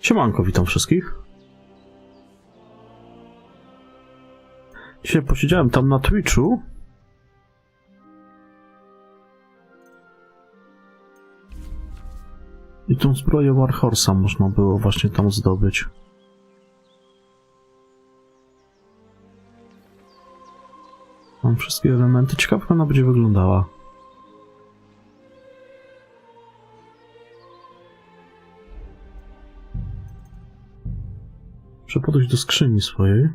Siemanko, witam wszystkich. Dzisiaj posiedziałem tam na Twitchu. I tą zbroję Warhorse'a można było właśnie tam zdobyć. Mam wszystkie elementy. Ciekawe, jak ona będzie wyglądała. Muszę podejść do skrzyni swojej.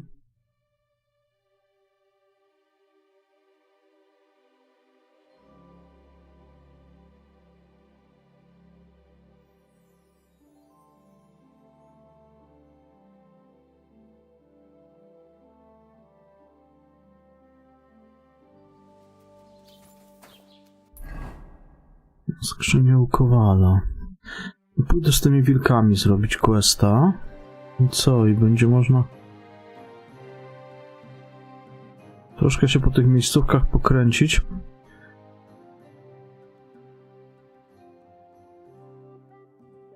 Skrzynię u Kowala. Pójdę z tymi wilkami zrobić questa. I co? I będzie można troszkę się po tych miejscówkach pokręcić.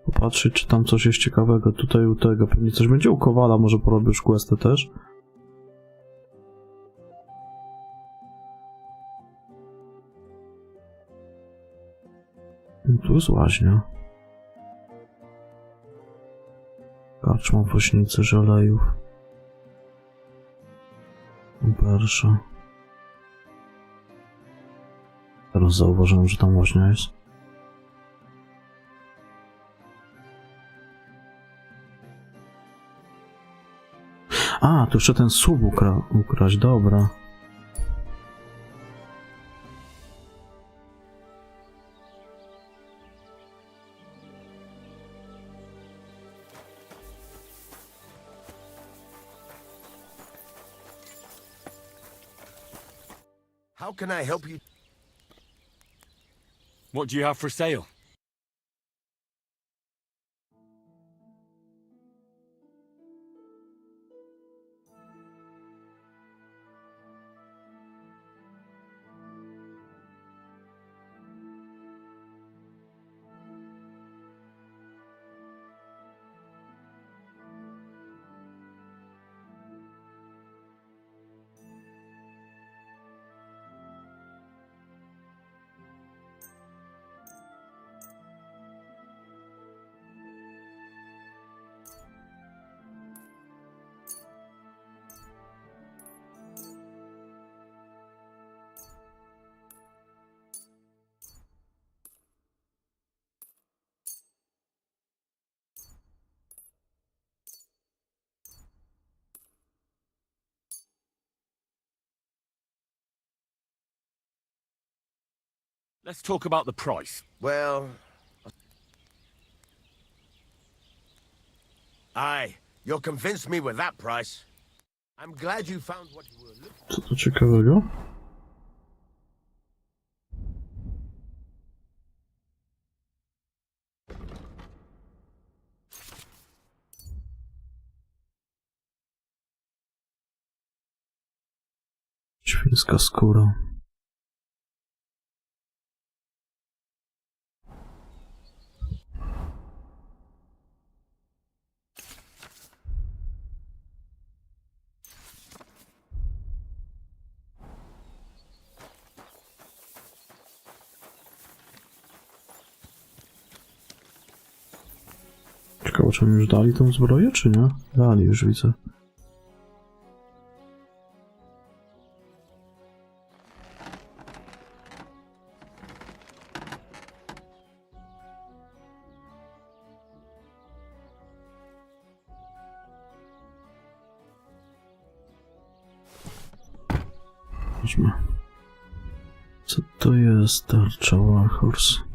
Popatrzeć, czy tam coś jest ciekawego tutaj u tego. Pewnie coś będzie u Kowala, może porobisz questę też. Tu jest łaźnia. Karczma, woźnicy, żelejów. Immerse. Teraz zauważyłem, że tam łaźnia jest. A, tu jeszcze ten słup ukraść, dobra. How can I help you? What do you have for sale? Let's talk about the price. Well... Aye, you'll convince me with that price. I'm glad you found what you were looking for. Co to ciekawego? Świńska skóra. Ciekawe, czy mi już dali tą zbroję, czy nie? Dali, już widzę. Chodźmy. Co to jest tarcza Warhorse?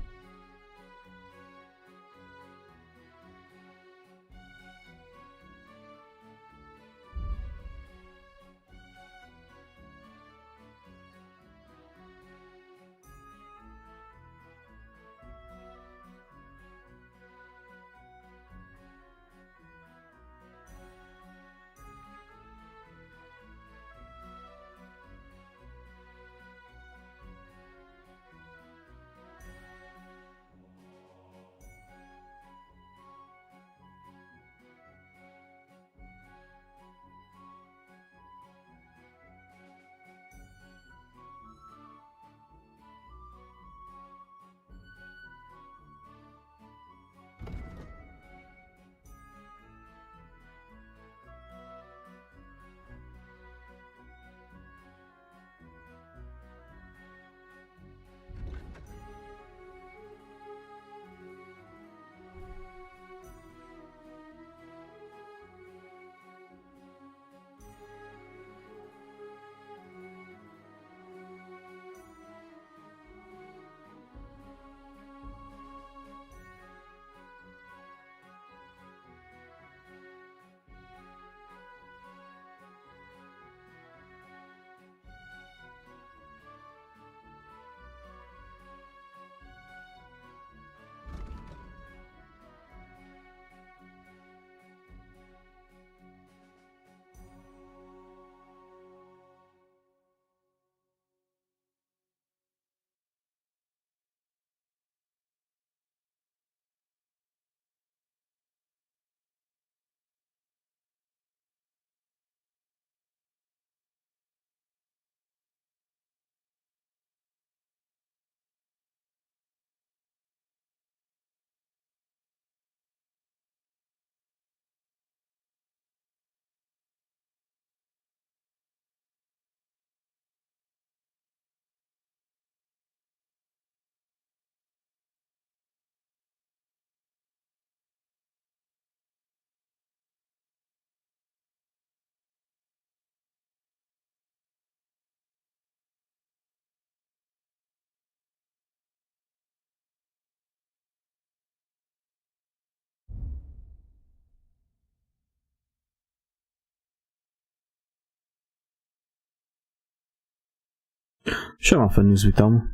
Siema Feniks, witam.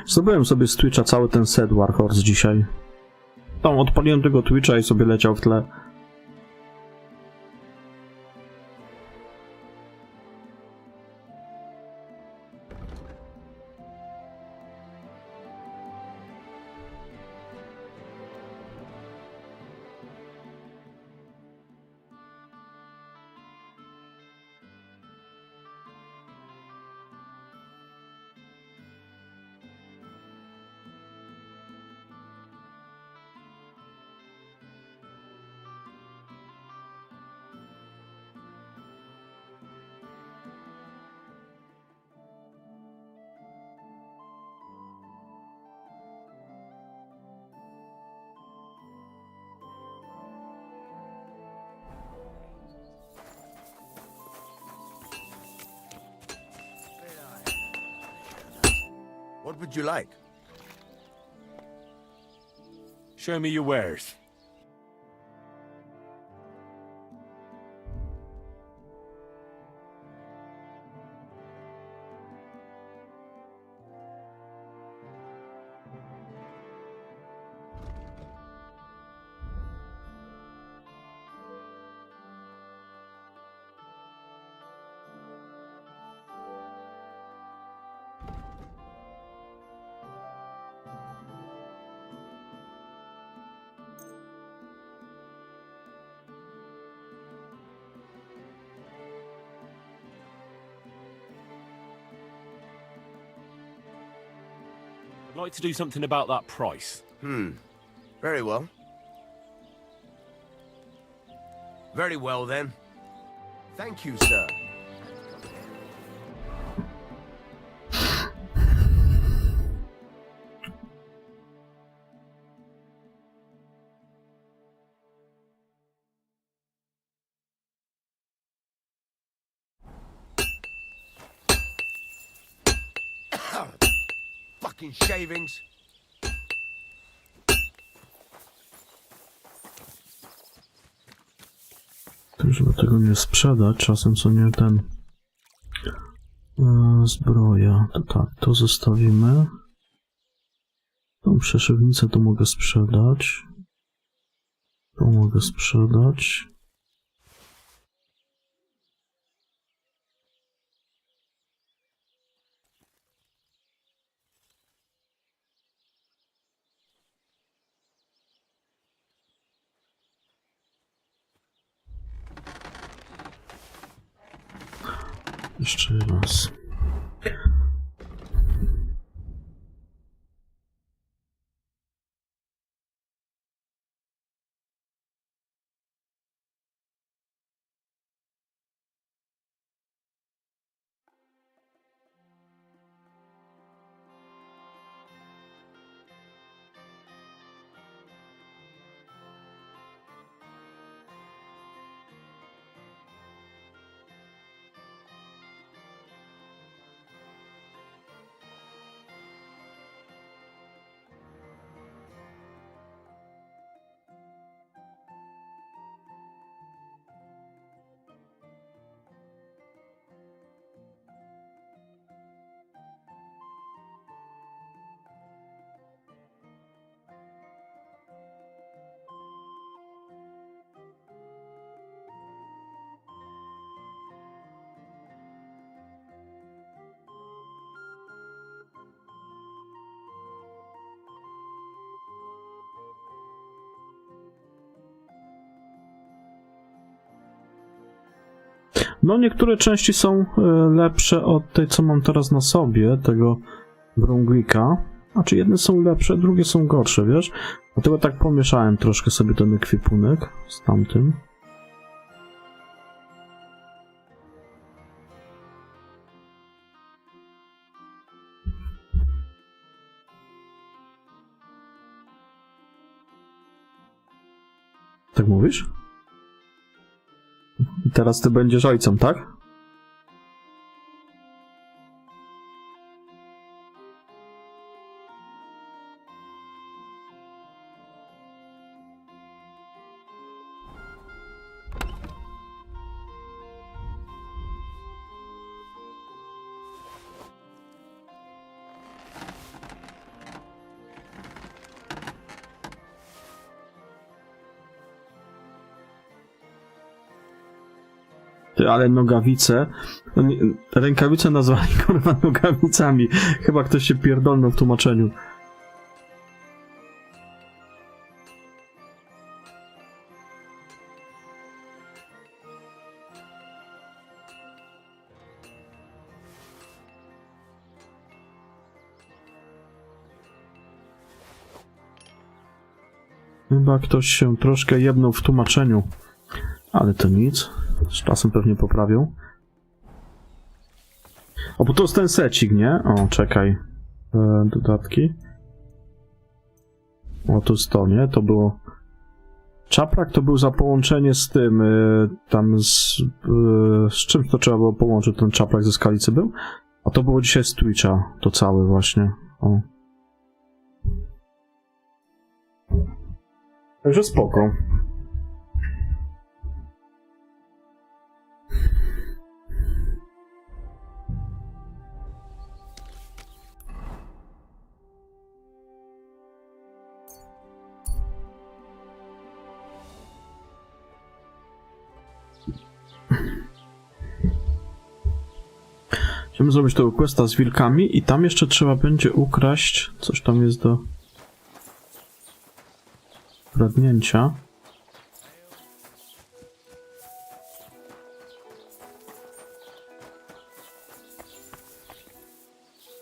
Zdobyłem sobie z Twitcha cały ten set Warhorse dzisiaj. Tam odpaliłem tego Twitcha i sobie leciał w tle. What would you like? Show me your wares. I'd like to do something about that price. Very well. Very well, then. Thank you, sir. Fucking shavings. Tym, żeby tego nie sprzedać, czasem co nie ten... zbroja. To tak, to zostawimy. Tą przeszywnicę to mogę sprzedać. To mogę sprzedać. Jeszcze raz. No, niektóre części są lepsze od tej, co mam teraz na sobie, tego Brunglika. Znaczy, jedne są lepsze, drugie są gorsze, wiesz? Dlatego tak pomieszałem troszkę sobie ten ekwipunek z tamtym. Tak mówisz? I teraz ty będziesz ojcem, tak? Ty, ale nogawice... Rękawice nazwali kurwa nogawicami. Chyba ktoś się pierdolnął w tłumaczeniu. Chyba ktoś się troszkę jebnął w tłumaczeniu. Ale to nic. Z czasem pewnie poprawią. O, bo to jest ten secik, nie? O, czekaj. Dodatki. O, to jest to, nie? To było... Czaprak to był za połączenie z tym... tam z czymś to trzeba było połączyć, ten czaprak ze Skalicy był? A to było dzisiaj z Twitcha. To całe właśnie. O. Także spoko. Chcemy zrobić tego questa z wilkami i tam jeszcze trzeba będzie ukraść... Coś tam jest do... kradnięcia.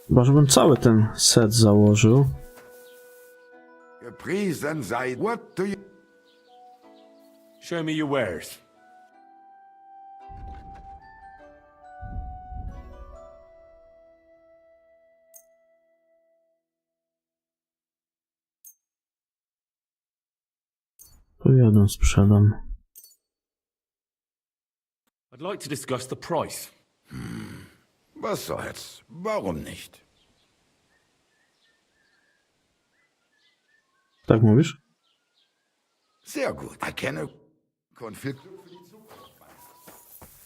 Chyba, żebym cały ten set założył. Gepriesen sei. What do you... Show me your wares. To jeden sprzedam. I'd like to discuss the price. Was soll's? Warum nicht? Tak mówisz? Sehr gut. Erkenne Konflikt.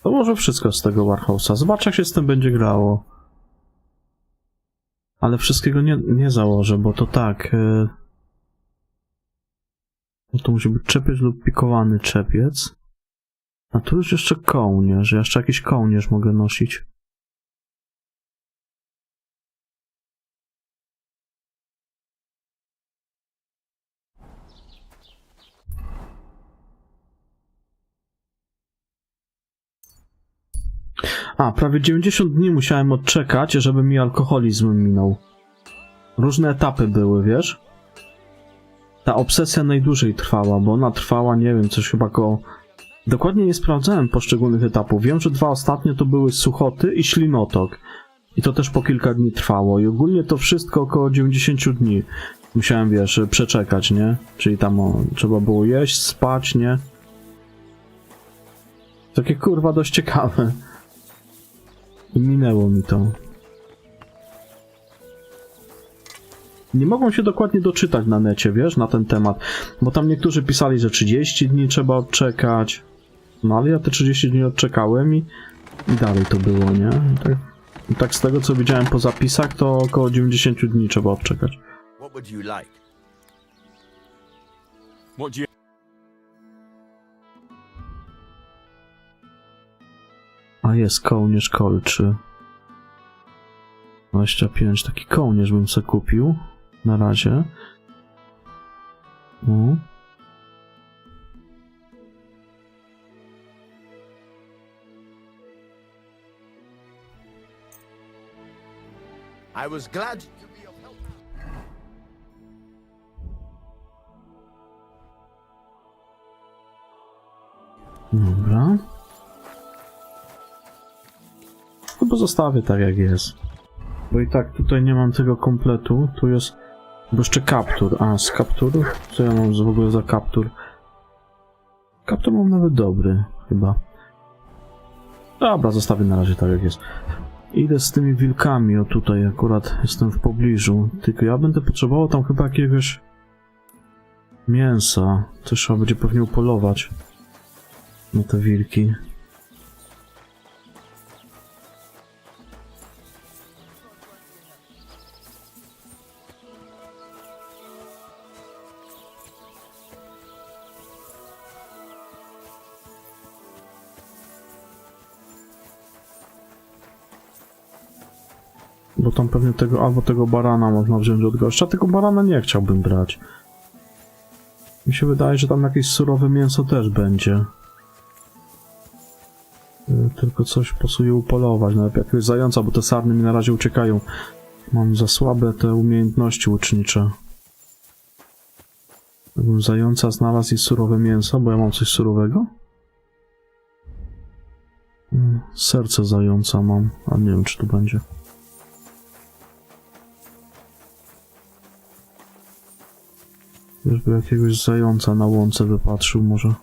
To może wszystko z tego Warhorse'a. Zobacz, jak się z tym będzie grało. Ale wszystkiego nie założę, bo to tak... No to musi być czepiec lub pikowany czepiec. A tu już jeszcze kołnierz. Ja jeszcze jakiś kołnierz mogę nosić. A, prawie 90 dni musiałem odczekać, żeby mi alkoholizm minął. Różne etapy były, wiesz? Ta obsesja najdłużej trwała, bo ona trwała, nie wiem, coś chyba koło... Dokładnie nie sprawdzałem poszczególnych etapów. Wiem, że 2 ostatnie to były suchoty i ślinotok. I to też po kilka dni trwało. I ogólnie to wszystko około 90 dni. Musiałem, wiesz, przeczekać, nie? Czyli tam trzeba było jeść, spać, nie? Takie kurwa dość ciekawe. I minęło mi to. Nie mogą się dokładnie doczytać na necie, wiesz, na ten temat. Bo tam niektórzy pisali, że 30 dni trzeba odczekać. No ale ja te 30 dni odczekałem i dalej to było, nie? Tak z tego, co widziałem po zapisach, to około 90 dni trzeba odczekać. What would you like? What do you... A jest kołnierz kolczy. 25, taki kołnierz bym sobie kupił. Na razie. No. I was glad to be of help. Dobra. Chyba zostawię tak jak jest. Bo i tak tutaj nie mam tego kompletu. Tu jest... Bo jeszcze kaptur. A, z kapturu? Co ja mam w ogóle za kaptur? Kaptur mam nawet dobry, chyba. Dobra, zostawię na razie tak jak jest. Idę z tymi wilkami, o tutaj akurat jestem w pobliżu. Tylko ja będę potrzebował tam chyba jakiegoś... mięsa. Coś trzeba będzie pewnie upolować. Na te wilki. Bo tam pewnie albo tego barana można wziąć od gościa. Tego barana nie chciałbym brać. Mi się wydaje, że tam jakieś surowe mięso też będzie. Tylko coś pasuje upolować. Nawet jakiegoś zająca, bo te sarny mi na razie uciekają. Mam za słabe te umiejętności łucznicze. Jakbym zająca znalazł i surowe mięso, bo ja mam coś surowego? Serce zająca mam, a nie wiem, czy tu będzie. Już by jakiegoś zająca na łące wypatrzył może.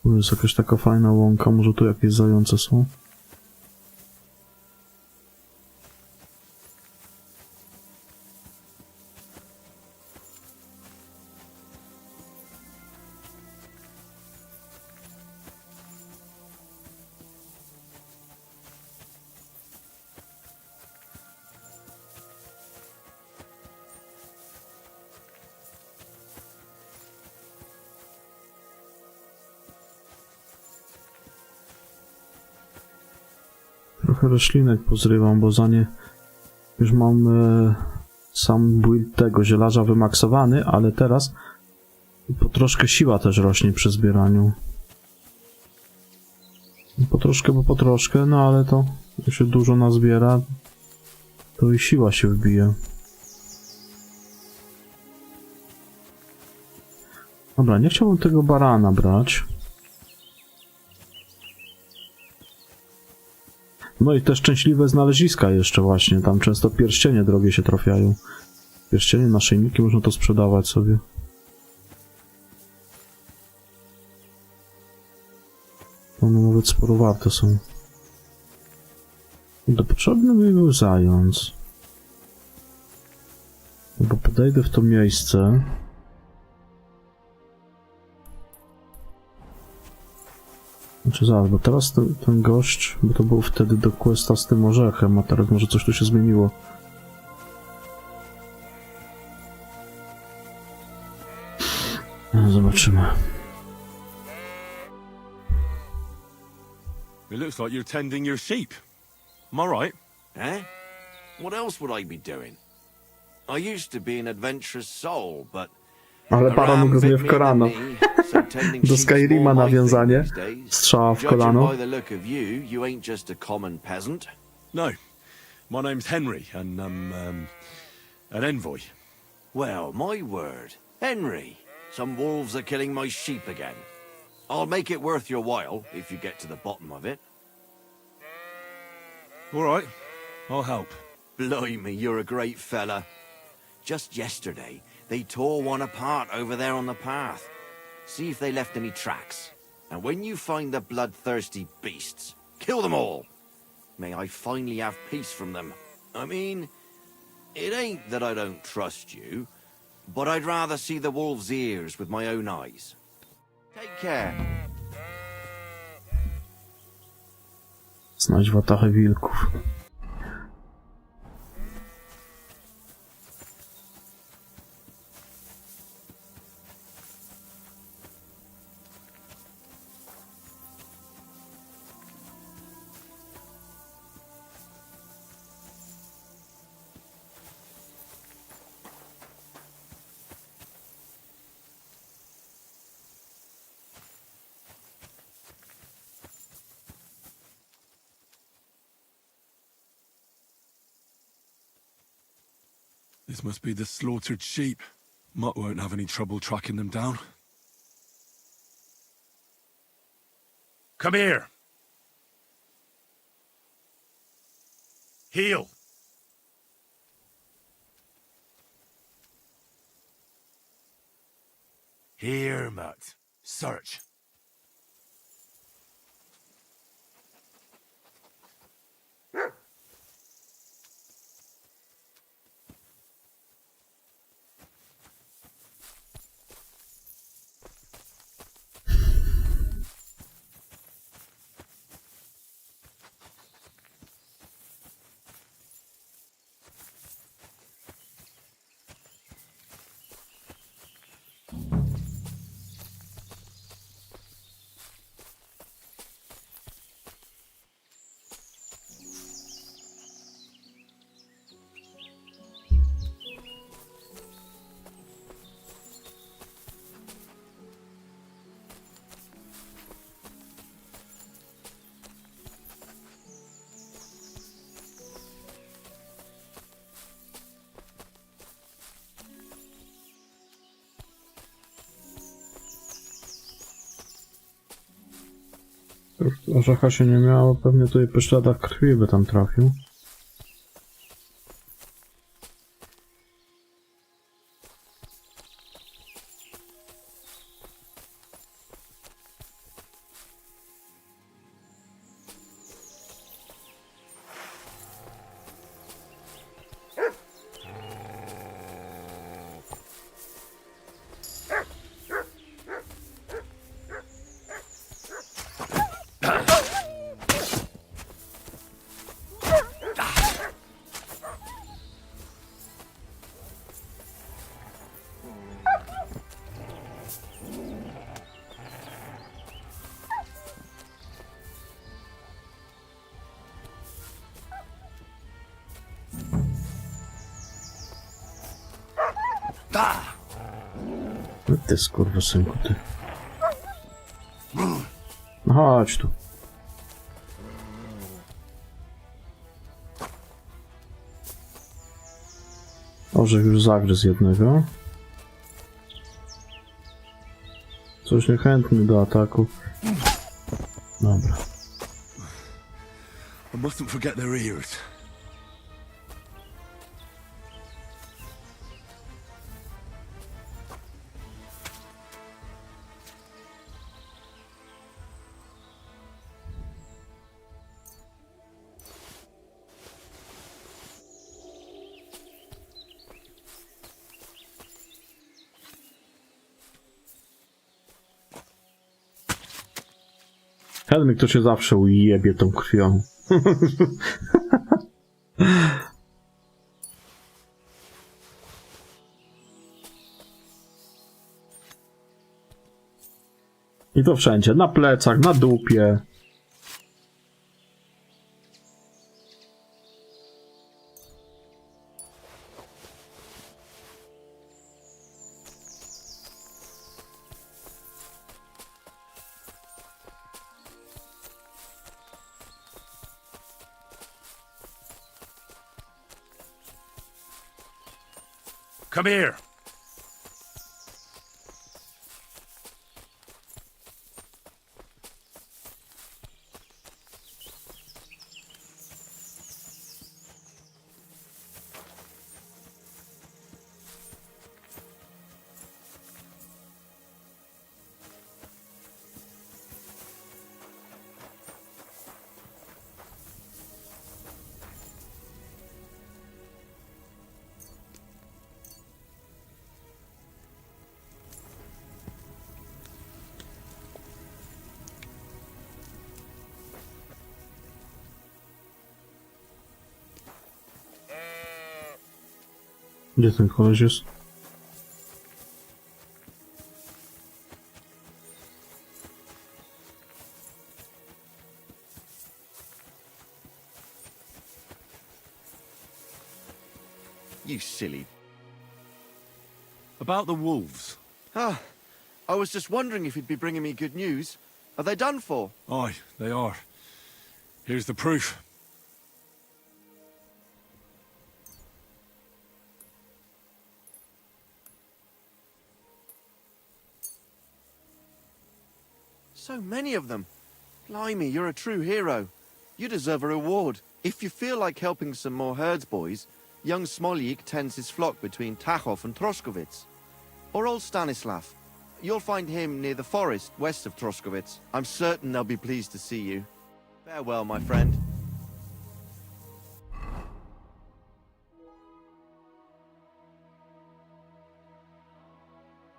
Tu jest jakaś taka fajna łąka, może tu jakieś zające są? Trochę roślinek pozrywam, bo za nie już mam sam build tego zielarza wymaksowany, ale teraz po troszkę siła też rośnie przy zbieraniu. Po troszkę, bo po troszkę, no ale to jak się dużo nazbiera, to i siła się wbije. Dobra, nie chciałbym tego barana brać. No i te szczęśliwe znaleziska jeszcze właśnie, tam często pierścienie drogie się trafiają. Pierścienie, naszyjniki, można to sprzedawać sobie. One nawet sporo warte są. To potrzebny mi był zając. No bo podejdę w to miejsce. Znaczy zaraz, bo teraz ten gość, bo to był wtedy do questa z tym orzechem, a teraz może coś tu się zmieniło. No, zobaczymy. It looks like you're tending your sheep. Am I right? Eh? What else would I be doing? I used to be an adventurous soul, but Ale baron ugryzł w kolano. Do Skyrima nawiązanie. Strzała w kolano. by the look of you, you ain't just a common peasant. No. My name's Henry, and I'm an envoy. Well, my word. Henry, some wolves are killing my sheep again. I'll make it worth your while, if you get to the bottom of it. All right. I'll help. Blimey, you're a great fella. Just yesterday, they tore one apart over there on the path. See if they left any tracks. And when you find the bloodthirsty beasts, kill them all. May I finally have peace from them. I mean, it ain't that I don't trust you, but I'd rather see the wolf's ears with my own eyes. Take care. Znajdź watachę wilków. This must be the slaughtered sheep. Mutt won't have any trouble tracking them down. Come here. Heel. Here, Mutt. Search. Orzecha się nie miało, pewnie tutaj po śladach krwi by tam trafił. No ty skurwysynku, ty. No chodź tu. Orzech już zagryzł jednego. Coś niechętny do ataku. Dobra. I mustn't forget their ears. Helmik to się zawsze ujebie tą krwią. I to wszędzie. Na plecach, na dupie. Come here. Gdzie ten koleś jest? You silly. About the wolves. Ah, I was just wondering if you'd be bringing me good news. Are they done for? Aye, they are. Here's the proof. So many of them. Blimey, you're a true hero. You deserve a reward. If you feel like helping some more herds boys, young Smoljik tends his flock between Tachov and Troskowitz. Or old Stanislav. You'll find him near the forest west of Troskowitz. I'm certain they'll be pleased to see you. Farewell, my friend.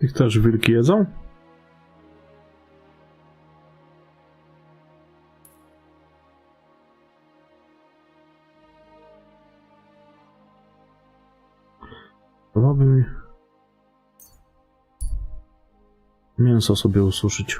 Ich też wilki jedzą? Chyba mi mięso sobie ususzyć.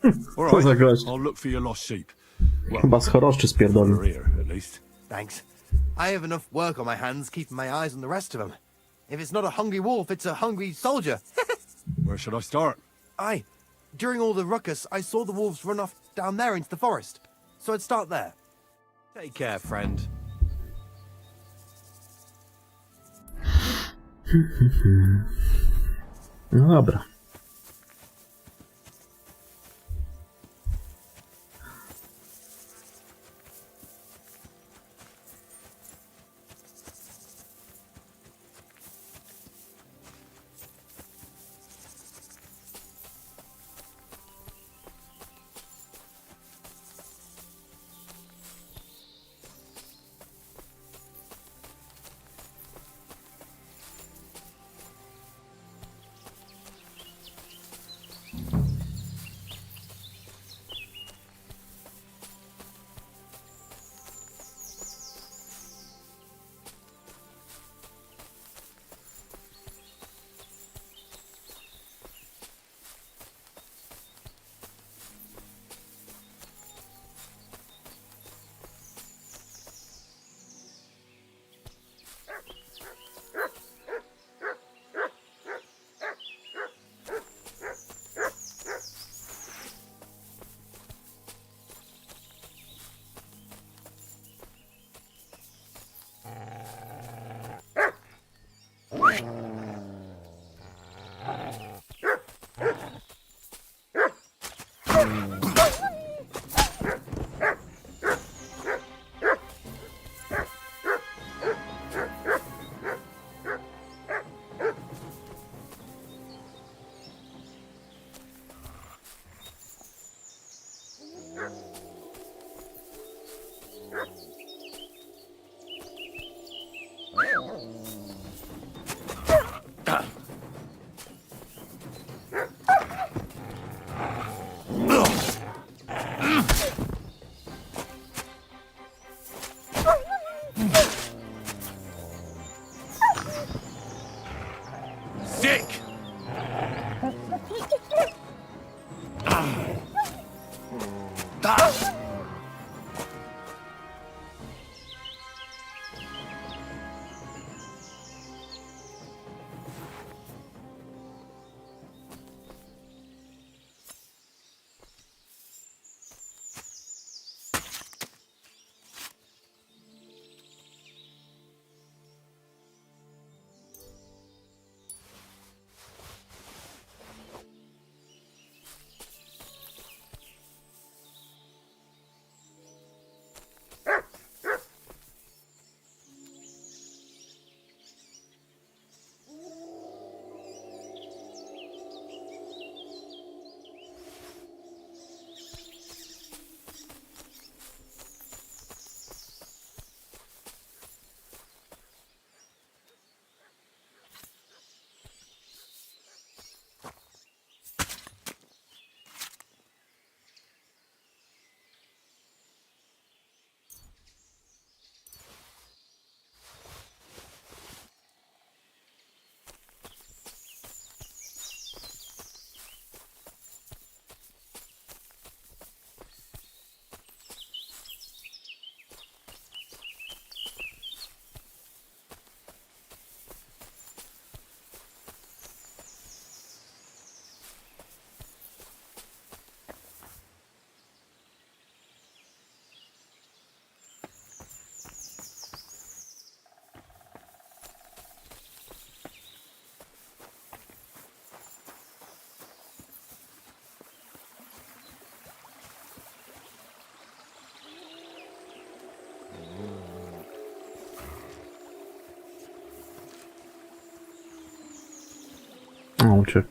All Co za right, gość. I'll look for your lost sheep. Well, Chyba z choroszczy spierdolił. over here, at least. Thanks. I have enough work on my hands keeping my eyes on the rest of them. If it's not a hungry wolf, it's a hungry soldier. Where should I start? During all the ruckus, I saw the wolves run off down there into the forest. So I'd start there. Take care, friend. No dobra. O, uciekł.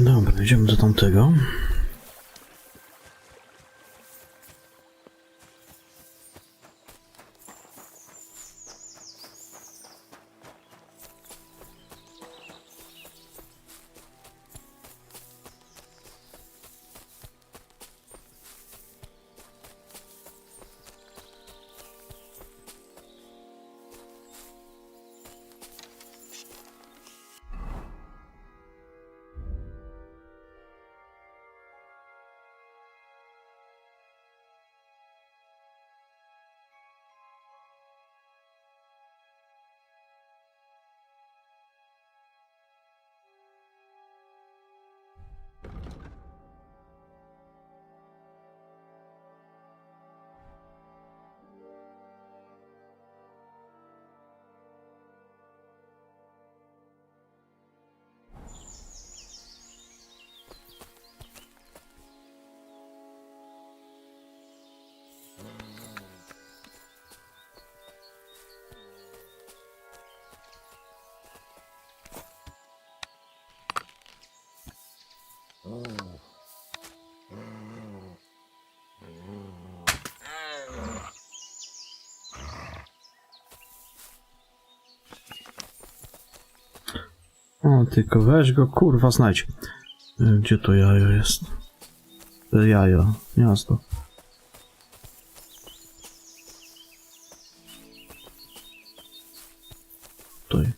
Dobra, idziemy do tamtego. O, tylko weź go, kurwa, znajdź. Gdzie to jajo jest? Jajo, gniazdo. Tutaj.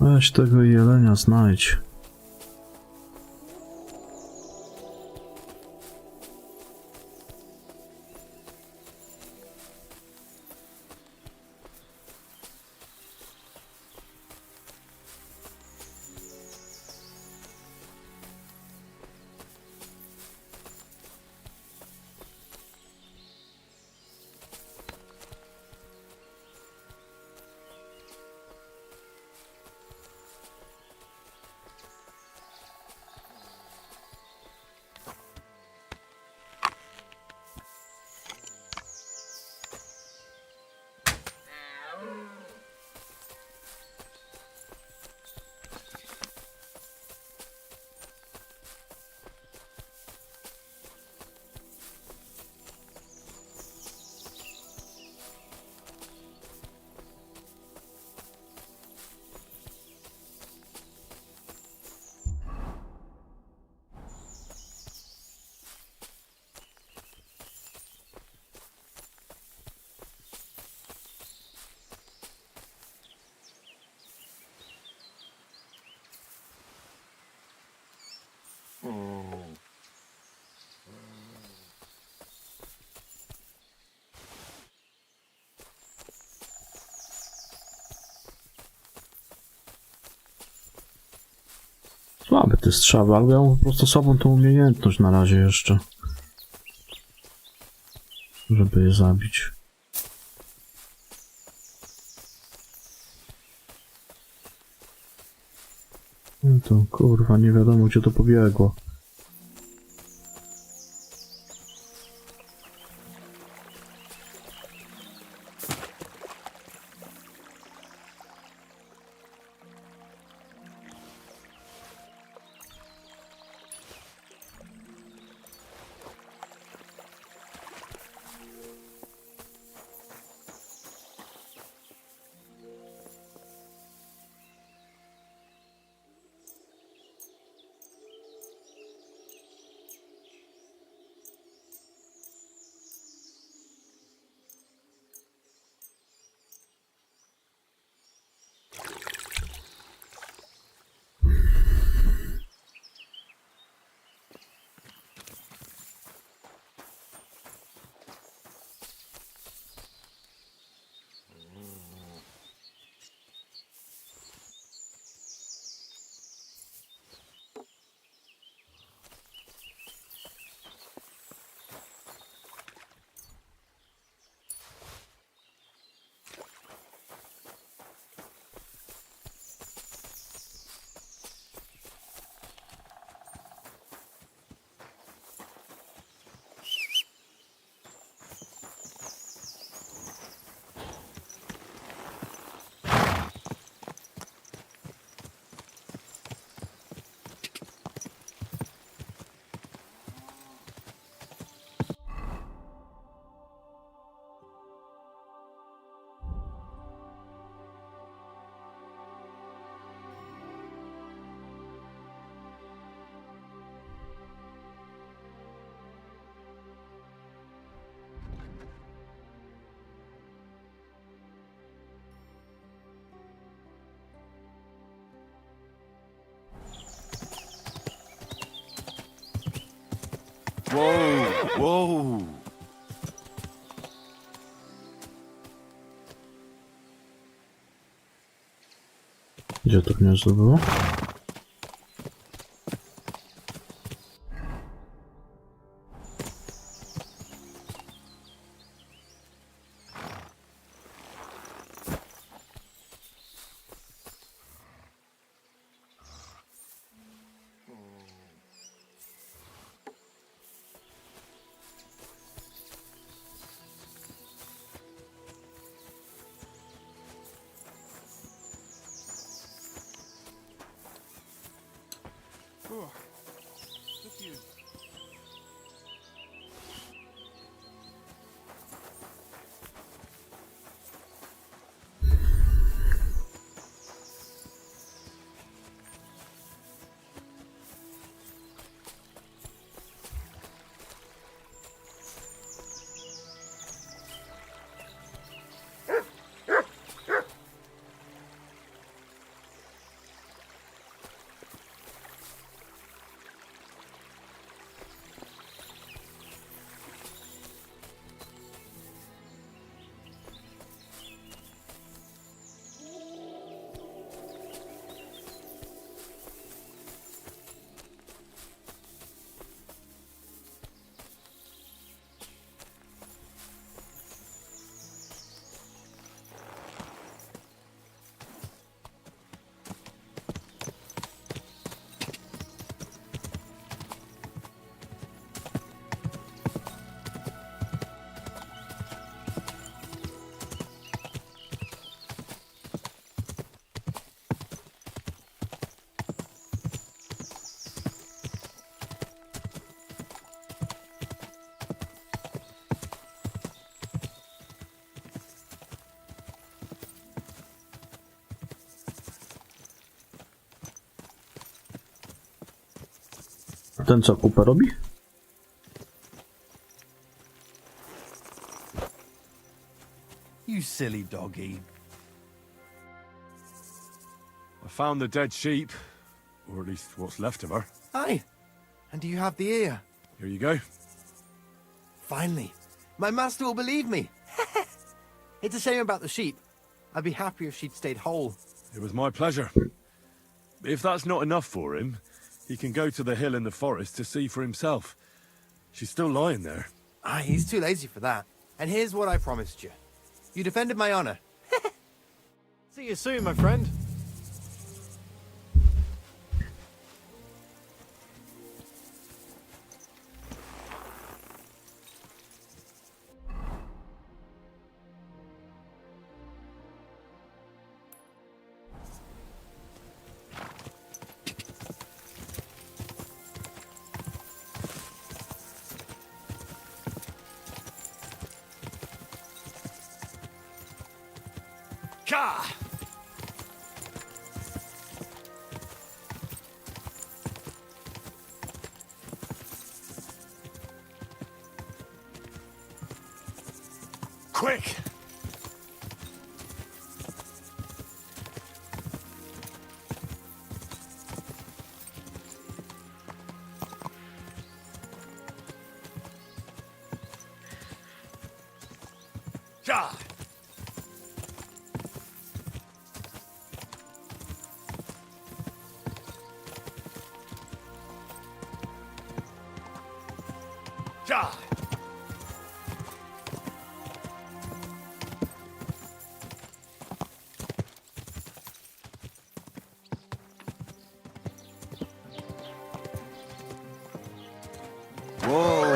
Weź tego jelenia znajdź. Słaby te strzały, ale ja mam po prostu słabą tą umiejętność na razie jeszcze. Żeby je zabić. No to kurwa, nie wiadomo gdzie to pobiegło. Whoa, whoa. Gdzie to gniazdo było? A ten co kupę robi? You silly doggy. I found the dead sheep, or at least what's left of her. Aye. And do you have the ear? Here you go. Finally. My master will believe me. It's a shame about the sheep. I'd be happier if she'd stayed whole. It was my pleasure. If that's not enough for him, he can go to the hill in the forest to see for himself. She's still lying there. Aye, he's too lazy for that. And here's what I promised you. You defended my honor. See you soon, my friend. Ka! Quick! Ja! Ja! Whoa!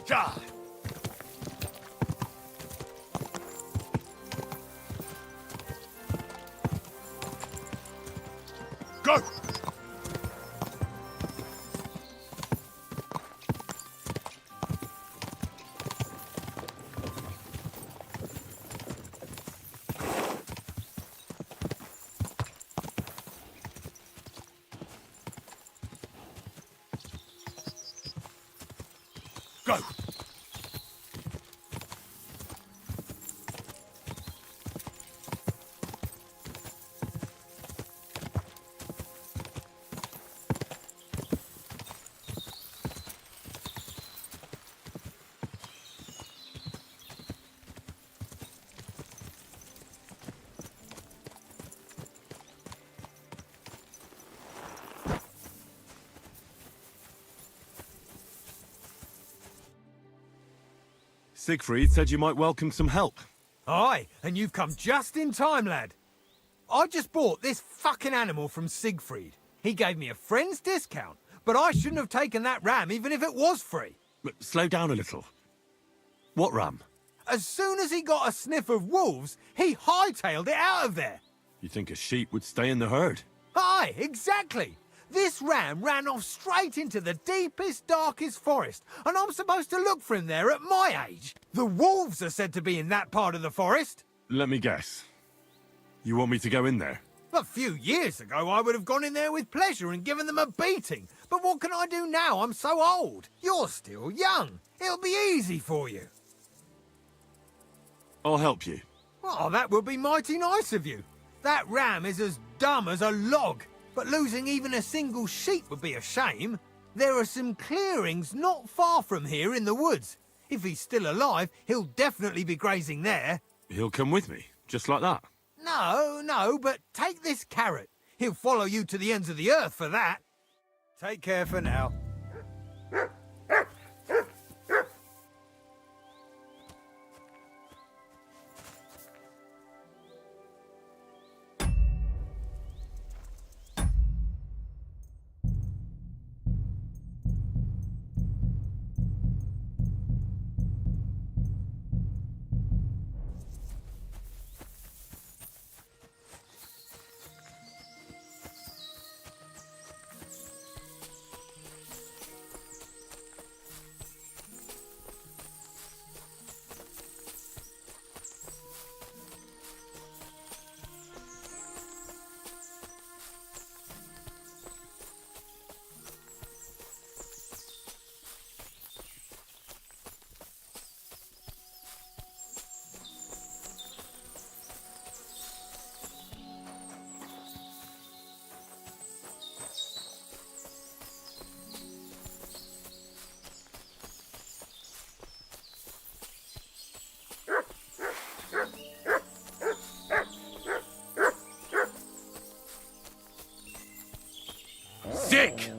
Ja. Go! Go! Siegfried said you might welcome some help. Aye, and you've come just in time, lad. I just bought this fucking animal from Siegfried. He gave me a friend's discount, but I shouldn't have taken that ram even if it was free. But slow down a little. What ram? As soon as he got a sniff of wolves, he hightailed it out of there. You think a sheep would stay in the herd? Aye, exactly. This ram ran off straight into the deepest, darkest forest, and I'm supposed to look for him there at my age. The wolves are said to be in that part of the forest. Let me guess. You want me to go in there? A few years ago, I would have gone in there with pleasure and given them a beating. But what can I do now? I'm so old. You're still young. It'll be easy for you. I'll help you. Oh, that would be mighty nice of you. That ram is as dumb as a log. But losing even a single sheep would be a shame. There are some clearings not far from here in the woods. If he's still alive, he'll definitely be grazing there. He'll come with me, just like that. No, but take this carrot. He'll follow you to the ends of the earth for that. Take care for now. Sick!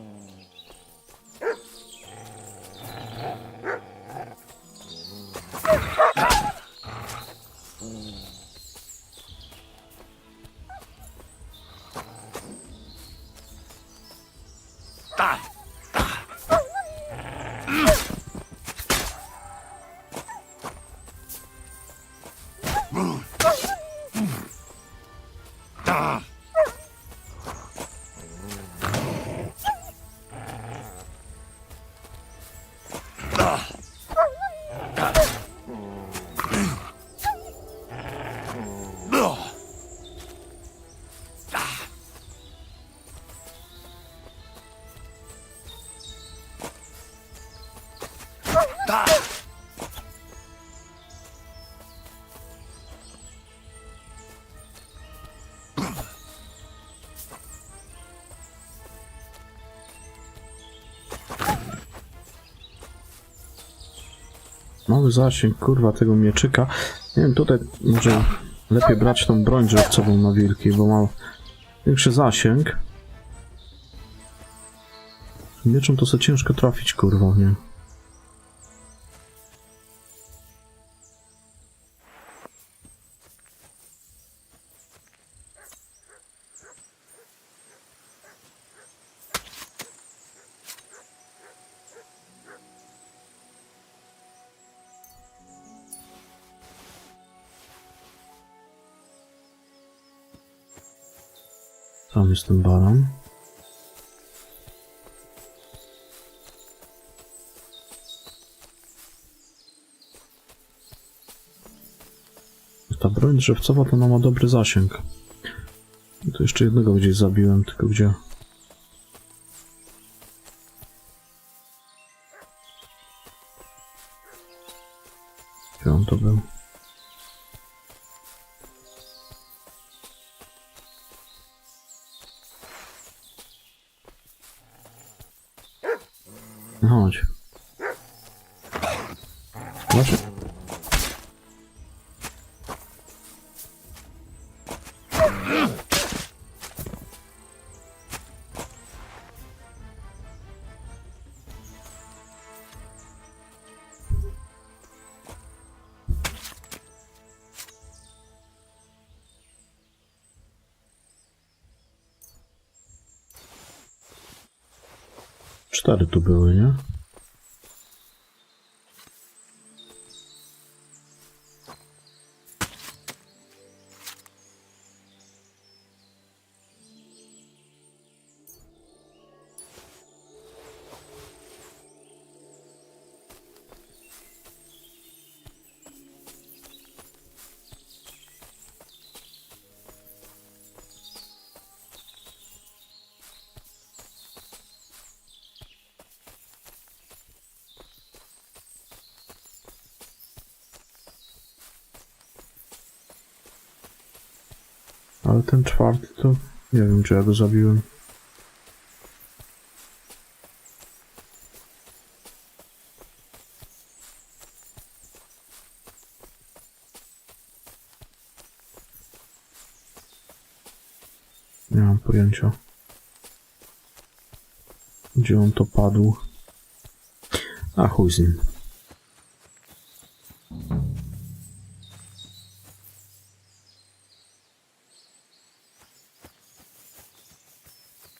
Mały zasięg, kurwa, tego mieczyka. Nie wiem, tutaj może lepiej brać tą broń żywcową na wilki, bo ma większy zasięg. Mieczem to sobie ciężko trafić, kurwa, nie? Tam jest ten baran. Ta broń drzewcowa to ona ma dobry zasięg. I tu jeszcze jednego gdzieś zabiłem, tylko gdzie? Gdzie on to był? No chodź. Właśnie. Cztery tu były, nie? Ale ten czwarty to... nie wiem, czy ja go zabiłem. Nie mam pojęcia. Gdzie on to padł? A chuj z nim.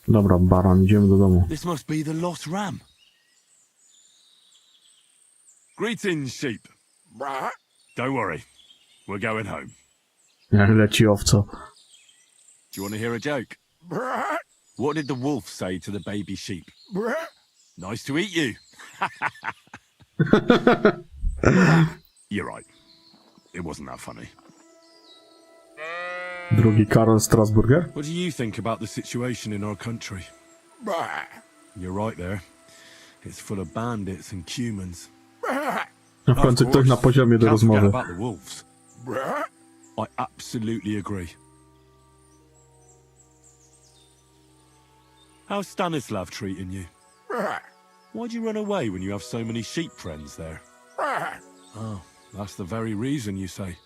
Dobra, baran, idziemy do domu. This must be the lost ram. Greetings, sheep. Brah, Don't worry. We're going home. Jak leci owco. Do you want to hear a joke? brah, What did the wolf say to the baby sheep? brah. Nice to eat you. You're right. It wasn't that funny. Drugi Karol Strasburger? What do you think about the situation in our country? Brah, You're right there. It's full of bandits and humans. brah, W końcu ktoś na poziomie do Can't forget rozmowy. about the wolves. brah. I absolutely agree. How's Stanislav treating you? Brah, Why'd you run away when you have so many sheep friends there? brah. Oh, that's the very reason, you say.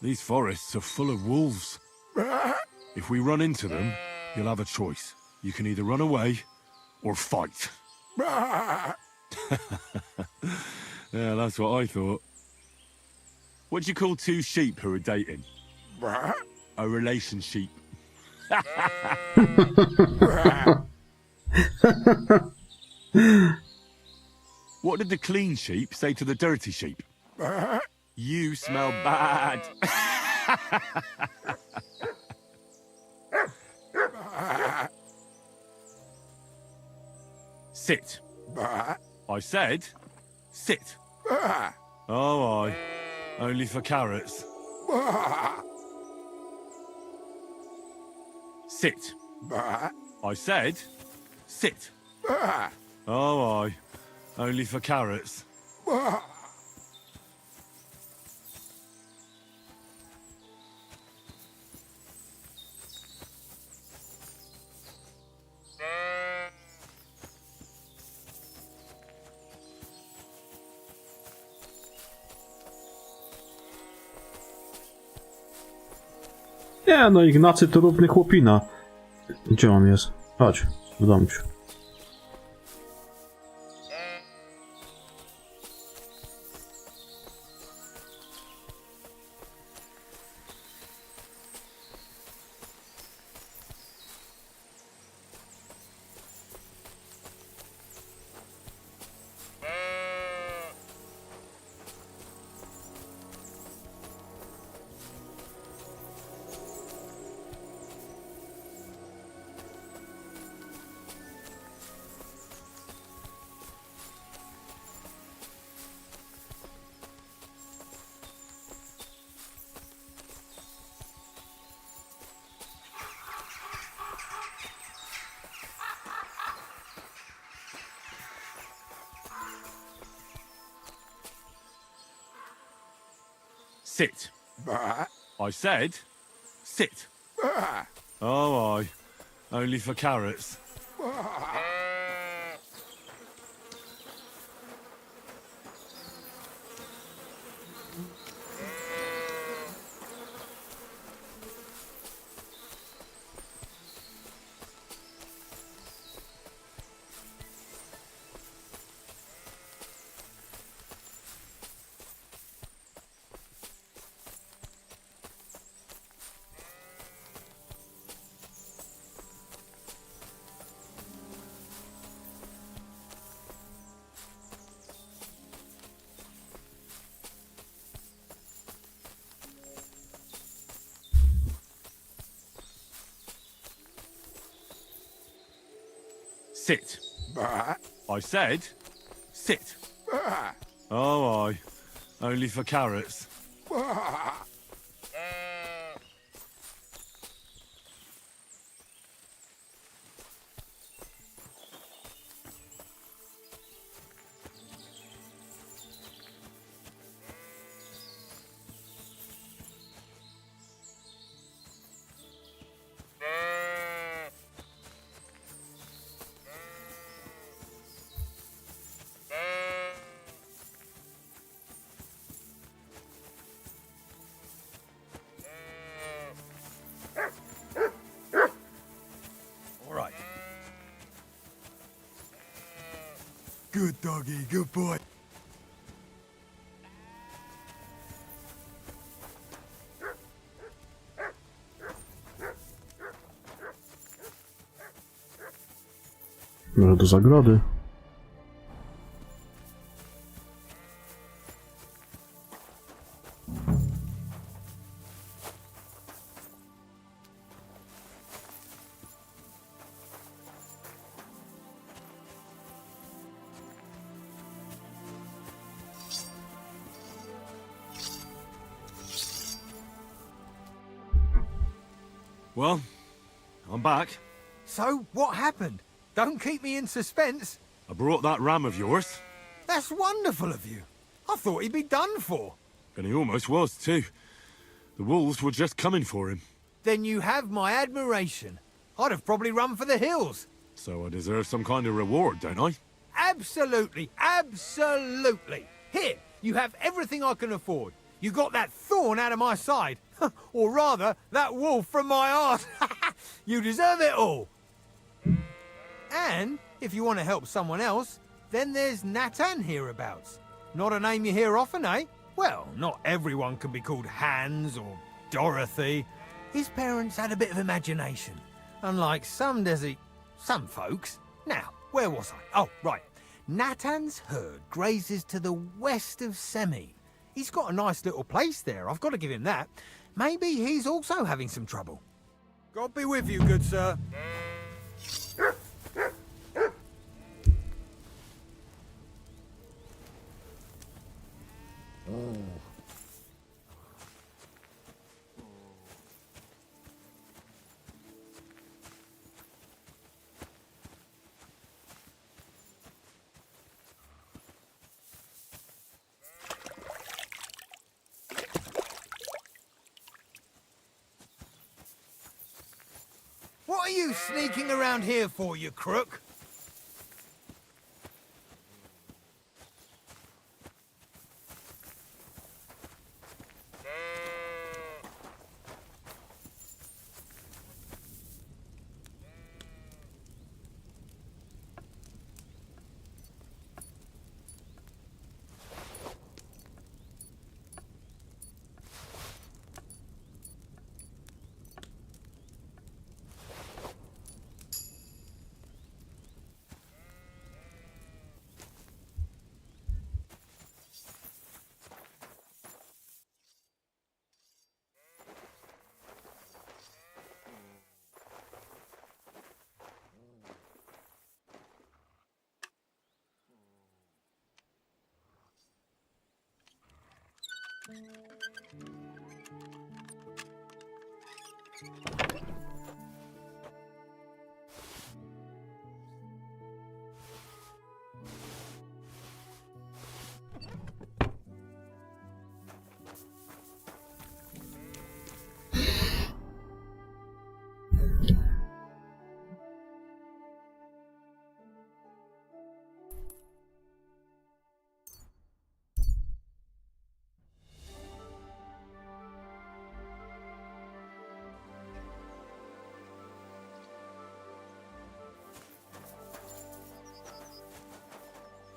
These forests are full of wolves. Brah, If we run into them, you'll have a choice. You can either run away or fight. brah. Yeah, that's what I thought. What do you call two sheep who are dating? Brah, A relationship. brah. What did the clean sheep say to the dirty sheep? Brah, You smell bad. Sit. brah, I said, sit. brah, Oh, aye. Only for carrots. brah, Sit. brah, I said, sit. brah, Oh, aye. Only for carrots. brah. Nie no, Ignacy to równy chłopina. Gdzie on jest? Chodź, w domciu. Sit. Bah. I said, sit. Bah. Oh, aye. Only for carrots. Sit. Bah. I said, sit. Bah. Oh, aye. Only for carrots. Bah. All right. Good doggy, good boy. Może do zagrody. Well, I'm back. So, what happened? Don't keep me in suspense. I brought that ram of yours, That's wonderful of you. I thought he'd be done for. and he almost was too. The wolves were just coming for him, Then you have my admiration. I'd have probably run for the hills. so I deserve some kind of reward, don't I? Absolutely, absolutely. Here, you have everything I can afford. You got that thorn out of my side. Or rather, that wolf from my arse. You deserve it all. And if you want to help someone else, then there's Natan hereabouts. Not a name you hear often, eh? Well, not everyone can be called Hans or Dorothy. His parents had a bit of imagination, unlike some some folks. Now, where was I? Oh, right. Natan's herd grazes to the west of Semi. He's got a nice little place there, I've got to give him that. Maybe he's also having some trouble. God be with you, good sir. What are you sneaking around here for, you crook?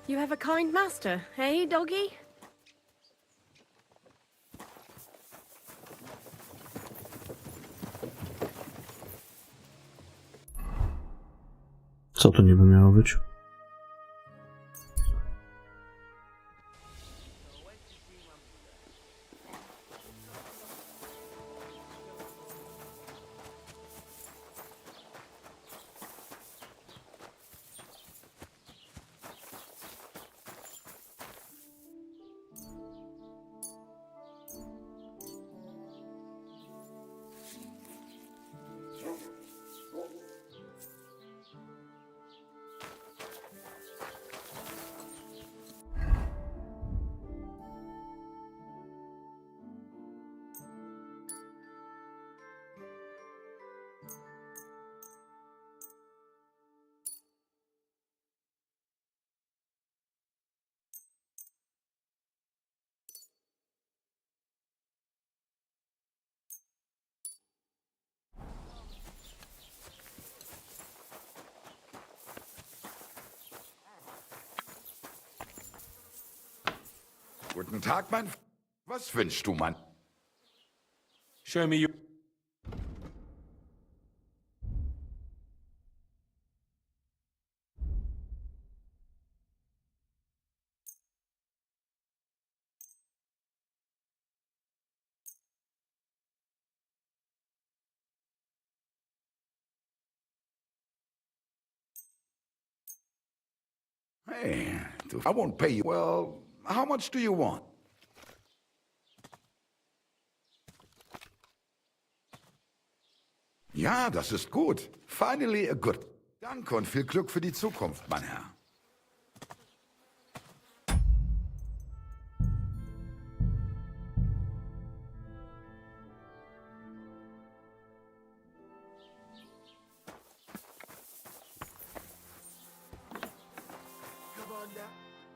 You have a kind master, eh, doggy? Co to niby miało być? Guten Tag, mein F Was wünschst du, Mann? Show me your... Hey, I won't pay you. Well, how much do you want? Ja, das ist gut. Finally a good. Danke und viel Glück für die Zukunft, mein Herr.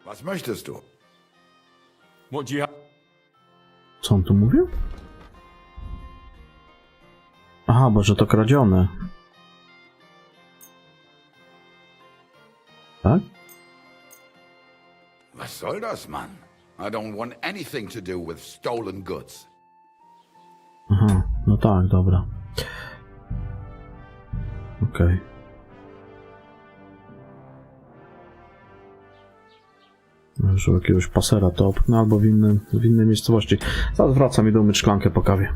Was möchtest du? What do you have? Co on tu mówił? Aha, bo że to kradzione. Tak? Was soll das, Mann? I don't want anything to do with stolen goods. Aha, no tak, dobra. Okej. Może jakiegoś pasera to opknę, albo w innej miejscowości. Zaraz wracam i do umyć szklankę po kawie.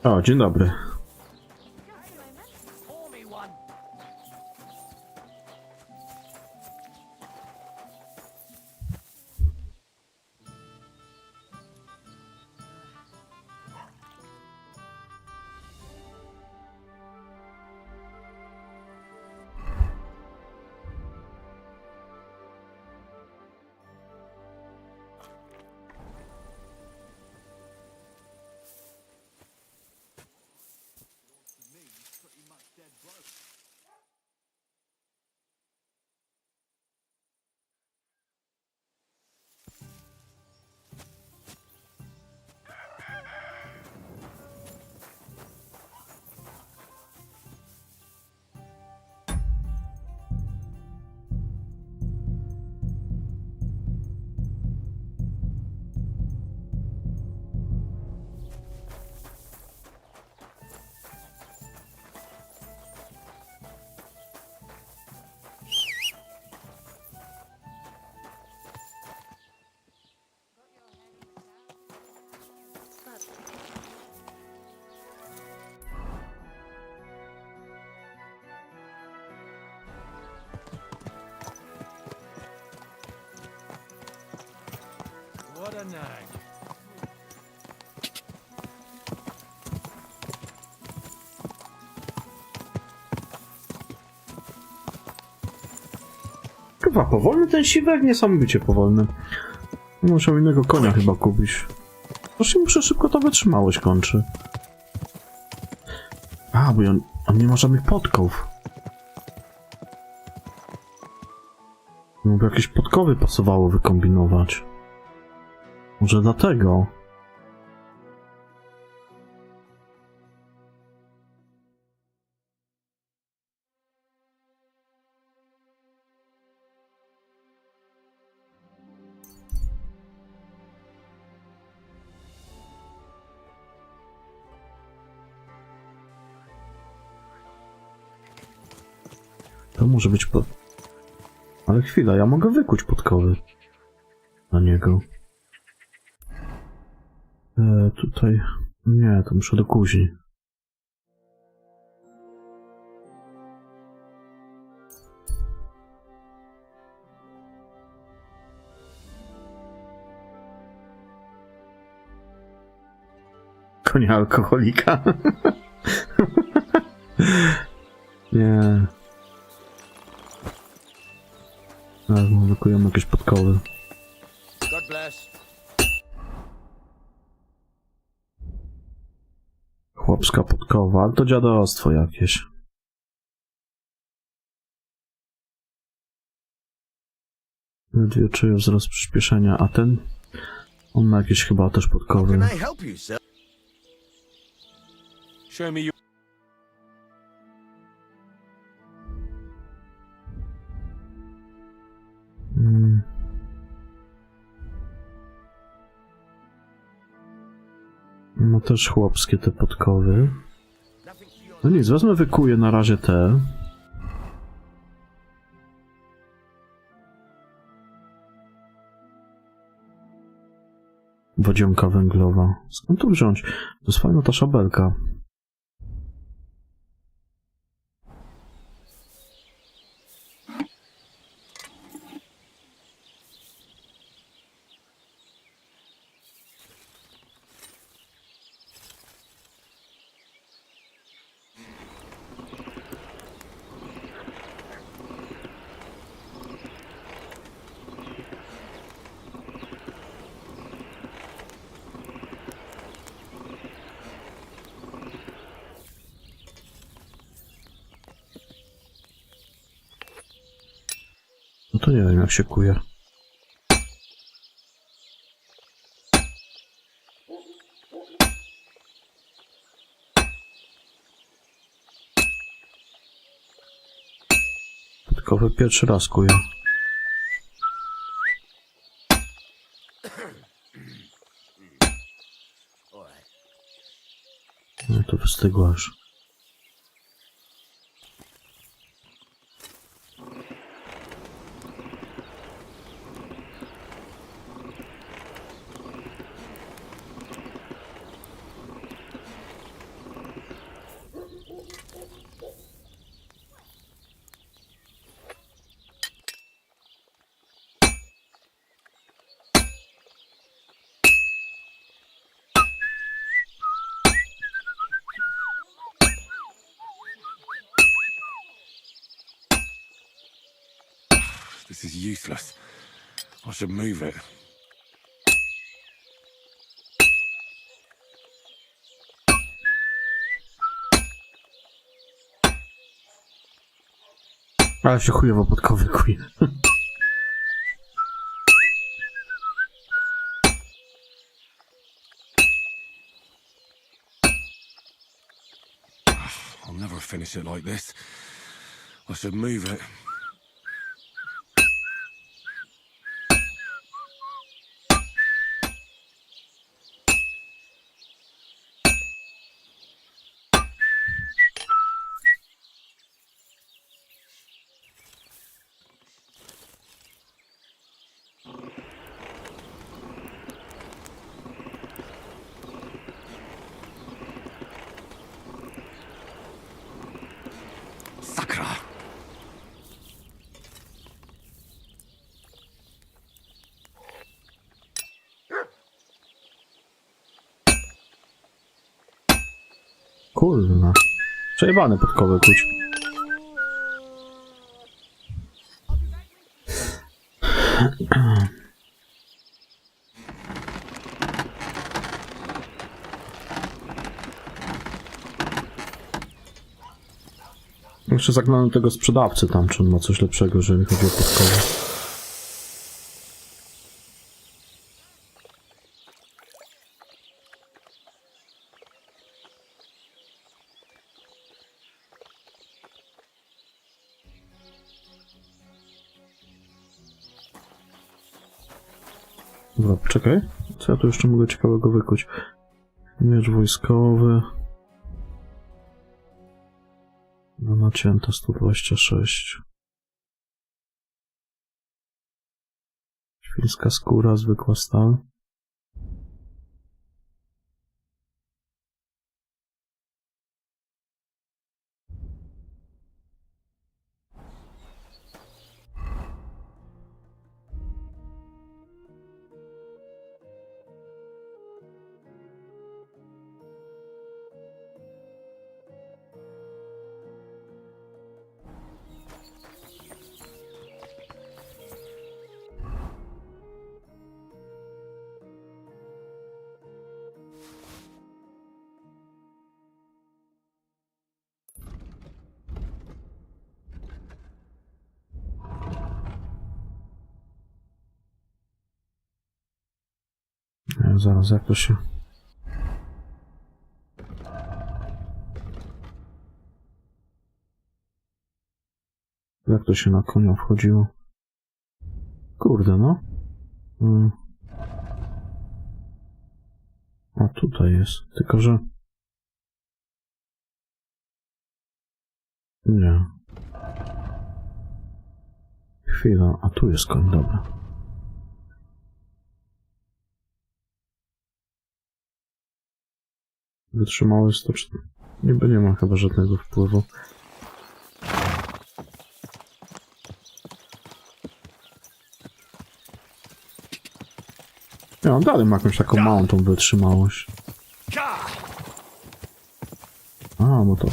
O, dzień dobry. What a nag. Chyba powolny ten siwek, niesamowicie powolny. Muszę innego konia chyba kupić. Właśnie muszę szybko to wytrzymałość kończy. A, bo on nie ma żadnych podków. No by jakieś podkowy pasowało wykombinować. Może dlatego. To może być pod... Ale chwila, ja mogę wykuć podkowy na niego. Tutaj... Nie, to muszę do kuźni. Konia alkoholika. Nie. Ale wykujemy jakieś podkowy. God bless. Chłopska podkowa, ale to dziadostwo jakieś. Ledwie czuję wzrost przyspieszenia, a ten... On ma jakieś chyba też podkowy. Can I help you, sir? Show me your... No też chłopskie te podkowy. No nic, wezmę, wykuję na razie te. Wodzionka węglowa. Skąd tu wziąć? To jest fajna ta szabelka. No to nie wiem, jak się kuje. Podkowy pierwszy raz kuję. No to wystygło aż. This is useless. I should move it. Ale się chujowo podkowykuje. I'll never finish it like this. I should move it. Sakra! Kurwa. Przejebane podkowykuć. Jeszcze zaglądam tego sprzedawcy tam, czy on ma coś lepszego, jeżeli chodzi o podkowy. Dobra, poczekaj. Co ja tu jeszcze mogę ciekawego wykuć? Miecz wojskowy. No nacięta 126. Świńska skóra, zwykła stal. Zaraz, jak to się... Jak to się na konia wchodziło? Kurde, no. A tutaj jest, tylko że... Nie. Chwila, a tu jest koń, dobra. Wytrzymały 104. Niby nie ma chyba żadnego wpływu. Ja, on dalej ma jakąś taką małą tą wytrzymałość. A, bo to...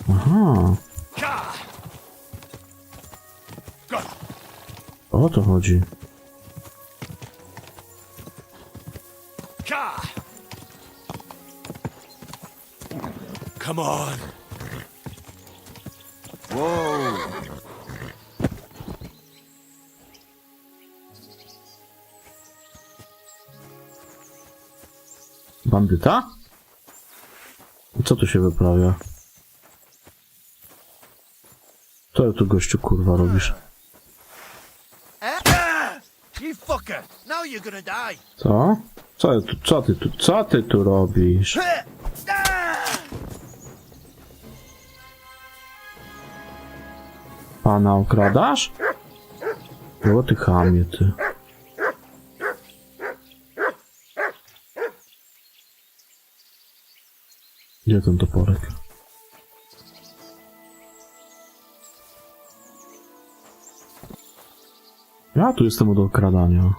Aha. O to chodzi. Come on! Whoa! Bandyta? I co tu się wyprawia? Co tu gościu kurwa robisz? You fucker! Now you're gonna die! Co? Co ty tu robisz? Pana okradasz? O ty chamie, ty. Gdzie ten toporek? Ja tu jestem od okradania.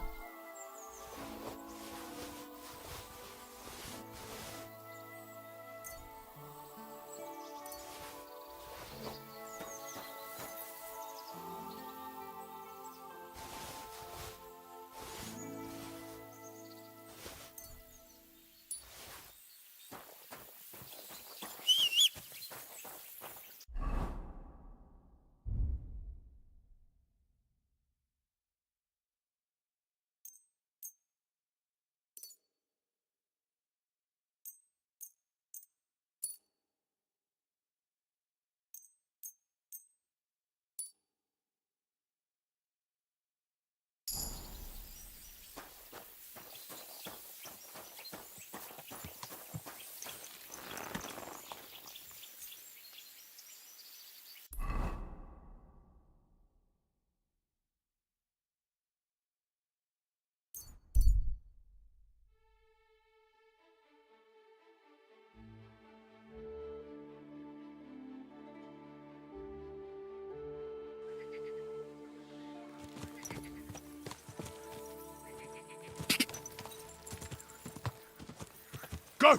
Go!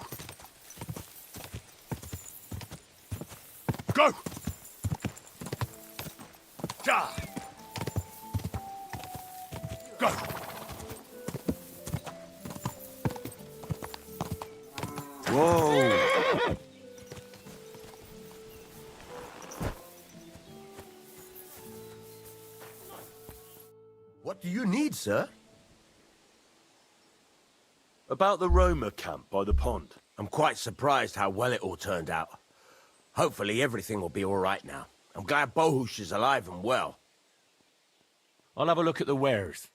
Go! Ja! Go! Whoa! What do you need, sir? About the Roma camp by the pond. I'm quite surprised how well it all turned out. Hopefully everything will be all right now. I'm glad Bohush is alive and well. I'll have a look at the wares.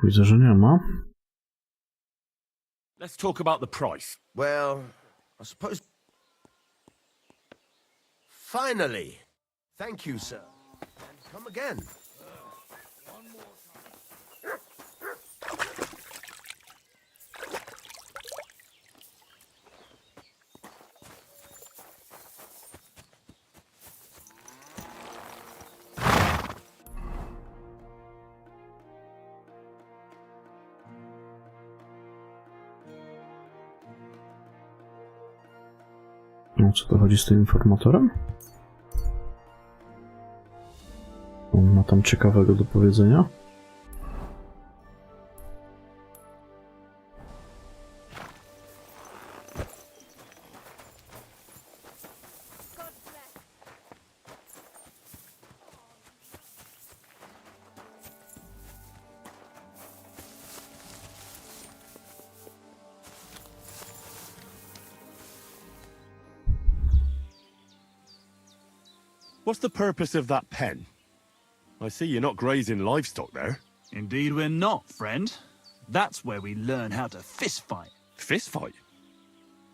Widzę, że nie ma. Let's talk about the price. Well, I suppose... Finally! Thank you, sir. And come again. No, co to chodzi z tym informatorem? On ma tam ciekawego do powiedzenia. What's the purpose of that pen? I see you're not grazing livestock there. Indeed we're not, friend. That's where we learn how to fist fight. Fist fight?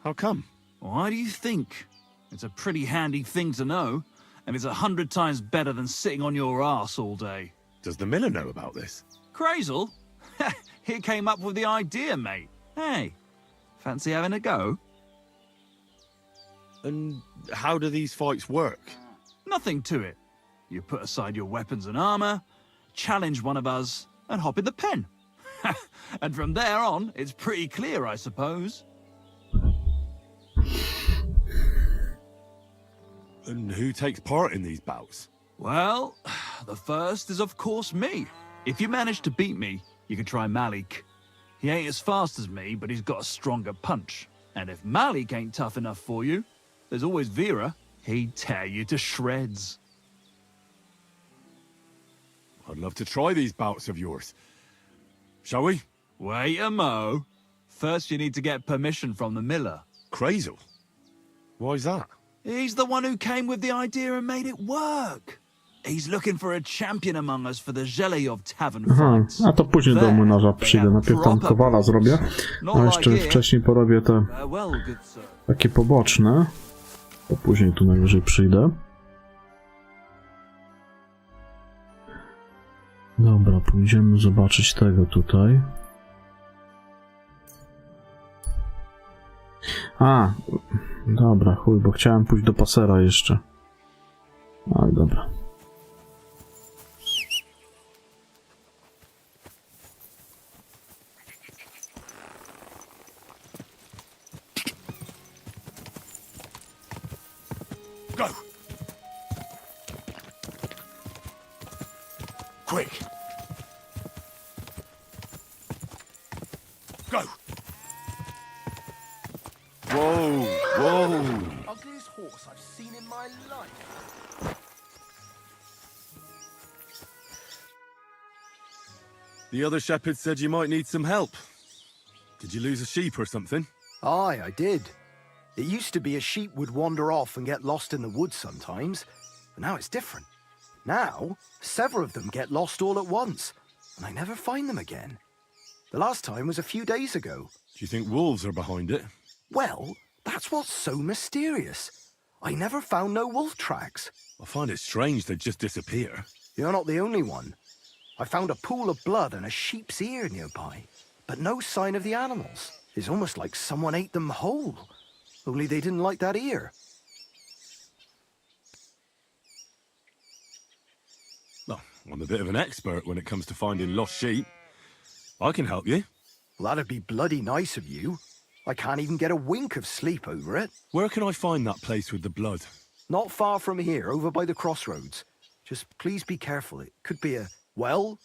How come? Why do you think? It's a pretty handy thing to know, and it's 100 times better than sitting on your arse all day. Does the miller know about this? Crazel? He came up with the idea, mate. Hey, fancy having a go? And how do these fights work? Nothing to it. You put aside your weapons and armor, challenge one of us, and hop in the pen. And from there on, it's pretty clear, I suppose. And who takes part in these bouts? Well, the first is of course me. If you manage to beat me, you can try Malik. He ain't as fast as me, but he's got a stronger punch. And if Malik ain't tough enough for you, there's always Vera. He'd tear you to shreds. I'd love to try these bouts of yours. Shall we? Wait a mo. First you need to get permission from the miller. Crazel? Why's that? He's the one who came with the idea and made it work. He's looking for a champion among us for the Żelejów Tavern Aha, fights. a to później do młynarza przyjdę. Najpierw tam kowala zrobię, a jeszcze wcześniej porobię te takie poboczne. To później tu najwyżej przyjdę. Dobra, pójdziemy zobaczyć tego tutaj. A, dobra, chuj, bo chciałem pójść do pasera jeszcze. Ale dobra. Go! Quick! Go! Whoa! Whoa! Ugliest horse I've seen in my life. The other shepherd said you might need some help. Did you lose a sheep or something? Aye, I did. It used to be a sheep would wander off and get lost in the woods sometimes, but now it's different. Now, several of them get lost all at once, and I never find them again. The last time was a few days ago. Do you think wolves are behind it? Well, that's what's so mysterious. I never found no wolf tracks. I find it strange they'd just disappear. You're not the only one. I found a pool of blood and a sheep's ear nearby, but no sign of the animals. It's almost like someone ate them whole. Only they didn't like that ear. Well, I'm a bit of an expert when it comes to finding lost sheep. I can help you. Well, that'd be bloody nice of you. I can't even get a wink of sleep over it. Where can I find that place with the blood? Not far from here, over by the crossroads. Just please be careful. It could be a werewolf.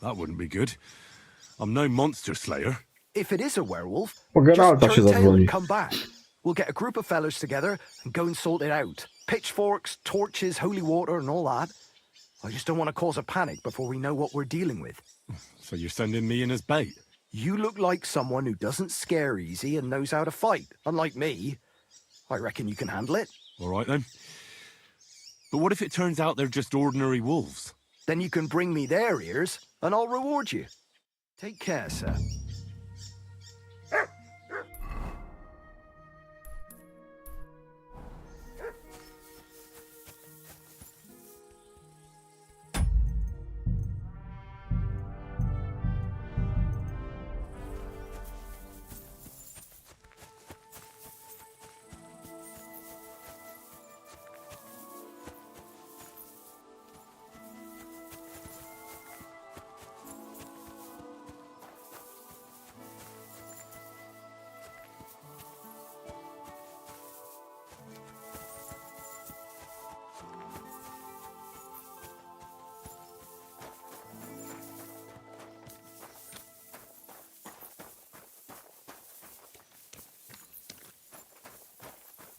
That wouldn't be good. I'm no monster slayer. If it is a werewolf, Po Geralta just się turn tail zadzwoni. and come back. We'll get a group of fellas together and go and sort it out. Pitchforks, torches, holy water and all that. I just don't want to cause a panic before we know what we're dealing with. So you're sending me in as bait? You look like someone who doesn't scare easy and knows how to fight, unlike me. I reckon you can handle it. All right then. But what if it turns out they're just ordinary wolves? Then you can bring me their ears and I'll reward you. Take care, sir.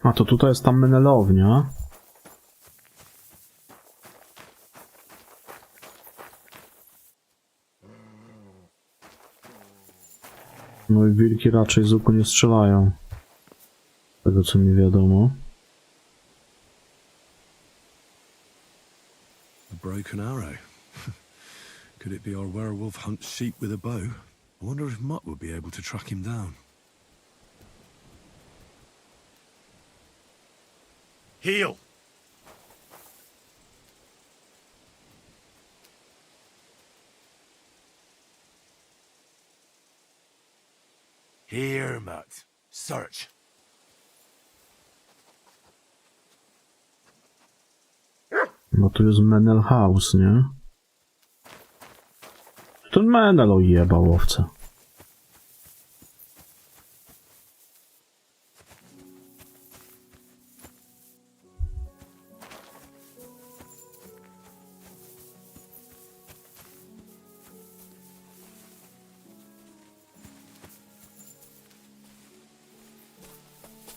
A to tutaj jest ta menelownia. No i wilki raczej z łuku nie strzelają. Z tego co mi wiadomo. A broken arrow. Could it be our werewolf hunts sheep with a bow? I wonder if Mutt would be able to track him down. Heel! Here, Mutt. Search. No tu jest Menel House, nie? Ten Menel ojebał owce.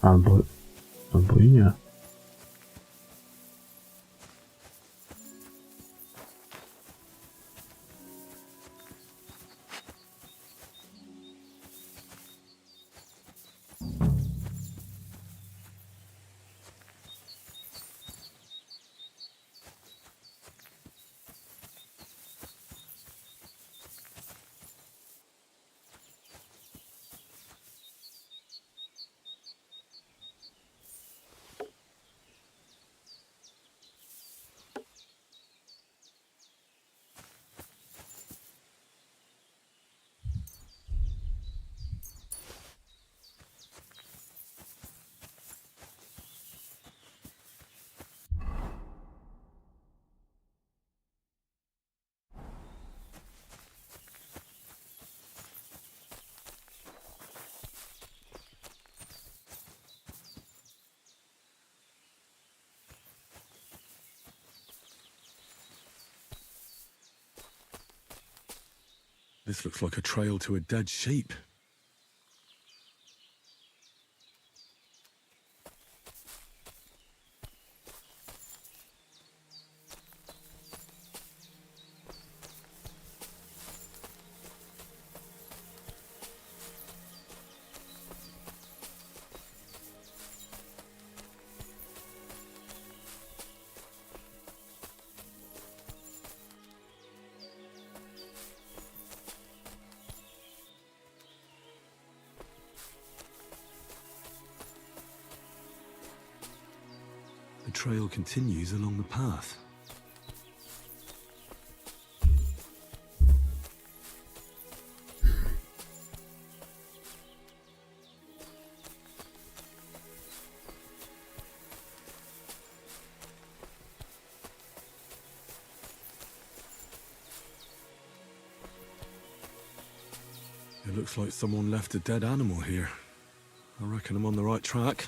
Albo i nie. This looks like a trail to a dead sheep. trail continues along the path. It looks like someone left a dead animal here. I reckon I'm on the right track.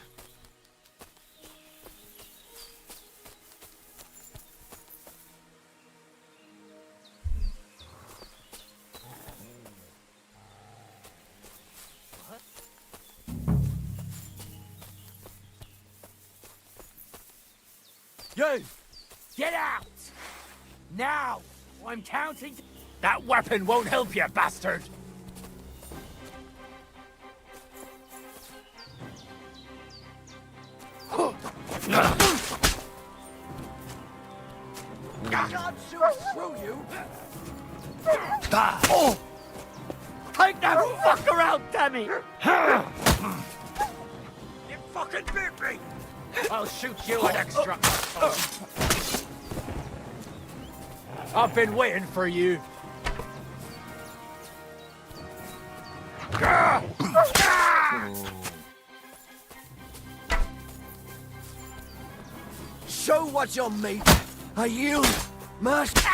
You! Get out! Now! I'm counting. That weapon won't help you, bastard! God, screw you! Oh! Take that fucker out, Demi! You fucking bit me! I'll shoot you an extra. I've been waiting for you. Show what you're made. Are you, Myszka?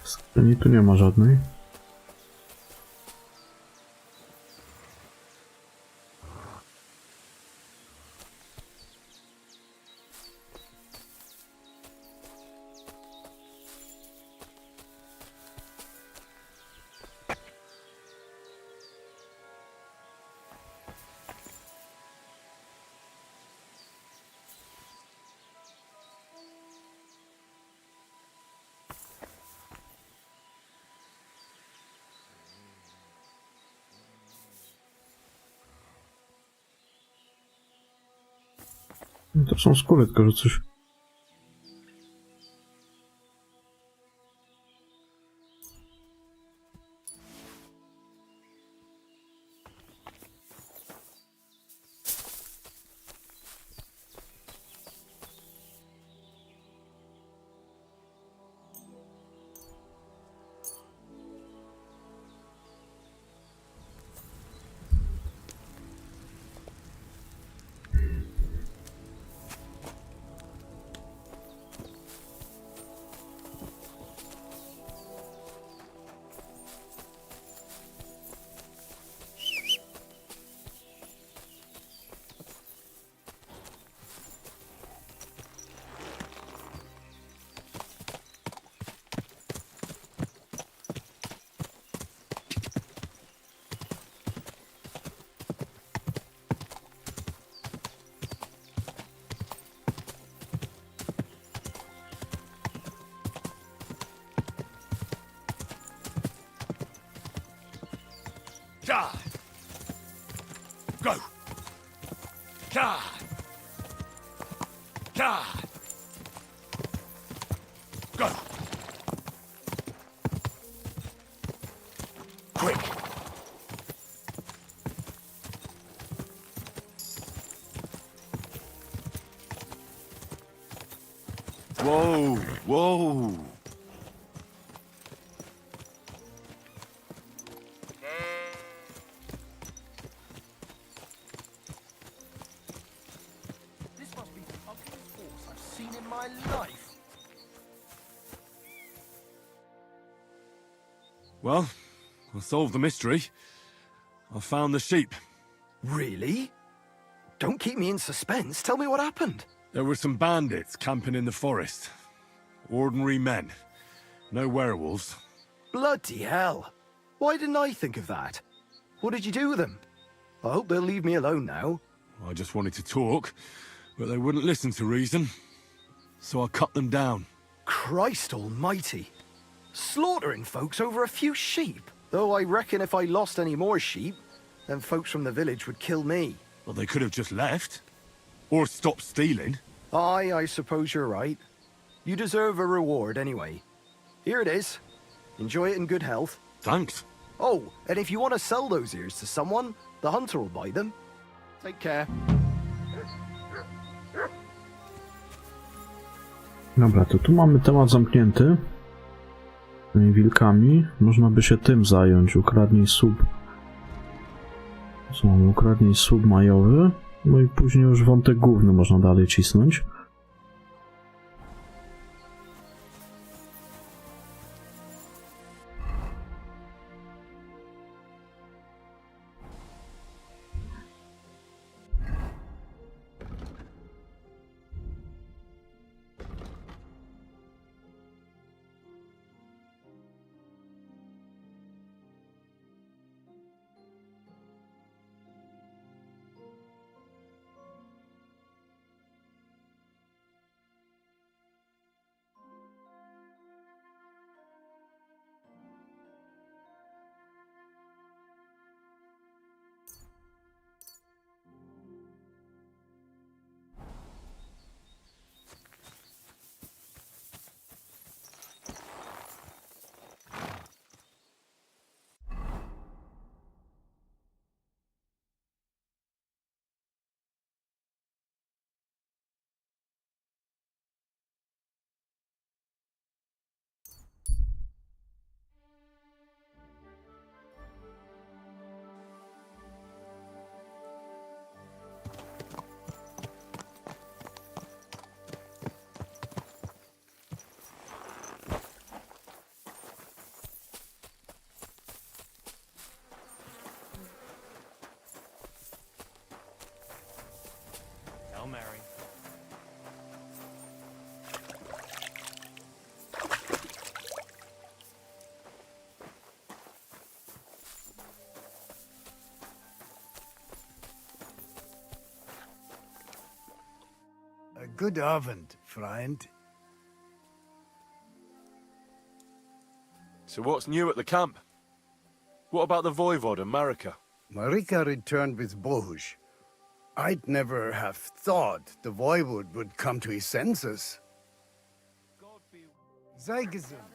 Skrzyni tu nie ma żadnej. To są skóry, tylko że coś... God. Go. God. God. Go. Quick. Whoa, whoa. This must be the ugliest horse I've seen in my life. Well, I solved the mystery. I found the sheep. Really? Don't keep me in suspense. Tell me what happened. There were some bandits camping in the forest. Ordinary men. No werewolves. Bloody hell. Why didn't I think of that? What did you do with them? I hope they'll leave me alone now. I just wanted to talk, but they wouldn't listen to reason. So I cut them down. Christ almighty. Slaughtering folks over a few sheep. Though I reckon if I lost any more sheep, then folks from the village would kill me. Well, they could have just left. Or stopped stealing. Aye, I suppose you're right. You deserve a reward anyway. Here it is. Enjoy it in good health. Thanks. Oh, and if you want to sell those ears to someone, the hunter will buy them. Take care. Dobra, to tu mamy temat zamknięty. Tymi wilkami. Można by się tym zająć. Ukradnij sub. Co mamy? Ukradnij sub majowy. No i później już wątek główny można dalej cisnąć. Hail Mary. A good Abend, friend. So what's new at the camp? What about the Voivod and Marika? Marika returned with Bohush. I'd never have thought the Voivod would come to his senses. Sei gesund.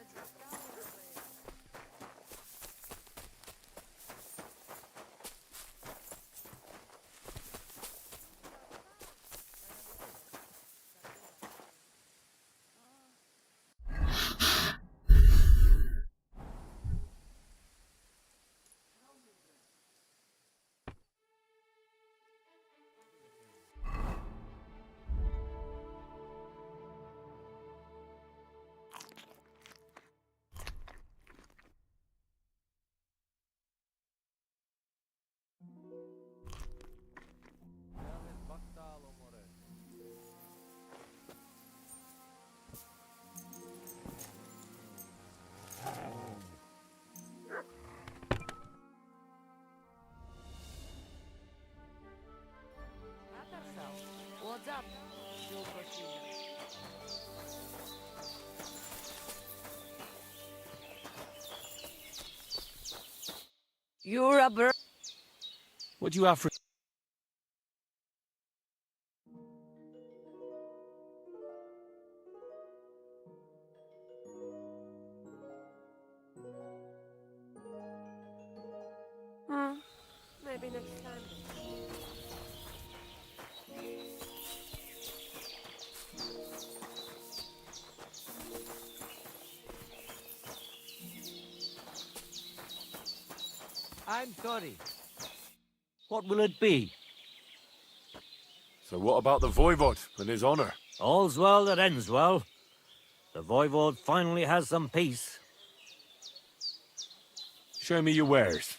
What's up? You're a bird. What do you have for... Maybe next time. I'm sorry. What will it be? So what about the Voivod and his honor? All's well that ends well. The Voivod finally has some peace. Show me your wares.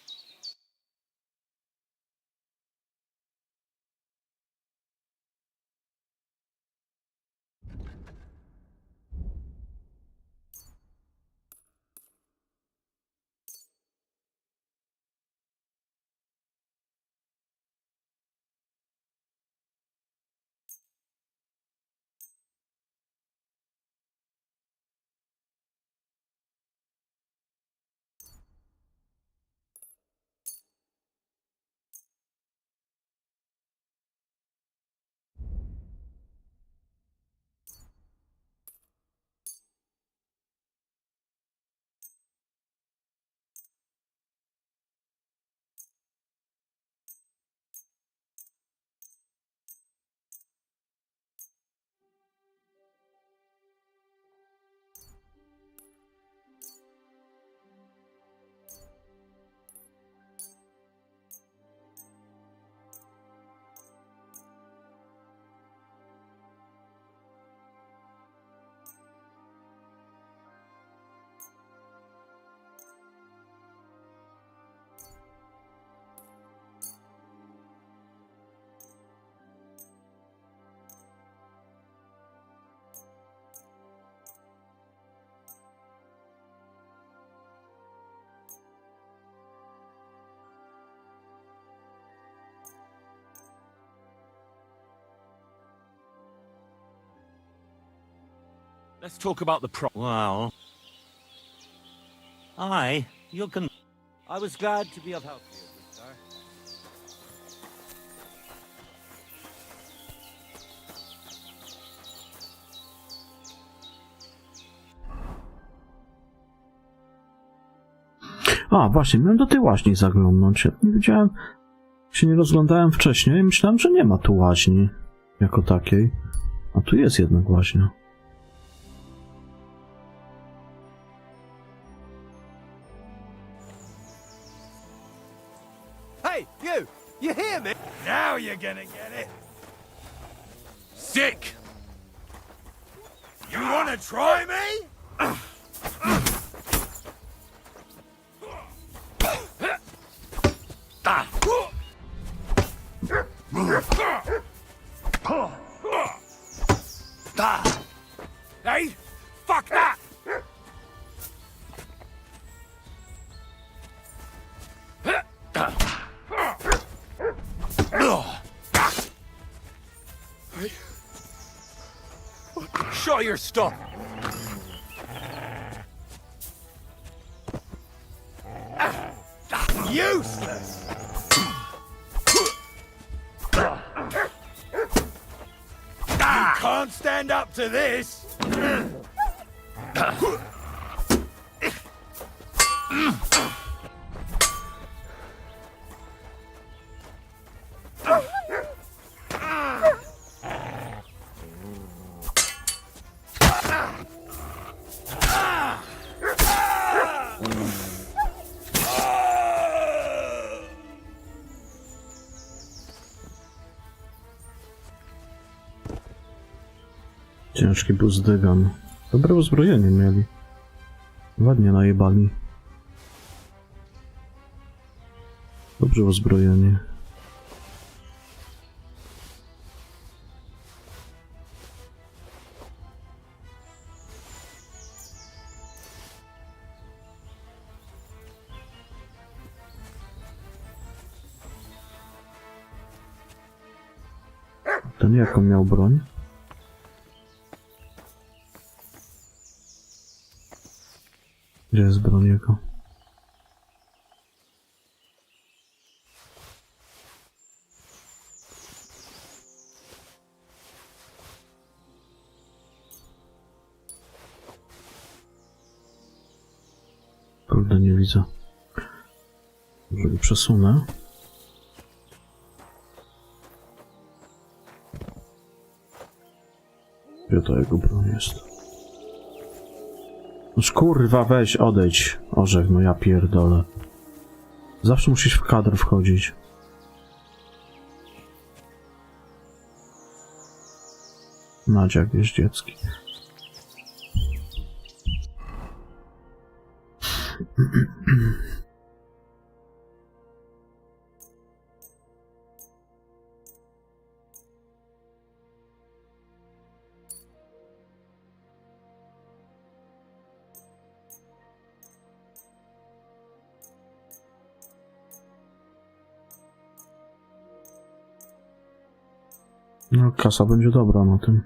Let's talk about the Well... you can... I was glad to be of help to you, good sir. A, właśnie, miałem do tej łaźni zaglądnąć. Ja nie wiedziałem, się nie rozglądałem wcześniej. Myślałem, że nie ma tu łaźni jako takiej. A tu jest jednak łaźnia. Hey, you! You hear me? Now you're gonna get it! Sick! You wanna try me? Hey, fuck that! Show your stuff. Useless! You can't stand up to this! Ciężki był zdygan. Dobre uzbrojenie mieli. Ładnie najebali. Dobrze uzbrojenie. Ten jaką miał broń? Gdzie jest broń jego? Kurde, nie widzę. Może go przesunę. Gdzie to jego broń jest? Noż kurwa, weź, odejdź. Orzech, no ja pierdolę. Zawsze musisz w kadr wchodzić. Nadziak jest dziecki. No, kasa będzie dobra na tym.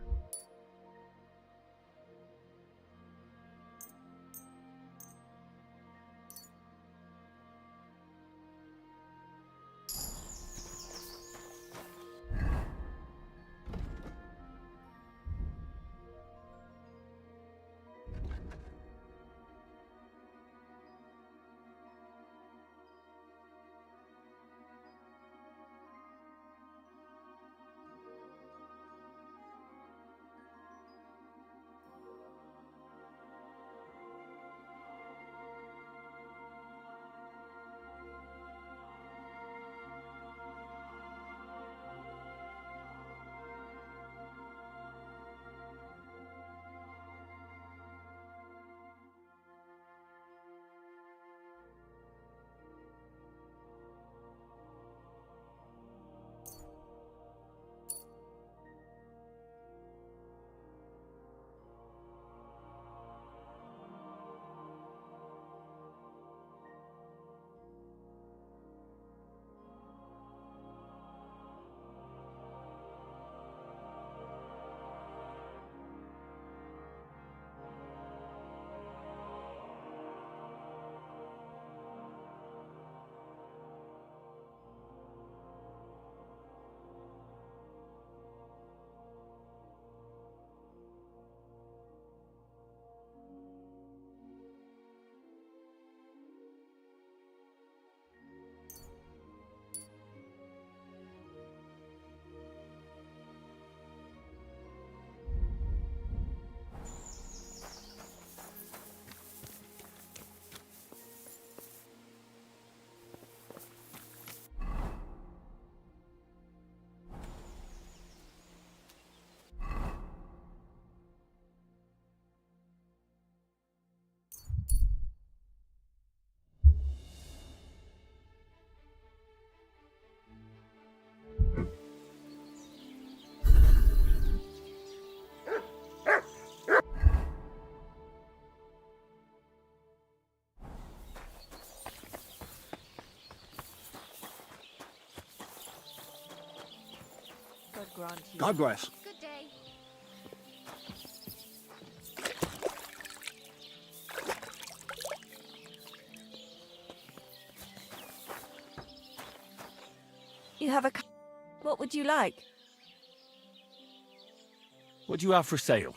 God bless. Good day. You have a... What would you like? What do you have for sale?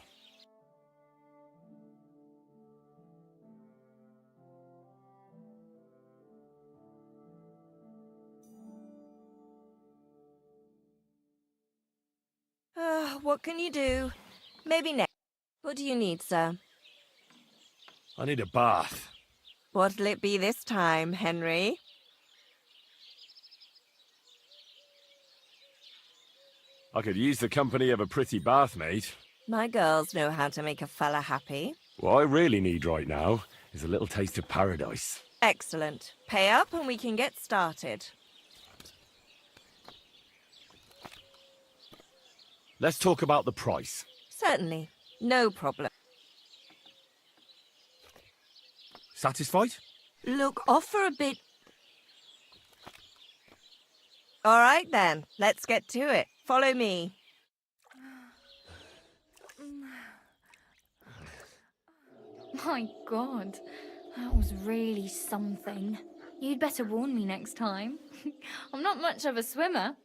What can you do? Maybe next. What do you need, sir? I need a bath. What'll it be this time, Henry? I could use the company of a pretty bath, mate. My girls know how to make a fella happy. What I really need right now is a little taste of paradise. Excellent. Pay up and we can get started. Let's talk about the price. Certainly. No problem. Satisfied? Look, offer a bit... All right, then. Let's get to it. Follow me. My God, that was really something. You'd better warn me next time. I'm not much of a swimmer.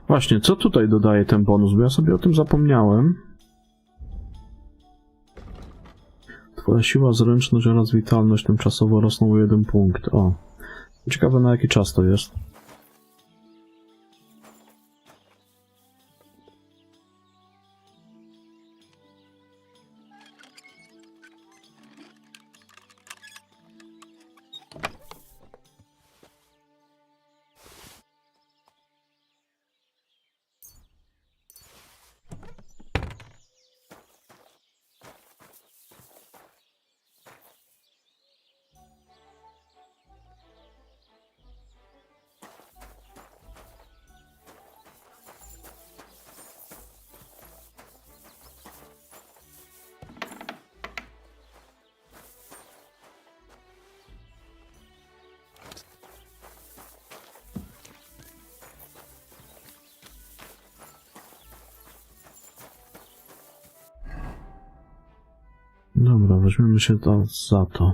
Właśnie, co tutaj dodaje ten bonus? Bo ja sobie o tym zapomniałem. Twoja siła, zręczność oraz witalność tymczasowo rosną o 1 punkt. O. Ciekawe, na jaki czas to jest. Dobra, weźmiemy się za to.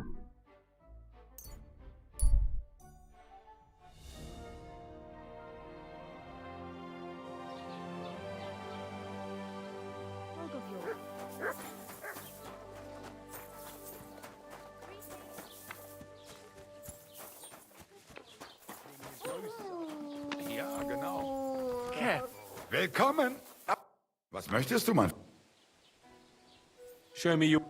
Ja, genau. Willkommen. Was möchtest du, Mann? Show me your...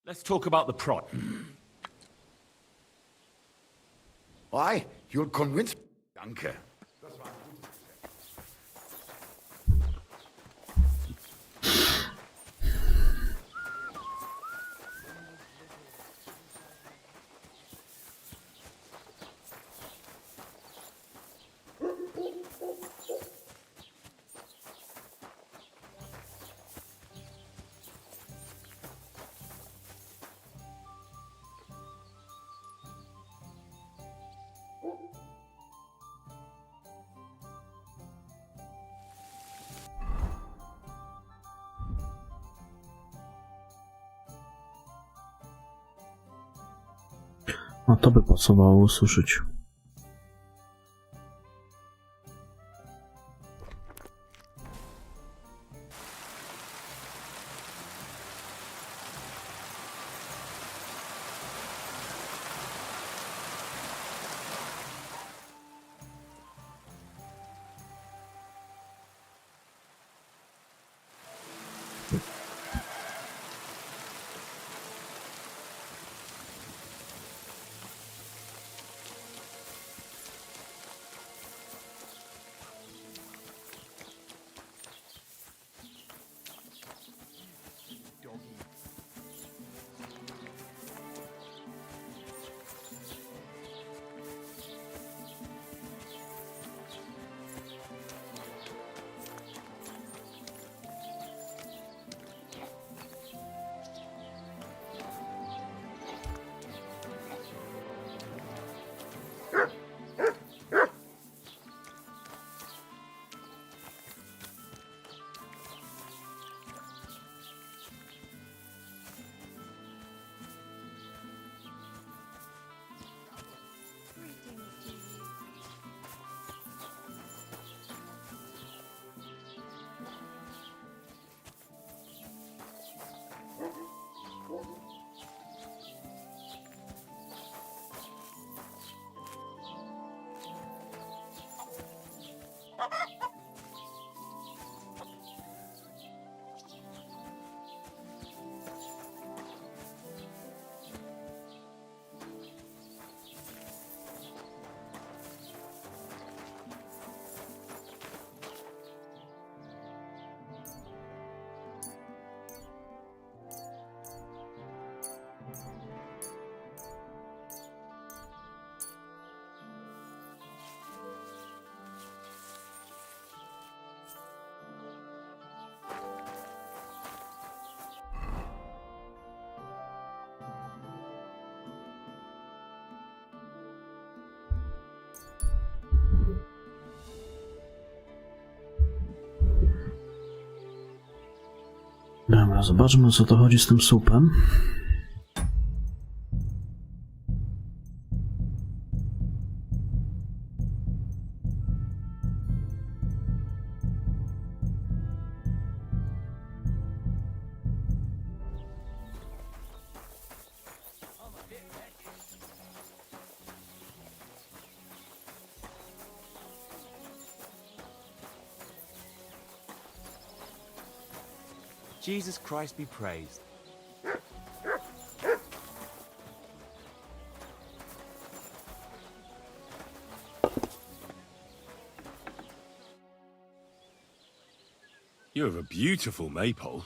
Let's talk about the prod. Why? You'll convince... Danke. A to by pasowało usłyszeć. Dobra, zobaczmy, o co to chodzi z tym słupem. Jesus Christ be praised. You have a beautiful maypole.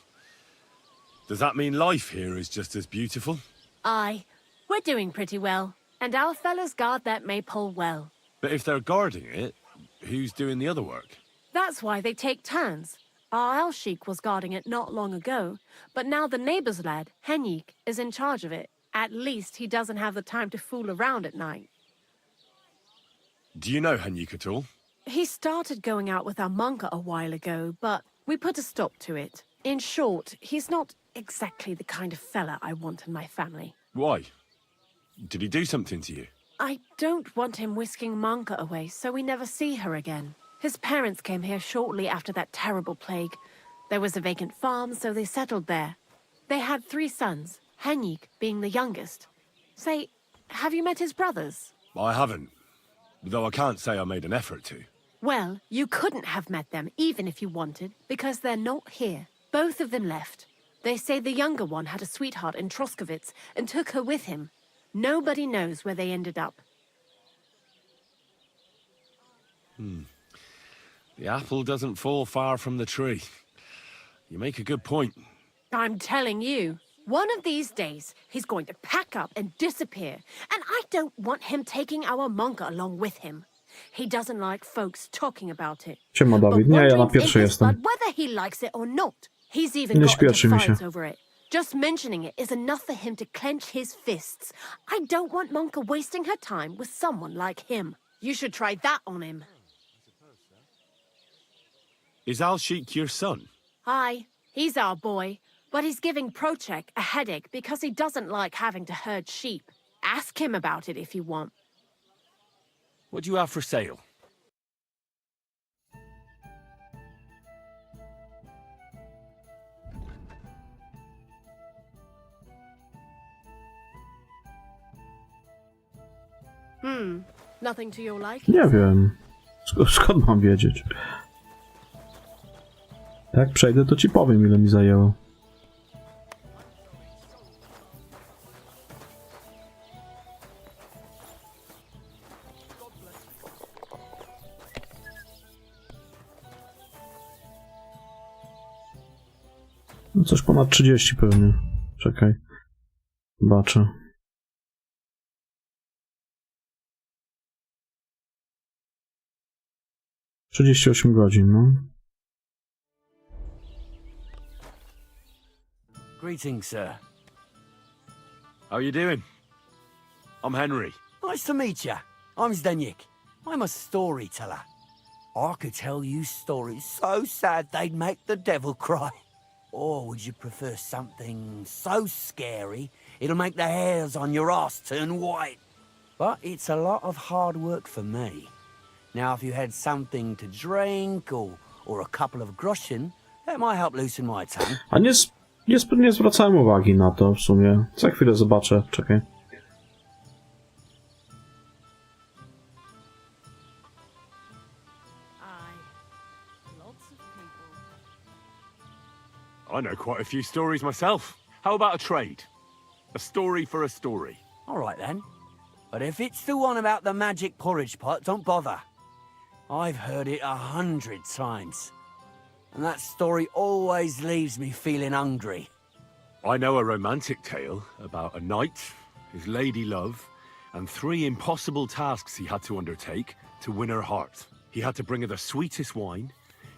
Does that mean life here is just as beautiful? Aye, we're doing pretty well, and our fellows guard that maypole well. But if they're guarding it, who's doing the other work? That's why they take turns. Our El Sheik was guarding it not long ago, but now the neighbor's lad, Henyik, is in charge of it. At least he doesn't have the time to fool around at night. Do you know Henyik at all? He started going out with our monka a while ago, but we put a stop to it. In short, he's not exactly the kind of fella I want in my family. Why? Did he do something to you? I don't want him whisking Monka away so we never see her again. His parents came here shortly after that terrible plague. There was a vacant farm, so they settled there. They had 3 sons, Henyik being the youngest. Say, have you met his brothers? I haven't, though I can't say I made an effort to. Well, you couldn't have met them even if you wanted, because they're not here. Both of them left. They say the younger one had a sweetheart in Troskowitz and took her with him. Nobody knows where they ended up. The apple doesn't fall far from the tree. You make a good point. I'm telling you, one of these days, he's going to pack up and disappear. And I don't want him taking our monka along with him. He doesn't like folks talking about it. Siema, Dawid. Nie, ja na pierwszy jestem. Whether he likes it or not, he's even Nie got into śpieszy mi się. fights over it. Just mentioning it is enough for him to clench his fists. I don't want Monka wasting her time with someone like him. You should try that on him. Is Al Sheik your son? Aye, he's our boy, but he's giving Prochek a headache because he doesn't like having to herd sheep. Ask him about it if you want. What do you have for sale? Nothing to your liking? Nie wiem. Skąd mam wiedzieć? Jak przejdę, to ci powiem, ile mi zajęło. No coś ponad 30 pewnie. Czekaj. Zobaczę. ...38 godzin, no. Greetings, sir. How are you doing? I'm Henry. Nice to meet you. I'm Zdeněk. I'm a storyteller. I could tell you stories so sad they'd make the devil cry. Or would you prefer something so scary it'll make the hairs on your ass turn white? But it's a lot of hard work for me. Now, if you had something to drink or a couple of groschen, that might help loosen my tongue. A nie zwracałem uwagi na to w sumie. Za chwilę zobaczę. Czekaj. I know quite a few stories myself. How about a trade? A story for a story. All right, then. But if it's the one about the magic porridge pot, don't bother. I've heard it 100 times. And that story always leaves me feeling hungry. I know a romantic tale about a knight, his lady love, and 3 impossible tasks he had to undertake to win her heart. He had to bring her the sweetest wine,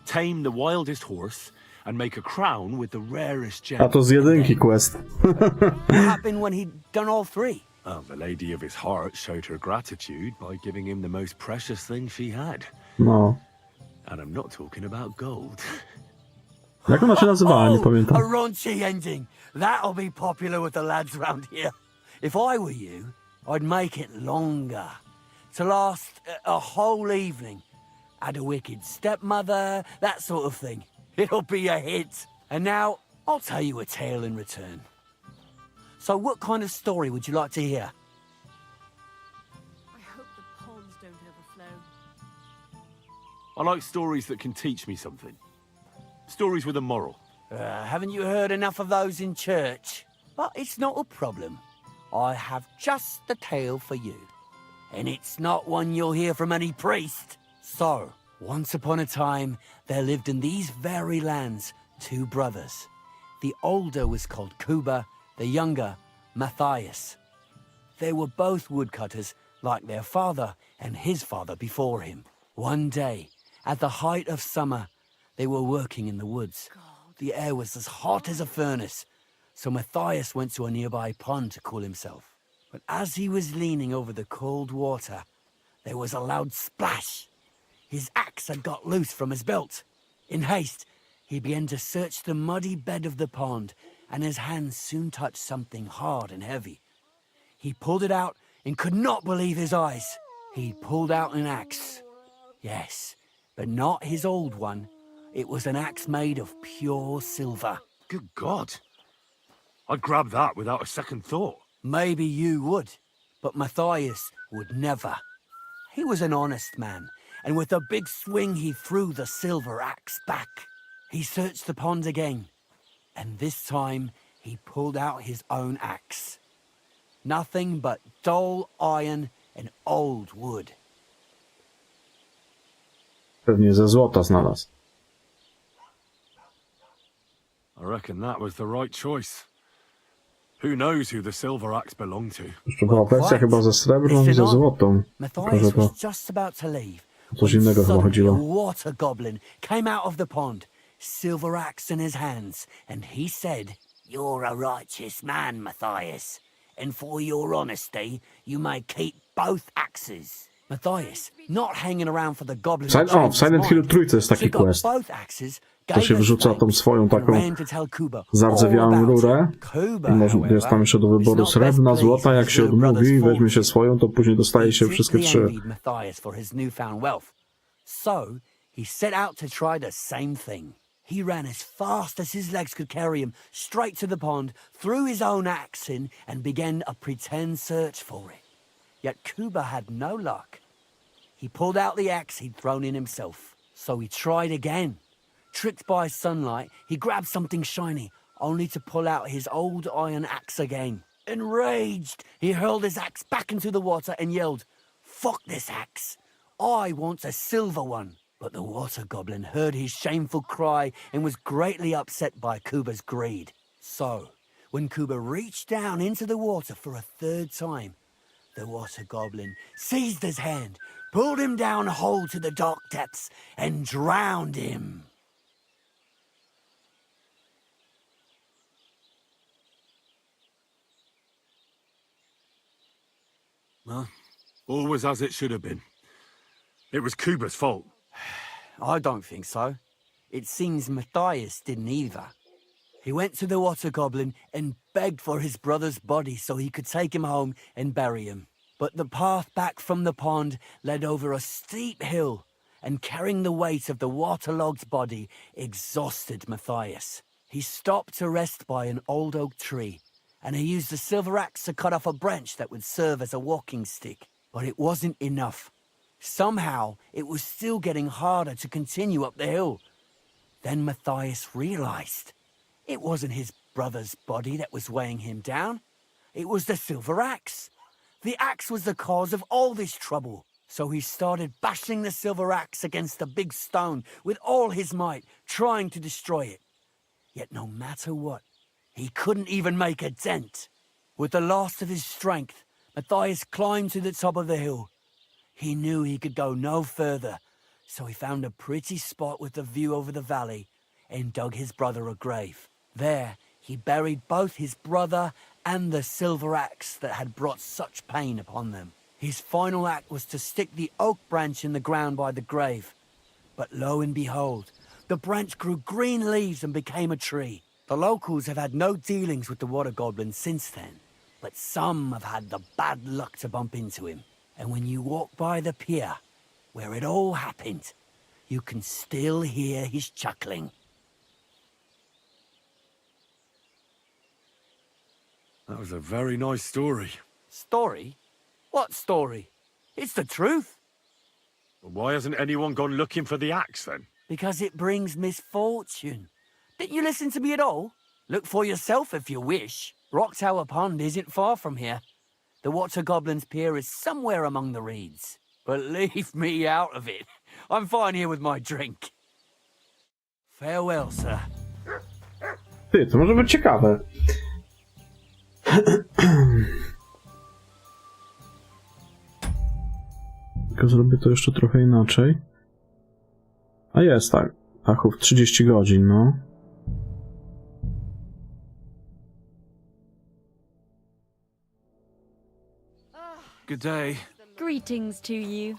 tame the wildest horse, and make a crown with the rarest gem. A to z jedynki quest. What happened when he'd done all 3? Well, the lady of his heart showed her gratitude by giving him the most precious thing she had. No. And I'm not talking about gold. Jak ona się nazywała, nie A pamiętam. raunchy ending. That'll be popular with the lads round here. If I were you, I'd make it longer. To last a whole evening. Add a wicked stepmother, that sort of thing. It'll be a hit. And now, I'll tell you a tale in return. So what kind of story would you like to hear? I hope the ponds don't overflow. I like stories that can teach me something. Stories with a moral. Haven't you heard enough of those in church? But it's not a problem. I have just the tale for you. And it's not one you'll hear from any priest. So, once upon a time, there lived in these very lands 2 brothers. The older was called Kuba, the younger, Matthias. They were both woodcutters, like their father and his father before him. One day, at the height of summer, they were working in the woods. The air was as hot as a furnace, so Matthias went to a nearby pond to cool himself. But as he was leaning over the cold water, there was a loud splash. His axe had got loose from his belt. In haste, he began to search the muddy bed of the pond, and his hands soon touched something hard and heavy. He pulled it out and could not believe his eyes. He pulled out an axe. Yes, but not his old one. It was an axe made of pure silver. Good God. I'd grab that without a second thought. Maybe you would, but Matthias would never. He was an honest man, and with a big swing he threw the silver axe back. He searched the pond again, and this time he pulled out his own axe. Nothing but dull iron and old wood. Pewnie ze złota znalazł. I reckon that was the right choice. Who knows who the silver axe belonged to? Jeszcze była wersja chyba ze srebrną i ze złotą. Tylko, że Matthias to was just about to leave. coś innego chyba Suddenly chodziło. a water goblin came out of the pond, silver axe in his hands, and he said, "You're a righteous man, Matthias, and for your honesty, you may keep both axes." Matthias, not hanging around for the goblin, W Silent Hill trójce jest taki quest. To się wrzuca tą swoją taką zardzewiałą rurę i jest tam jeszcze do wyboru srebrna, złota. Jak się odmówi i weźmie się swoją, to później dostaje się wszystkie 3. So he set out to try the same thing. He ran as fast as his legs could carry him straight to the pond, threw his own axe in, and began a pretend search for it. Yet Kuba had no luck. He pulled out the axe he'd thrown in himself. So he tried again. Tricked by sunlight, he grabbed something shiny, only to pull out his old iron axe again. Enraged, he hurled his axe back into the water and yelled, "Fuck this axe! I want a silver one." But the water goblin heard his shameful cry and was greatly upset by Kuba's greed. So, when Kuba reached down into the water for a 3rd time, the water goblin seized his hand, pulled him down whole to the dark depths, and drowned him. Well, all was as it should have been. It was Kuba's fault. I don't think so. It seems Matthias didn't either. He went to the water goblin and begged for his brother's body so he could take him home and bury him. But the path back from the pond led over a steep hill, and carrying the weight of the waterlogged body exhausted Matthias. He stopped to rest by an old oak tree, and he used the silver axe to cut off a branch that would serve as a walking stick. But it wasn't enough. Somehow, it was still getting harder to continue up the hill. Then Matthias realized it wasn't his brother's body that was weighing him down. It was the silver axe. The axe was the cause of all this trouble. So he started bashing the silver axe against the big stone with all his might, trying to destroy it. Yet no matter what, he couldn't even make a dent. With the last of his strength, Matthias climbed to the top of the hill. He knew he could go no further, so he found a pretty spot with a view over the valley and dug his brother a grave. There, he buried both his brother and the silver axe that had brought such pain upon them. His final act was to stick the oak branch in the ground by the grave. But lo and behold, The branch grew green leaves and became a tree. The locals have had no dealings with the water goblin since then, but some have had the bad luck to bump into him. And when you walk by the pier, where it all happened, you can still hear his chuckling. That was a very nice story. Story? What story? It's the truth. But why hasn't anyone gone looking for the axe then? Because it brings misfortune. Didn't you listen to me at all? Look for yourself if you wish. Rock Tower Pond isn't far from here. The Water Goblin's Pier is somewhere among the reeds. But leave me out of it. I'm fine here with my drink. Farewell, sir. Ty, to może być ciekawe. Tylko zrobię to jeszcze trochę inaczej. A jest tak. Achów 30 godzin, no. Good day. Greetings to you.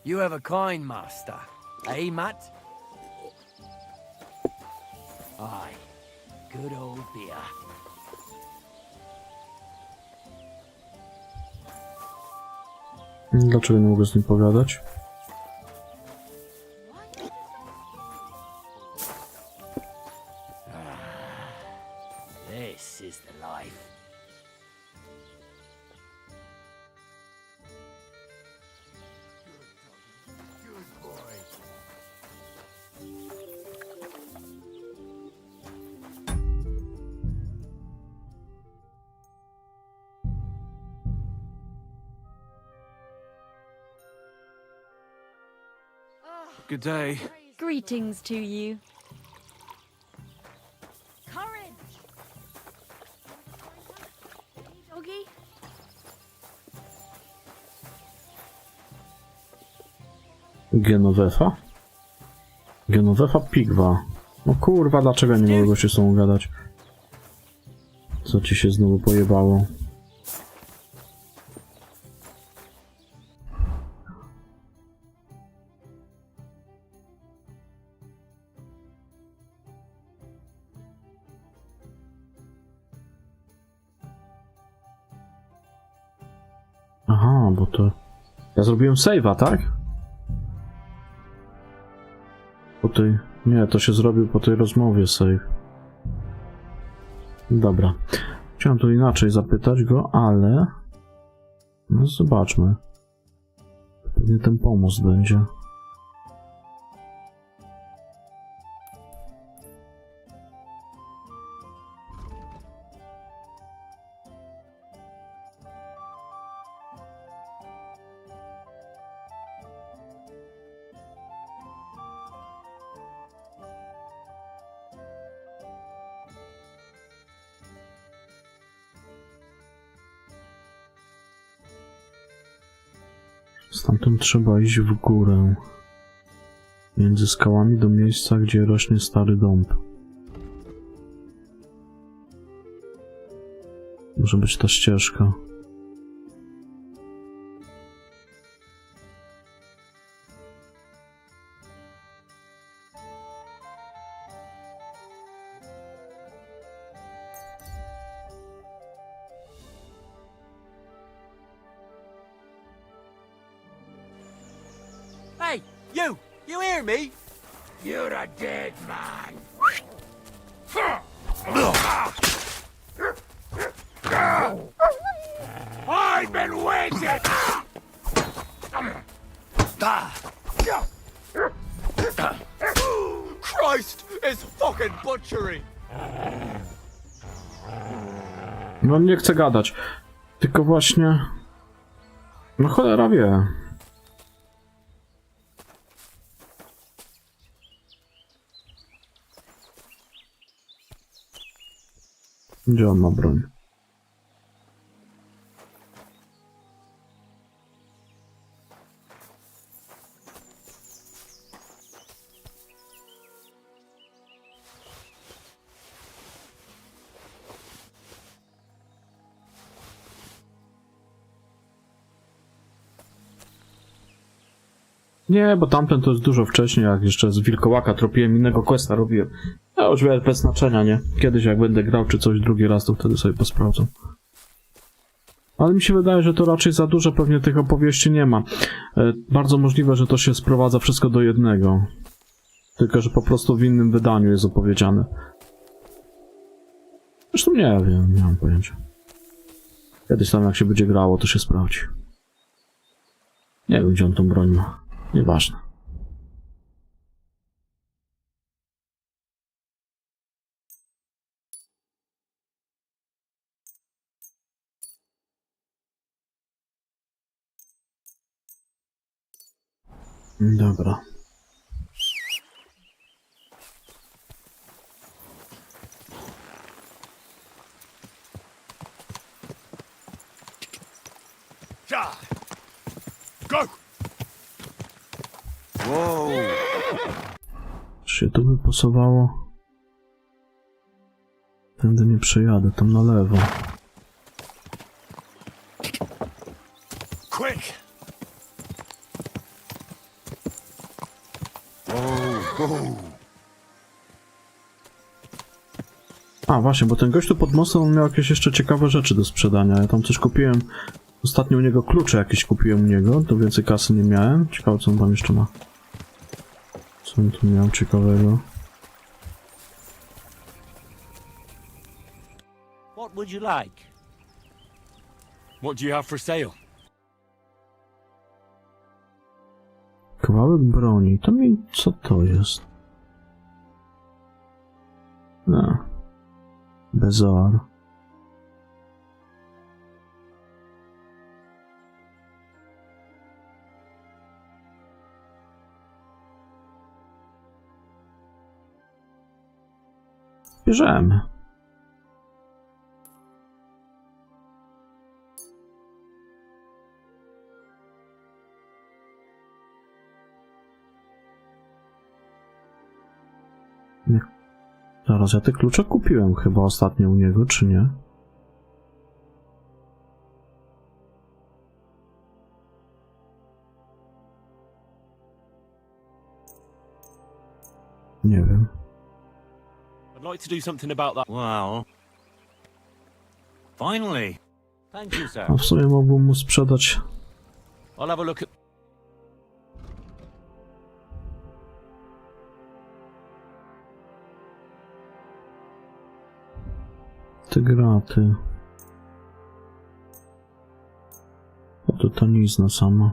You have a kind master, eh, Matt? Aye. Good old beer. Dlaczego nie mogę z nim pogadać? This is the life. Good day. Greetings to you. Courage! Doggy? Genovefa? Genovefa Pigwa. No kurwa, dlaczego nie mogę się z tobą gadać? Co ci się znowu pojebało? Aha, bo to... Ja zrobiłem save'a, tak? Po tej... Nie, to się zrobił po tej rozmowie save. Dobra. Chciałem tu inaczej zapytać go, ale... No zobaczmy. Pewnie ten pomost będzie. Stamtąd trzeba iść w górę. Między skałami do miejsca, gdzie rośnie stary dąb. Może być ta ścieżka. Hey, you! You hear me? You're a dead man. I've been waiting! Christ, it's fucking butchery! No nie chcę gadać. Tylko właśnie... No cholera wie. Gdzie on ma broń? Nie, bo tamten to jest dużo wcześniej, jak jeszcze z wilkołaka tropiłem, innego questa robiłem. Ja już wiem, bez znaczenia, nie? Kiedyś jak będę grał czy coś drugi raz, to wtedy sobie posprawdzę. Ale mi się wydaje, że to raczej za dużo pewnie tych opowieści nie ma. Bardzo możliwe, że to się sprowadza wszystko do jednego. Tylko, że po prostu w innym wydaniu jest opowiedziane. Zresztą nie wiem, nie mam pojęcia. Kiedyś tam jak się będzie grało, to się sprawdzi. Nie wiem, gdzie on tą broń ma. Nieważne. Dobra. Go! Whoa! Czy się tu by pasowało? Tędy nie przejadę, tam na lewo. Quick! A, właśnie, bo ten gość tu pod mostem, on miał jakieś jeszcze ciekawe rzeczy do sprzedania. Ja tam coś kupiłem. Ostatnio u niego klucze jakieś kupiłem u niego, to więcej kasy nie miałem. Ciekawe, co on tam jeszcze ma. Co on tu miał ciekawego? What would you like? What do you have for sale? Kawałek broni. To mi... co to jest? No. Bezar. Bierzemy. Nie. Zaraz, ja te klucze kupiłem chyba ostatnio u niego, czy nie? Nie wiem. I'd like to do something about that. Well, finally. Thank you, sir. A w sumie mógłbym mu sprzedać. I'll have a look at... Te graty. O, to tanizna sama.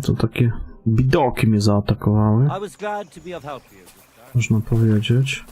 To takie bidoki mnie zaatakowały, I was glad to be of help to you, sister. można powiedzieć.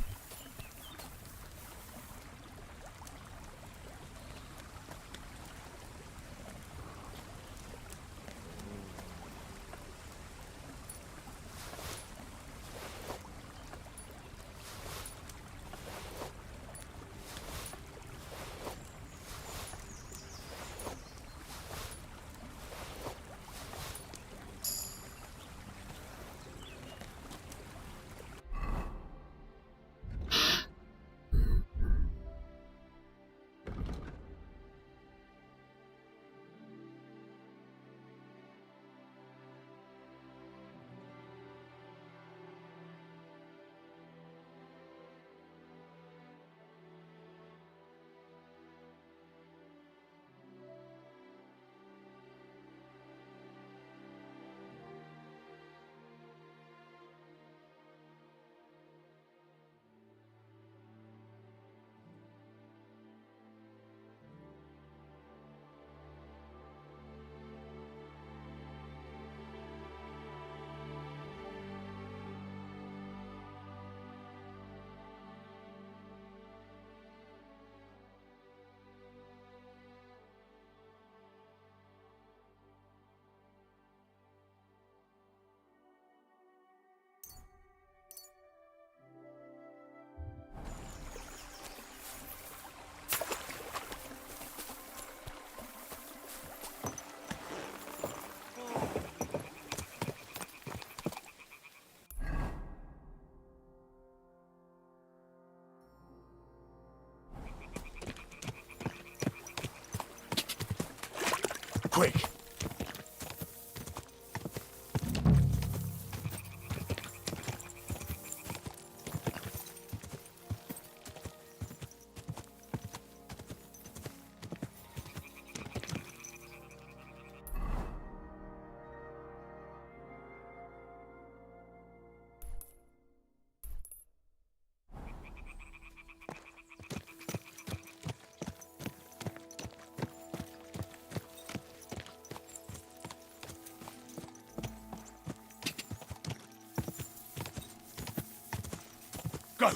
Go!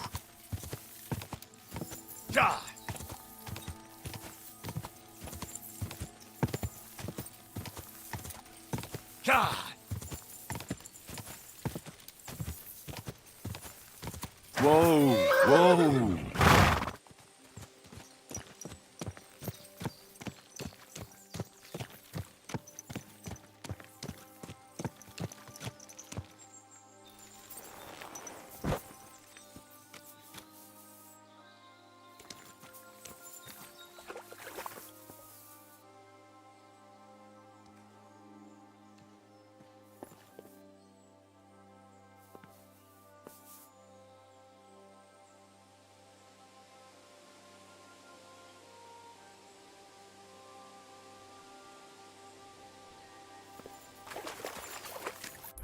Ja! Ja! Whoa! Whoa!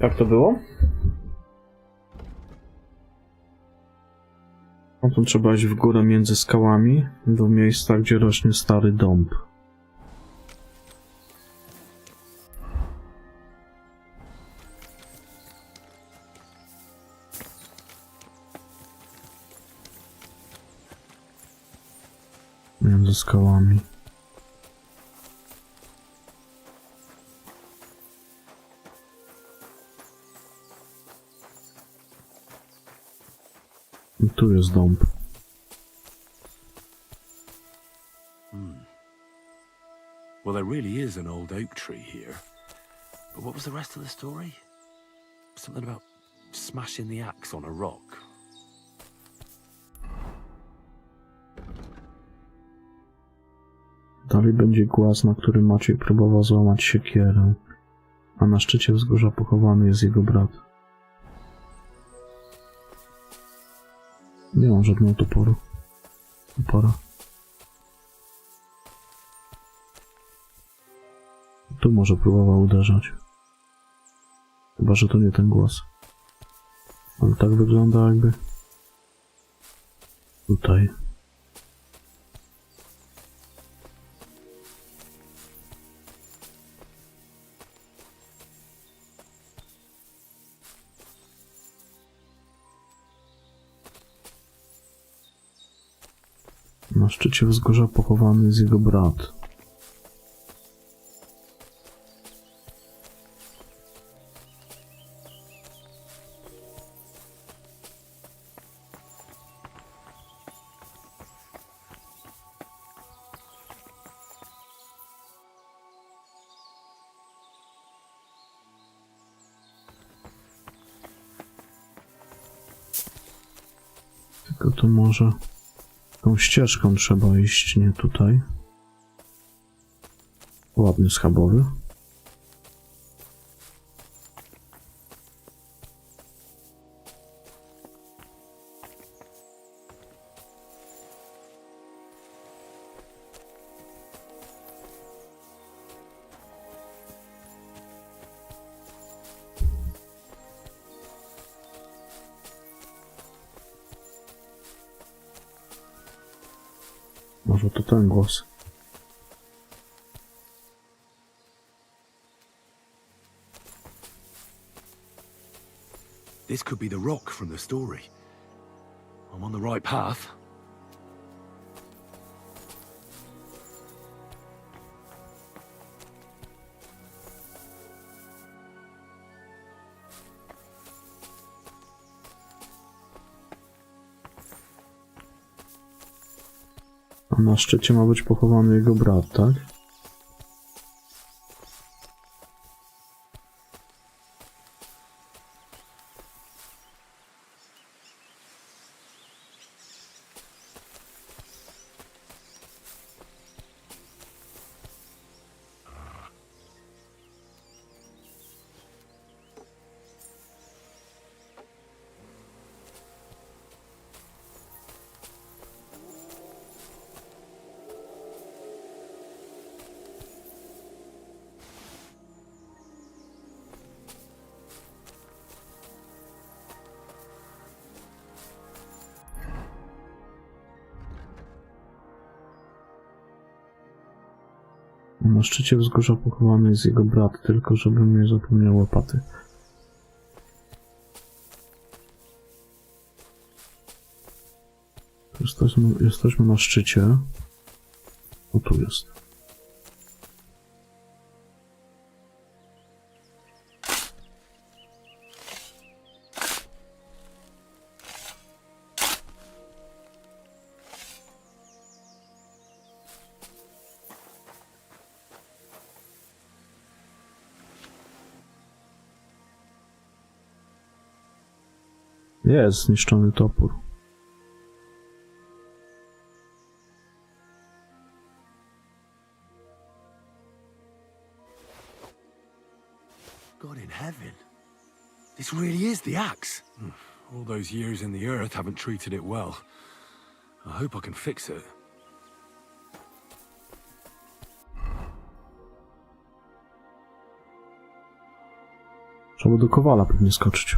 Jak to było? Potem trzeba iść w górę między skałami do miejsca, gdzie rośnie stary dąb. Między skałami. I tu jest dąb. Well, there really is an old oak tree here. But what was the rest of the story? Something about smashing the axe on a rock. Dalej będzie głaz, na którym Maciej próbował złamać siekierę, a na szczycie wzgórza pochowany jest jego brat. Nie mam żadnego topora. Tu może próbował uderzać. Chyba, że to nie ten głos. Ale tak wygląda jakby... Tutaj. Na szczycie wzgórza pochowany jest jego brat. Tylko to może... Tą ścieżką trzeba iść, nie tutaj. Ładny schabowy. Może to ten głos. This could be the rock from the story. I'm on the right path. A na szczycie ma być pochowany jego brat, tak? Na szczycie wzgórza pochowany jest jego brat, tylko żebym nie zapomniał łopaty. Jesteśmy na szczycie. O, tu jest. Jest zniszczony topór. God in heaven. This really is the axe. All those years in the earth haven't treated it well. I hope I can fix it. Trzeba do kowala pewnie skoczyć.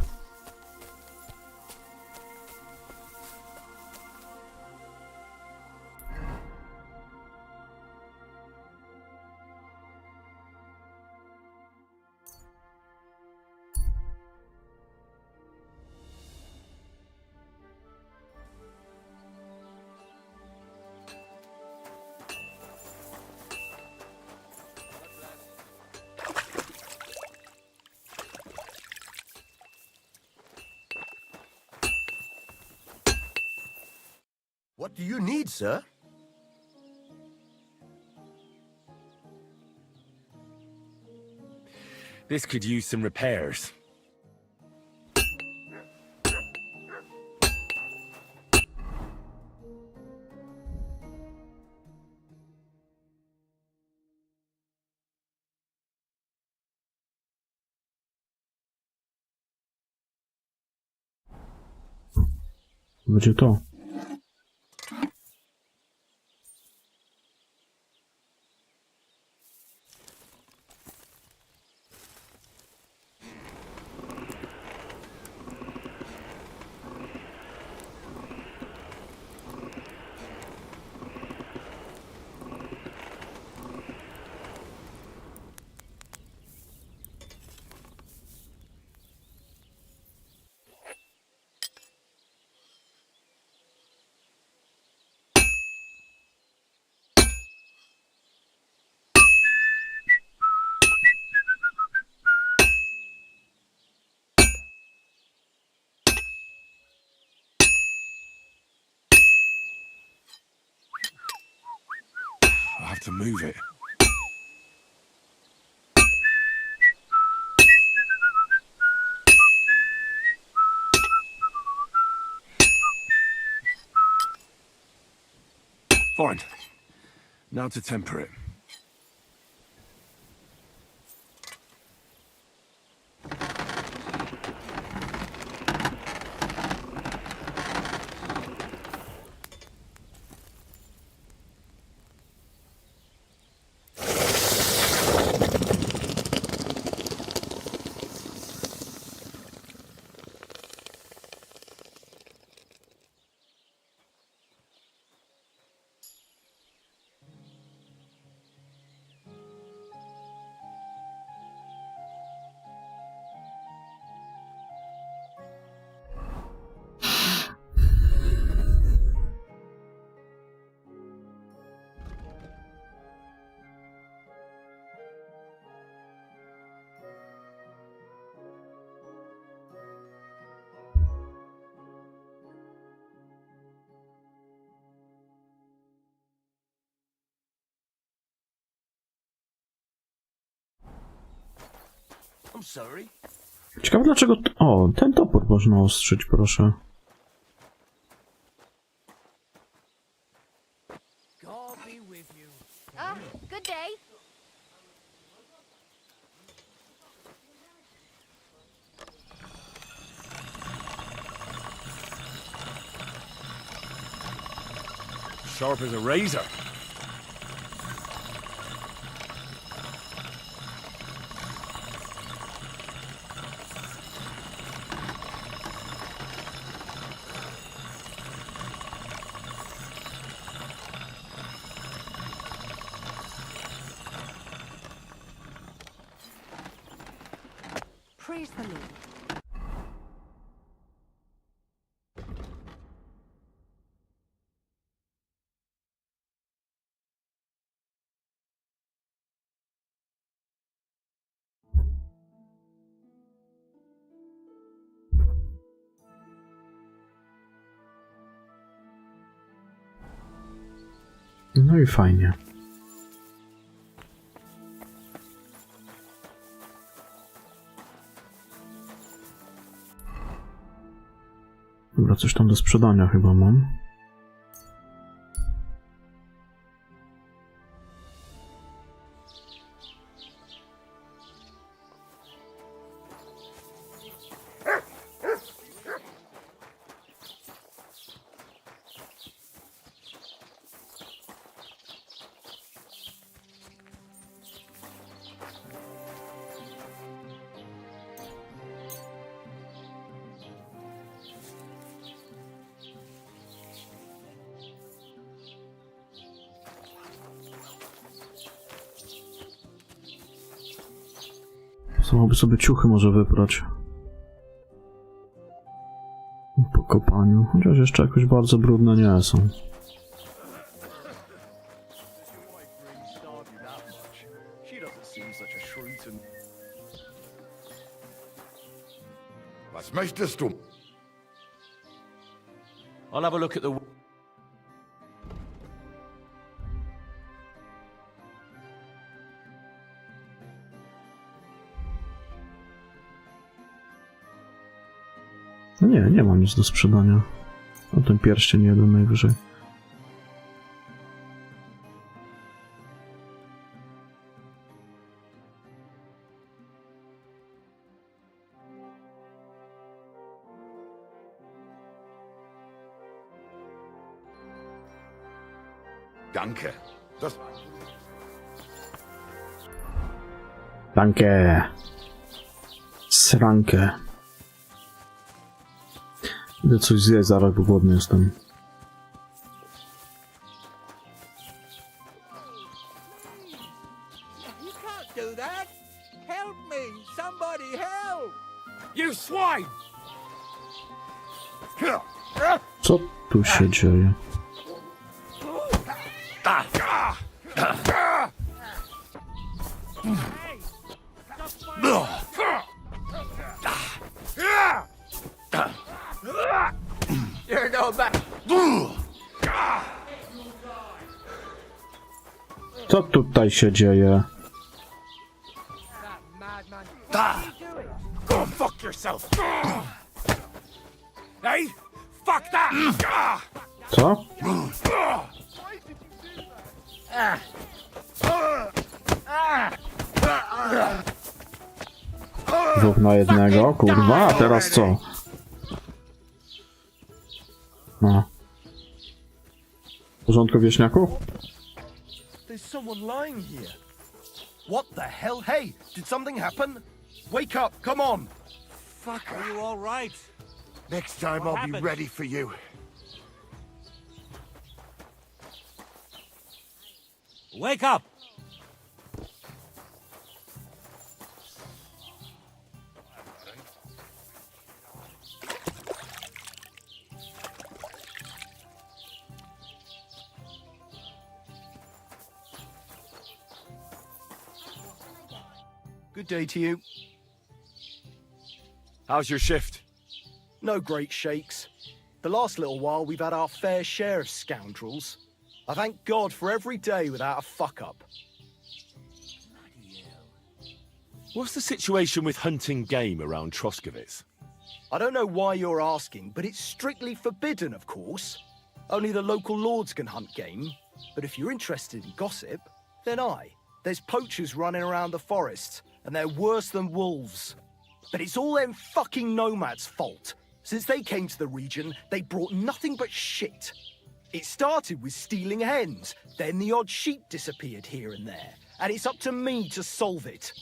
What do you need, sir? This could use some repairs. Będzie to. I have to move it. Fine. Now to temper it. I'm sorry. Ciekawe dlaczego... O, ten topór można ostrzyć, proszę. Good day. Sharp as a razor. Praise the Lord. No i fajnie. Dobra, coś tam do sprzedania chyba mam. Chciałby sobie ciuchy może wyprać. Po kopaniu. Chociaż jeszcze jakoś bardzo brudne nie są. Was möchtest du? I'll have a look at the... No nie ma nic do sprzedania. O ten pierścień jeden najwyżej. Danke. Das... Danke. Srankę. Idę coś zjeść zaraz, bo głodny jestem. You can't do that! Help me! Somebody help! You swine! Co tu się dzieje? You're no back! Co tutaj się dzieje? Go fuck yourself! Hey! Fuck that! Co? Dwóch na jednego, kurwa, a teraz co? No. W porządku, wieśniaku? There's someone lying here. What the hell? Hey, did something happen? Wake up, come on! Fuck, are you all right? Next time I'll be ready for you. Wake up! Good day to you. How's your shift? No great shakes. The last little while we've had our fair share of scoundrels. I thank God for every day without a fuck-up. What's the situation with hunting game around Troskowitz? I don't know why you're asking, but it's strictly forbidden, of course. Only the local lords can hunt game. But if you're interested in gossip, then there's poachers running around the forests, and they're worse than wolves. But it's all them fucking nomads' fault. Since they came to the region, they brought nothing but shit. It started with stealing hens, then the odd sheep disappeared here and there, and it's up to me to solve it.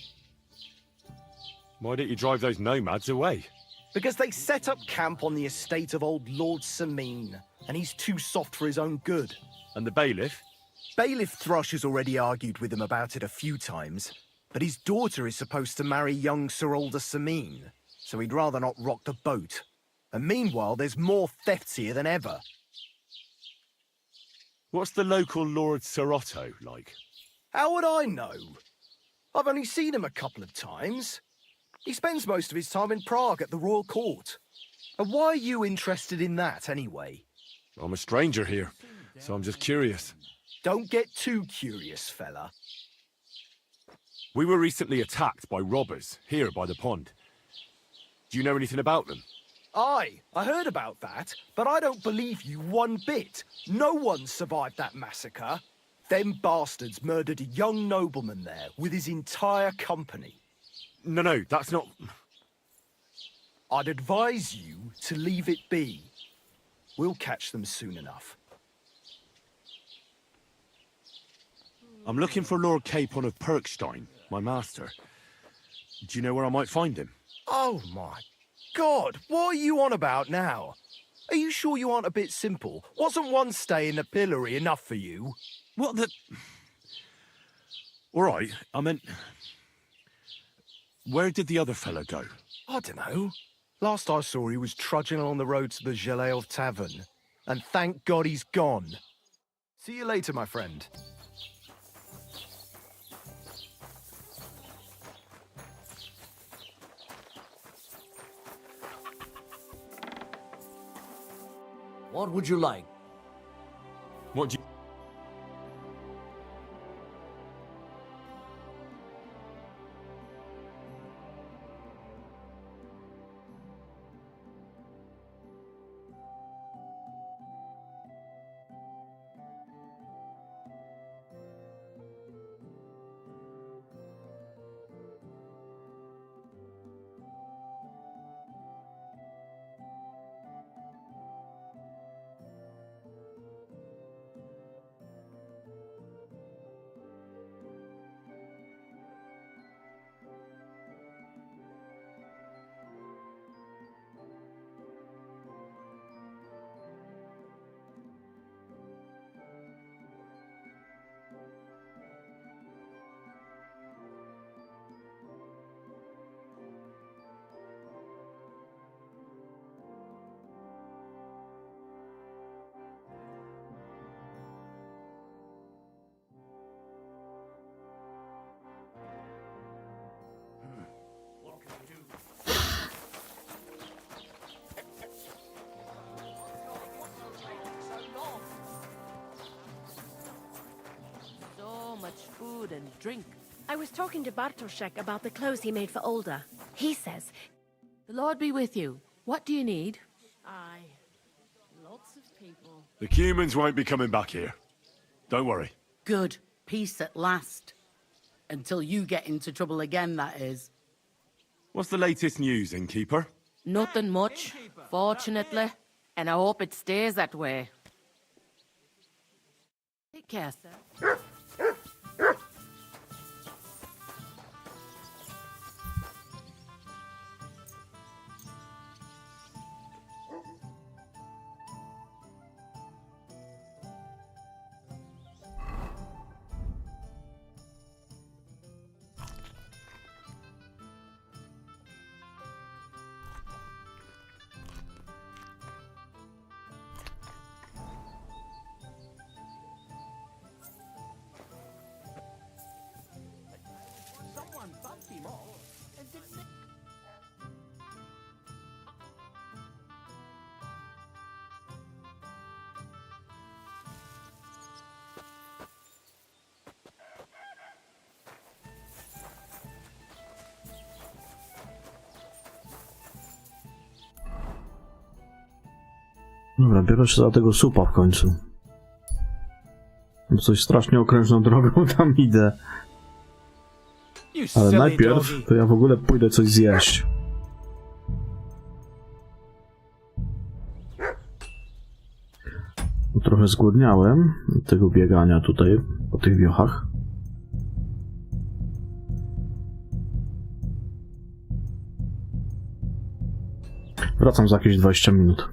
Why don't you drive those nomads away? Because they set up camp on the estate of old Lord Samine, and he's too soft for his own good. And the bailiff? Bailiff Thrush has already argued with him about it a few times, but his daughter is supposed to marry young Sir Alder Samine, so he'd rather not rock the boat. And meanwhile, there's more thefts here than ever. What's the local Lord Sir Otto like? How would I know? I've only seen him a couple of times. He spends most of his time in Prague at the royal court. And why are you interested in that, anyway? I'm a stranger here. so I'm just curious. Don't get too curious, fella. We were recently attacked by robbers here by the pond. Do you know anything about them? Aye, I heard about that, but I don't believe you one bit. No one survived that massacre. Them bastards murdered a young nobleman there with his entire company. No, that's not... I'd advise you to leave it be. We'll catch them soon enough. I'm looking for Lord Capon of Perkstein, my master. Do you know where I might find him? Oh my God, what are you on about now? Are you sure you aren't a bit simple? Wasn't one stay in the pillory enough for you? What the... All right, I meant... Where did the other fella go? I don't know. Last I saw, he was trudging along the road to the Jaleo Tavern. And thank God he's gone. See you later, my friend. What would you like? What do you... Food and drink. I was talking to Bartoszek about the clothes he made for Olda. He says, "The Lord be with you. What do you need?" "Aye, lots of people." The humans won't be coming back here. Don't worry. Good. Peace at last. Until you get into trouble again, that is. What's the latest news, innkeeper? Nothing much, fortunately. And I hope it stays that way. Take care, sir. Dobra, biorę się za tego supa w końcu. Coś strasznie okrężną drogą tam idę. Ale najpierw to ja w ogóle pójdę coś zjeść. Bo trochę zgłodniałem od tego biegania tutaj po tych wiochach. Wracam za jakieś 20 minut.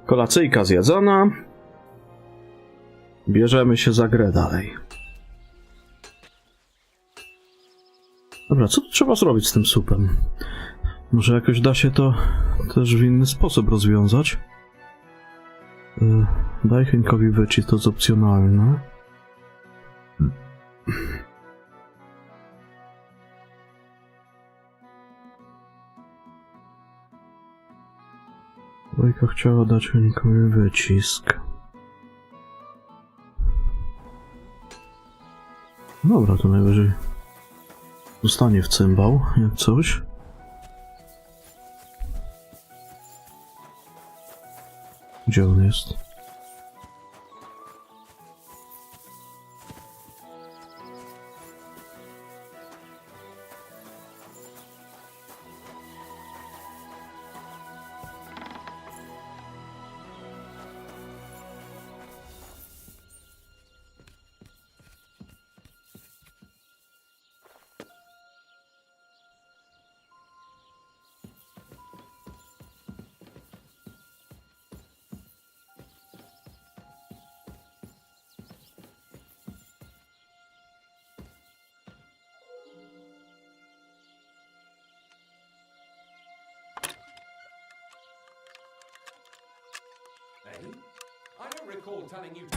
Kolacyjka zjedzona. Bierzemy się za grę dalej. Dobra, co tu trzeba zrobić z tym supem? Może jakoś da się to też w inny sposób rozwiązać? Daj Henkowi wycisk, to jest opcjonalne. Wojka chciała dać Henkowi wycisk. Dobra, to najwyżej zostanie w cymbał, jak coś. Gdzie on jest?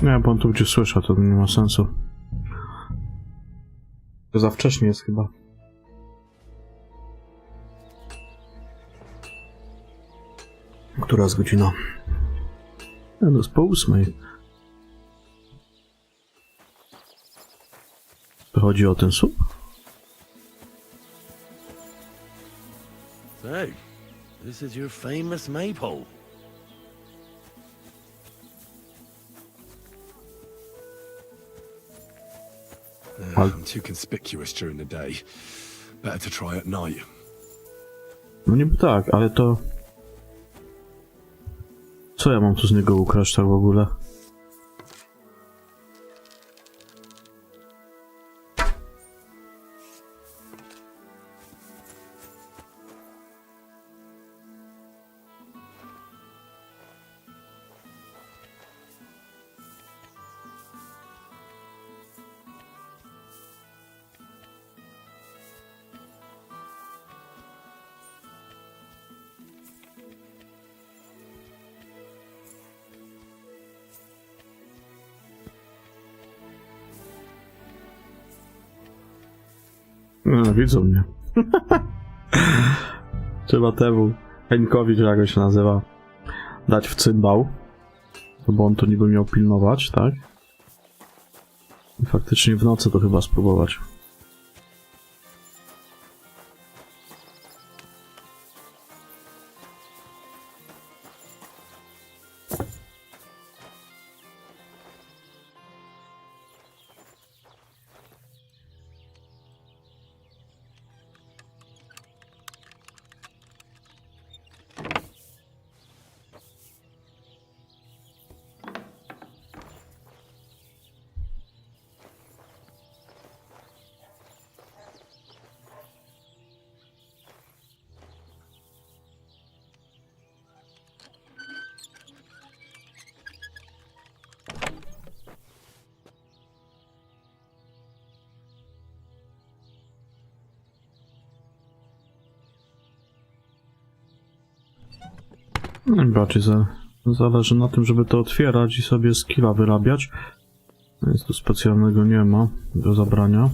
Nie, bo on tu gdzie słysza, to nie ma sensu. To za wcześnie jest chyba. Która jest godzina? No, to jest po 8. To chodzi o ten słup? So, this is your famous maypole. I'm too conspicuous during the day. Better to try at night. No niby tak, ale to... Co ja mam tu z niego ukraść tak w ogóle? No, widzą mnie. Trzeba temu Henkowi, czy jak go się nazywa, dać w cymbał. No bo on to niby miał pilnować, tak? I faktycznie w nocy to chyba spróbować. Bardziej zależy na tym, żeby to otwierać i sobie skilla wyrabiać. Nic tu specjalnego nie ma do zabrania.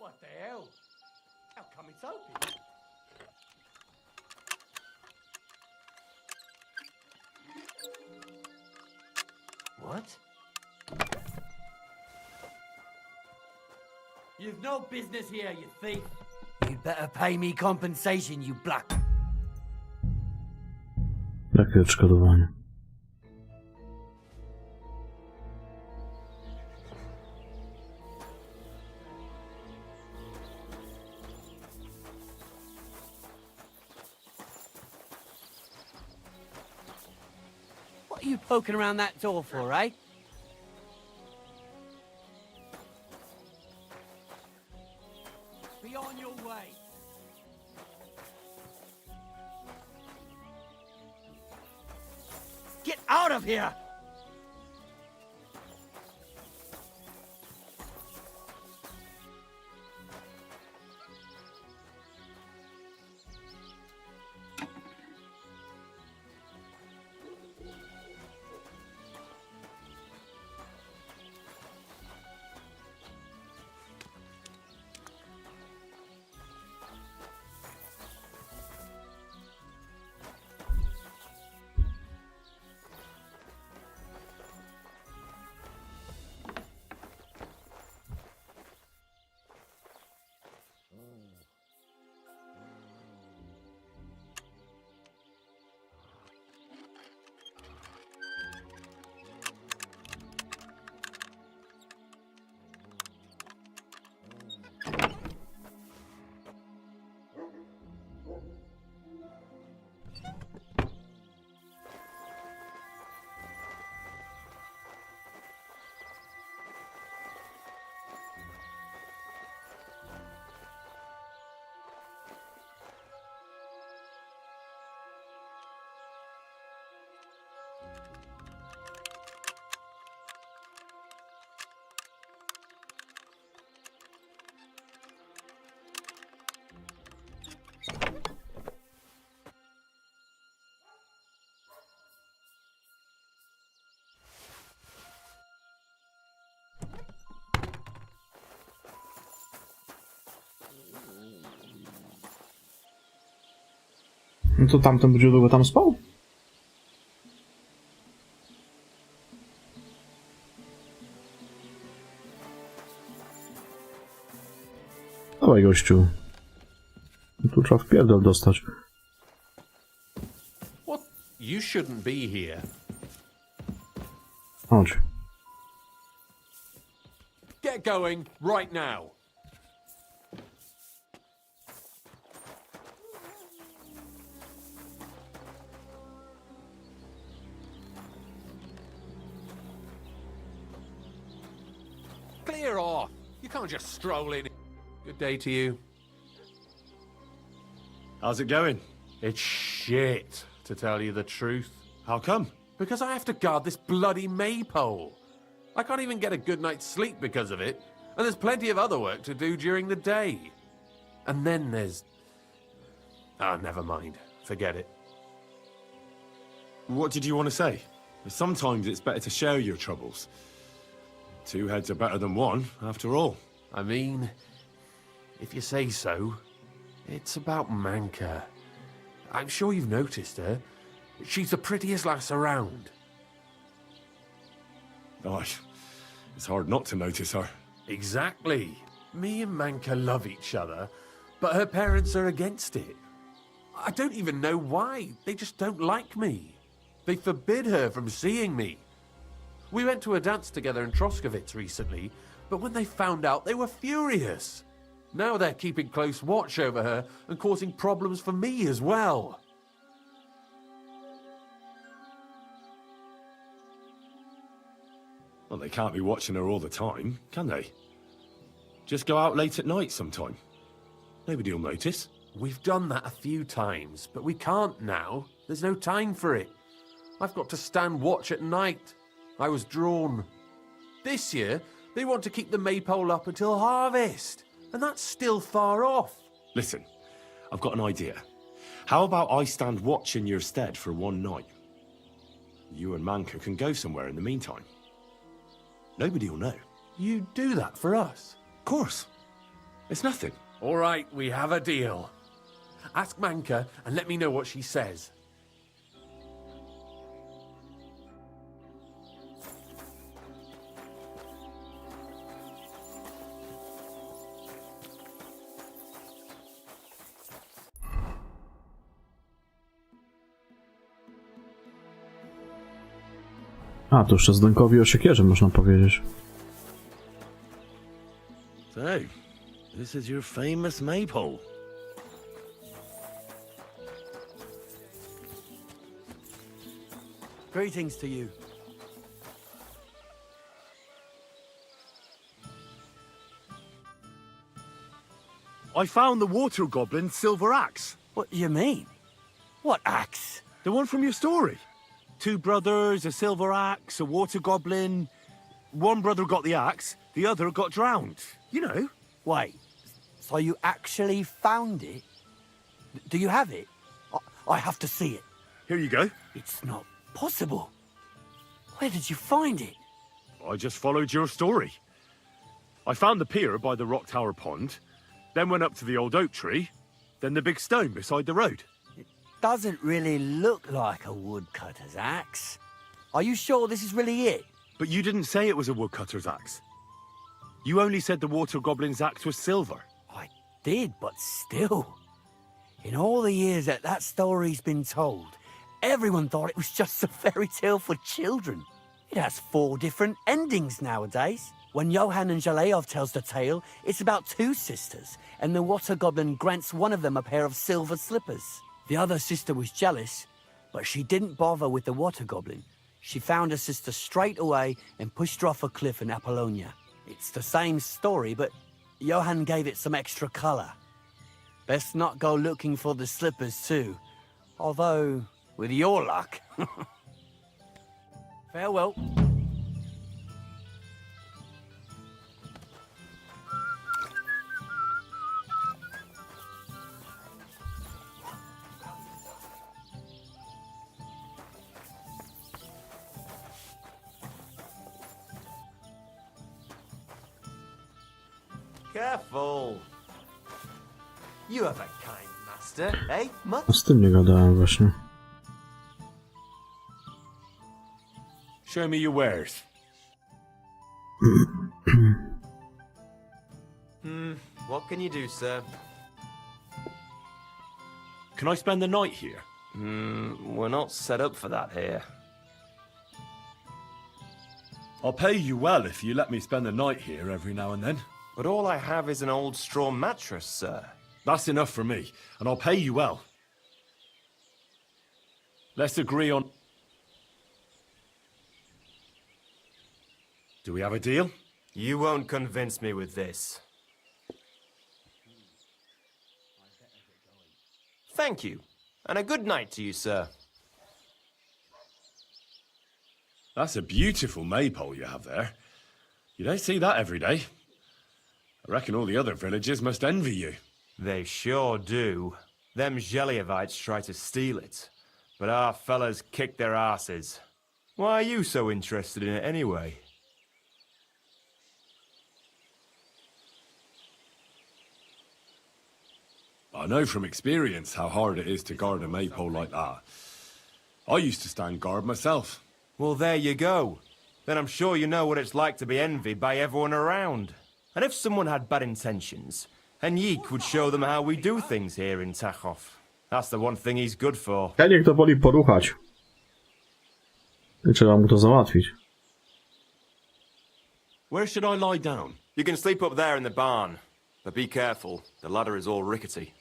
What the hell? How come it's open? What? You've no business here, you thief. You'd better pay me compensation, you black. Jakie odszkodowanie? you poking around that door for, eh? Be on your way. Get out of here! No to tamten będzie długo tam spał? Dawaj, gościu. Tu trzeba wpierdol dostać. What? You shouldn't be here. Chodź. Get going right now. Clear off. You can't just stroll in. Good day to you. How's it going? It's shit, to tell you the truth. How come? Because I have to guard this bloody maypole. I can't even get a good night's sleep because of it, and there's plenty of other work to do during the day. And then there's... Ah, never mind. Forget it. What did you want to say? Sometimes it's better to share your troubles. Two heads are better than one, after all. I mean, if you say so, it's about Manka. I'm sure you've noticed her. She's the prettiest lass around. Oh, it's hard not to notice her. Exactly. Me and Manka love each other, but her parents are against it. I don't even know why. They just don't like me. They forbid her from seeing me. We went to a dance together in Troskowitz recently, but when they found out, they were furious. Now they're keeping close watch over her and causing problems for me as well. Well, they can't be watching her all the time, can they? Just go out late at night sometime. Nobody will notice. We've done that a few times, but we can't now. There's no time for it. I've got to stand watch at night. I was drawn. This year, they want to keep the maypole up until harvest, and that's still far off. Listen, I've got an idea. How about I stand watch in your stead for one night? You and Manka can go somewhere in the meantime. Nobody will know. You do that for us? Of course. It's nothing. All right, we have a deal. Ask Manka and let me know what she says. A, to jeszcze Zdenkowi o siekierze można powiedzieć. So, this is your famous maypole. Greetings to you. I found the water goblin's silver axe. What do you mean? What axe? The one from your story. 2 brothers, a silver axe, a water goblin. One brother got the axe, the other got drowned. You know. Wait, so you actually found it? Do you have it? I have to see it. Here you go. It's not possible. Where did you find it? I just followed your story. I found the pier by the rock tower pond, then went up to the old oak tree, then the big stone beside the road. Doesn't really look like a woodcutter's axe. Are you sure this is really it? But you didn't say it was a woodcutter's axe. You only said the water goblin's axe was silver. I did, but still. In all the years that story's been told, everyone thought it was just a fairy tale for children. It has 4 different endings nowadays. When Johann and Jaleov tells the tale, it's about 2 sisters, and the water goblin grants one of them a pair of silver slippers. The other sister was jealous, but she didn't bother with the water goblin. She found her sister straight away and pushed her off a cliff in Apollonia. It's the same story, but Johann gave it some extra colour. Best not go looking for the slippers too. Although, with your luck. Farewell. Careful. You have a kind master, eh, much? A z tym nie gadałem właśnie. Show me your wares. What can you do, sir? Can I spend the night here? We're not set up for that here. I'll pay you well if you let me spend the night here every now and then. But all I have is an old straw mattress, sir. That's enough for me, and I'll pay you well. Let's agree on... Do we have a deal? You won't convince me with this. Thank you, and a good night to you, sir. That's a beautiful maypole you have there. You don't see that every day. I reckon all the other villagers must envy you. They sure do. Them Zhelievites try to steal it, but our fellas kick their asses. Why are you so interested in it anyway? I know from experience how hard it is to guard a maypole like that. I used to stand guard myself. Well, there you go. Then I'm sure you know what it's like to be envied by everyone around. And if someone had bad intentions, Henrik would show them how we do things here in Tachov. That's the one thing he's good for. Heniek to woli poruchać. I trzeba mu to załatwić. Where should I lie down? You can sleep up there in the barn, but be careful. The ladder is all rickety.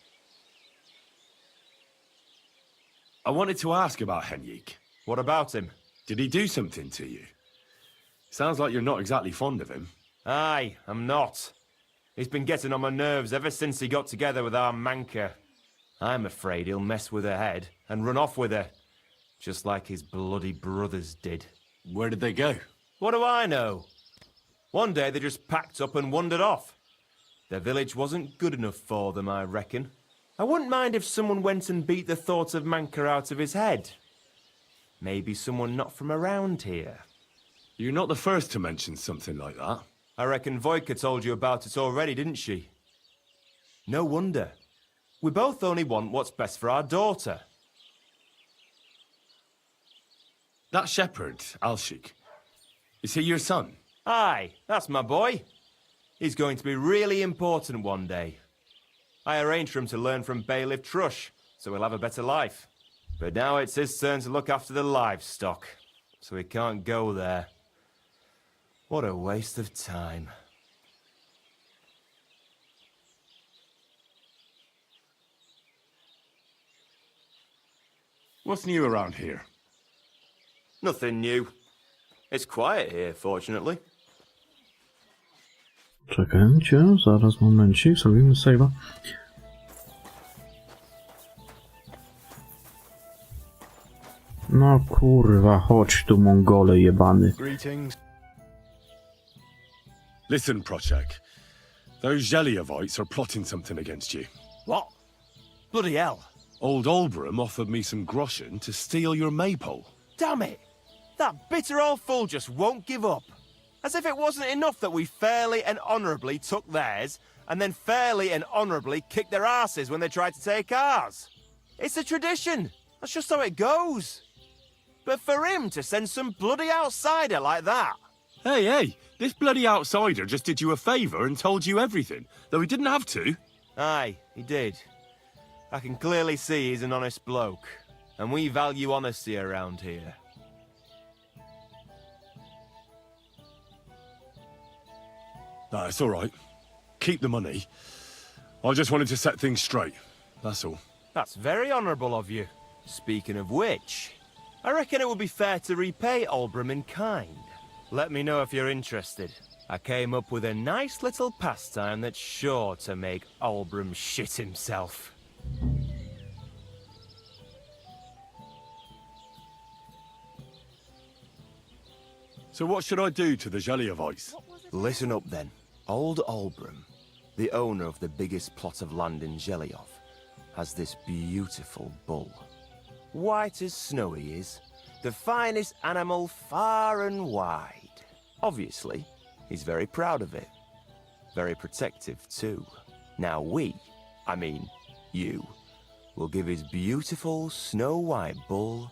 I wanted to ask about Henrik. What about him? Did he do something to you? Sounds like you're not exactly fond of him. Aye, I'm not. He's been getting on my nerves ever since he got together with our Manka. I'm afraid he'll mess with her head and run off with her, just like his bloody brothers did. Where did they go? What do I know? One day they just packed up and wandered off. The village wasn't good enough for them, I reckon. I wouldn't mind if someone went and beat the thought of Manka out of his head. Maybe someone not from around here. You're not the first to mention something like that. I reckon Voika told you about it already, didn't she? No wonder. We both only want what's best for our daughter. That shepherd, Alshik, is he your son? Aye, that's my boy. He's going to be really important one day. I arranged for him to learn from Bailiff Trush, so he'll have a better life. But now it's his turn to look after the livestock, so he can't go there. What a waste of time. What's new around here? Nothing new. It's quiet here, fortunately. Czekajcie, zaraz momencik, zrobimy save'a. No kurwa, chodź tu Mongole jebany. Greetings. Listen, Prochek. Those Jeliovites are plotting something against you. What? Bloody hell. Old Olbram offered me some groschen to steal your maypole. Damn it! That bitter old fool just won't give up. As if it wasn't enough that we fairly and honourably took theirs, and then fairly and honourably kicked their asses when they tried to take ours. It's a tradition. That's just how it goes. But for him to send some bloody outsider like that... Hey, this bloody outsider just did you a favour and told you everything, though he didn't have to. Aye, he did. I can clearly see he's an honest bloke, and we value honesty around here. Nah, it's all right. Keep the money. I just wanted to set things straight, that's all. That's very honourable of you. Speaking of which, I reckon it would be fair to repay Olbram in kind. Let me know if you're interested. I came up with a nice little pastime that's sure to make Olbram shit himself. So what should I do to the Jeliovites? Listen up then. Old Olbram, the owner of the biggest plot of land in Zhelyov, has this beautiful bull. White as snow he is, the finest animal far and wide. Obviously, he's very proud of it. Very protective too. Now I mean you, will give his beautiful snow-white bull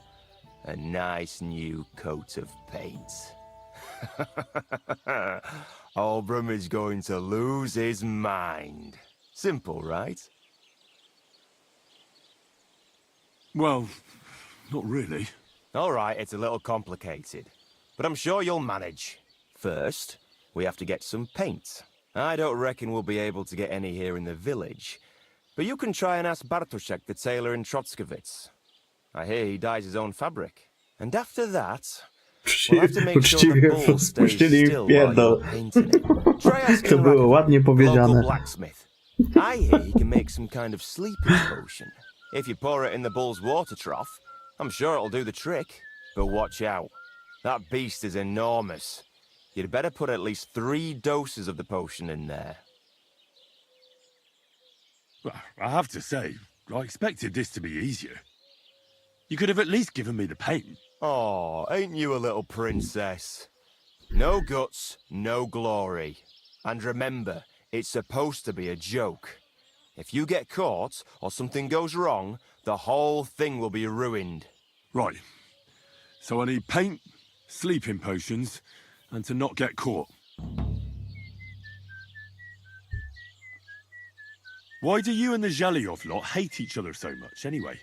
a nice new coat of paint. Olbram is going to lose his mind. Simple, right? Well, not really. All right, it's a little complicated, but I'm sure you'll manage. First, we have to get some paint. I don't reckon we'll be able to get any here in the village, but you can try and ask Bartoszek, the tailor in Trotskovitz. I hear he dyes his own fabric. And after that, we'll have to make sure the bull stays still while you're painting it. Try asking To było ładnie local powiedziane. blacksmith. I hear he can make some kind of sleeping potion. If you pour it in the bull's water trough, I'm sure it'll do the trick. But watch out. That beast is enormous. You'd better put at least 3 doses of the potion in there. Well, I have to say, I expected this to be easier. You could have at least given me the paint. Oh, ain't you a little princess? No guts, no glory. And remember, it's supposed to be a joke. If you get caught, or something goes wrong, the whole thing will be ruined. Right. So I need paint, sleeping potions, and to not get caught. Why do you and the Zhelyov lot hate each other so much, anyway?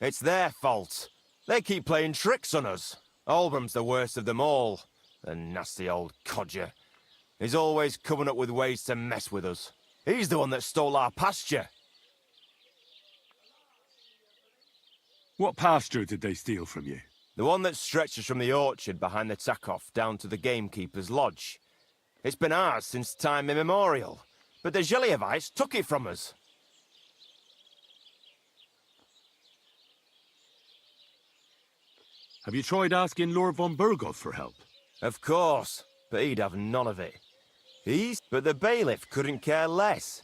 It's their fault. They keep playing tricks on us. Olbram's the worst of them all. The nasty old codger. He's always coming up with ways to mess with us. He's the one that stole our pasture. What pasture did they steal from you? The one that stretches from the orchard behind the Takov down to the gamekeeper's lodge. It's been ours since time immemorial, but the Zhelyovites took it from us. Have you tried asking Lord von Burgov for help? Of course, but he'd have none of it. But the bailiff couldn't care less.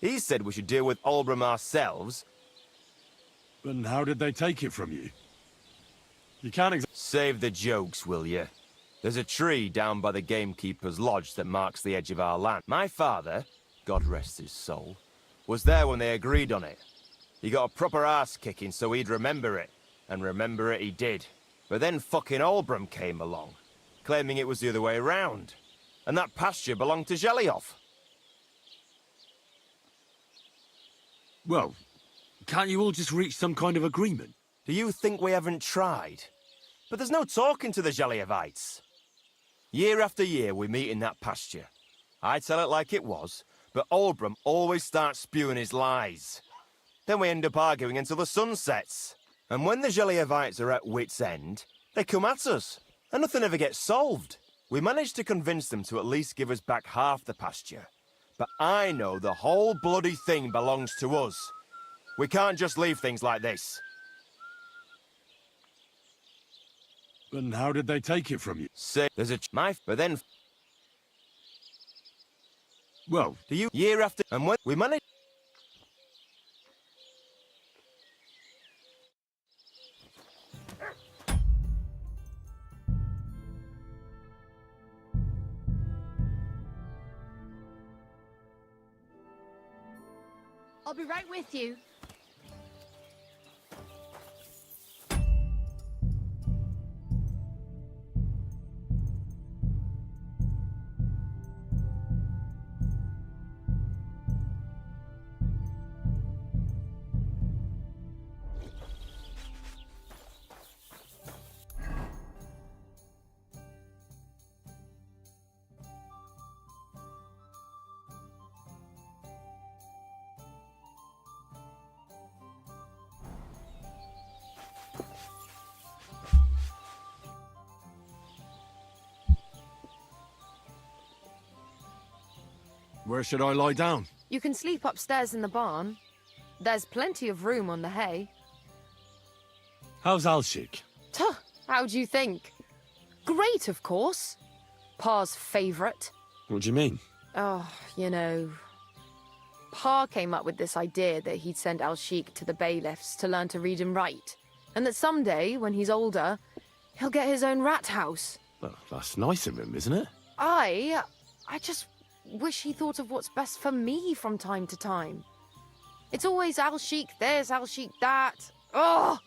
He said we should deal with Olbram ourselves. But how did they take it from you? You can't Save the jokes, will you? There's a tree down by the gamekeeper's lodge that marks the edge of our land. My father, God rest his soul, was there when they agreed on it. He got a proper ass-kicking so he'd remember it. And remember it he did. But then fucking Olbram came along, claiming it was the other way around. And that pasture belonged to Zhelyov. Well, can't you all just reach some kind of agreement? Do you think we haven't tried? But there's no talking to the Zhelyovites. Year after year we meet in that pasture. I tell it like it was, but Olbram always starts spewing his lies. Then we end up arguing until the sun sets. And when the Zhelyovites are at wit's end, They come at us, and nothing ever gets solved. We managed to convince them to at least give us back half the pasture. But I know the whole bloody thing belongs to us. We can't just leave things like this. Then how did they take it from you? Say, there's a but then... Well... Do you... Year after... And when we managed... I'll be right with you. Where should I lie down? You can sleep upstairs in the barn. There's plenty of room on the hay. How's Alshik? Tuh, how do you think? Great, of course. Pa's favourite. What do you mean? Oh, you know... Pa came up with this idea that he'd send Al-Sheikh to the bailiffs to learn to read and write. And that someday, when he's older, he'll get his own rat house. Well, that's nice of him, isn't it? I just wish he thought of what's best for me from time to time. It's always Al-Sheikh this, Al-Sheikh that. Ugh!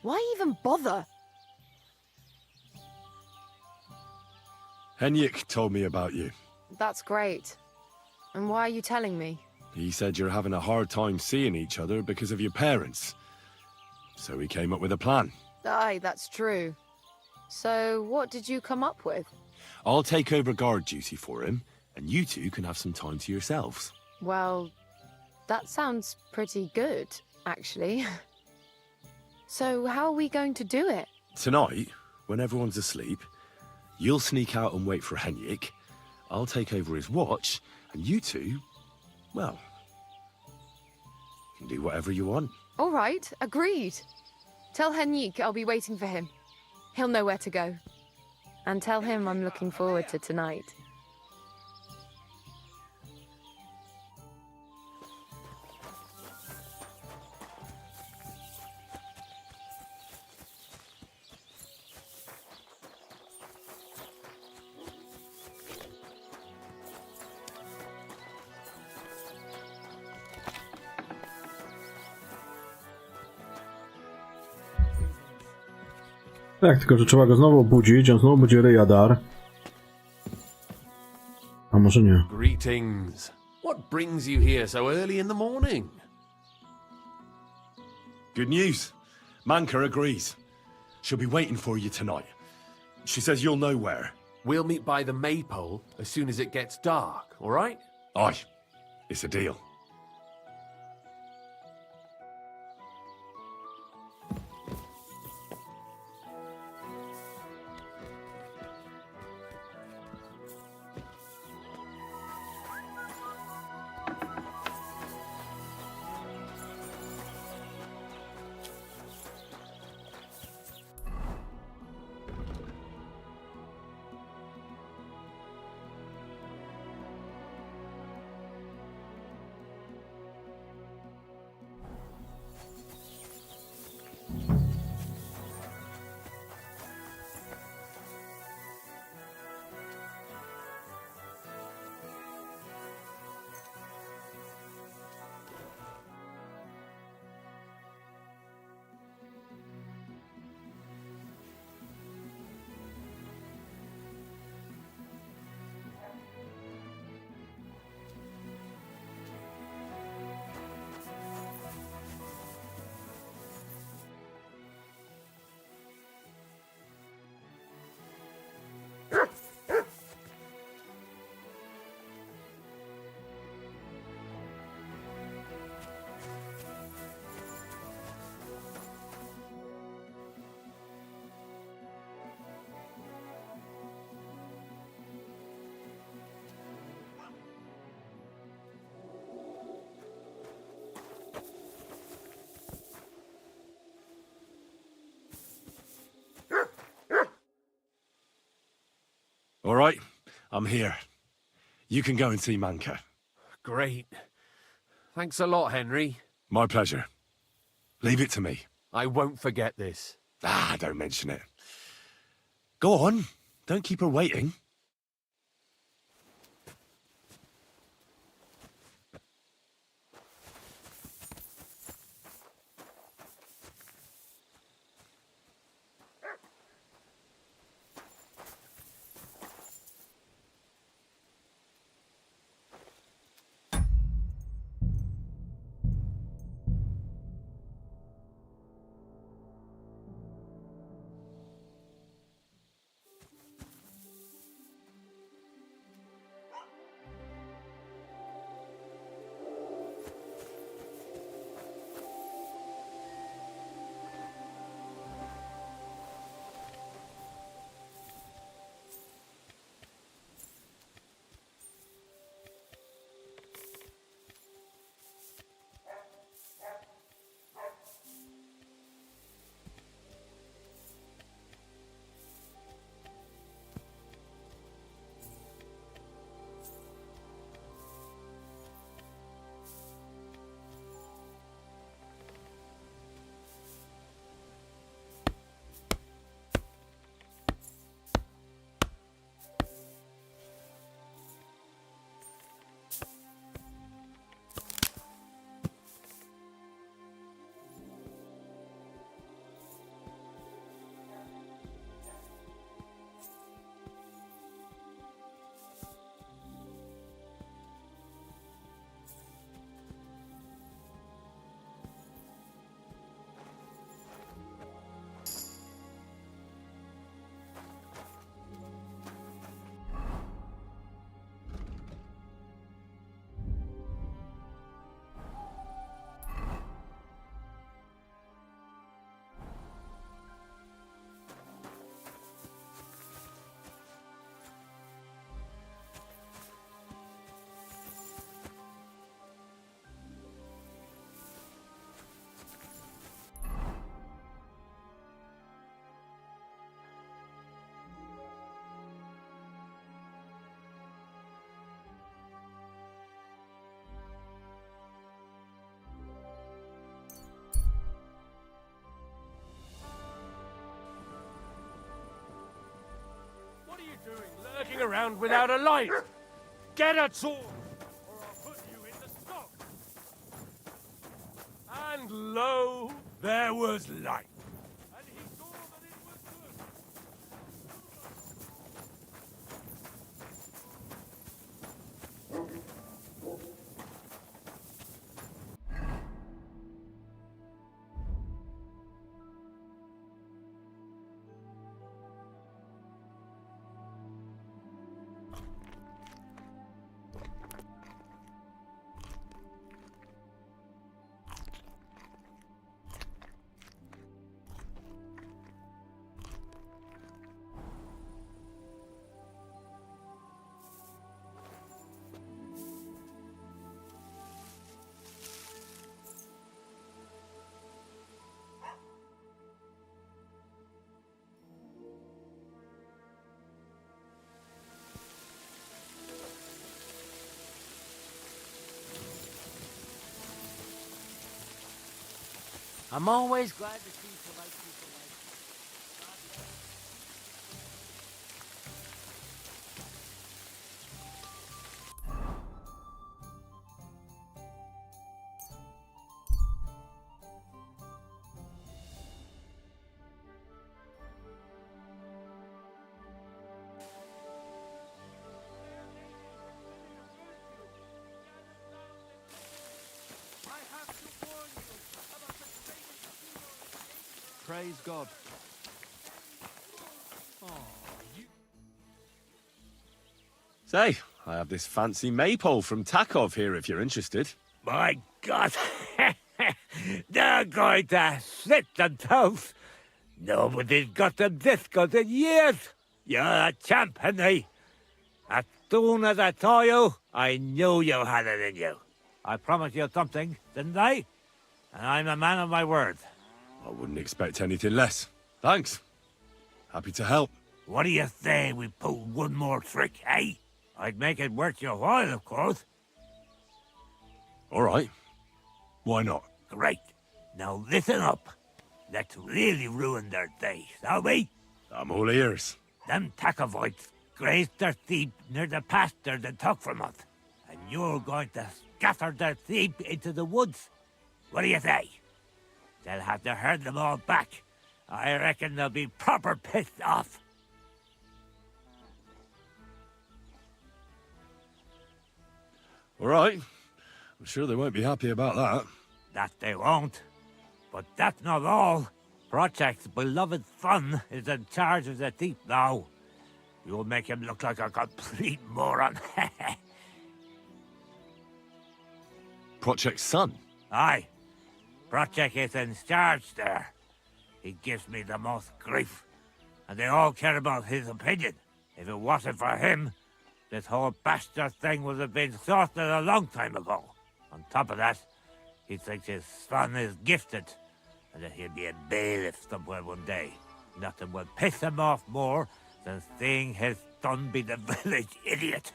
Why even bother? Henyik told me about you. That's great. And why are you telling me? He said you're having a hard time seeing each other because of your parents. So he came up with a plan. Aye, that's true. So what did you come up with? I'll take over guard duty for him, and you two can have some time to yourselves. Well, that sounds pretty good, actually. So how are we going to do it? Tonight, when everyone's asleep, you'll sneak out and wait for Henyik. I'll take over his watch, and you two, well, can do whatever you want. All right, agreed. Tell Henyik I'll be waiting for him. He'll know where to go. And tell him I'm looking forward to tonight. Tak, tylko że trzeba go znowu obudzić, on znowu będzie ryjadar. A może nie. Greetings. What brings you here so early in the morning? Good news. Manka agrees. She'll be waiting for you tonight. She says you'll know where. We'll meet by the maypole as soon as it gets dark, all right? Aye. It's a deal. All right, I'm here. You can go and see Manka. Great. Thanks a lot, Henry. My pleasure. Leave it to me. I won't forget this. Ah, don't mention it. Go on. Don't keep her waiting. What are you doing, lurking around without a light? Get a torch, or I'll put you in the stock. And lo, there was light. And he saw that it was good. I'm always glad to see polite people like you. Praise God. Say, I have this fancy maypole from Takov here if you're interested. My God! They're going to slit the toast! Nobody's got them this good in years! You're a champ, Henry! As soon as I saw you, I knew you had it in you. I promised you something, didn't I? And I'm a man of my word. I wouldn't expect anything less. Thanks. Happy to help. What do you say we pull one more trick, eh? I'd make it worth your while, of course. All right. Why not? Great. Now listen up. Let's really ruin their day, shall we? I'm all ears. Them Takovites grazed their sheep near the pasture they took from us. And you're going to scatter their sheep into the woods. What do you say? They'll have to herd them all back. I reckon they'll be proper pissed off. All right. I'm sure they won't be happy about that. That they won't. But that's not all. Project's beloved son is in charge of the sheep now. You'll make him look like a complete moron. Project's son? Aye. Project is in charge there. He gives me the most grief. And they all care about his opinion. If it wasn't for him, this whole bastard thing would have been sorted a long time ago. On top of that, he thinks his son is gifted, and that he'll be a bailiff somewhere one day. Nothing will piss him off more than seeing his son be the village idiot.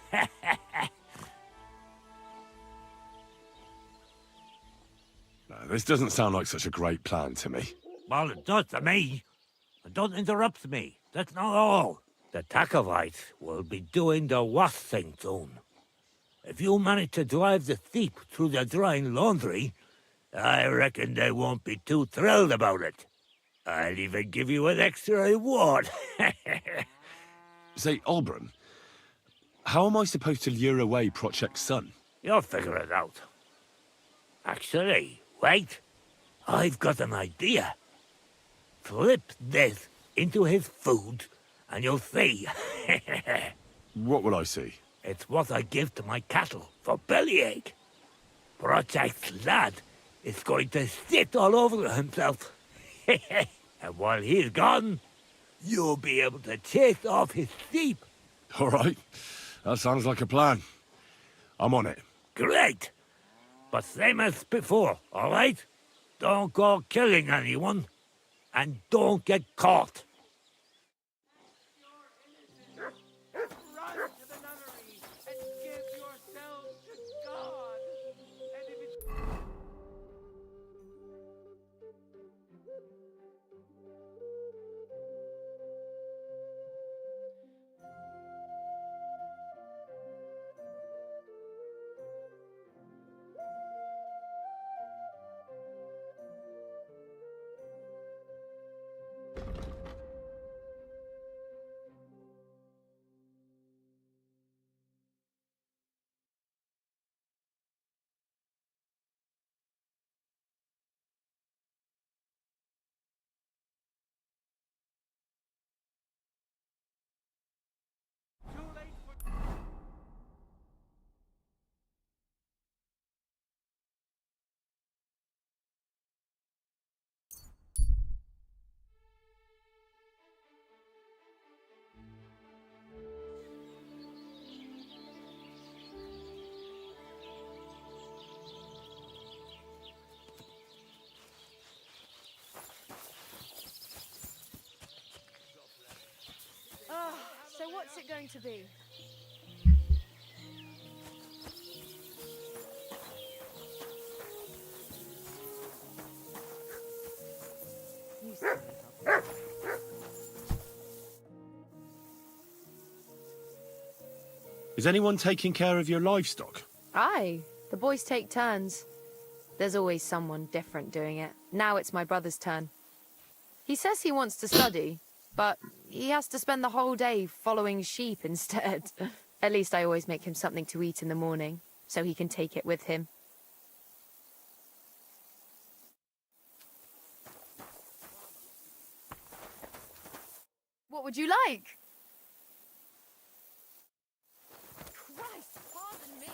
No, this doesn't sound like such a great plan to me. Well, it does to me. And don't interrupt me. That's not all. The Takovites will be doing the wash thing soon. If you manage to drive the sheep through the drying laundry, I reckon they won't be too thrilled about it. I'll even give you an extra reward. Say, Olbram, how am I supposed to lure away Project's son? You'll figure it out. Actually, wait. I've got an idea. Flip this into his food, and you'll see. What will I see? It's what I give to my cattle for bellyache. Project's lad is going to sit all over himself. And while he's gone, you'll be able to chase off his sheep. All right. That sounds like a plan. I'm on it. Great. But same as before, all right? Don't go killing anyone. And don't get caught. So what's it going to be? Is anyone taking care of your livestock? Aye, the boys take turns. There's always someone different doing it. Now it's my brother's turn. He says he wants to study, but he has to spend the whole day following sheep instead. At least I always make him something to eat in the morning, so he can take it with him. What would you like? Christ, pardon me.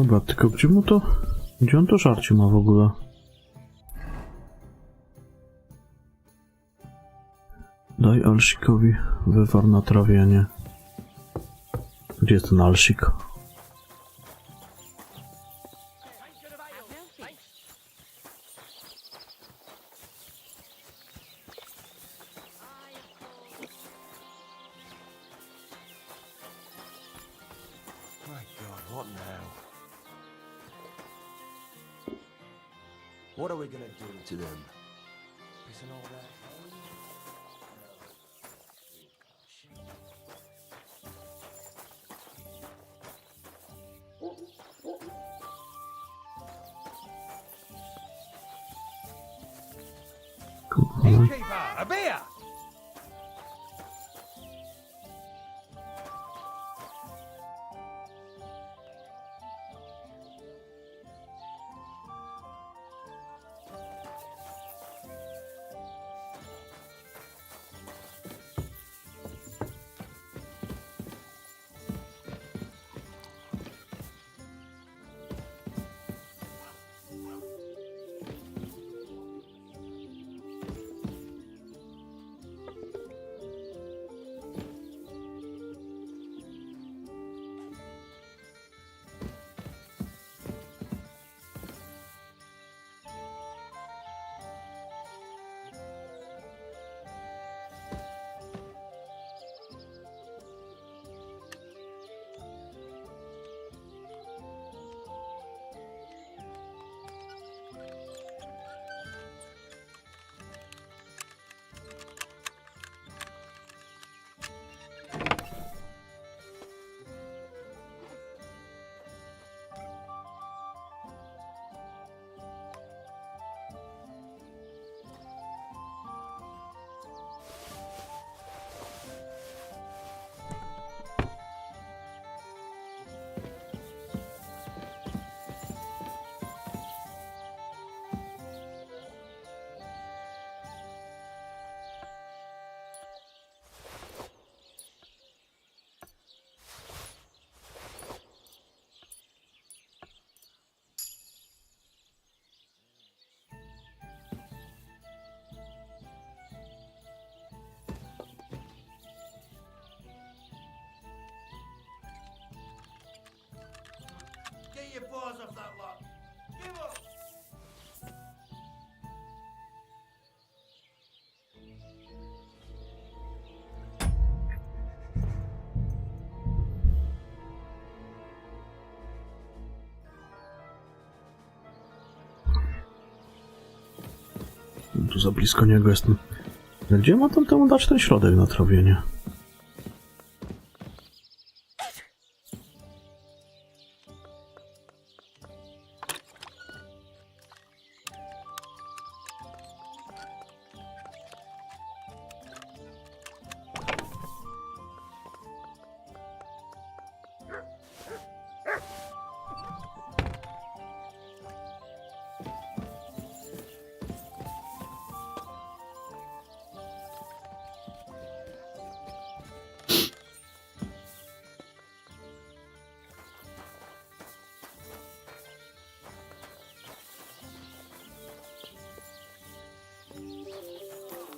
Dobra, tylko gdzie on to żarcie ma w ogóle? Daj Alsikowi wywar na trawienie. Gdzie jest ten Alsik? My God, what now? What are we gonna do to them? Isn't all that? Innkeeper, a beer! Get your paws off that lot. Give up. Tu za blisko niego jestem. Gdzie ma tam temu dać ten środek na trawienie?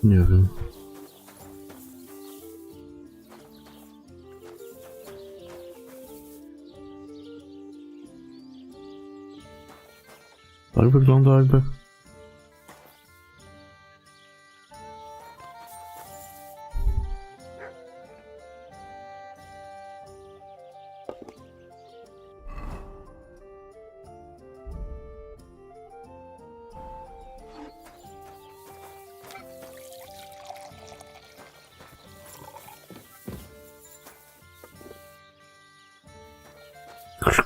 Nie wiem. Tak wygląda jakby.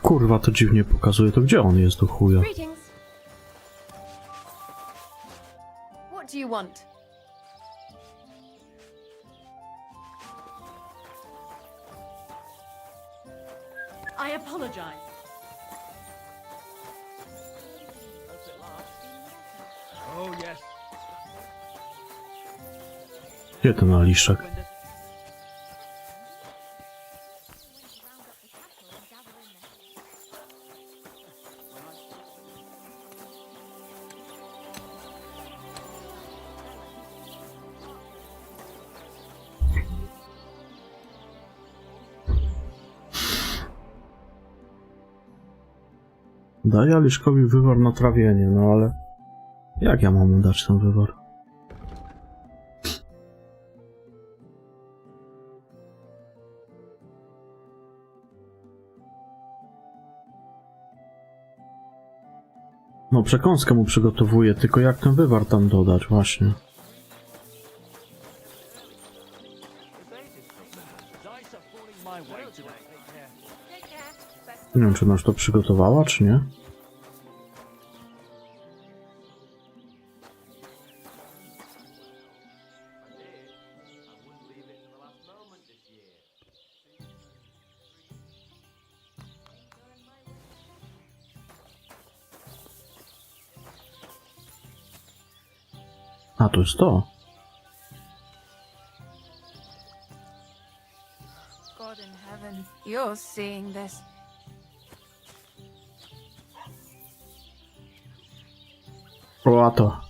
Kurwa, to dziwnie pokazuje, to gdzie on jest do chuja? Greetings. What do you want? I apologize. Oh, yes. Gdzie ten Aliszek? Daję Aliszkowi wywar na trawienie, no ale... Jak ja mam mu dać ten wywar? No, przekąskę mu przygotowuję, tylko jak ten wywar tam dodać, właśnie. Nie wiem, czy ona już to przygotowała, czy nie? A, to jest to. God in heaven, you're seeing this. O, a to.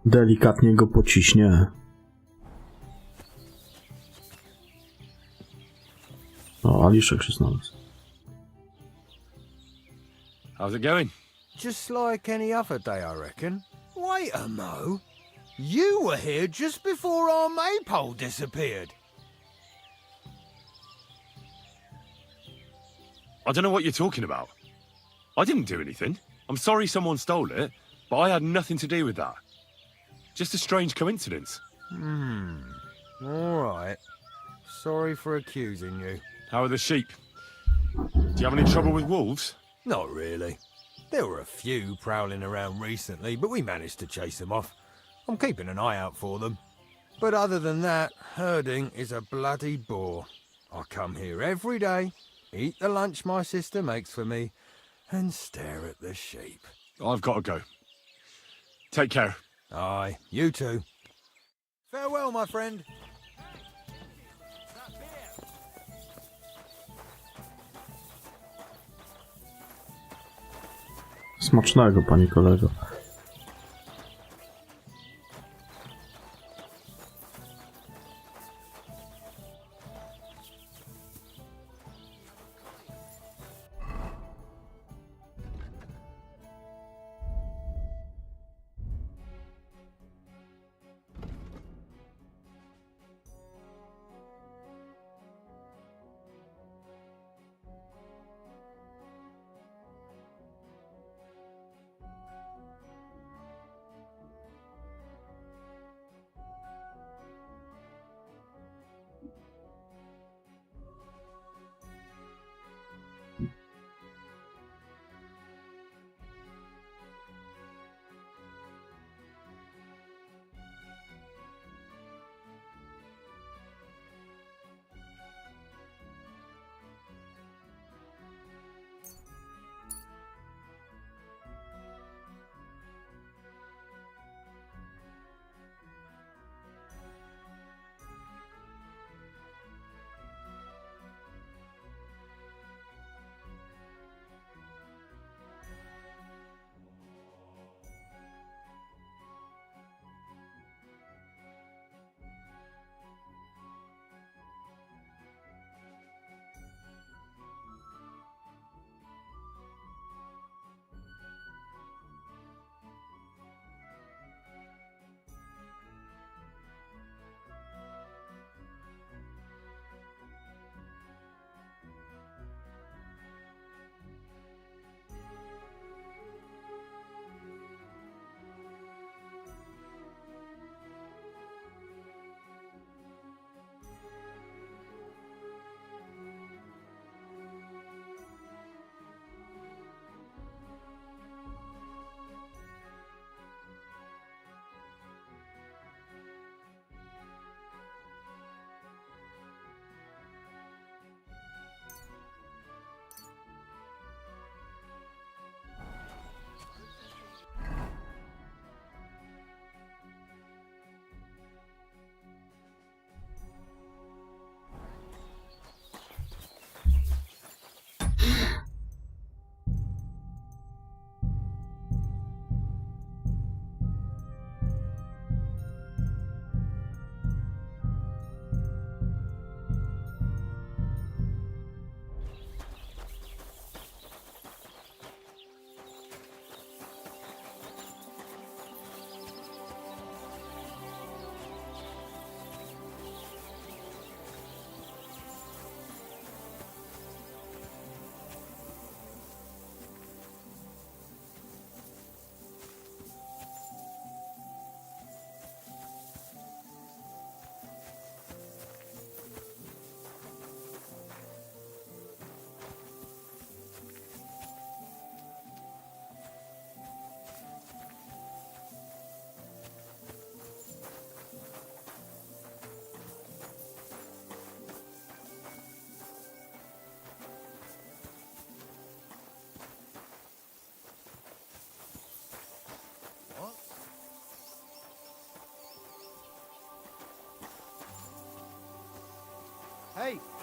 Delikatnie go pociśnie. O, Aliszek się znalazł. How's it going? Just like any other day, I reckon. Wait a mo. You were here just before our maypole disappeared. I don't know what you're talking about. I didn't do anything. I'm sorry someone stole it, but I had nothing to do with that. Just a strange coincidence. All right. Sorry for accusing you. How are the sheep? Do you have any trouble with wolves? Not really. There were a few prowling around recently, but we managed to chase them off. I'm keeping an eye out for them. But other than that, herding is a bloody bore. I come here every day, eat the lunch my sister makes for me, and stare at the sheep. I've got to go. Take care. Aye, you too. Farewell, my friend. Smacznego, panie kolego.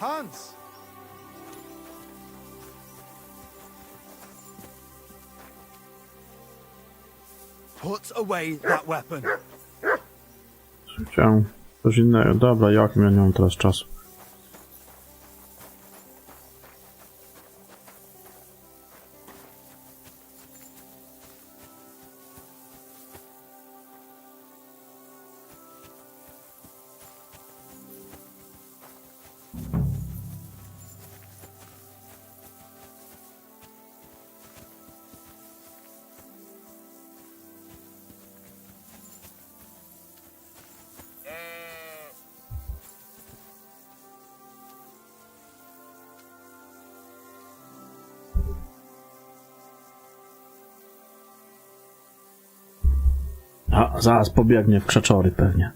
Hans! Put away that weapon. Chciałem coś innego. Dobra, jak ja nie mam teraz czasu. A, zaraz pobiegnie w krzaczory pewnie.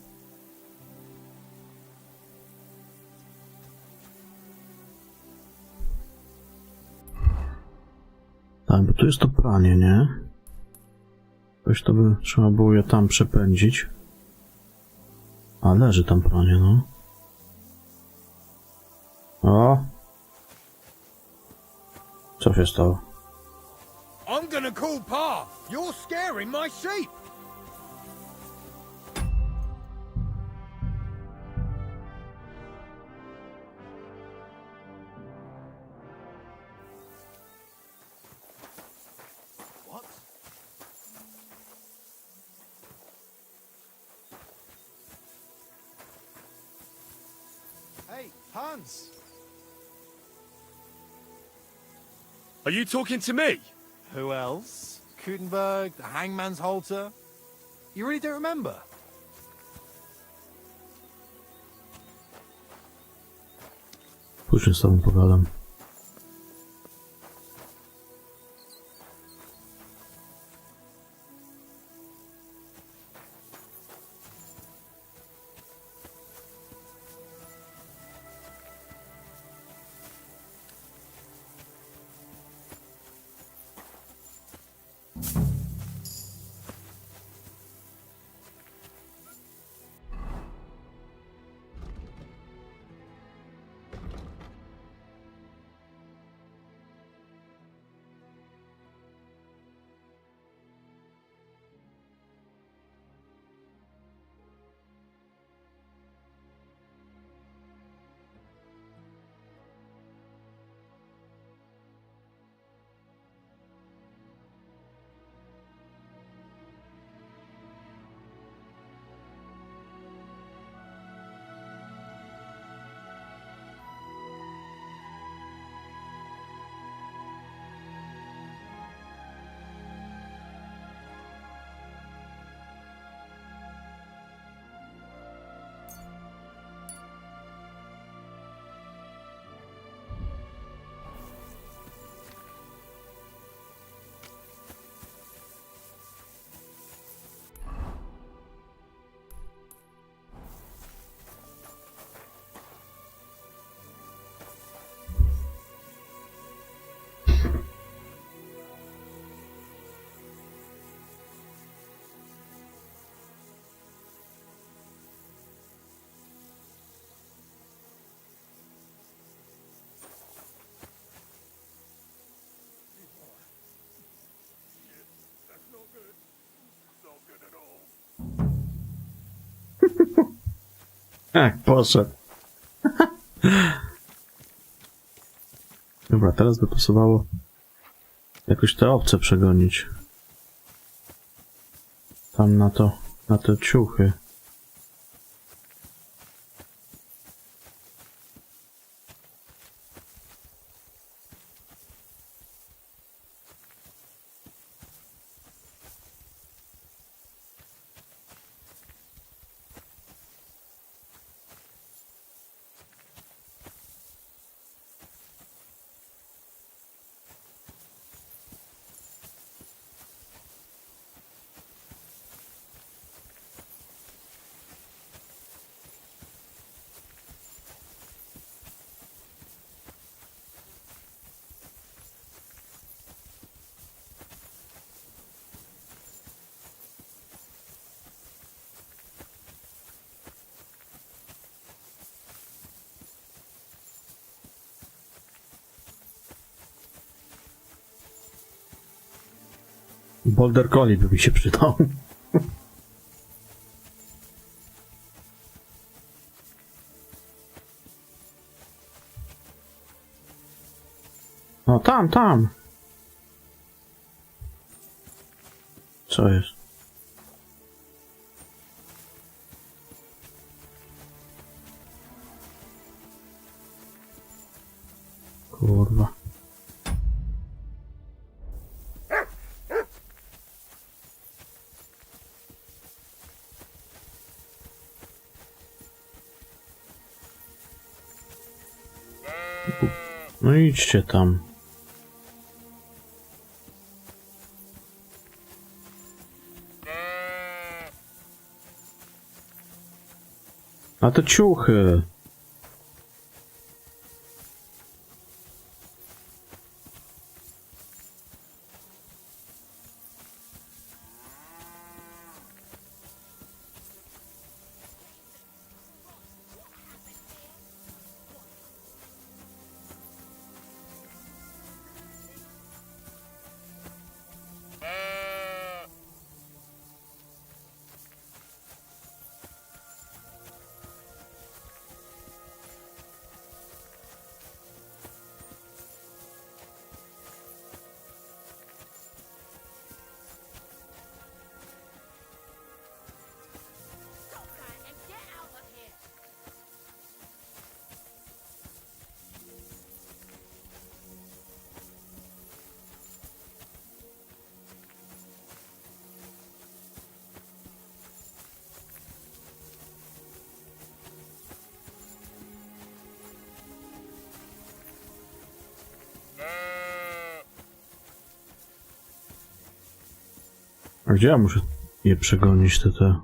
Tak, bo tu jest to pranie, nie? Coś to by trzeba było je tam przepędzić. A, leży tam pranie, no. O! Co się stało? I'm gonna call Pa! You're scaring my sheep! What? Hey, Hans! Are you talking to me? Who else? Gutenberg, the hangman's halter? You really don't remember? Później z tobą pogadam. Jak poszedł. Dobra, teraz by pasowało jakoś te owce przegonić. Tam na te ciuchy. Border Collie by mi się przydał. No tam. Co jest? Kurwa. No idźcie tam. A te ciuchy. A gdzie ja muszę je przegonić, te?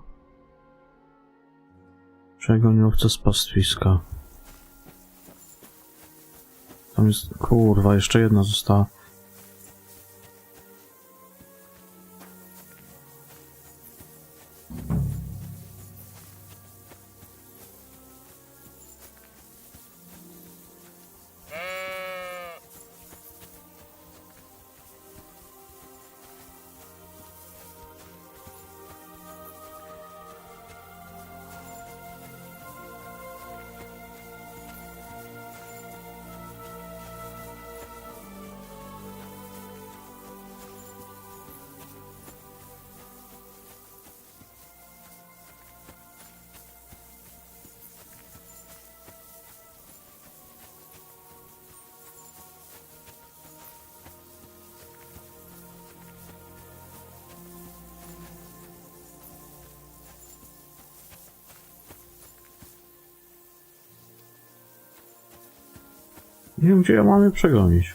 Przegoniowce z pastwiska. Tam jest... Kurwa, jeszcze jedna została. Nie wiem, gdzie ja mam je przegonić.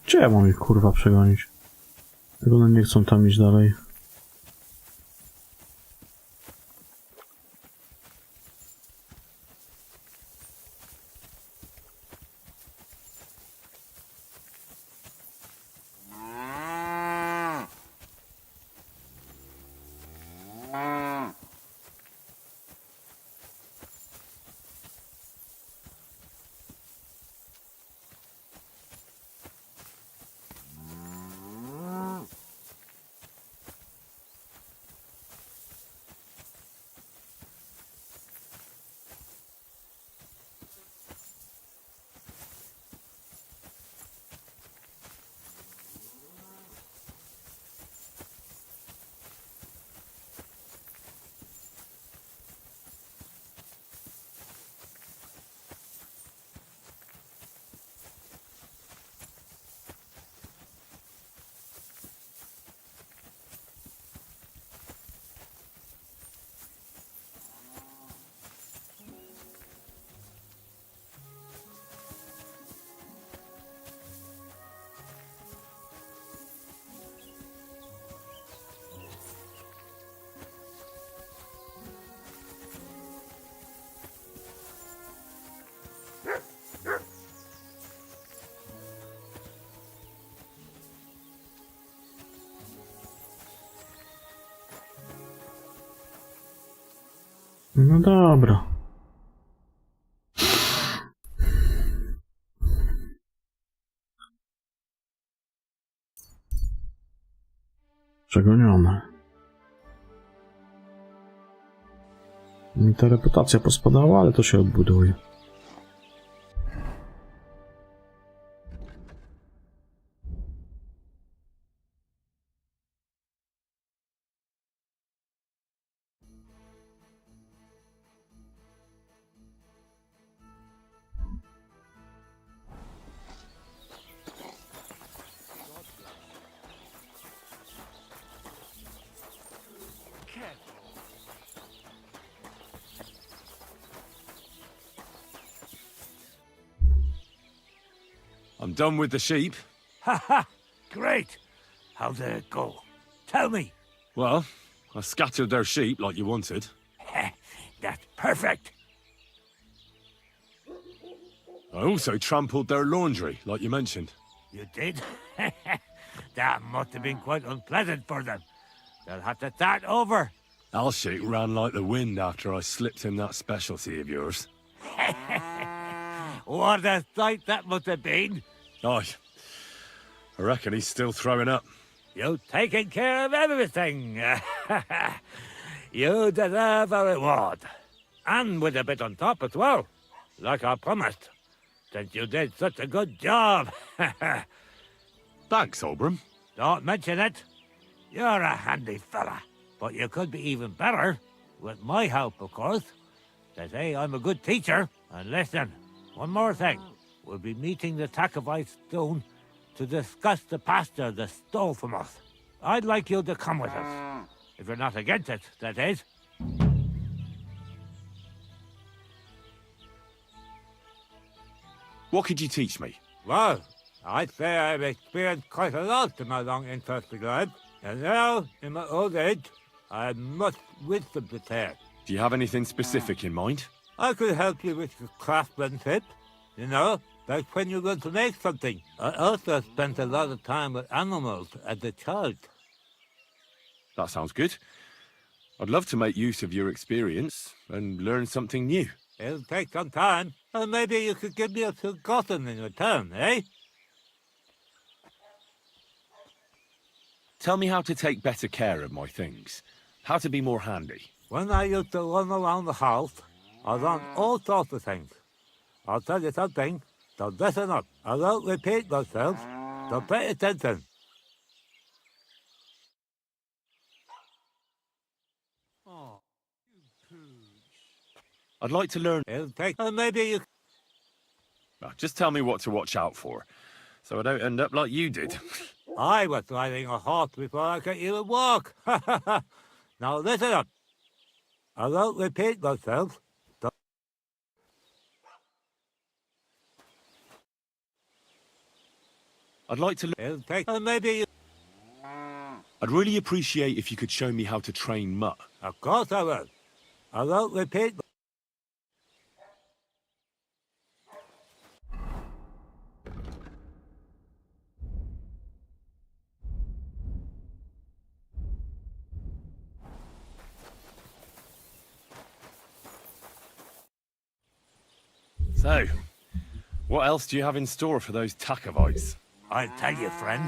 Gdzie ja mam ich kurwa przegonić? Jak one nie chcą tam iść dalej. No dobra. Przegonione. Mi ta reputacja pospadała, ale to się odbuduje. I'm done with the sheep. Ha ha! Great! How did it go? Tell me. Well, I scattered their sheep like you wanted. That's perfect. I also trampled their laundry, like you mentioned. You did? That must have been quite unpleasant for them. They'll have to start over. Alsheik ran like the wind after I slipped him that specialty of yours. What a sight that must have been. Aye. I reckon he's still throwing up. You've taken care of everything. You deserve a reward. And with a bit on top as well. Like I promised. Since you did such a good job. Thanks, Oberon. Don't mention it. You're a handy fella. But you could be even better. With my help, of course. They say I'm a good teacher. And listen, one more thing. We'll be meeting the Takovites soon to discuss the pasture they stole from us. I'd like you to come with us. If you're not against it, that is. What could you teach me? Well, I'd say I've experienced quite a lot in my long interesting life. And now, in my old age, I have much wisdom to share. Do you have anything specific in mind? I could help you with your craftsmanship. You know, like when you're going to make something. I also spent a lot of time with animals as a child. That sounds good. I'd love to make use of your experience and learn something new. It'll take some time, and maybe you could give me a forgotten in return, eh? Tell me how to take better care of my things. How to be more handy. When I used to run around the house, I learned all sorts of things. I'll tell you something, so listen up. I won't repeat myself, so pay attention. I'd like to learn... It'll take... maybe you... Now, just tell me what to watch out for, so I don't end up like you did. I was riding a horse before I could even walk. Now listen up. I won't repeat myself. I'd like to... It'll take... maybe you... I'd really appreciate if you could show me how to train Mutt. Of course I will. I won't repeat... So, what else do you have in store for those Takovites? I'll tell you, friend.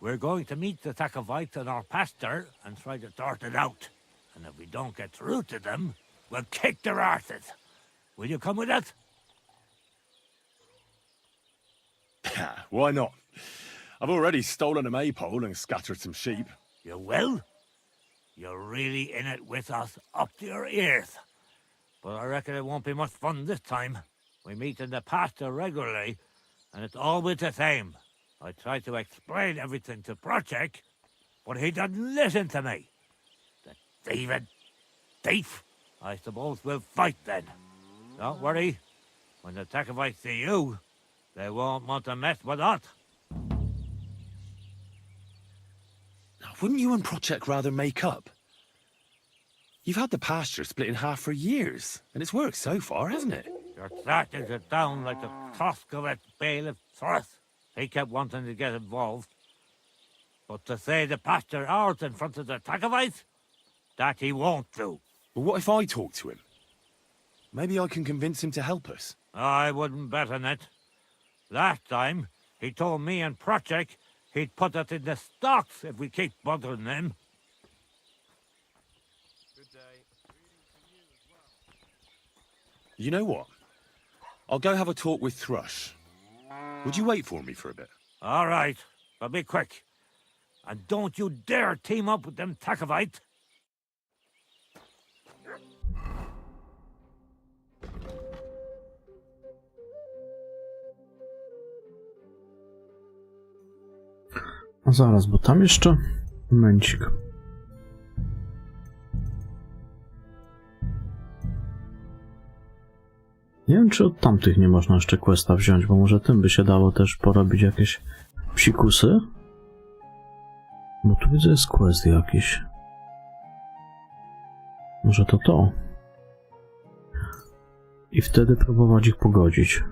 We're going to meet the Takovites in our pasture and try to sort it out. And if we don't get through to them, we'll kick their arses. Will you come with us? Why not? I've already stolen a maypole and scattered some sheep. You will? You're really in it with us up to your ears. But I reckon it won't be much fun this time. We meet in the pasture regularly, and it's always the same. I try to explain everything to Project, but he doesn't listen to me. The thieving thief. I suppose we'll fight then. Don't worry. When the Takovites see you, they won't want to mess with us. Now, wouldn't you and Project rather make up? You've had the pasture split in half for years, and it's worked so far, hasn't it? You're starting to sound like the Toscovitz bailiff Thruss. He kept wanting to get involved. But to say the pasture ours in front of the Takovites, that he won't do. But what if I talk to him? Maybe I can convince him to help us. I wouldn't bet on it. Last time, he told me and Project he'd put us in the stocks if we keep bothering them. You know what? I'll go have a talk with Thrush. Would you wait for me for a bit? All right, but be quick. And don't you dare team up with them Takovite. A zaraz, bo tam jeszcze... Momencik. Nie wiem, czy od tamtych nie można jeszcze questa wziąć, bo może tym by się dało też porobić jakieś psikusy. Bo tu widzę, jest quest jakiś. Może to to. I wtedy próbować ich pogodzić.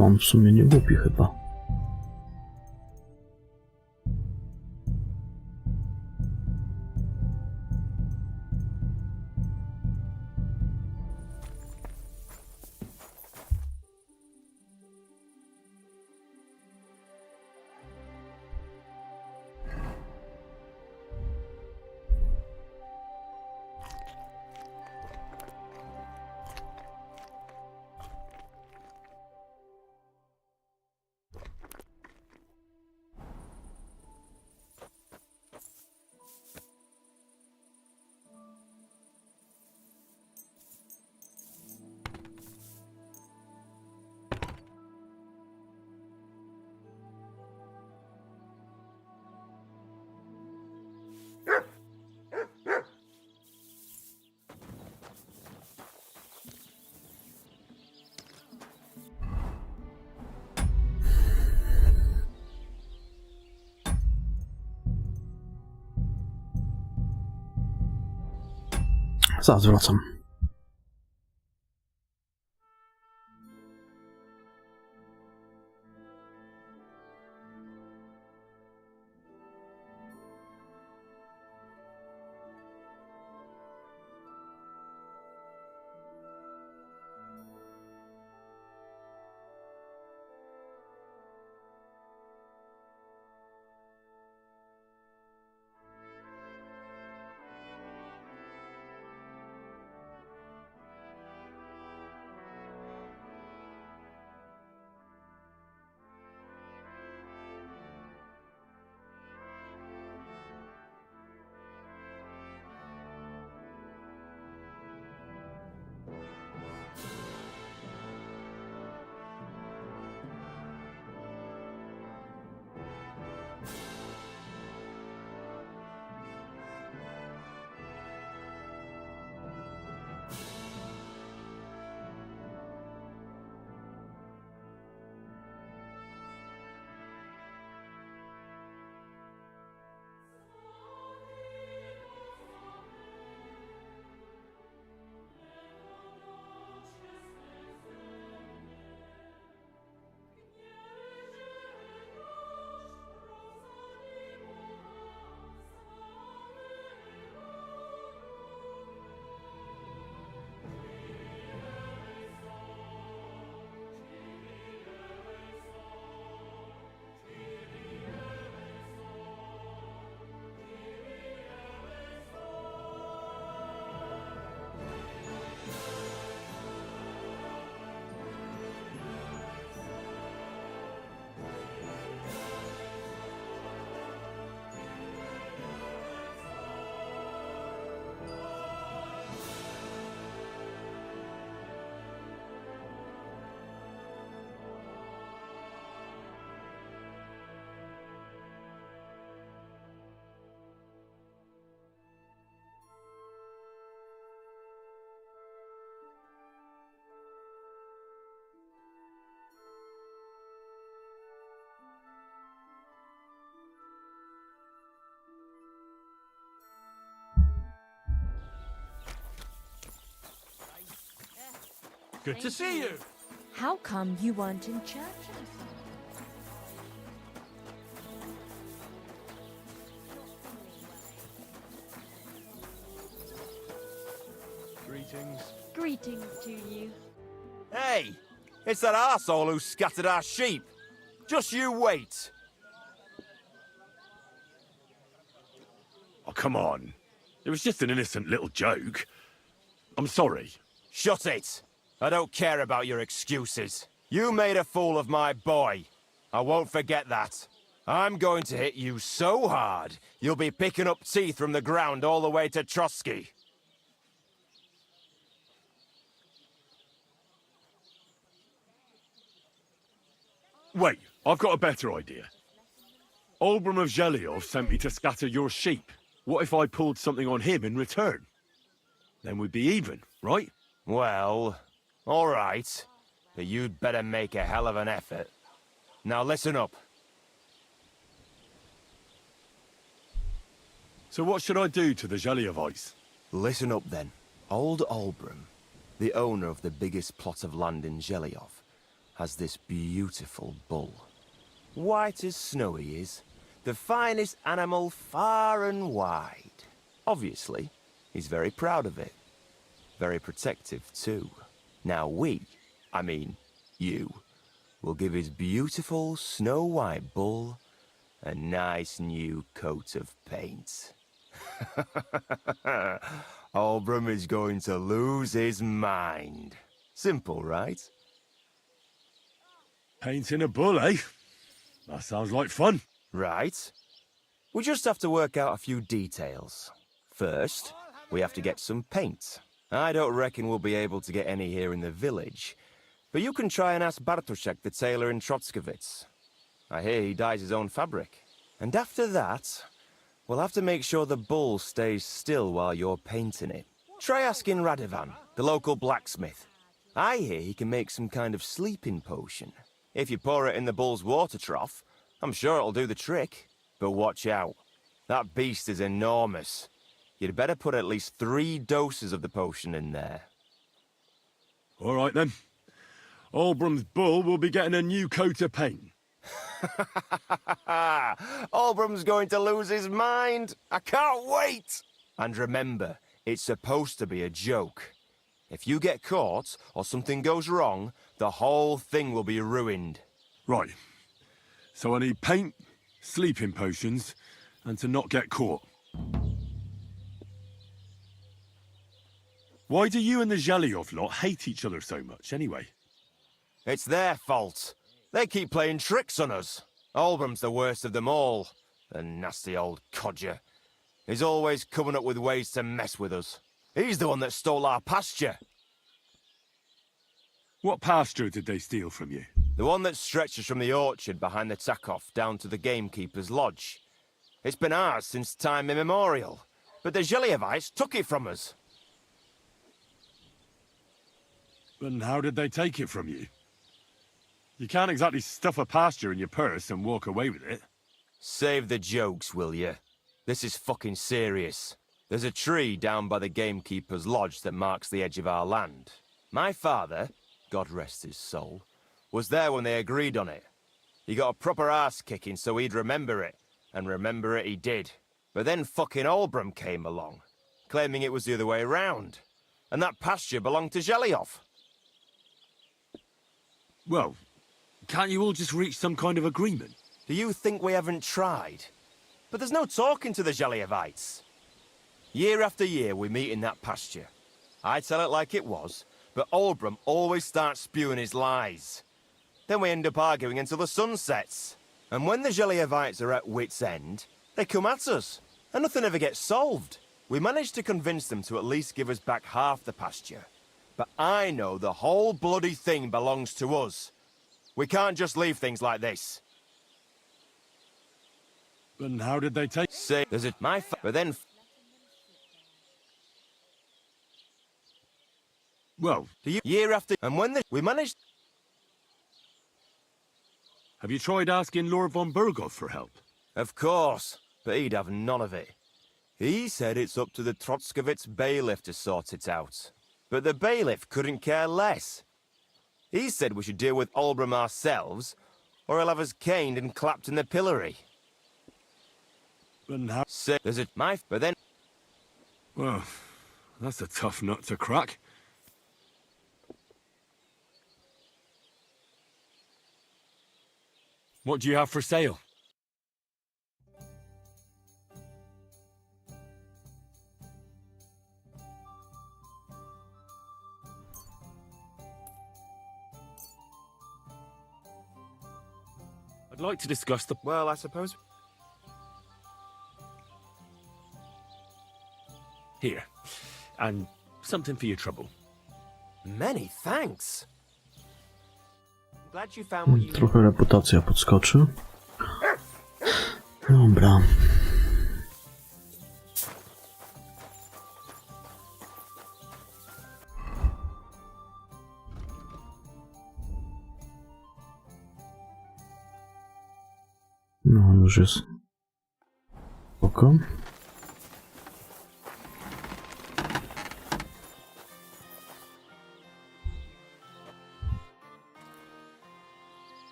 On w sumie nie głupi chyba. Zaraz wracam. Good to see you. How come you weren't in church? Greetings. Greetings to you. Hey, it's that arsehole who scattered our sheep. Just you wait. Oh, come on. It was just an innocent little joke. I'm sorry. Shut it. I don't care about your excuses. You made a fool of my boy. I won't forget that. I'm going to hit you so hard, you'll be picking up teeth from the ground all the way to Trotsky. Wait, I've got a better idea. Olbram of Zhelyov sent me to scatter your sheep. What if I pulled something on him in return? Then we'd be even, right? Well, all right. But you'd better make a hell of an effort. Now listen up. So what should I do to the Zhelyovites? Listen up then. Old Olbram, the owner of the biggest plot of land in Zhelyov, has this beautiful bull. White as snow he is. The finest animal far and wide. Obviously, he's very proud of it. Very protective too. Now you, will give his beautiful snow-white bull a nice new coat of paint. Olbram is going to lose his mind. Simple, right? Painting a bull, eh? That sounds like fun. Right. We just have to work out a few details. First, we have to get some paint. I don't reckon we'll be able to get any here in the village, but you can try and ask Bartoszek, the tailor in Trotskovitz. I hear he dyes his own fabric. And after that, we'll have to make sure the bull stays still while you're painting it. Try asking Radovan, the local blacksmith. I hear he can make some kind of sleeping potion. If you pour it in the bull's water trough, I'm sure it'll do the trick. But watch out. That beast is enormous. You'd better put at least 3 doses of the potion in there. All right, then. Olbram's bull will be getting a new coat of paint. Olbram's going to lose his mind. I can't wait. And remember, it's supposed to be a joke. If you get caught or something goes wrong, the whole thing will be ruined. Right. So I need paint, sleeping potions, and to not get caught. Why do you and the Zhelyov lot hate each other so much, anyway? It's their fault. They keep playing tricks on us. Olbram's the worst of them all. The nasty old codger. He's always coming up with ways to mess with us. He's the one that stole our pasture. What pasture did they steal from you? The one that stretches from the orchard behind the Takov down to the gamekeeper's lodge. It's been ours since time immemorial, but the Zhelyovites took it from us. And how did they take it from you? You can't exactly stuff a pasture in your purse and walk away with it. Save the jokes, will you? This is fucking serious. There's a tree down by the gamekeeper's lodge that marks the edge of our land. My father, God rest his soul, was there when they agreed on it. He got a proper arse-kicking so he'd remember it, and remember it he did. But then fucking Olbram came along, claiming it was the other way round, and that pasture belonged to Zhelyov. Well, can't you all just reach some kind of agreement? Do you think we haven't tried? But there's no talking to the Zhelyovites. Year after year we meet in that pasture. I tell it like it was, but Olbram always starts spewing his lies. Then we end up arguing until the sun sets. And when the Zhelyovites are at wit's end, they come at us, and nothing ever gets solved. We managed to convince them to at least give us back half the pasture. But I know the whole bloody thing belongs to us. We can't just leave things like this. And how did they take... Say, there's a... but then... Well... Year after... And when we managed... Have you tried asking Lord von Burgov for help? Of course, but he'd have none of it. He said it's up to the Trotskovitz bailiff to sort it out. But the bailiff couldn't care less. He said we should deal with Olbram ourselves, or he'll have us caned and clapped in the pillory. But now... So, there's a... but then... Well, that's a tough nut to crack. What do you have for sale? I'd like to discuss the... Well, I suppose... Here. And something for your trouble. Many thanks. I'm glad you found what you... Trochę reputacja podskoczy. Dobra. No, już jest. Spoko.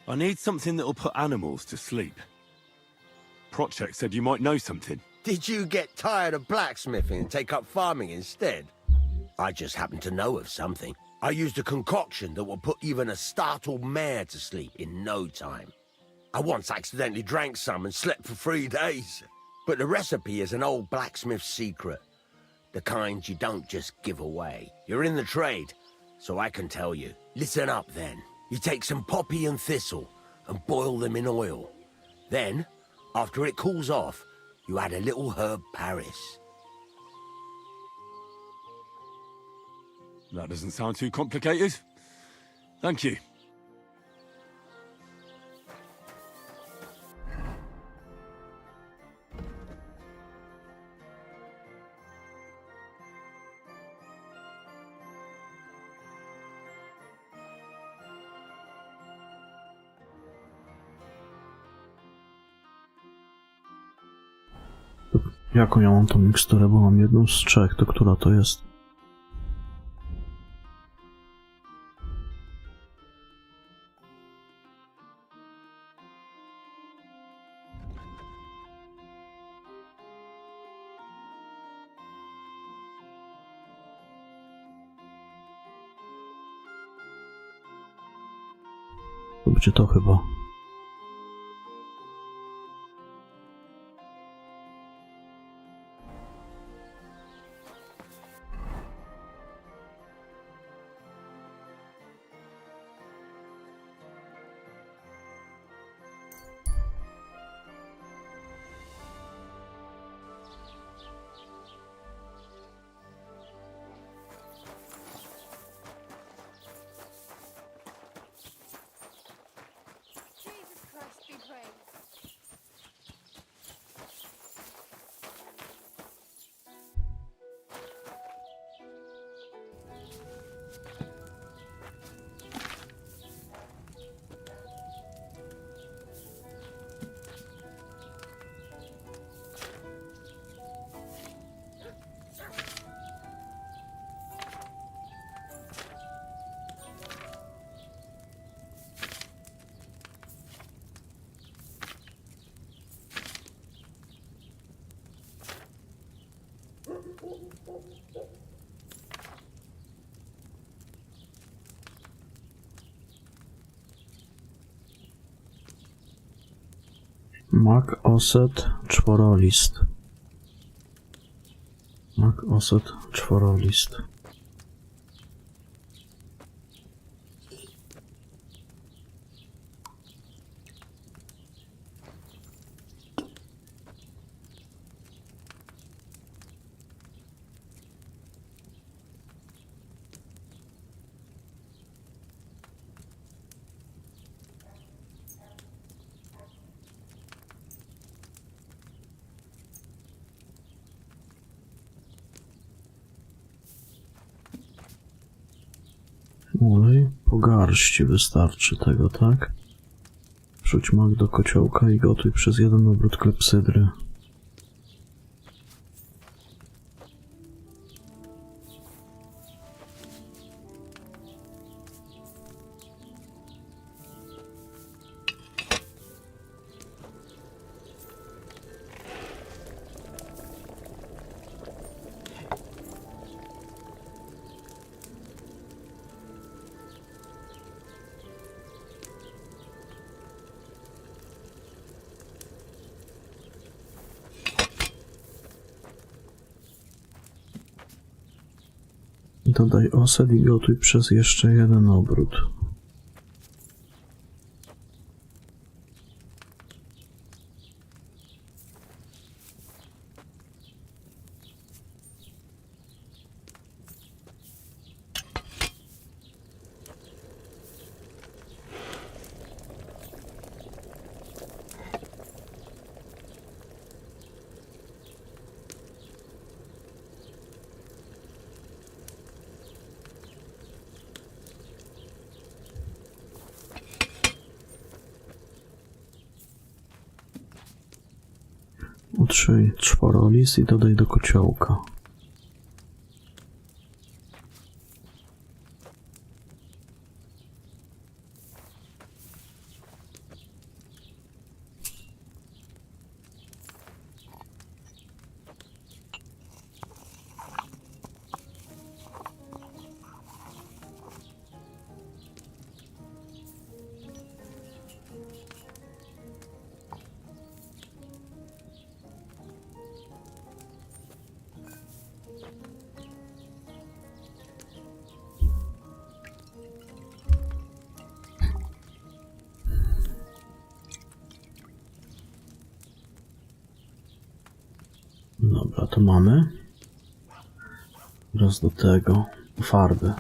I need something that'll put animals to sleep. Project said you might know something. Did you get tired of blacksmithing and take up farming instead? I just happen to know of something. I used a concoction that will put even a startled mare to sleep in no time. I once accidentally drank some and slept for 3 days. But the recipe is an old blacksmith's secret. The kind you don't just give away. You're in the trade, so I can tell you. Listen up then. You take some poppy and thistle and boil them in oil. Then, after it cools off, you add a little herb Paris. That doesn't sound too complicated. Thank you. Jaką ja mam tą miksturę, bo mam jedną z 3, to która to jest? To będzie to chyba. Mak oset czworolist. Mak oset czworolist. Olej po garści wystarczy tego, tak? Wrzuć mak do kociołka i gotuj przez 1 obrót klepsydry. Dodaj osad i gotuj przez jeszcze jeden obrót. Utrzyj czworolis i dodaj do kociołka. Dobra, to mamy. Teraz do tego farby.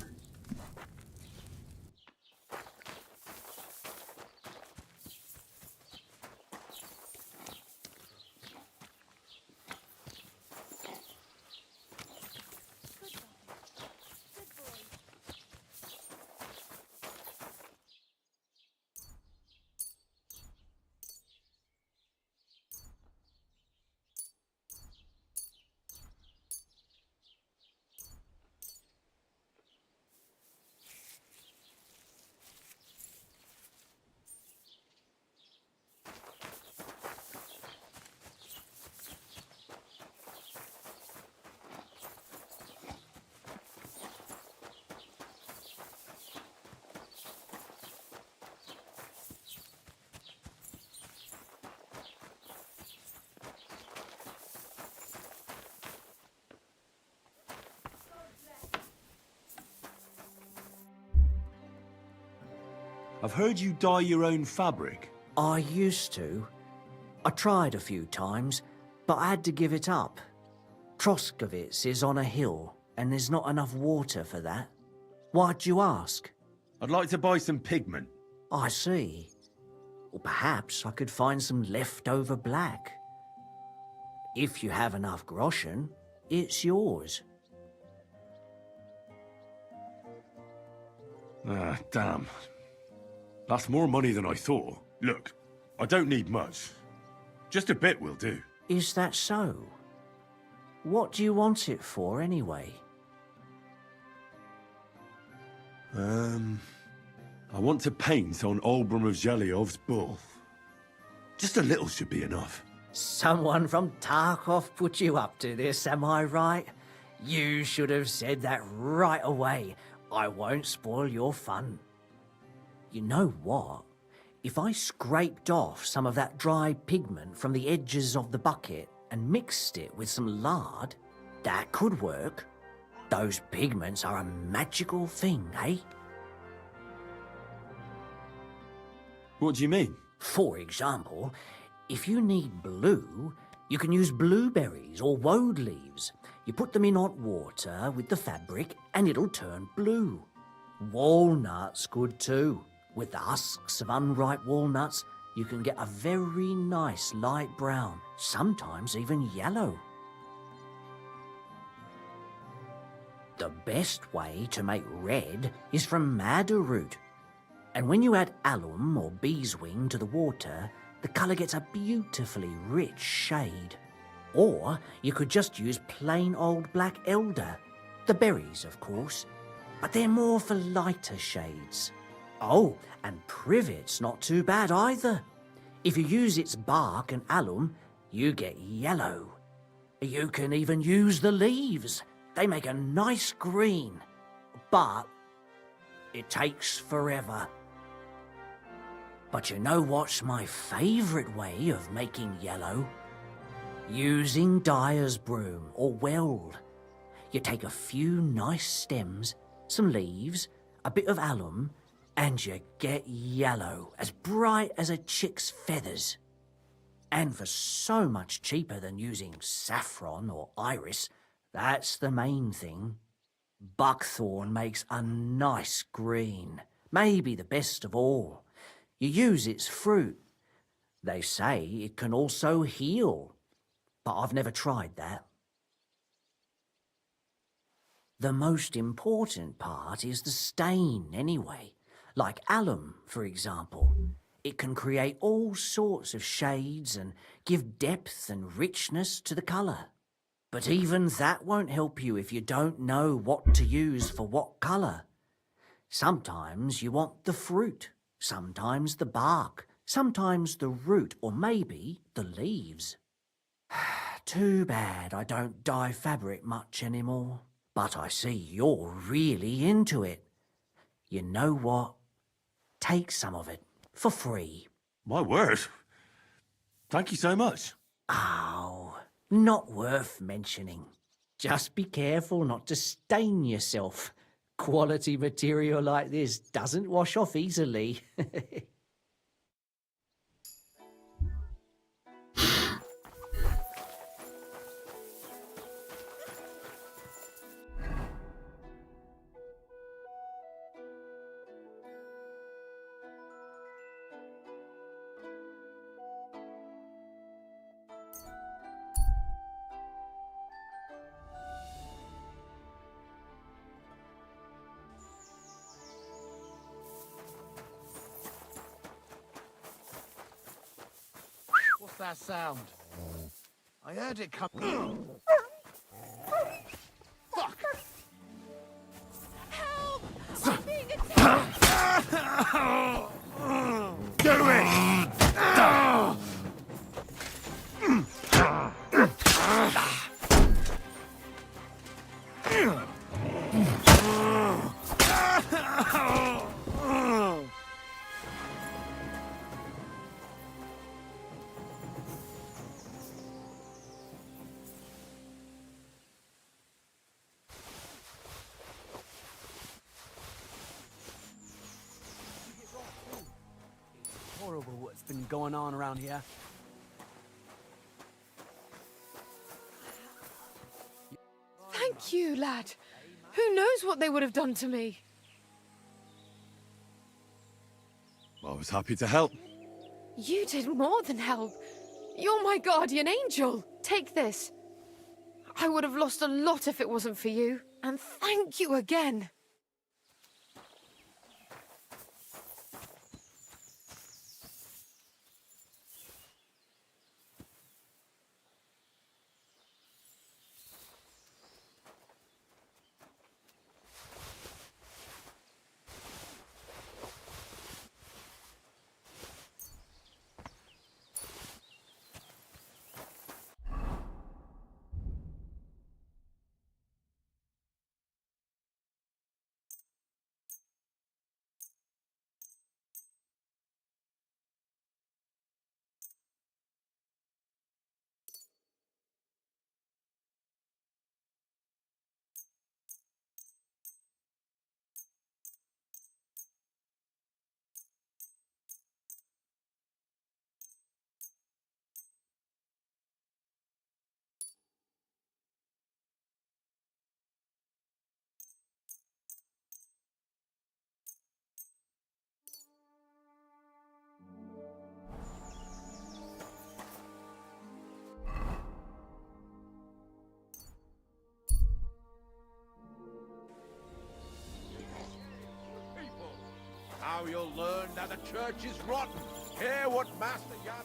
I've heard you dye your own fabric. I used to. I tried a few times, but I had to give it up. Troskovitz is on a hill, and there's not enough water for that. Why'd you ask? I'd like to buy some pigment. I see. Or perhaps I could find some leftover black. If you have enough groschen, it's yours. Ah, damn. That's more money than I thought. Look, I don't need much. Just a bit will do. Is that so? What do you want it for, anyway? I want to paint on Olbram of Zhelyov's bull. Just a little should be enough. Someone from Tarkov put you up to this, am I right? You should have said that right away. I won't spoil your fun. You know what? If I scraped off some of that dry pigment from the edges of the bucket and mixed it with some lard, that could work. Those pigments are a magical thing, eh? What do you mean? For example, if you need blue, you can use blueberries or woad leaves. You put them in hot water with the fabric and it'll turn blue. Walnuts good too. With the husks of unripe walnuts, you can get a very nice light brown, sometimes even yellow. The best way to make red is from madder root. And when you add alum or beeswing to the water, the colour gets a beautifully rich shade. Or you could just use plain old black elder. The berries, of course, but they're more for lighter shades. Oh, and privet's not too bad either. If you use its bark and alum, you get yellow. You can even use the leaves. They make a nice green. But it takes forever. But you know what's my favourite way of making yellow? Using dyer's broom or weld. You take a few nice stems, some leaves, a bit of alum, and you get yellow, as bright as a chick's feathers. And for so much cheaper than using saffron or iris, that's the main thing. Buckthorn makes a nice green, maybe the best of all. You use its fruit. They say it can also heal, but I've never tried that. The most important part is the stain, anyway. Like alum, for example. It can create all sorts of shades and give depth and richness to the colour. But even that won't help you if you don't know what to use for what colour. Sometimes you want the fruit, sometimes the bark, sometimes the root, or maybe the leaves. Too bad I don't dye fabric much anymore. But I see you're really into it. You know what? Take some of it, for free. My word. Thank you so much. Oh, not worth mentioning. Just be careful not to stain yourself. Quality material like this doesn't wash off easily. What's that sound? I heard it come. Fuck! Help! I'm being attacked! Do it! Horrible what's been going on around here. Thank you, lad. Who knows what they would have done to me? I was happy to help. You did more than help. You're my guardian angel. Take this. I would have lost a lot if it wasn't for you. And thank you again. Now you'll learn that the church is rotten. Hear what Master Jan...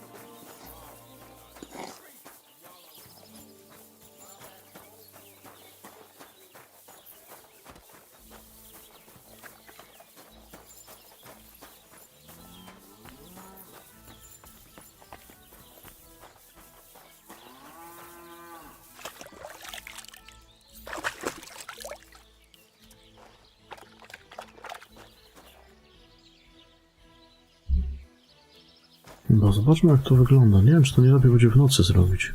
No, zobaczmy jak to wygląda. Nie wiem, czy to nie lepiej będzie w nocy zrobić.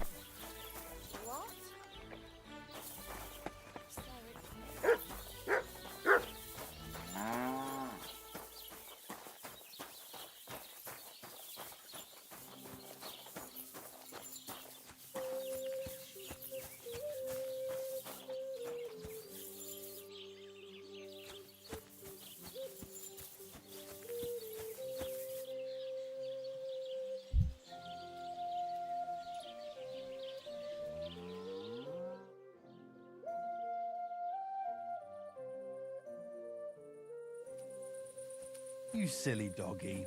You silly doggy.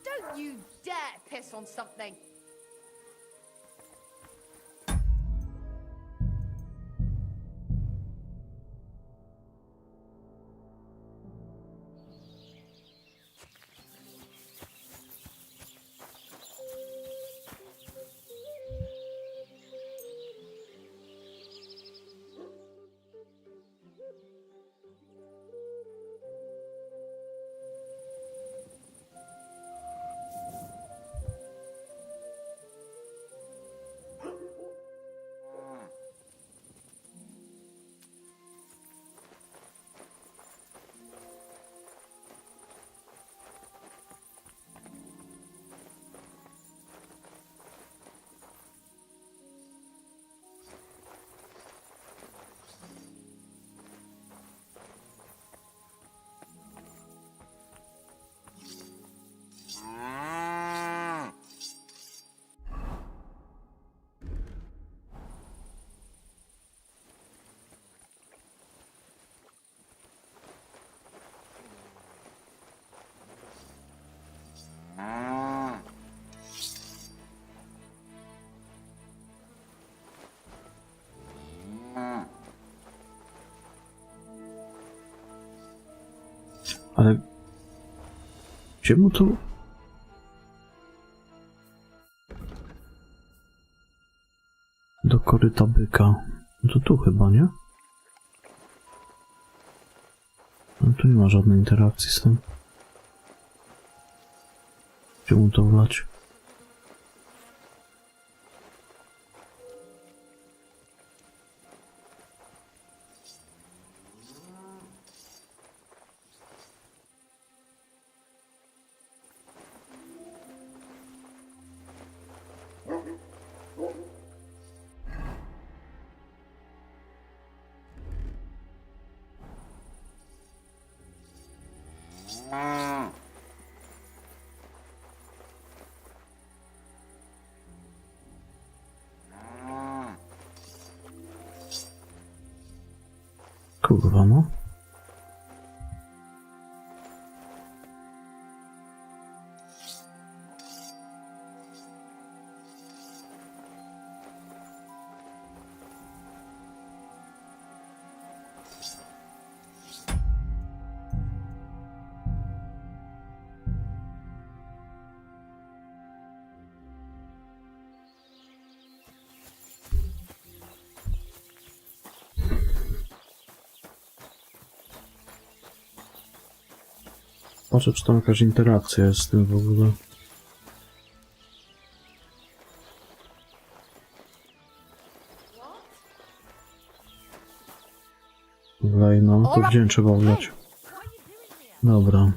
Don't you dare piss on something. Ale gdzie mu tu? Do koryta byka. No to tu chyba, nie? No tu nie ma żadnej interakcji z tym. Gdzie mu to wlać? Kurwa, no. Patrzę, czy tam jakaś interakcja jest z tym w ogóle. Wlej, no, to gdzie trzeba wlać? Dobra.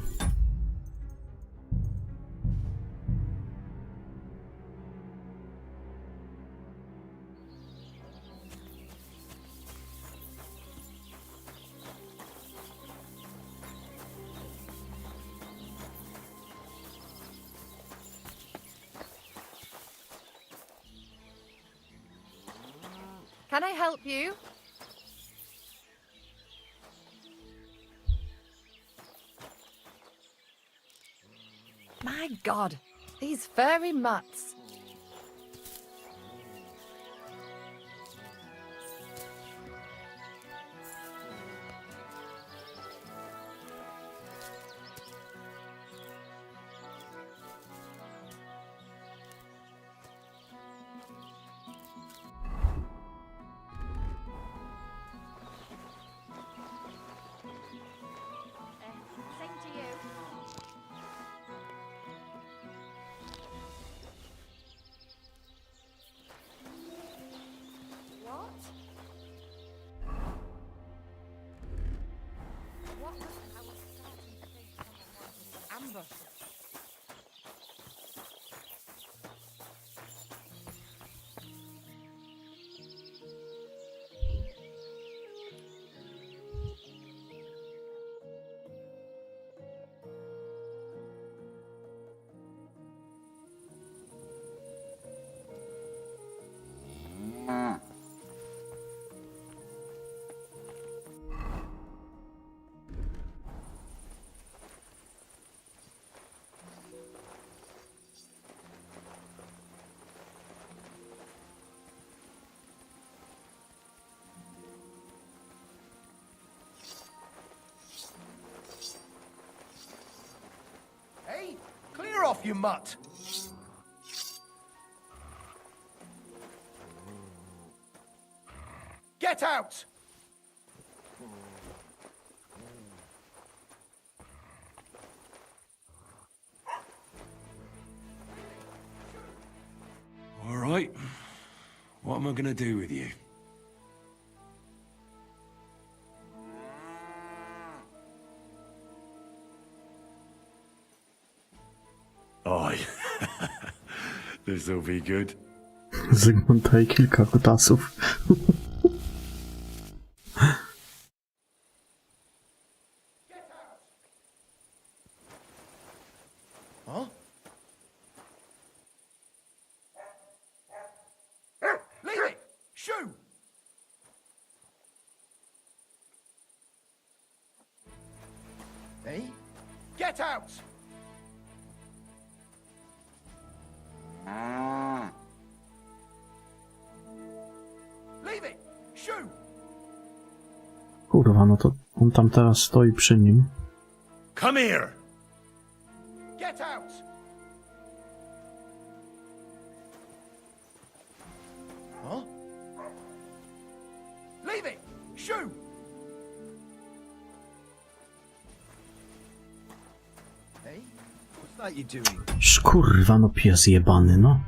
Can I help you? My God, these furry mutts. Same to you. What? What was it? I was starting to think someone wanted to ambush us. off, you mutt! Get out! All right. What am I gonna do with you? Oj. This'll be good. Zygmunta i kilka kutasów. Huh? Leave it! Shoo! Hey? Get out! Leave it! Shoo! Kurwa, no to on tam teraz stoi przy nim. Come here! Get out! Huh? Leave it! Shoo! Hey? What's that you doing? Kurwa, no pies jebany, no.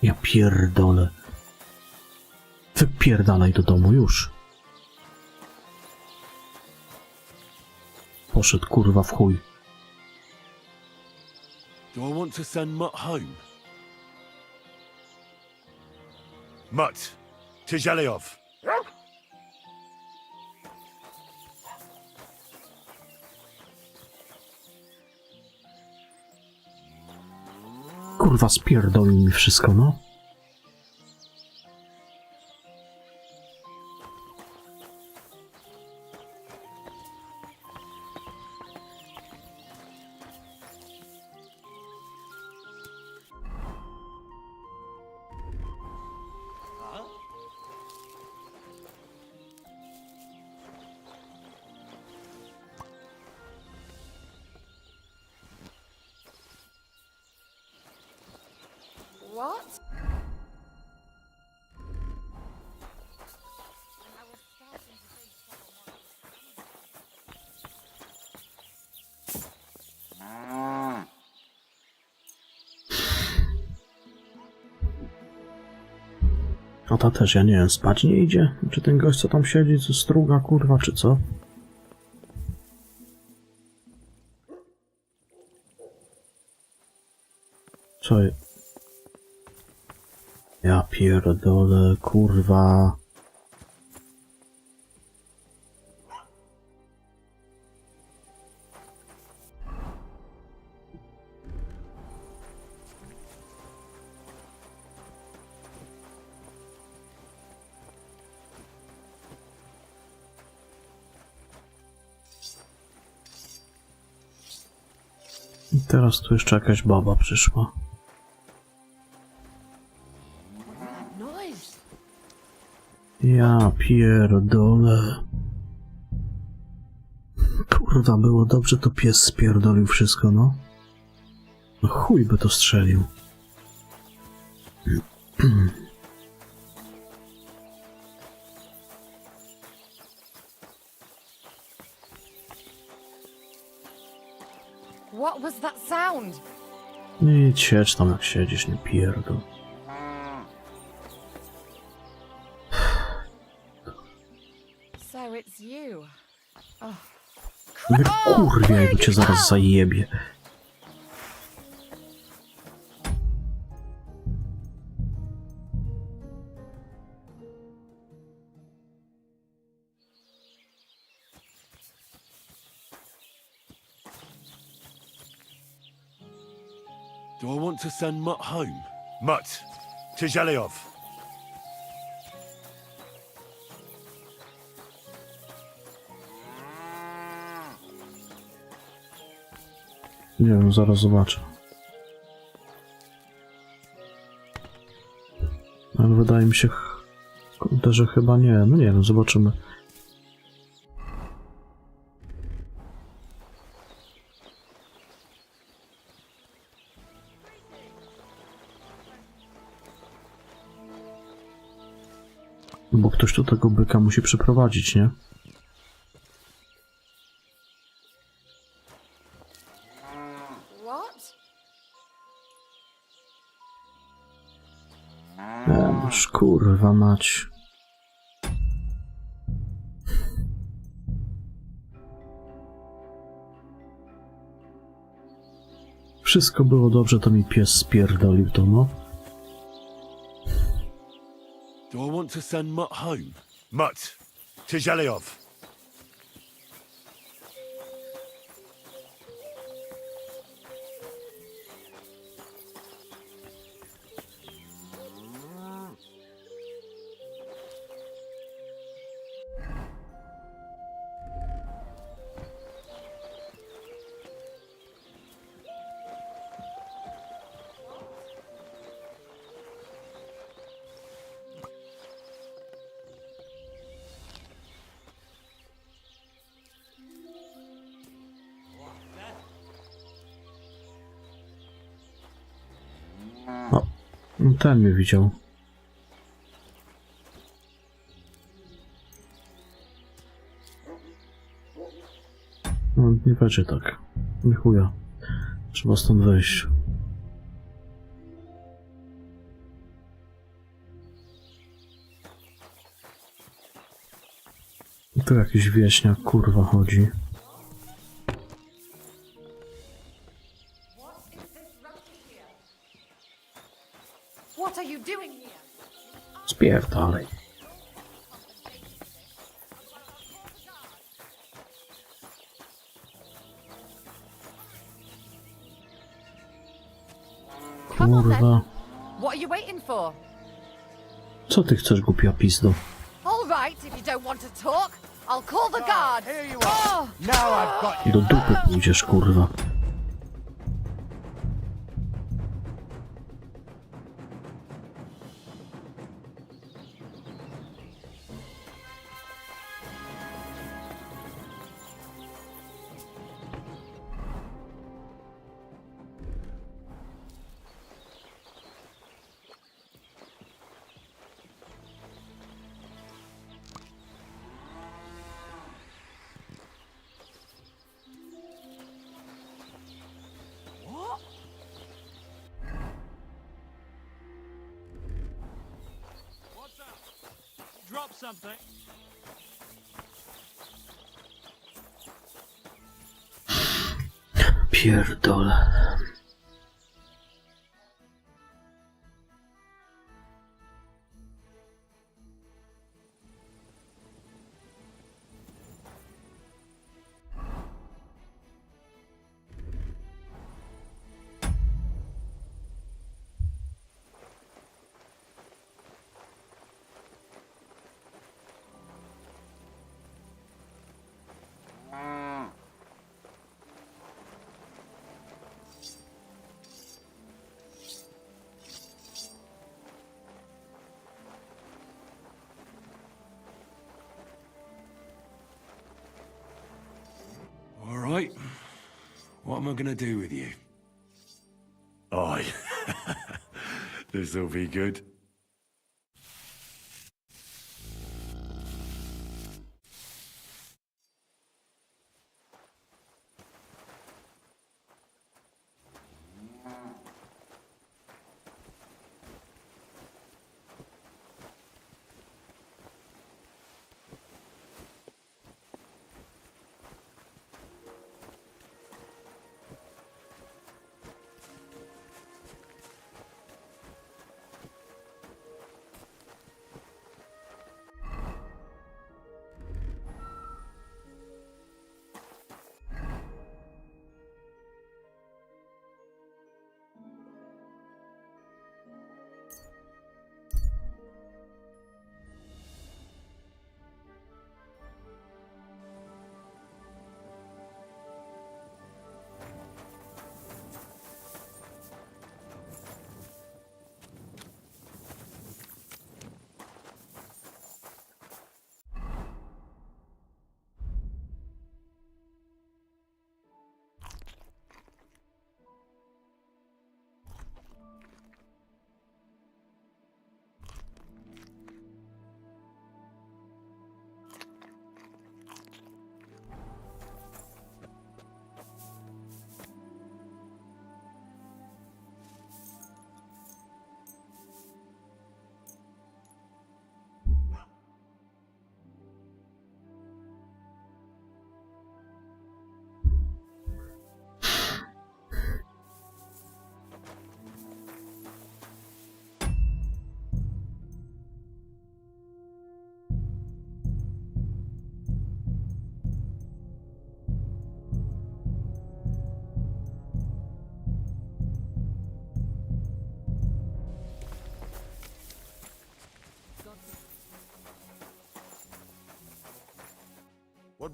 Ja pierdolę. Wypierdalaj do domu już. Poszedł kurwa w chuj. Do I want to send Mutt home? Mutt, to Zhelyav. Kurwa, spierdolił mi wszystko, no. What? A ta też, ja nie wiem, spać nie idzie? Czy ten gość, co tam siedzi, co struga, kurwa, czy co? Co? Ja pierdolę, kurwa. I teraz tu jeszcze jakaś baba przyszła. Ja pierdolę. Kurwa, było dobrze, to pies spierdolił wszystko, no. No chuj by to strzelił. What was that sound? Nie siedź tam jak siedzisz, nie pierdol. So it's you. Oh. Wy kurwie, jakby cię zaraz zajebie. Do I want to send Mutt home? Mutt, to Zhelyav. Nie wiem, zaraz zobaczę. wydaje mi się, że chyba nie. No nie wiem, zobaczymy. Bo ktoś tu tego byka musi przeprowadzić, nie? Noż kurwa mać. Wszystko było dobrze, to mi pies spierdolił to, no. Do I want to send Mutt home? Mutt, to Zhelyov. O, ten mnie widział. No, nie będzie tak. Nie chuja. Trzeba stąd wejść. I tu jakiś wieśniak, kurwa, chodzi. What are you doing here? Spierdalej. Kurwa. What are you waiting for? Co ty chcesz, głupia pizdo? All right, if you don't want to talk, I'll call the guard. Here you are. Now I've got you. Do dupy pójdziesz, kurwa. Drop something. Pierdolę. All right. What am I gonna do with you? Aye. This'll be good.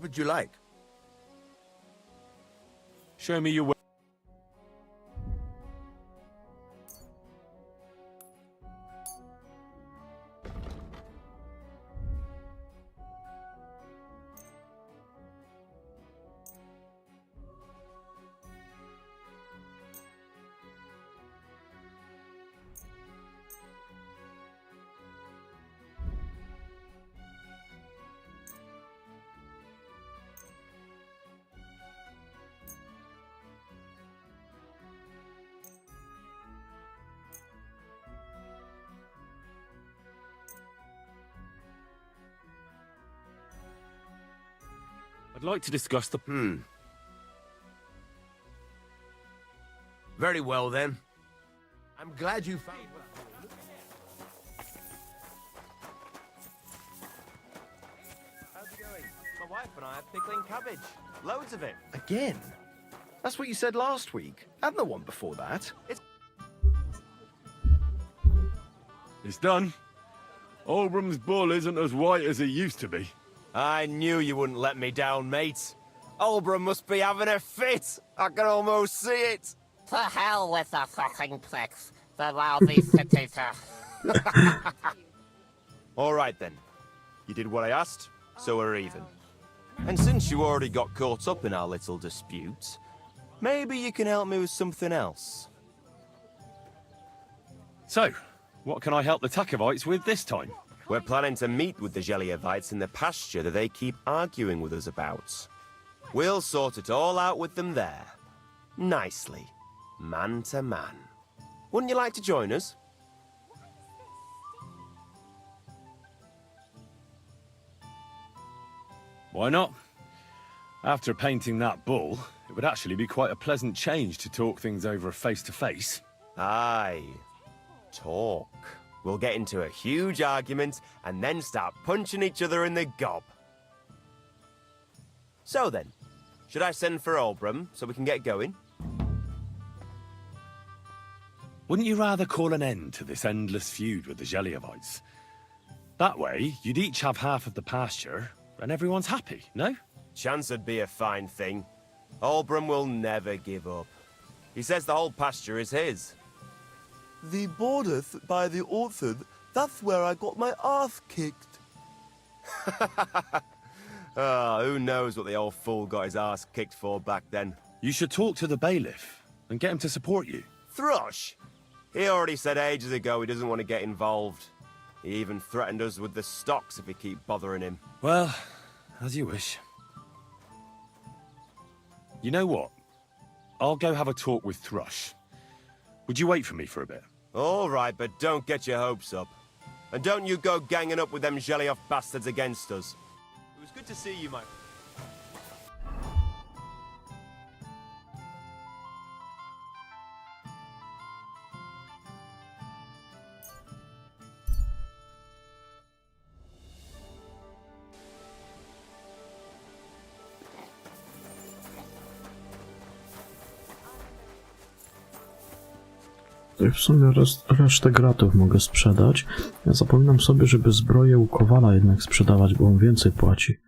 What would you like? Show me your way. I'd like to discuss the... Very well, then. I'm glad you found... How's it going? My wife and I are pickling cabbage. Loads of it. Again? That's what you said last week, and the one before that. It's done. Olbram's bull isn't as white as it used to be. I knew you wouldn't let me down, mate. Olbram must be having a fit. I can almost see it. To hell with the fucking pricks. The lousy city-eater. All right, then. You did what I asked, so we're even. And since you already got caught up in our little dispute, maybe you can help me with something else. So, what can I help the Takovites with this time? We're planning to meet with the Geliovites in the pasture that they keep arguing with us about. We'll sort it all out with them there. Nicely. Man to man. Wouldn't you like to join us? Why not? After painting that bull, it would actually be quite a pleasant change to talk things over face to face. Aye. Talk. We'll get into a huge argument and then start punching each other in the gob. So then, should I send for Olbram so we can get going? Wouldn't you rather call an end to this endless feud with the Geliovites? That way, you'd each have half of the pasture, and everyone's happy, no? Chance would be a fine thing. Olbram will never give up. He says the whole pasture is his. The borders by the orchard, that's where I got my ass kicked. Oh, who knows what the old fool got his ass kicked for back then. You should talk to the bailiff and get him to support you. Thrush! He already said ages ago he doesn't want to get involved. He even threatened us with the stocks if we keep bothering him. Well, as you wish. You know what? I'll go have a talk with Thrush. Would you wait for me for a bit? All right, but don't get your hopes up. And don't you go ganging up with them Gelioff bastards against us. It was good to see you, mate. W sumie resztę gratów mogę sprzedać. Ja zapominam sobie, żeby zbroję u Kowala jednak sprzedawać, bo on więcej płaci.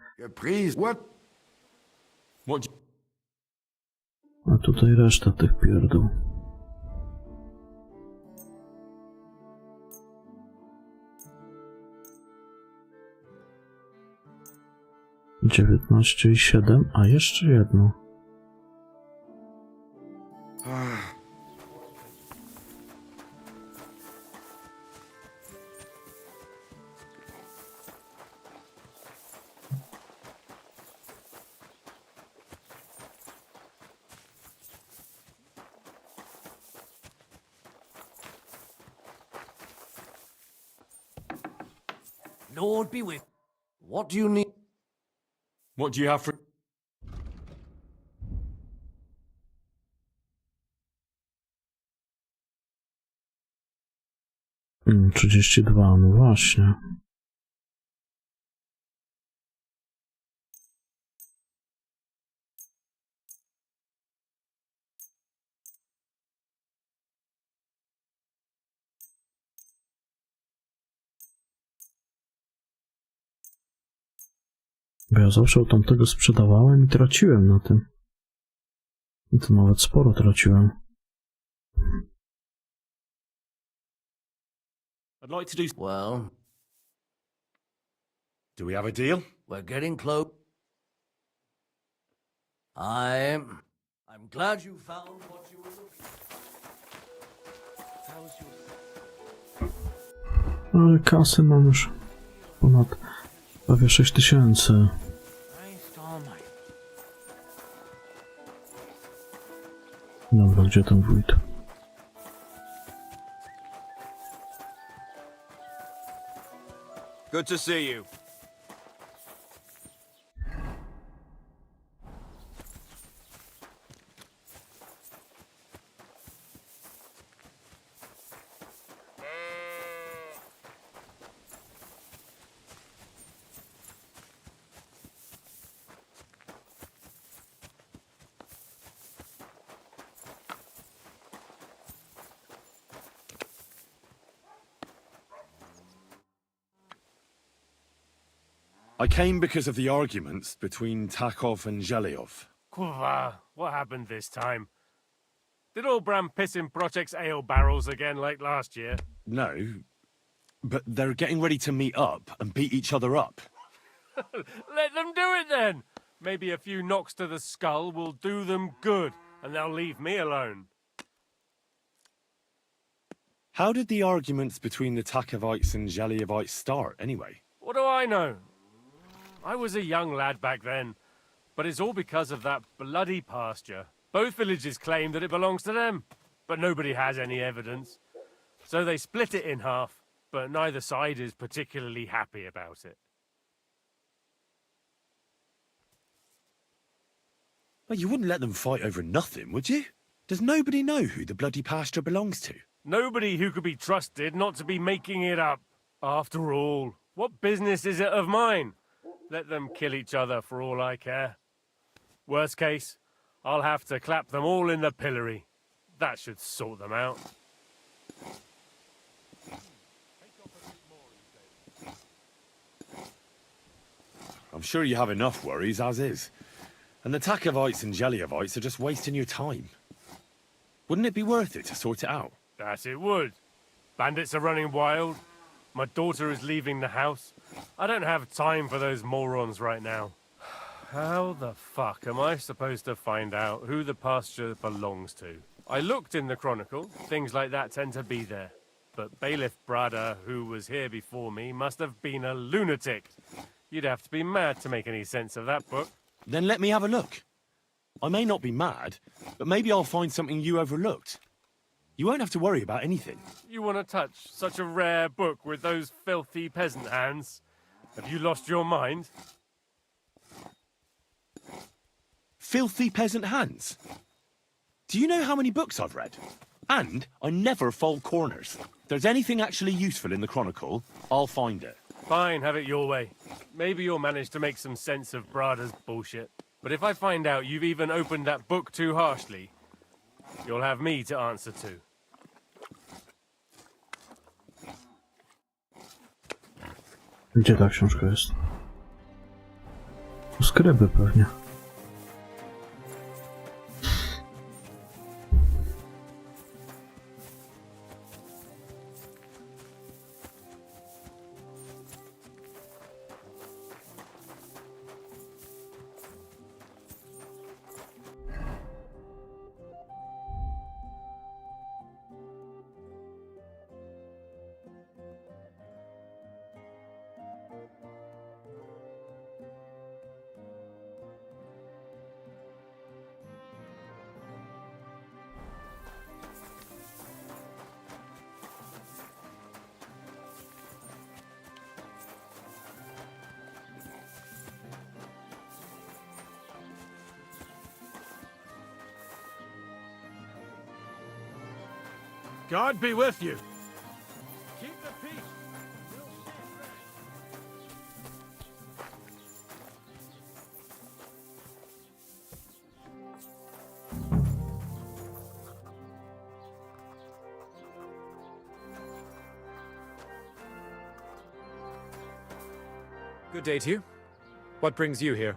A tutaj reszta tych pierdół. Dziewiętnaście i 7, a jeszcze jedno. Lord be with. What do you need? What do you have for... 32, no właśnie. Bo ja zawsze u tamtego sprzedawałem i traciłem na tym. I to nawet sporo traciłem. I'd like to do... Well, Do we have a deal? we're getting close. I'm glad you found what you were looking for. Ale kasy mam już ponad prawie 6000. Dobra, gdzie ten wójt? Good to see you. I came because of the arguments between Takov and Zhelyov. Kurwa, what happened this time? Did old Bram piss in Project's ale barrels again like last year? No, but they're getting ready to meet up and beat each other up. Let them do it then! Maybe a few knocks to the skull will do them good, and they'll leave me alone. How did the arguments between the Takovites and Zhelyevites start, anyway? What do I know? I was a young lad back then, but it's all because of that bloody pasture. Both villages claim that it belongs to them, but nobody has any evidence. So they split it in half, but neither side is particularly happy about it. Well, you wouldn't let them fight over nothing, would you? Does nobody know who the bloody pasture belongs to? Nobody who could be trusted not to be making it up. After all, what business is it of mine? Let them kill each other for all I care. Worst case, I'll have to clap them all in the pillory. That should sort them out. I'm sure you have enough worries as is. And the Takovites and Zhelyevites are just wasting your time. Wouldn't it be worth it to sort it out? That it would. Bandits are running wild. My daughter is leaving the house. I don't have time for those morons right now. How the fuck am I supposed to find out who the pasture belongs to? I looked in the Chronicle. Things like that tend to be there. But Bailiff Brada, who was here before me, must have been a lunatic. You'd have to be mad to make any sense of that book. Then let me have a look. I may not be mad, but maybe I'll find something you overlooked. You won't have to worry about anything. You want to touch such a rare book with those filthy peasant hands? Have you lost your mind? Filthy peasant hands? Do you know how many books I've read? And I never fold corners. If there's anything actually useful in the Chronicle, I'll find it. Fine, have it your way. Maybe you'll manage to make some sense of Brada's bullshit. But if I find out you've even opened that book too harshly, you'll have me to answer to. Gdzie ta książka jest? U skryby pewnie. God be with you. Keep the peace. Good day to you. What brings you here?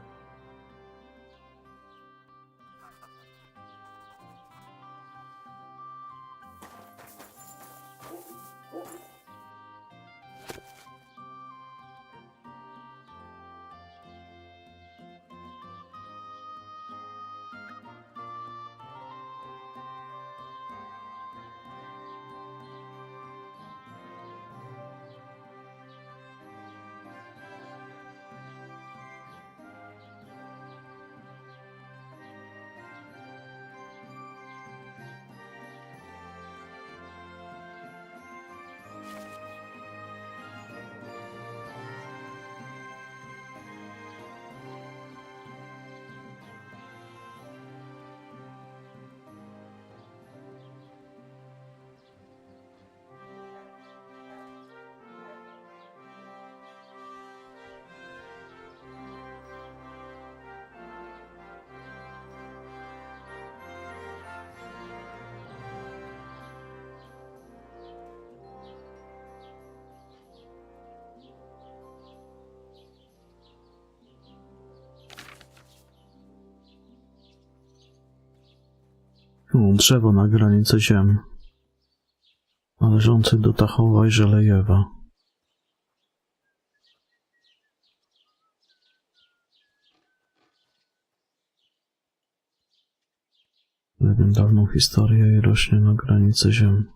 Drzewo na granicy ziem, należące do Tachowa i Żelejewa. Nie wiem, dawną historię i rośnie na granicy ziem.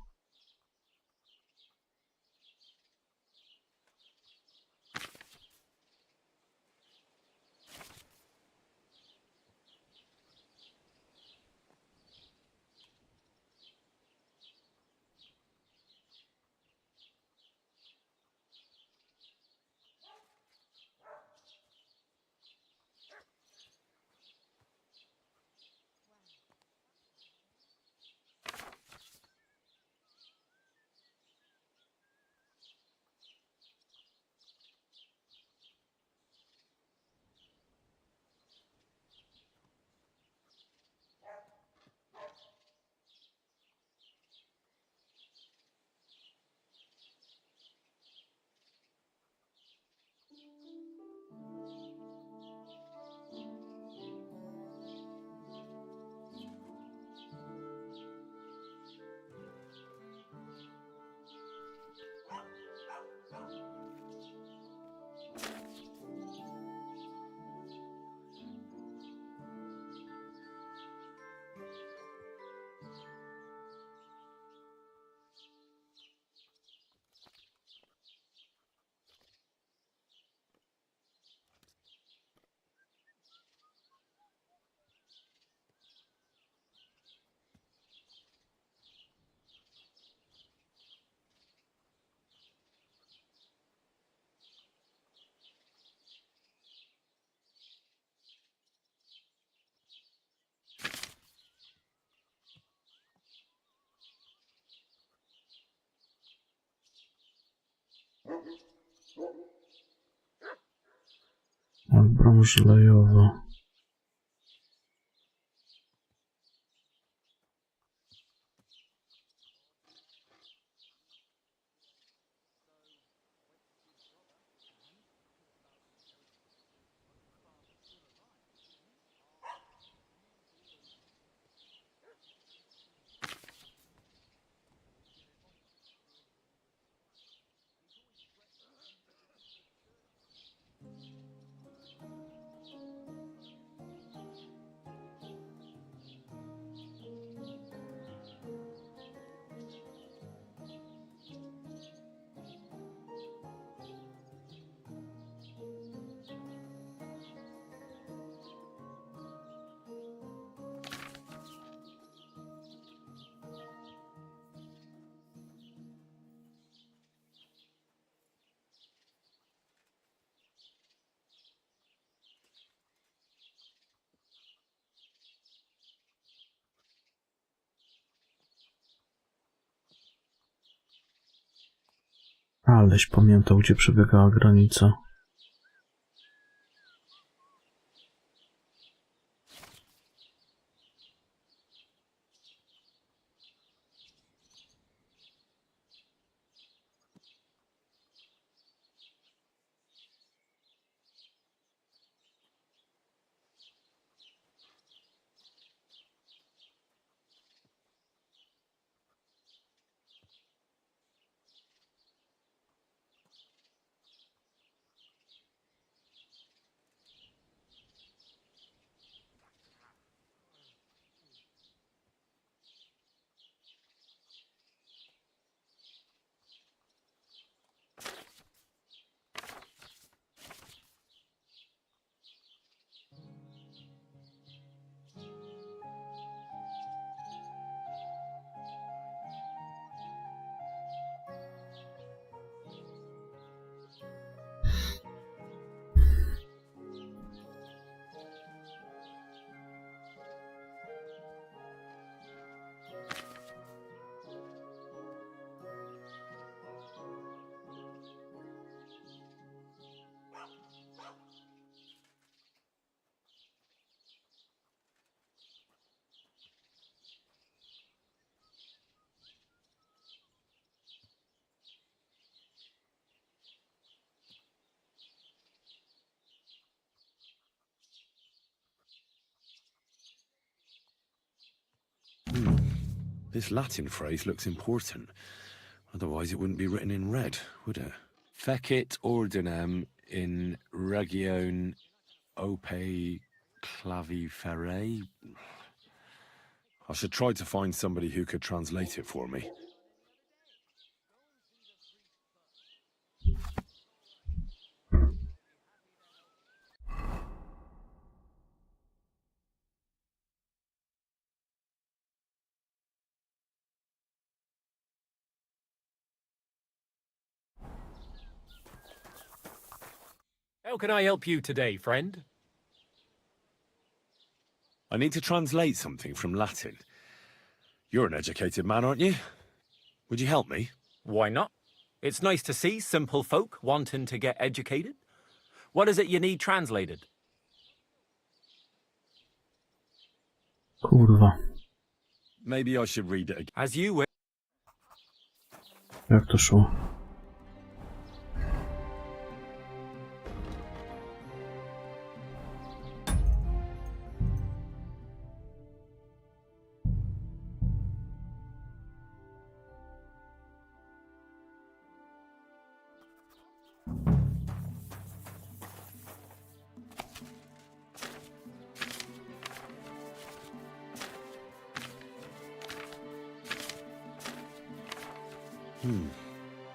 Broń żelejowa. Aleś pamiętał, gdzie przebiegała granica. This Latin phrase looks important. Otherwise it wouldn't be written in red, would it? Fecit ordinem in region ope claviferae. I should try to find somebody who could translate it for me. How can I help you today, friend? I need to translate something from Latin. You're an educated man, aren't you? Would you help me? Why not? It's nice to see simple folk wanting to get educated. What is it you need translated? Kurwa. Maybe I should read it again. As you wish. Jak to szło?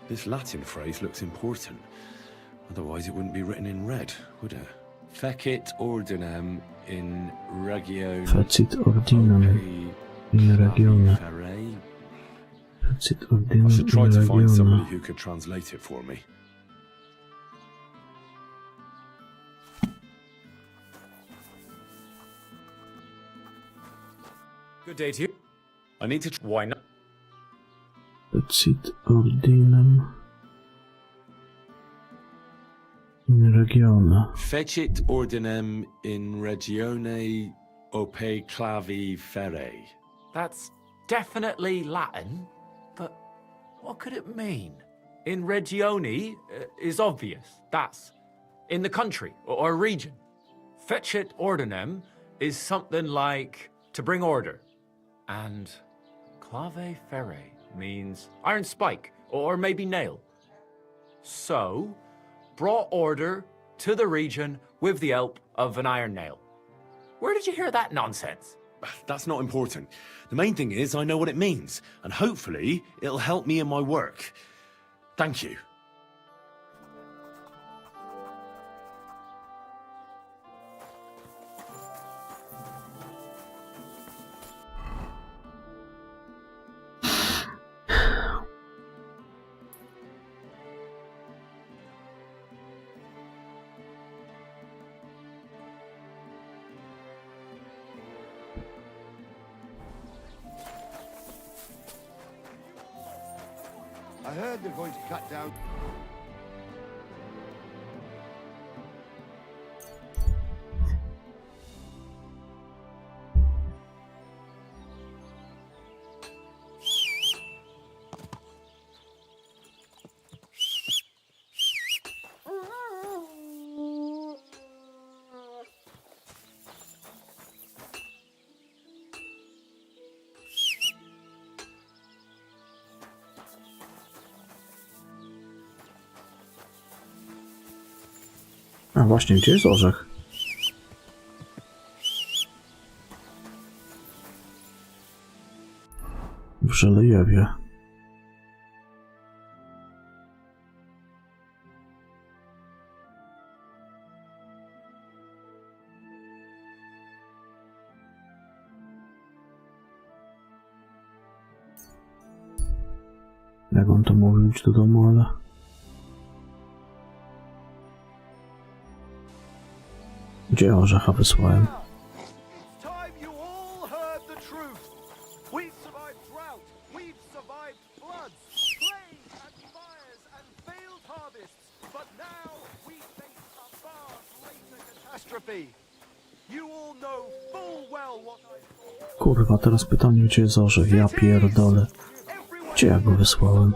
This Latin phrase looks important. Otherwise it wouldn't be written in red, would it? Fecit ordinem in region Fecit ordinem in regione. Fecit ordinem I should try in to find somebody regione. who could translate it for me. Good day to you. I need to. Why not? Fecit ordinem in regione. Fecit ordinem in regione ope claviferae. That's definitely Latin, but what could it mean? In regione is obvious. That's in the country or region. Fecit ordinem is something like to bring order. And clave ferre means iron spike or maybe nail. So, brought order to the region with the help of an iron nail. Where did you hear that nonsense? That's not important. The main thing is I know what it means, and hopefully it'll help me in my work. Thank you. I heard they're going to cut down. A właśnie, gdzie jest orzech? W Żelejewie. Jak on to mówił, iść do domu, ale... Gdzie orzecha wysłałem? Kurwa, teraz pytanie, gdzie jest orzech? Ja pierdolę. Gdzie ja go wysłałem?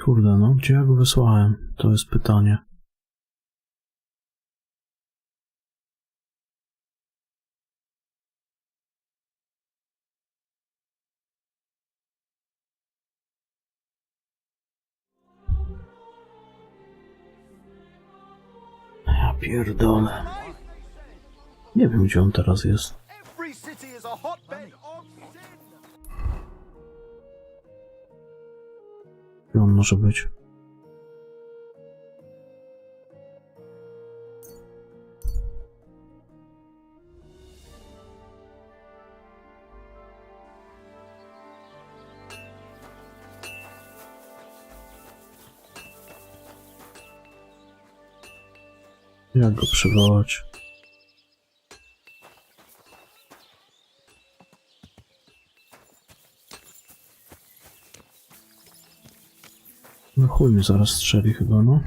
Kurde, no, gdzie ja go wysłałem? To jest pytanie. Ja pierdolę. Nie wiem, gdzie on teraz jest. Gdzie on może być? Jak go przywołać? No chuj mnie zaraz strzeli chyba, no.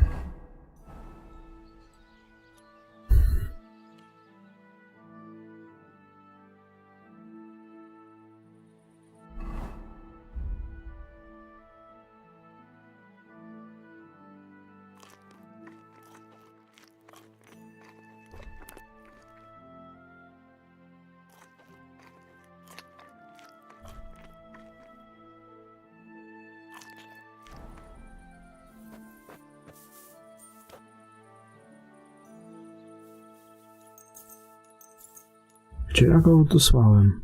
Gdzie ja go odesłałem?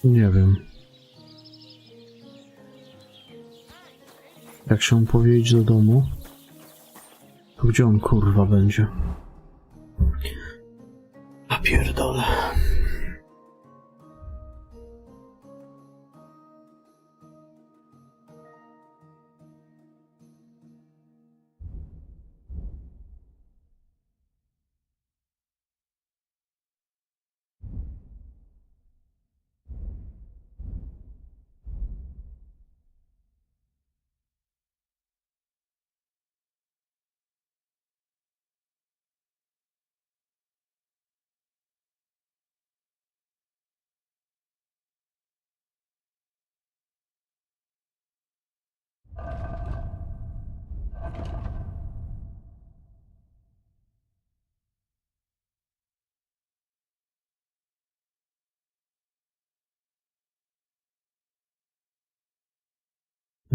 Nie wiem. Jak się powiedzieć do domu? To gdzie on kurwa będzie? A pierdolę.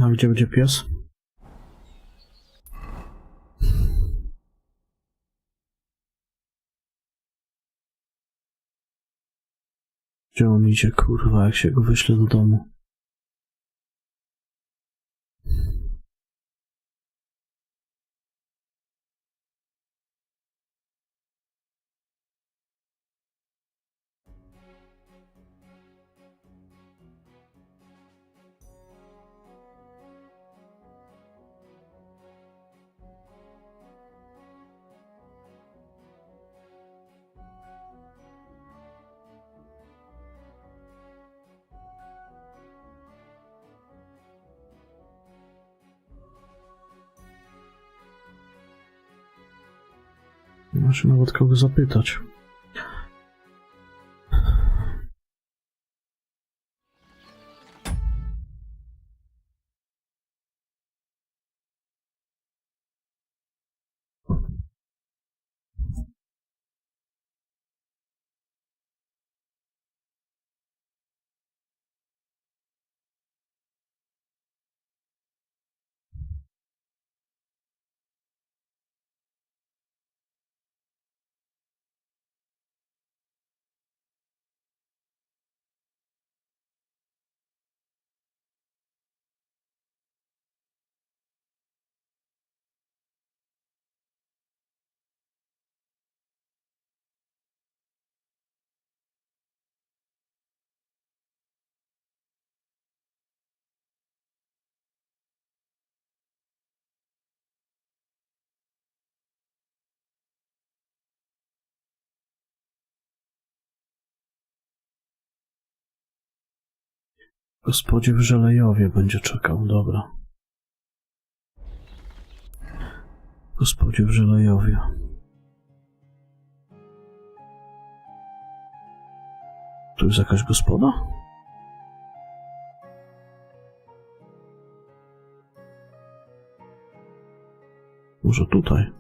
A gdzie będzie pies? Gdzie on idzie, kurwa, jak się go wyśle do domu? Nie ma się nawet kogo zapytać. Gospodzie w Żelejowie będzie czekał, dobra. Gospodzie w Żelejowie. Tu jest jakaś gospoda? Może tutaj?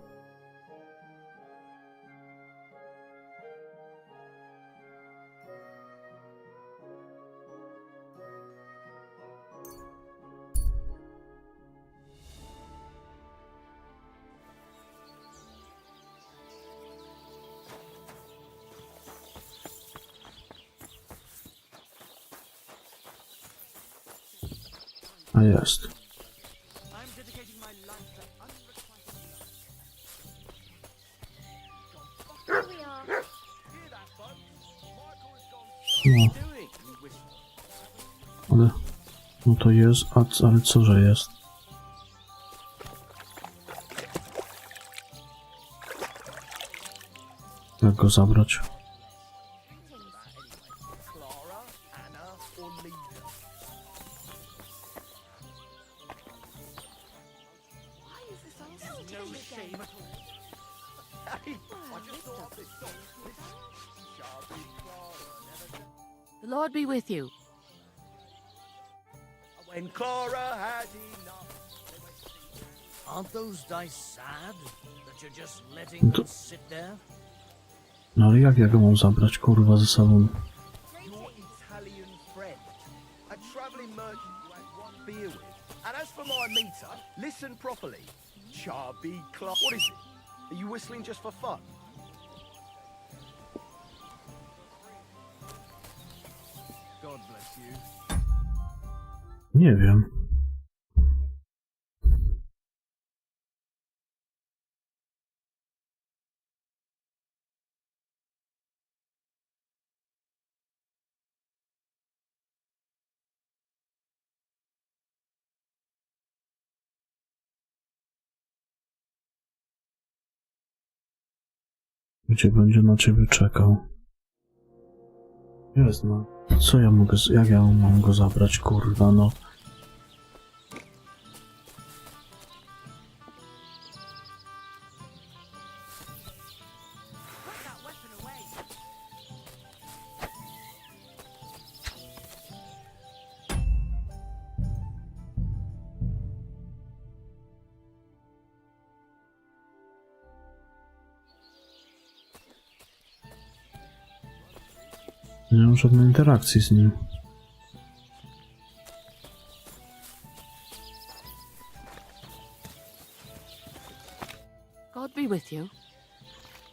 A jest. No. Ale... No to jest, ale co, że jest? Jak go zabrać? The Lord be with you. When Clara had enough. Aren't those dice sad that you're just letting them sit there? No ale jak ja go mam zabrać, kurwa, ze sobą? Your Italian friend, a travelling merchant you had one beer with. And as for my meter, listen properly. Chubby Clark. What is it? Are you whistling just for fun? God bless you. Nie wiem. Gdzie będzie na ciebie czekał? Jest, no. Co ja mogę, jak ja mam go zabrać, kurwa, no. Nie mam żadnej interakcji z nim. God be with you.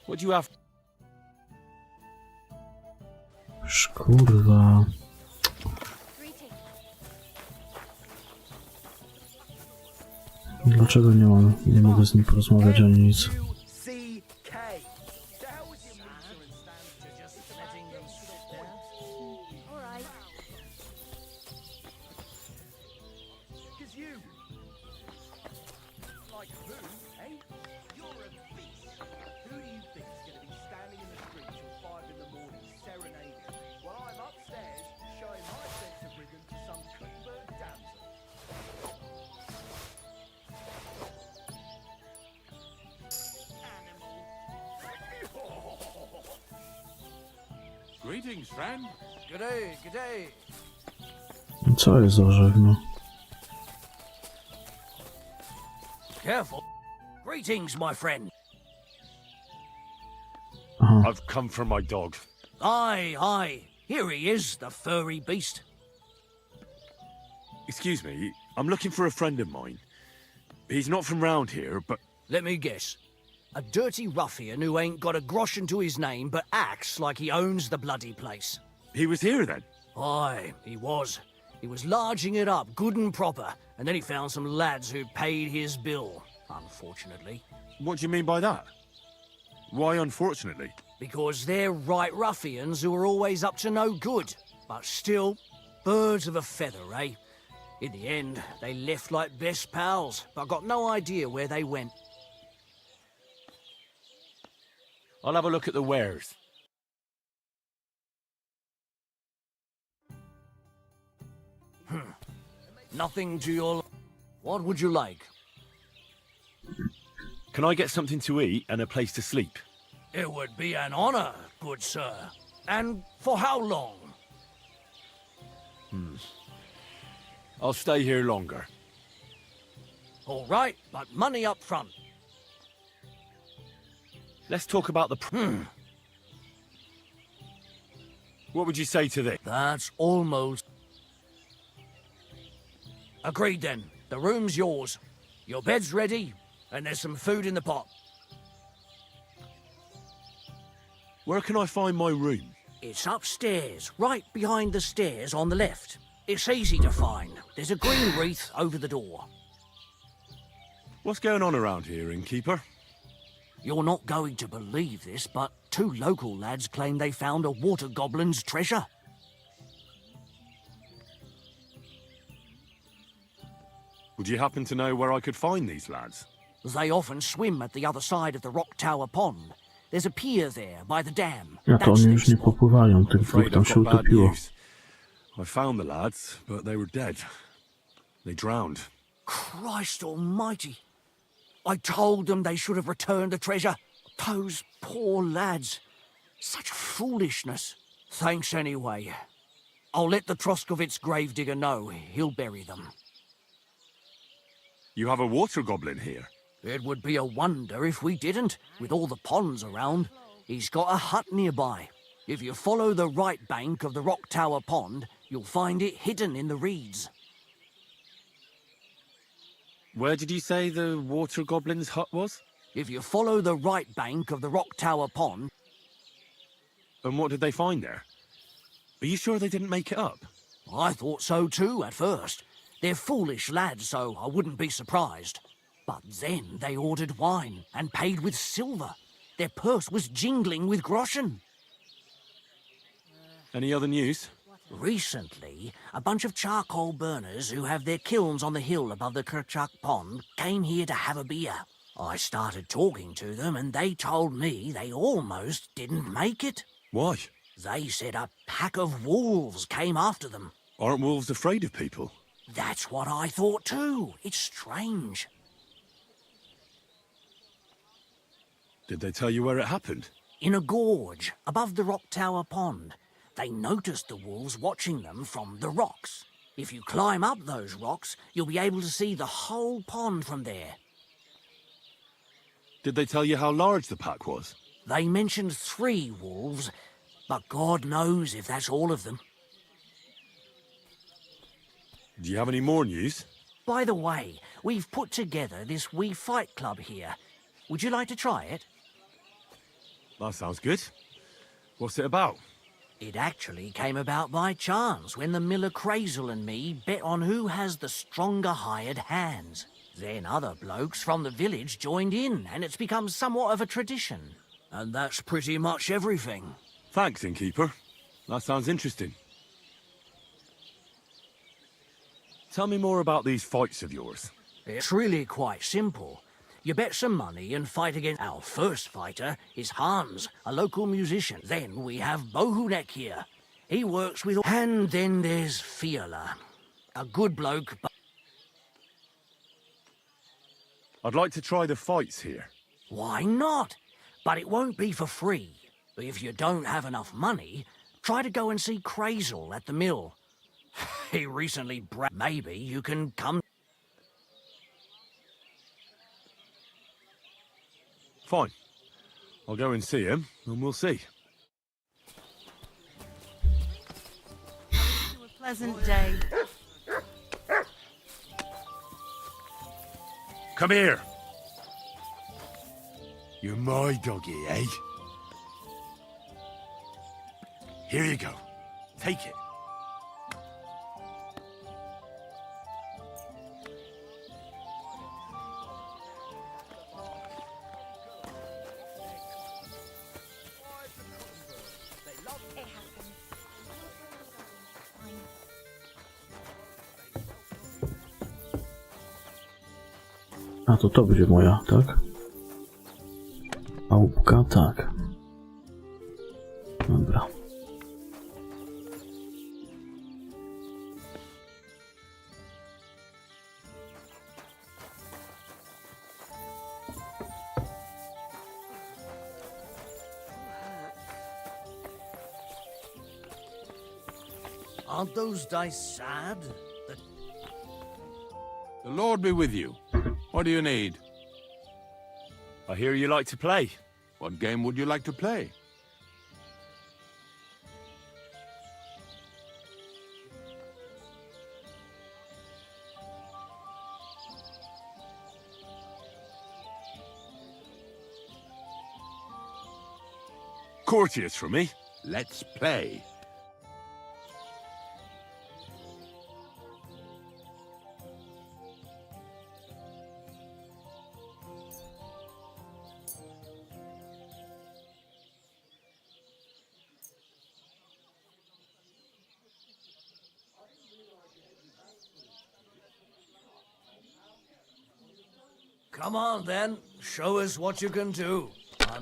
What do you have? Kurwa. Dlaczego nie mogę z nim porozmawiać ani nic? Greetings, friend. Good day, good day. Co jest za orzech, no? Careful. Greetings, my friend. I've come for my dog. Aye, aye. Here he is, the furry beast. Excuse me, I'm looking for a friend of mine. He's not from round here, but... Let me guess. A dirty ruffian who ain't got a groschen to his name but acts like he owns the bloody place. He was here then? Aye, he was. He was larging it up good and proper, and then he found some lads who paid his bill, unfortunately. What do you mean by that? Why unfortunately? Because they're right ruffians who are always up to no good. But still, birds of a feather, eh? In the end, they left like best pals, but got no idea where they went. I'll have a look at the wares. Nothing to your... What would you like? Can I get something to eat and a place to sleep? It would be an honor, good sir. And for how long? I'll stay here longer. All right, but money up front. Let's talk about the... What would you say to this? That's almost... Agreed then. The room's yours. Your bed's ready, and there's some food in the pot. Where can I find my room? It's upstairs, right behind the stairs on the left. It's easy to find. There's a green wreath over the door. What's going on around here, innkeeper? You're not going to believe this, but 2 local lads claim they found a water goblin's treasure. Would you happen to know where I could find these lads? They often swim at the other side of the Rock Tower Pond. There's a pier there by the dam. Ja, to oni już nie popływają, tych dwóch tam się utopiło. I found the lads, but they were dead. They drowned. Christ almighty. I told them they should have returned the treasure. Those poor lads. Such foolishness. Thanks anyway. I'll let the Troskovitz gravedigger know. He'll bury them. You have a water goblin here? It would be a wonder if we didn't, with all the ponds around. He's got a hut nearby. If you follow the right bank of the Rock Tower Pond, you'll find it hidden in the reeds. Where did you say the water goblin's hut was? If you follow the right bank of the Rock Tower Pond... And what did they find there? Are you sure they didn't make it up? I thought so too, at first. They're foolish lads, so I wouldn't be surprised. But then they ordered wine and paid with silver. Their purse was jingling with groschen. Any other news? Recently, a bunch of charcoal burners who have their kilns on the hill above the Kerchak Pond came here to have a beer. I started talking to them and they told me they almost didn't make it. Why? They said a pack of wolves came after them. Aren't wolves afraid of people? That's what I thought too. It's strange. Did they tell you where it happened? In a gorge above the Rock Tower Pond. They noticed the wolves watching them from the rocks. If you climb up those rocks, you'll be able to see the whole pond from there. Did they tell you how large the pack was? They mentioned 3 wolves, but God knows if that's all of them. Do you have any more news? By the way, we've put together this wee fight club here. Would you like to try it? That sounds good. What's it about? It actually came about by chance when the miller Crazel and me bet on who has the stronger hired hands. Then other blokes from the village joined in, and it's become somewhat of a tradition. And that's pretty much everything. Thanks, innkeeper. That sounds interesting. Tell me more about these fights of yours. It's really quite simple. You bet some money and fight against... Our first fighter is Hans, a local musician. Then we have Bohunek here. He works with... And then there's Fiala, a good bloke, but... I'd like to try the fights here. Why not? But it won't be for free. If you don't have enough money, try to go and see Crazel at the mill. He recently Maybe you can come... Fine. I'll go and see him, and we'll see. A pleasant day. Come here. You're my doggy, eh? Here you go. Take it. A to będzie moja, tak? Małpka, tak. Dobra. Aren't those dice sad? The Lord be with you. What do you need? I hear you like to play. What game would you like to play? Courteous from me. Let's play. Come on then, show us what you can do.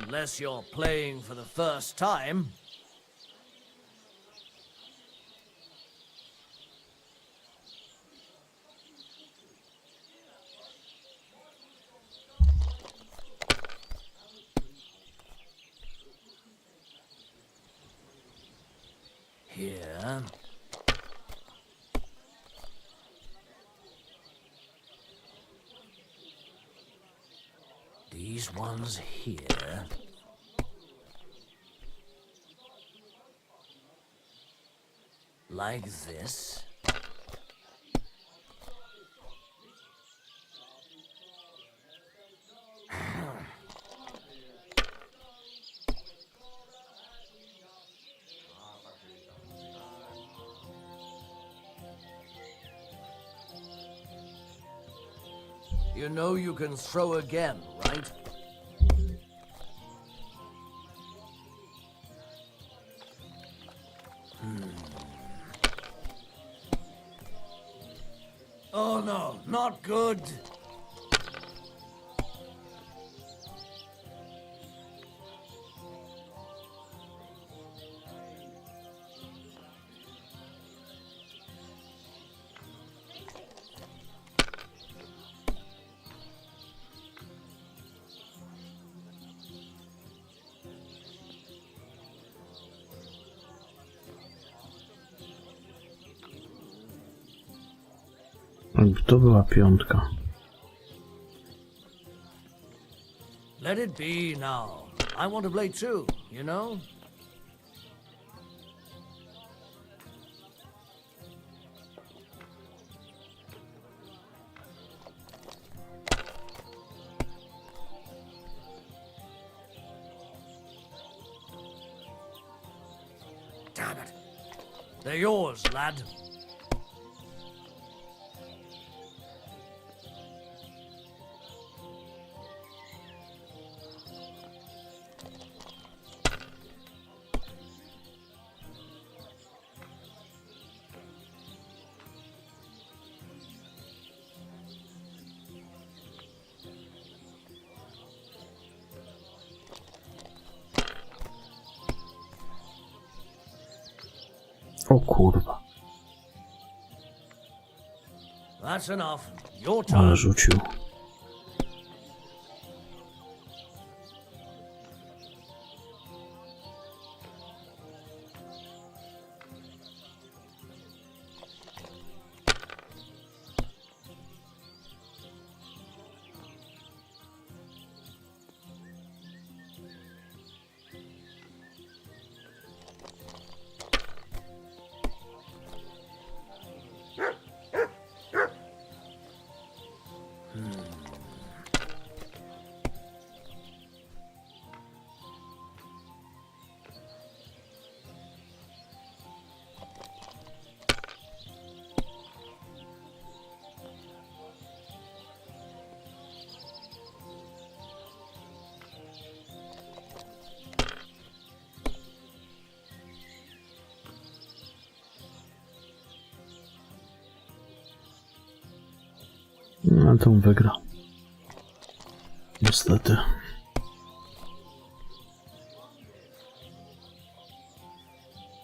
Unless you're playing for the first time. Here. These ones here. Like this. You know you can throw again, right? Oh no, not good. To była piątka. Let it be now. I want to play too, you know? Damn it. They're yours, lad. O kurwa. That's enough. Your turn. Ale rzucił. No to on wygra. Niestety.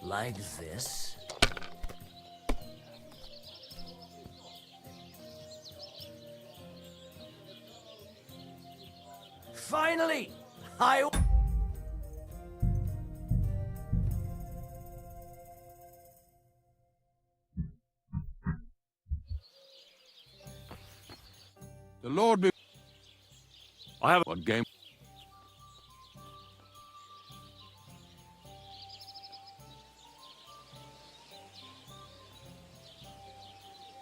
Like this. Finally! I... The Lord be... I have one game.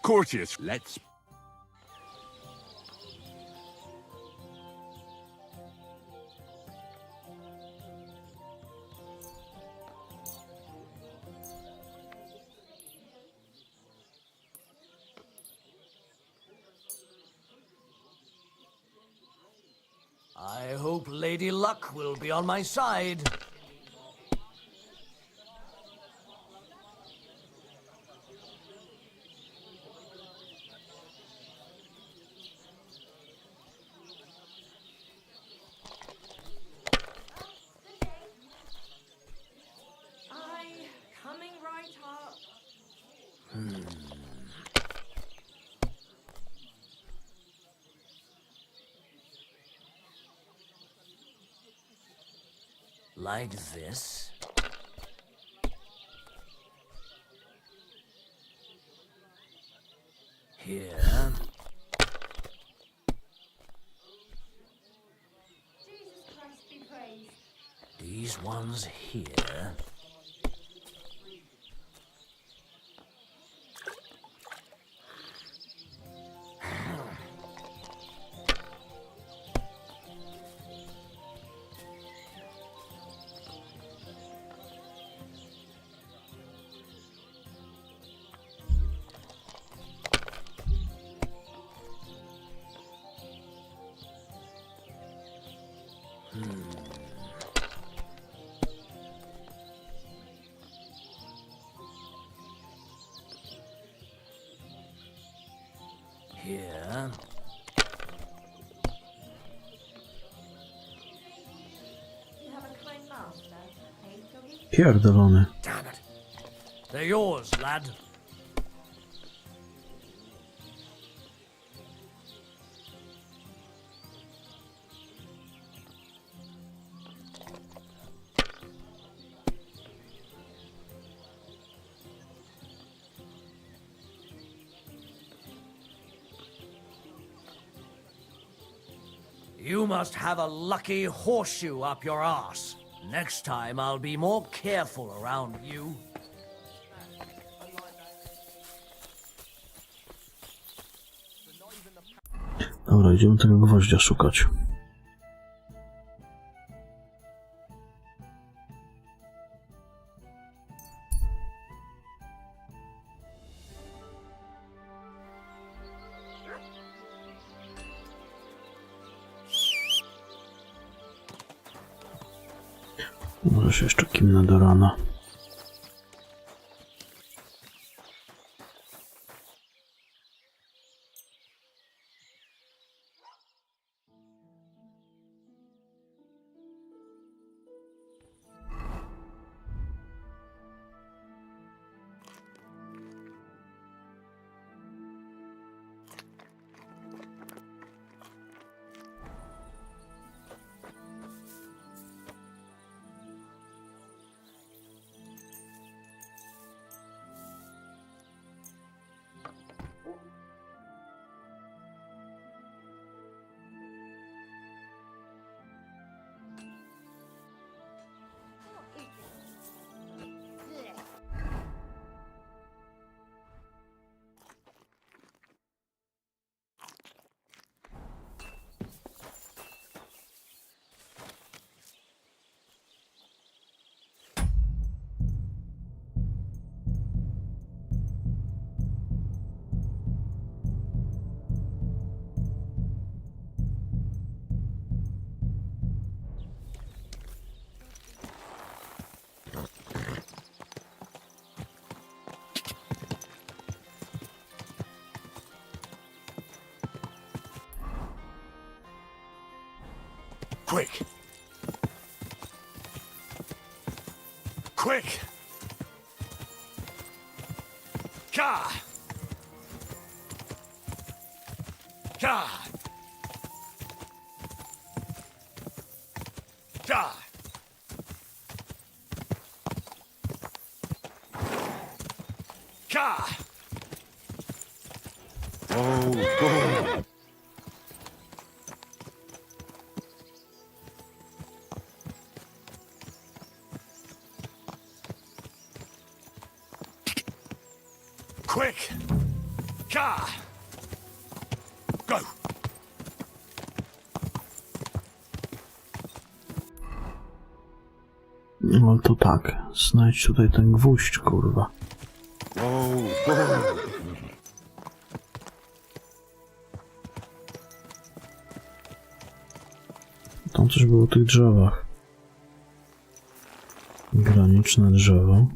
Courteous. Let's... I hope Lady Luck will be on my side. Coming right up. Like this. Here. Jesus Christ be praised. These ones here. Here. You have a kind master, eh, doggy? Pierdolony. Damn it. They're yours, lad. You must have a lucky horseshoe up your arse. Next time I'll be more careful around you. Dobra, idziemy tego gwoździa szukać. Może się jeszcze kimnę do rana. Quick! Quick! Ka! Ka! Ka! Ka! Oh, boy! Quick! Ka! Go! No to tak, znajdź tutaj ten gwóźdź, kurwa. Tam coś było o tych drzewach. Graniczne drzewo.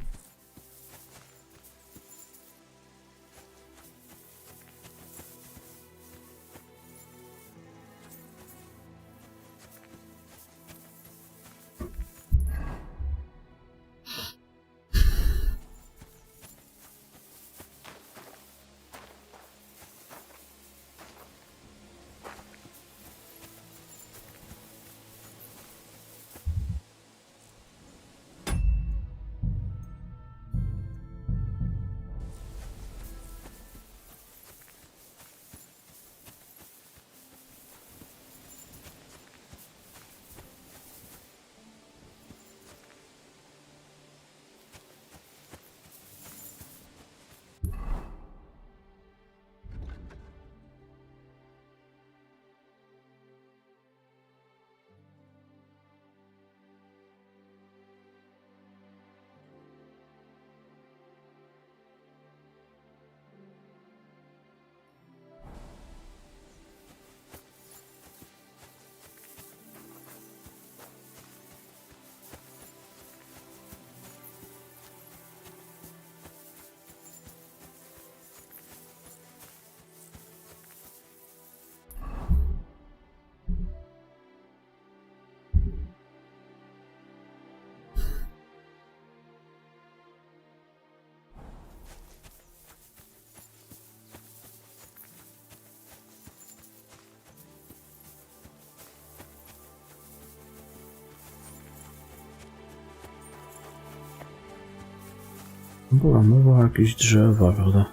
Była mowa o jakichś drzewach, ale...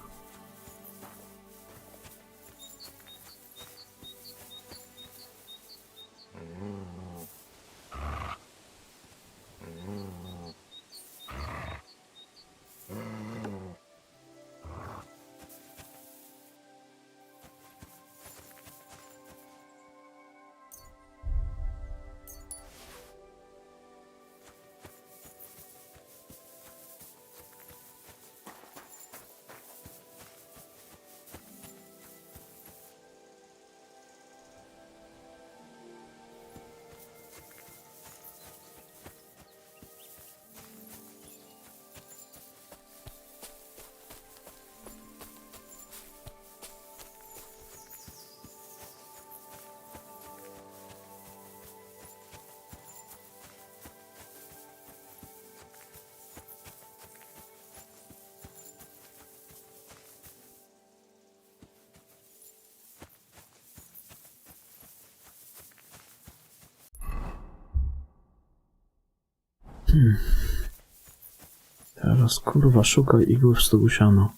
Teraz kurwa szukaj igły w stogu siano.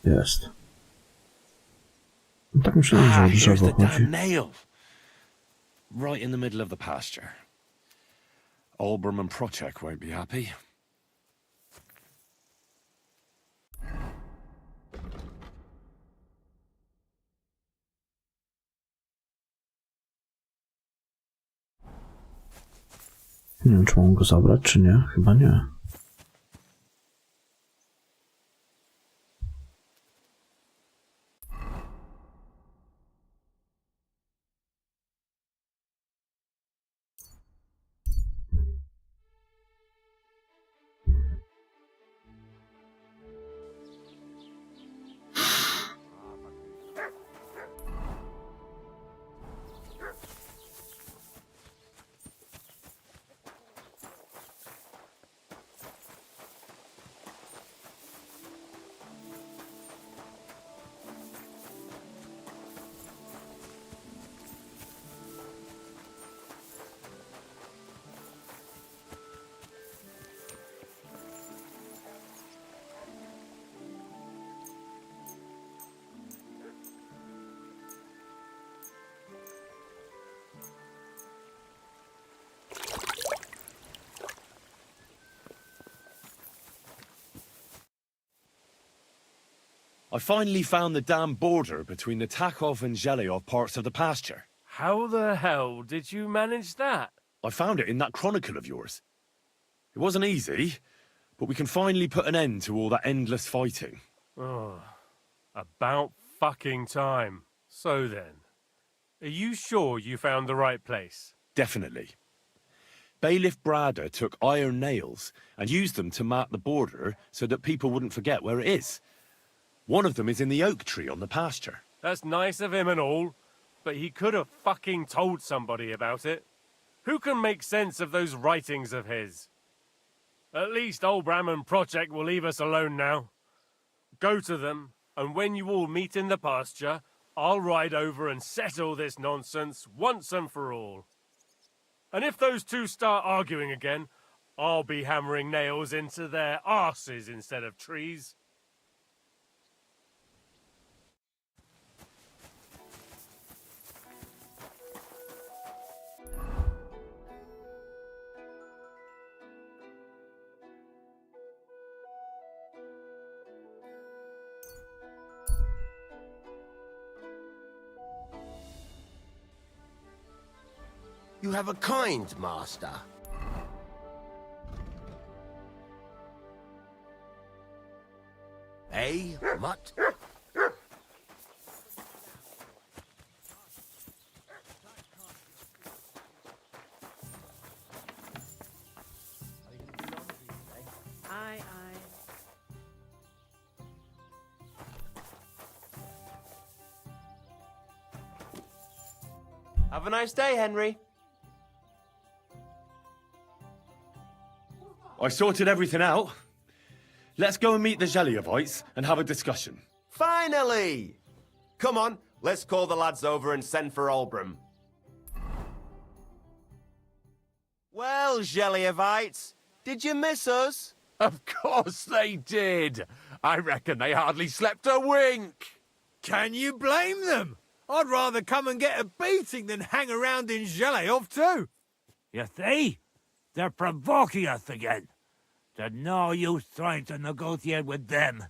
Jest. No tak myślałem, że o drzewo chodzi. Nail! Right in the middle of the pasture. Olbram and Prochek won't be happy. Nie wiem, czy mam go zabrać, czy nie. Chyba nie. I finally found the damn border between the Takhov and Zhelyov parts of the pasture. How the hell did you manage that? I found it in that chronicle of yours. It wasn't easy, but we can finally put an end to all that endless fighting. Oh, about fucking time. So then, are you sure you found the right place? Definitely. Bailiff Brada took iron nails and used them to mark the border so that people wouldn't forget where it is. One of them is in the oak tree on the pasture. That's nice of him and all, but he could have fucking told somebody about it. Who can make sense of those writings of his? At least old Brahman Project will leave us alone now. Go to them, and when you all meet in the pasture, I'll ride over and settle this nonsense once and for all. And if those two start arguing again, I'll be hammering nails into their arses instead of trees. You have a kind master. Eh, mutt? Aye, aye. Have a nice day, Henry. I sorted everything out. Let's go and meet the Zhelyevites and have a discussion. Finally! Come on, let's call the lads over and send for Olbram. Well, Zhelyevites, did you miss us? Of course they did. I reckon they hardly slept a wink. Can you blame them? I'd rather come and get a beating than hang around in Zhelyov too. You see? They're provoking us again. There's no use trying to negotiate with them.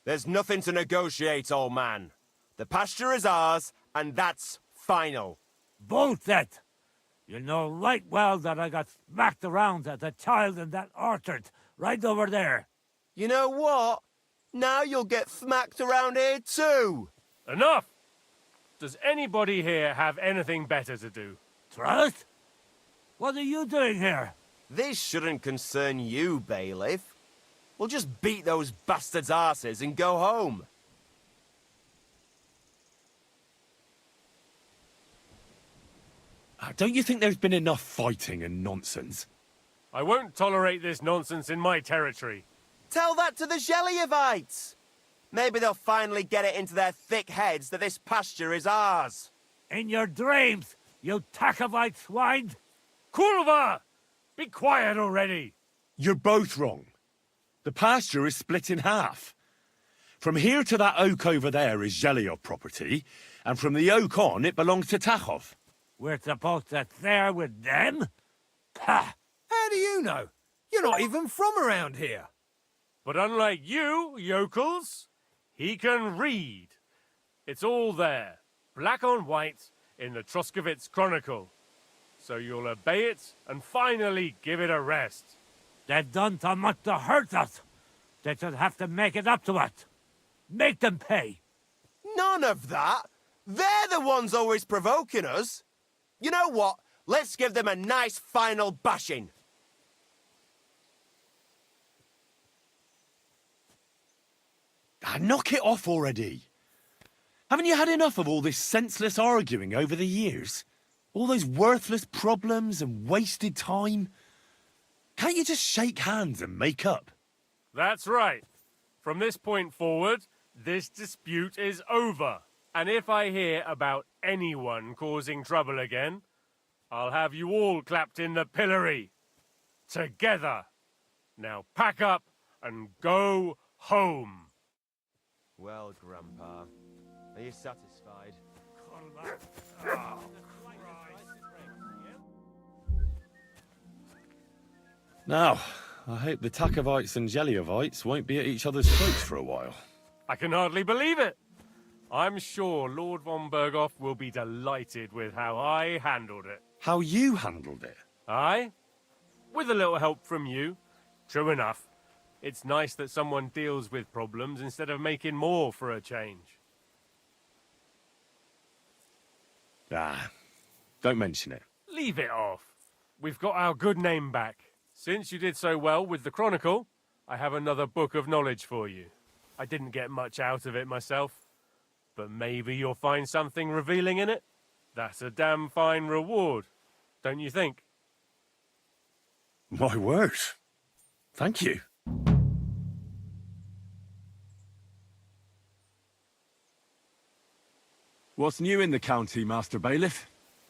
There's nothing to negotiate, old man. The pasture is ours, and that's final. Bullshit! You know right well that I got smacked around as a child in that orchard, right over there. You know what? Now you'll get smacked around here too. Enough! Does anybody here have anything better to do? Trust? What are you doing here? This shouldn't concern you, bailiff. We'll just beat those bastards' arses and go home. Don't you think there's been enough fighting and nonsense? I won't tolerate this nonsense in my territory. Tell that to the Zhelyevites. Maybe they'll finally get it into their thick heads that this pasture is ours. In your dreams, you Takavite swine! Kurva! Be quiet already! You're both wrong. The pasture is split in half. From here to that oak over there is Zhelyov property, and from the oak on, it belongs to Takhov. We're supposed to share with them? Ha! How do you know? You're not even from around here. But unlike you, yokels, he can read. It's all there, black on white, in the Troskovitz Chronicle. So you'll obey it and finally give it a rest. They've done so much to hurt us. They should have to make it up to us. Make them pay. None of that. They're the ones always provoking us. You know what? Let's give them a nice final bashing. Knock it off already. Haven't you had enough of all this senseless arguing over the years? All those worthless problems and wasted time? Can't you just shake hands and make up? That's right. From this point forward, this dispute is over. And if I hear about anyone causing trouble again, I'll have you all clapped in the pillory. Together. Now pack up and go home. Well, Grandpa, are you satisfied? Now, I hope the Takovites and Zhelyevites won't be at each other's throats for a while. I can hardly believe it. I'm sure Lord von Berghoff will be delighted with how I handled it. How you handled it? Aye? With a little help from you. True enough. It's nice that someone deals with problems instead of making more for a change. Ah, don't mention it. Leave it off. We've got our good name back. Since you did so well with the Chronicle, I have another book of knowledge for you. I didn't get much out of it myself, but maybe you'll find something revealing in it. That's a damn fine reward, don't you think? My word. Thank you. What's new in the county, Master Bailiff?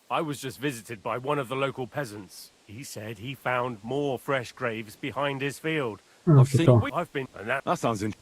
I was just visited by one of the local peasants. He said he found more fresh graves behind his field. I've been... And That sounds interesting.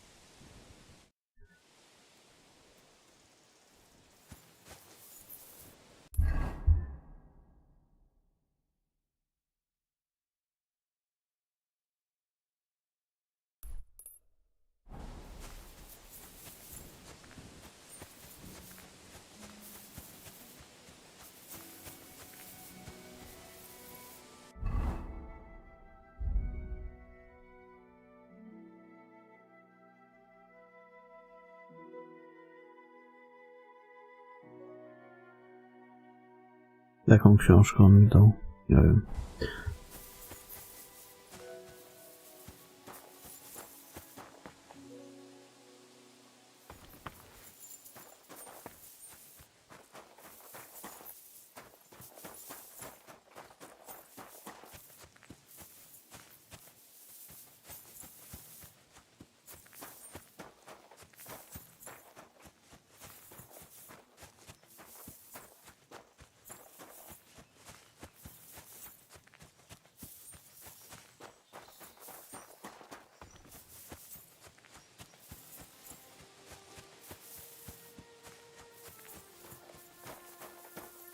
Jaką książkę on mi dał? Nie wiem.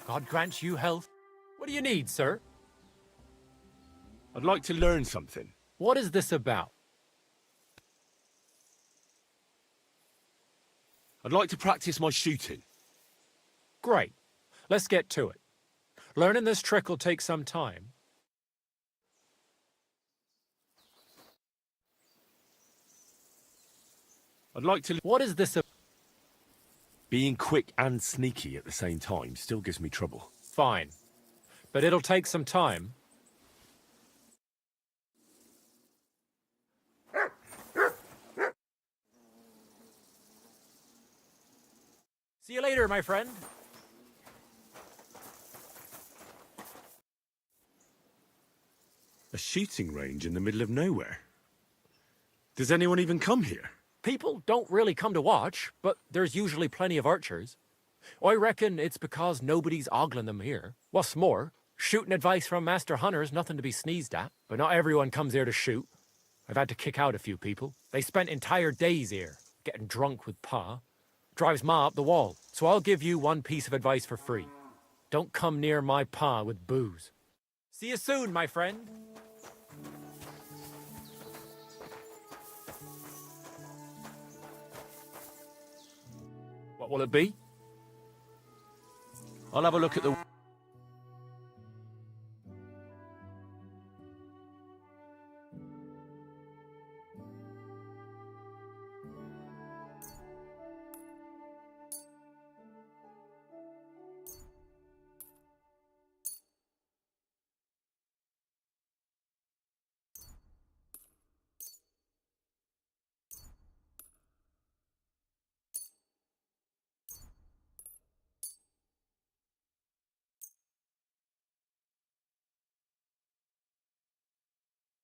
God grant you health. What do you need, sir? I'd like to learn something. What is this about? I'd like to practice my shooting. Great. Let's get to it. Learning this trick will take some time. I'd like to... What is this about? Being quick and sneaky at the same time still gives me trouble. Fine. But it'll take some time. See you later, my friend. A shooting range in the middle of nowhere. Does anyone even come here? People don't really come to watch, but there's usually plenty of archers. I reckon it's because nobody's ogling them here. What's more, shooting advice from Master Hunter's nothing to be sneezed at, but not everyone comes here to shoot. I've had to kick out a few people. They spent entire days here, getting drunk with Pa. Drives Ma up the wall, so I'll give you one piece of advice for free. Don't come near my Pa with booze. See you soon, my friend. What will it be? I'll have a look at the...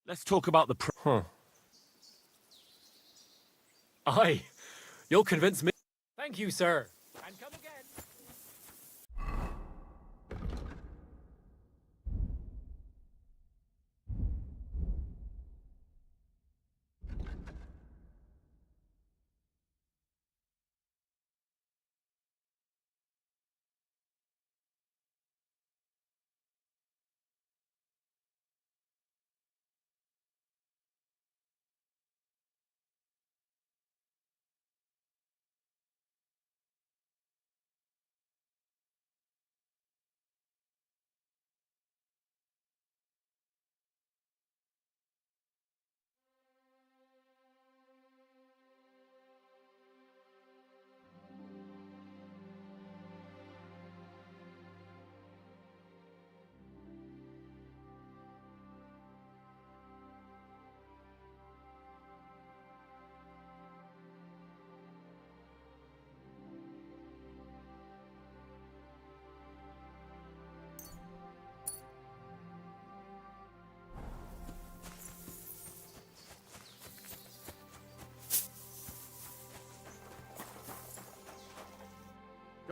Let's talk about the... Aye, you'll convince me. Thank you, sir. And come again.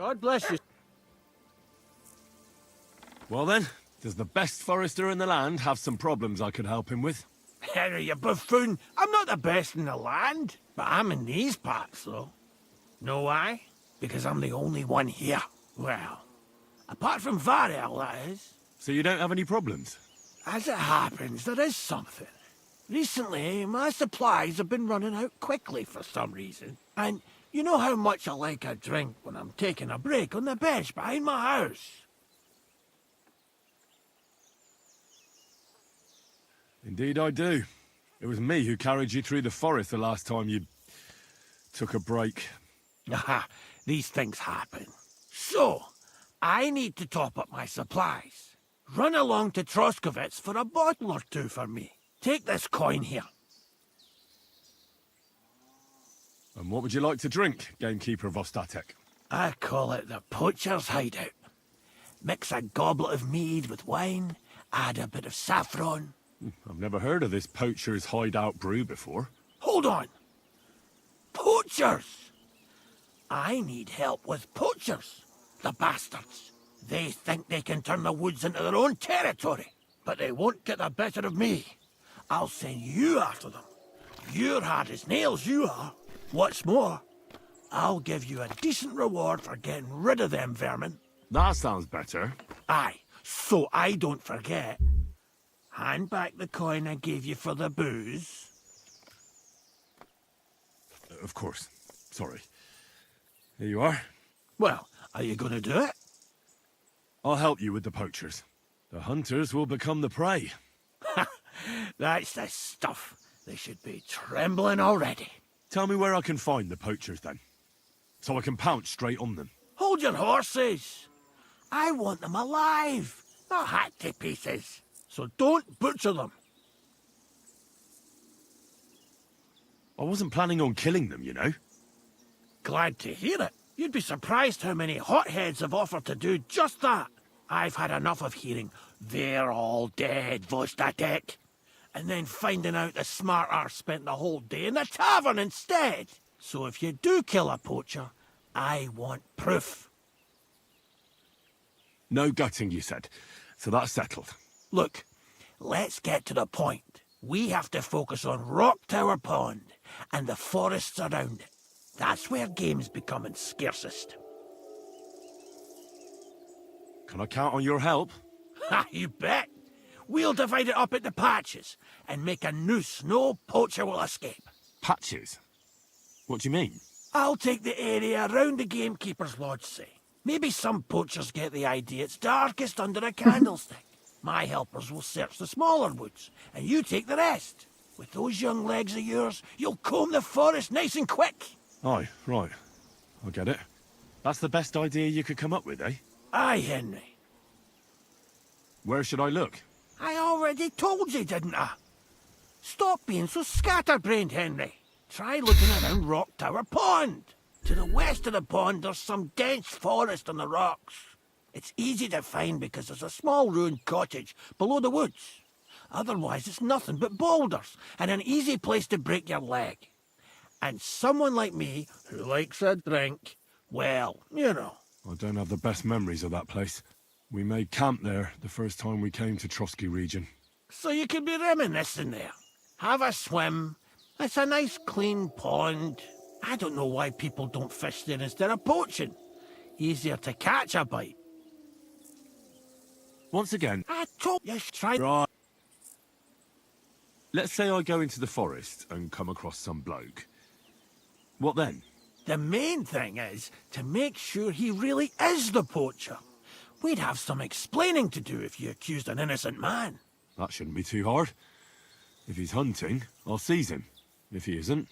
God bless you. Well then, does the best forester in the land have some problems I could help him with? Henry, you buffoon. I'm not the best in the land, but I'm in these parts, though. Know why? Because I'm the only one here. Well, apart from Varel, that is. So you don't have any problems? As it happens, there is something. Recently, my supplies have been running out quickly for some reason. And you know how much I like a drink when I'm taking a break on the bench behind my house. Indeed I do. It was me who carried you through the forest the last time you took a break. Aha, these things happen. So, I need to top up my supplies. Run along to Troskovitz for a bottle or two for me. Take this coin here. And what would you like to drink, gamekeeper of Ostatek? I call it the poacher's hideout. Mix a goblet of mead with wine, add a bit of saffron. I've never heard of this poacher's hideout brew before. Hold on! Poachers! I need help with poachers, the bastards. They think they can turn the woods into their own territory, but they won't get the better of me. I'll send you after them. You're hard as nails, you are. What's more, I'll give you a decent reward for getting rid of them vermin. That sounds better. Aye, so I don't forget. Hand back the coin I gave you for the booze. Of course. Sorry. Here you are. Well, are you going to do it? I'll help you with the poachers. The hunters will become the prey. That's the stuff. They should be trembling already. Tell me where I can find the poachers, then. So I can pounce straight on them. Hold your horses. I want them alive, not hacked to pieces. So don't butcher them. I wasn't planning on killing them, you know. Glad to hear it. You'd be surprised how many hotheads have offered to do just that. I've had enough of hearing, "They're all dead, Vostatek," and then finding out the smart arse spent the whole day in the tavern instead. So if you do kill a poacher, I want proof. No gutting, you said. So that's settled. Look, let's get to the point. We have to focus on Rock Tower Pond and the forests around it. That's where game's becoming scarcest. Can I count on your help? Ha, you bet. We'll divide it up into patches and make a noose no poacher will escape. Patches? What do you mean? I'll take the area around the gamekeeper's lodge, say. Maybe some poachers get the idea it's darkest under a candlestick. My helpers will search the smaller woods, and you take the rest. With those young legs of yours, you'll comb the forest nice and quick. Aye, right. I get it. That's the best idea you could come up with, eh? Aye, Henry. Where should I look? I already told you, didn't I? Stop being so scatterbrained, Henry. Try looking around Rock Tower Pond. To the west of the pond, there's some dense forest on the rocks. It's easy to find because there's a small ruined cottage below the woods. Otherwise, it's nothing but boulders and an easy place to break your leg. And someone like me, who likes a drink, well, you know. I don't have the best memories of that place. We made camp there the first time we came to Trotsky region. So you could be reminiscing there. Have a swim. It's a nice clean pond. I don't know why people don't fish there instead of poaching. Easier to catch a bite. Once again, I told you try. Right. Let's say I go into the forest and come across some bloke. What then? The main thing is to make sure he really is the poacher. We'd have some explaining to do if you accused an innocent man. That shouldn't be too hard. If he's hunting, I'll seize him. If he isn't,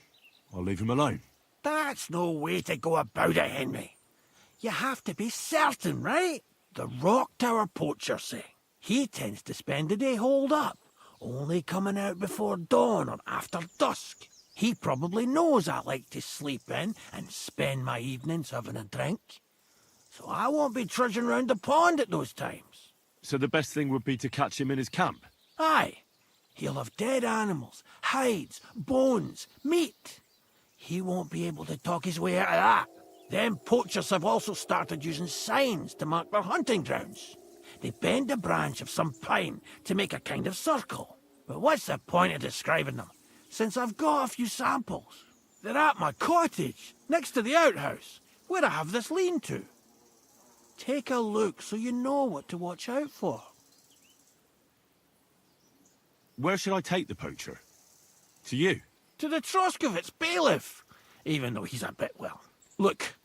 I'll leave him alone. That's no way to go about it, Henry. You have to be certain, right? The Rock Tower poacher, say. He tends to spend the day holed up, only coming out before dawn or after dusk. He probably knows I like to sleep in and spend my evenings having a drink. So I won't be trudging round the pond at those times. So the best thing would be to catch him in his camp? Aye. He'll have dead animals, hides, bones, meat. He won't be able to talk his way out of that. Them poachers have also started using signs to mark their hunting grounds. They bend a branch of some pine to make a kind of circle. But what's the point of describing them, since I've got a few samples? They're at my cottage, next to the outhouse, where I have this lean-to. Take a look so you know what to watch out for. Where should I take the poacher? To you? To the Troskovitz bailiff, even though he's a bit, well... Look,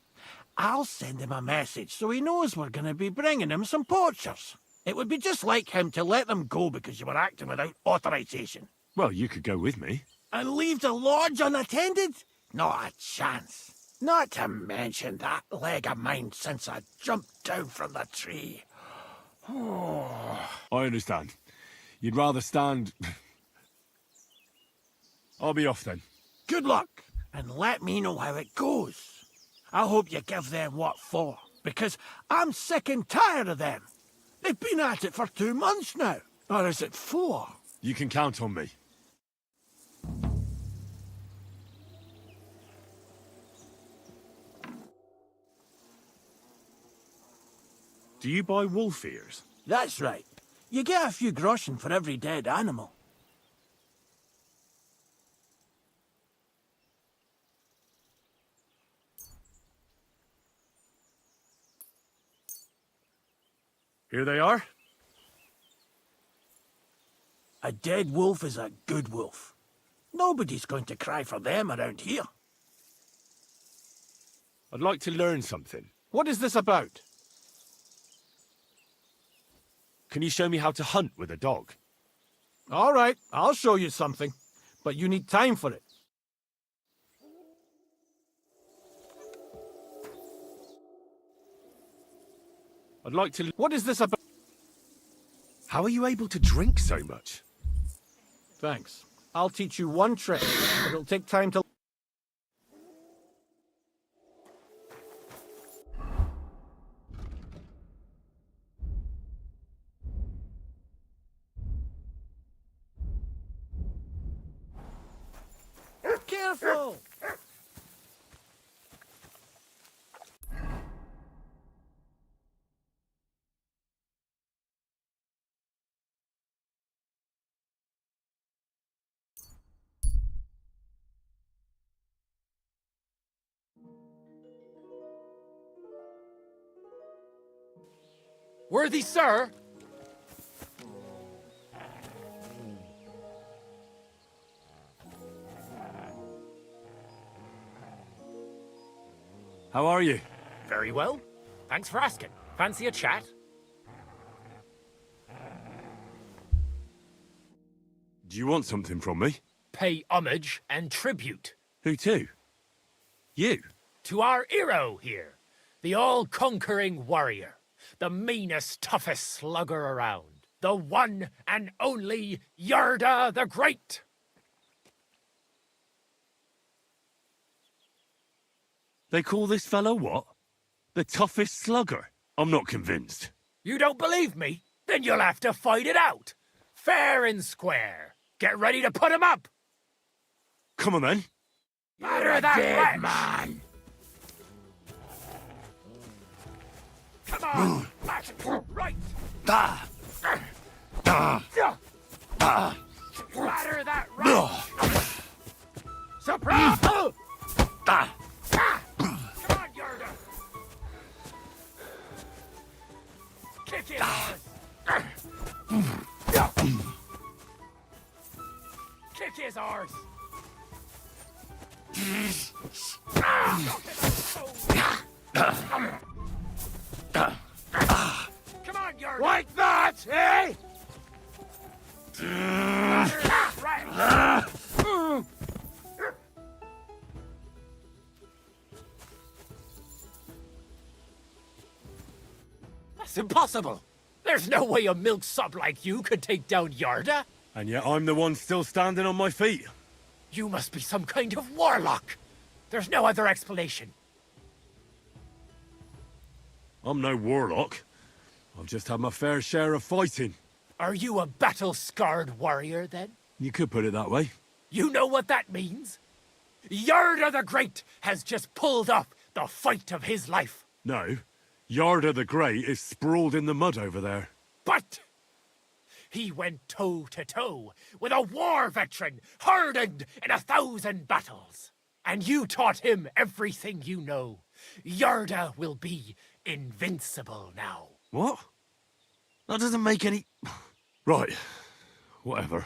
I'll send him a message so he knows we're going to be bringing him some poachers. It would be just like him to let them go because you were acting without authorization. Well, you could go with me. And leave the lodge unattended? Not a chance. Not to mention that leg of mine since I jumped down from the tree. I understand. You'd rather stand... I'll be off then. Good luck, and let me know how it goes. I hope you give them what for, because I'm sick and tired of them. They've been at it for 2 months now. Or is it 4? You can count on me. Do you buy wolf ears? That's right. You get a few groschen for every dead animal. Here they are. A dead wolf is a good wolf. Nobody's going to cry for them around here. I'd like to learn something. What is this about? Can you show me how to hunt with a dog? All right, I'll show you something. But you need time for it. I'd like to... What is this about? How are you able to drink so much? Thanks. I'll teach you one trick, but it'll take time to... Careful! Worthy sir! How are you? Very well. Thanks for asking. Fancy a chat? Do you want something from me? Pay homage and tribute. Who to? You? To our hero here. The all-conquering warrior. The meanest, toughest slugger around. The one and only Yarda the Great. They call this fellow what? The toughest slugger? I'm not convinced. You don't believe me? Then you'll have to fight it out. Fair and square. Get ready to put him up. Come on, then. Batter that dead man. Come on. Right. Batter that right. Surprise. Come on, Yarda. Kick his ass. Kick his arse. Come on, Yarda. Like that, eh? Right. That's impossible. There's no way a milksop like you could take down Yarda. And yet I'm the one still standing on my feet. You must be some kind of warlock. There's no other explanation. I'm no warlock. I've just had my fair share of fighting. Are you a battle-scarred warrior, then? You could put it that way. You know what that means? Yarda the Great has just pulled up The fight of his life. No. Yarda the Great is sprawled in the mud over there. But he went toe to toe with a war veteran hardened in 1,000 battles. And you taught him everything you know. Yarda will be invincible now. What? That doesn't make any... Right. Whatever.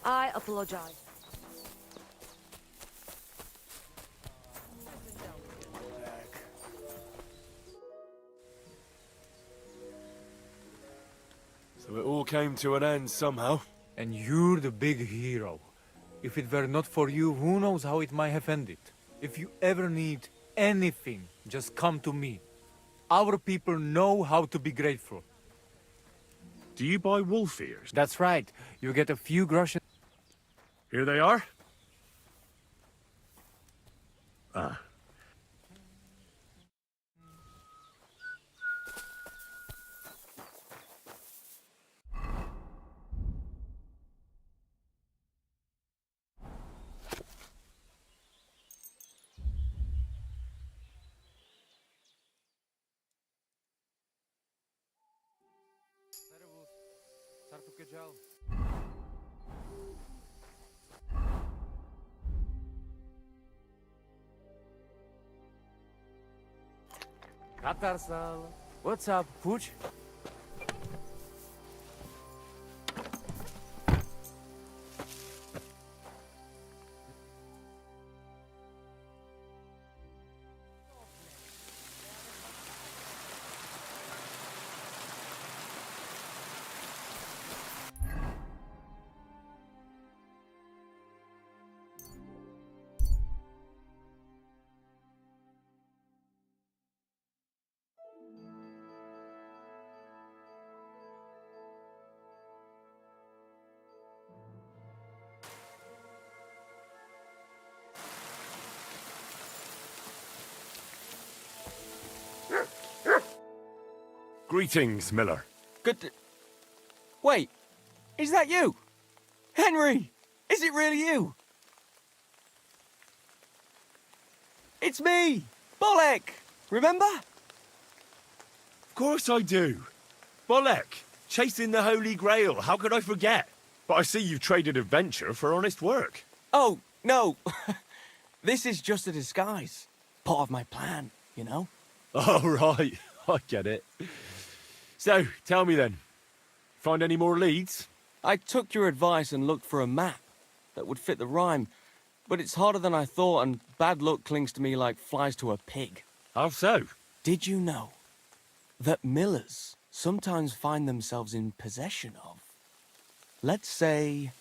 I apologize. So it all came to an end somehow. And you're the big hero. If it were not for you, who knows how it might have ended. If you ever need anything, just come to me. Our people know how to be grateful. Do you buy wolf ears? That's right. You get a few groschen. Here they are. Ah. Katarsal. What's up, Pooch? Greetings, Miller. Good. Wait, is that you? Henry! Is it really you? It's me! Bolek! Remember? Of course I do. Bolek, chasing the Holy Grail. How could I forget? But I see you've traded adventure for honest work. Oh, no. This is just a disguise. Part of my plan, you know? Oh, right. I get it. So, tell me then. Find any more leads? I took your advice and looked for a map that would fit the rhyme, but it's harder than I thought, and bad luck clings to me like flies to a pig. How so? Did you know that millers sometimes find themselves in possession of, let's say,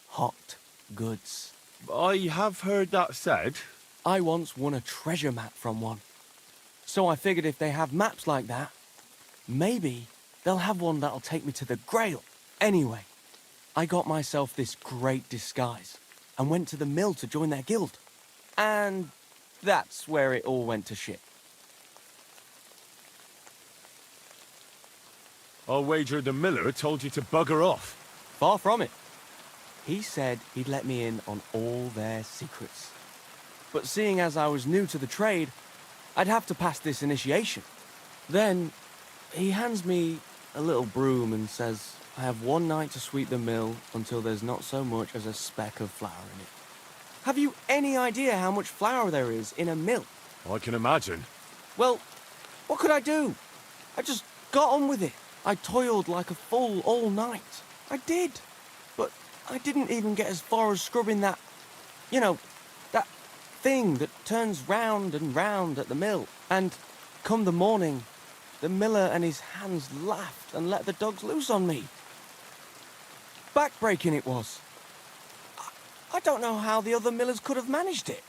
hot goods? I have heard that said. I once won a treasure map from one. So I figured if they have maps like that, maybe they'll have one that'll take me to the Grail. Anyway, I got myself this great disguise and went to the mill to join their guild. And that's where it all went to shit. I'll wager the miller told you to bugger off. Far from it. He said he'd let me in on all their secrets. But seeing as I was new to the trade, I'd have to pass this initiation. Then he hands me a little broom and says I have one night to sweep the mill until there's not so much as a speck of flour in it. Have you any idea how much flour there is in a mill? I can imagine. Well, what could I do? I just got on with it. I toiled like a fool all night. I did. But I didn't even get as far as scrubbing that, you know, that thing that turns round and round at the mill. And come the morning, the miller and his hands laughed and let the dogs loose on me. Backbreaking it was. I don't know how the other millers could have managed it.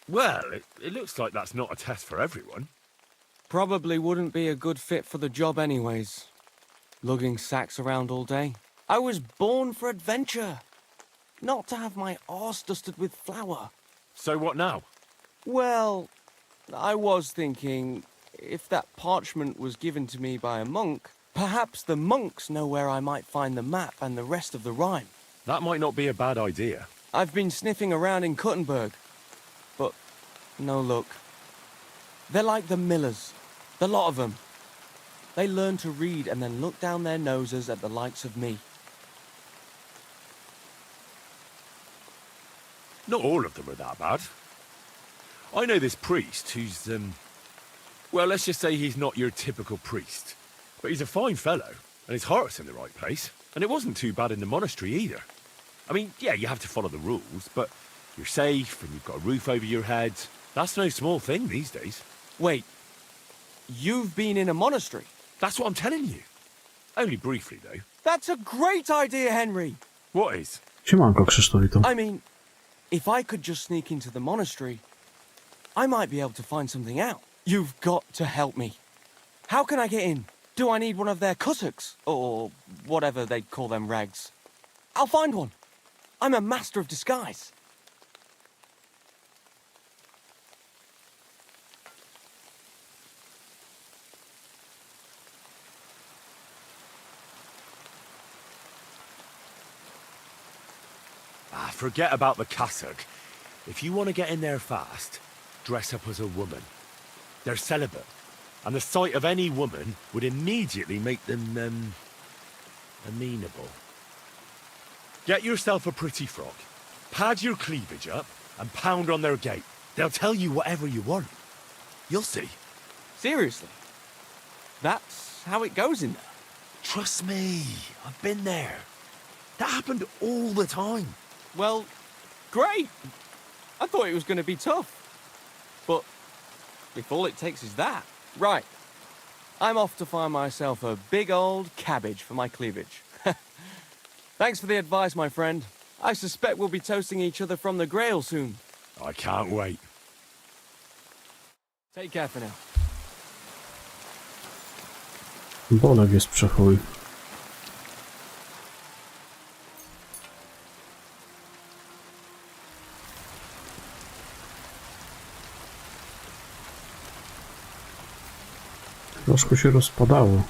Well, it looks like that's not a test for everyone. Probably wouldn't be a good fit for the job anyways. Lugging sacks around all day. I was born for adventure. Not to have my arse dusted with flour. So what now? Well, I was thinking, if that parchment was given to me by a monk, perhaps the monks know where I might find the map and the rest of the rhyme. That might not be a bad idea. I've been sniffing around in Kuttenberg, but no luck. They're like the millers, the lot of them. They learn to read and then look down their noses at the likes of me. Not all of them are that bad. I know this priest who's, well, let's just say he's not your typical priest. But he's a fine fellow, and his heart's in the right place. And it wasn't too bad in the monastery either. I mean, yeah, you have to follow the rules, but you're safe, and you've got a roof over your head. That's no small thing these days. Wait, you've been in a monastery? That's what I'm telling you. Only briefly, though. That's a great idea, Henry! What is? Siemanko, Krzysztofito. I mean, if I could just sneak into the monastery, I might be able to find something out. You've got to help me. How can I get in? Do I need one of their kutuks? Or whatever they'd call them rags? I'll find one. I'm a master of disguise. Forget about the cassock. If you want to get in there fast, dress up as a woman. They're celibate, and the sight of any woman would immediately make them, amenable. Get yourself a pretty frock, pad your cleavage up, and pound on their gate. They'll tell you whatever you want. You'll see. Seriously? That's how it goes in there? Trust me, I've been there. That happened all the time. Well, great. I thought it was going to be tough. But if all it takes is that... Right. I'm off to find myself a big old cabbage for my cleavage. Thanks for the advice, my friend. I suspect we'll be toasting each other from the Grail soon. I can't wait. Take care for now. Bolek jest przechuj. Troszkę się rozpadało.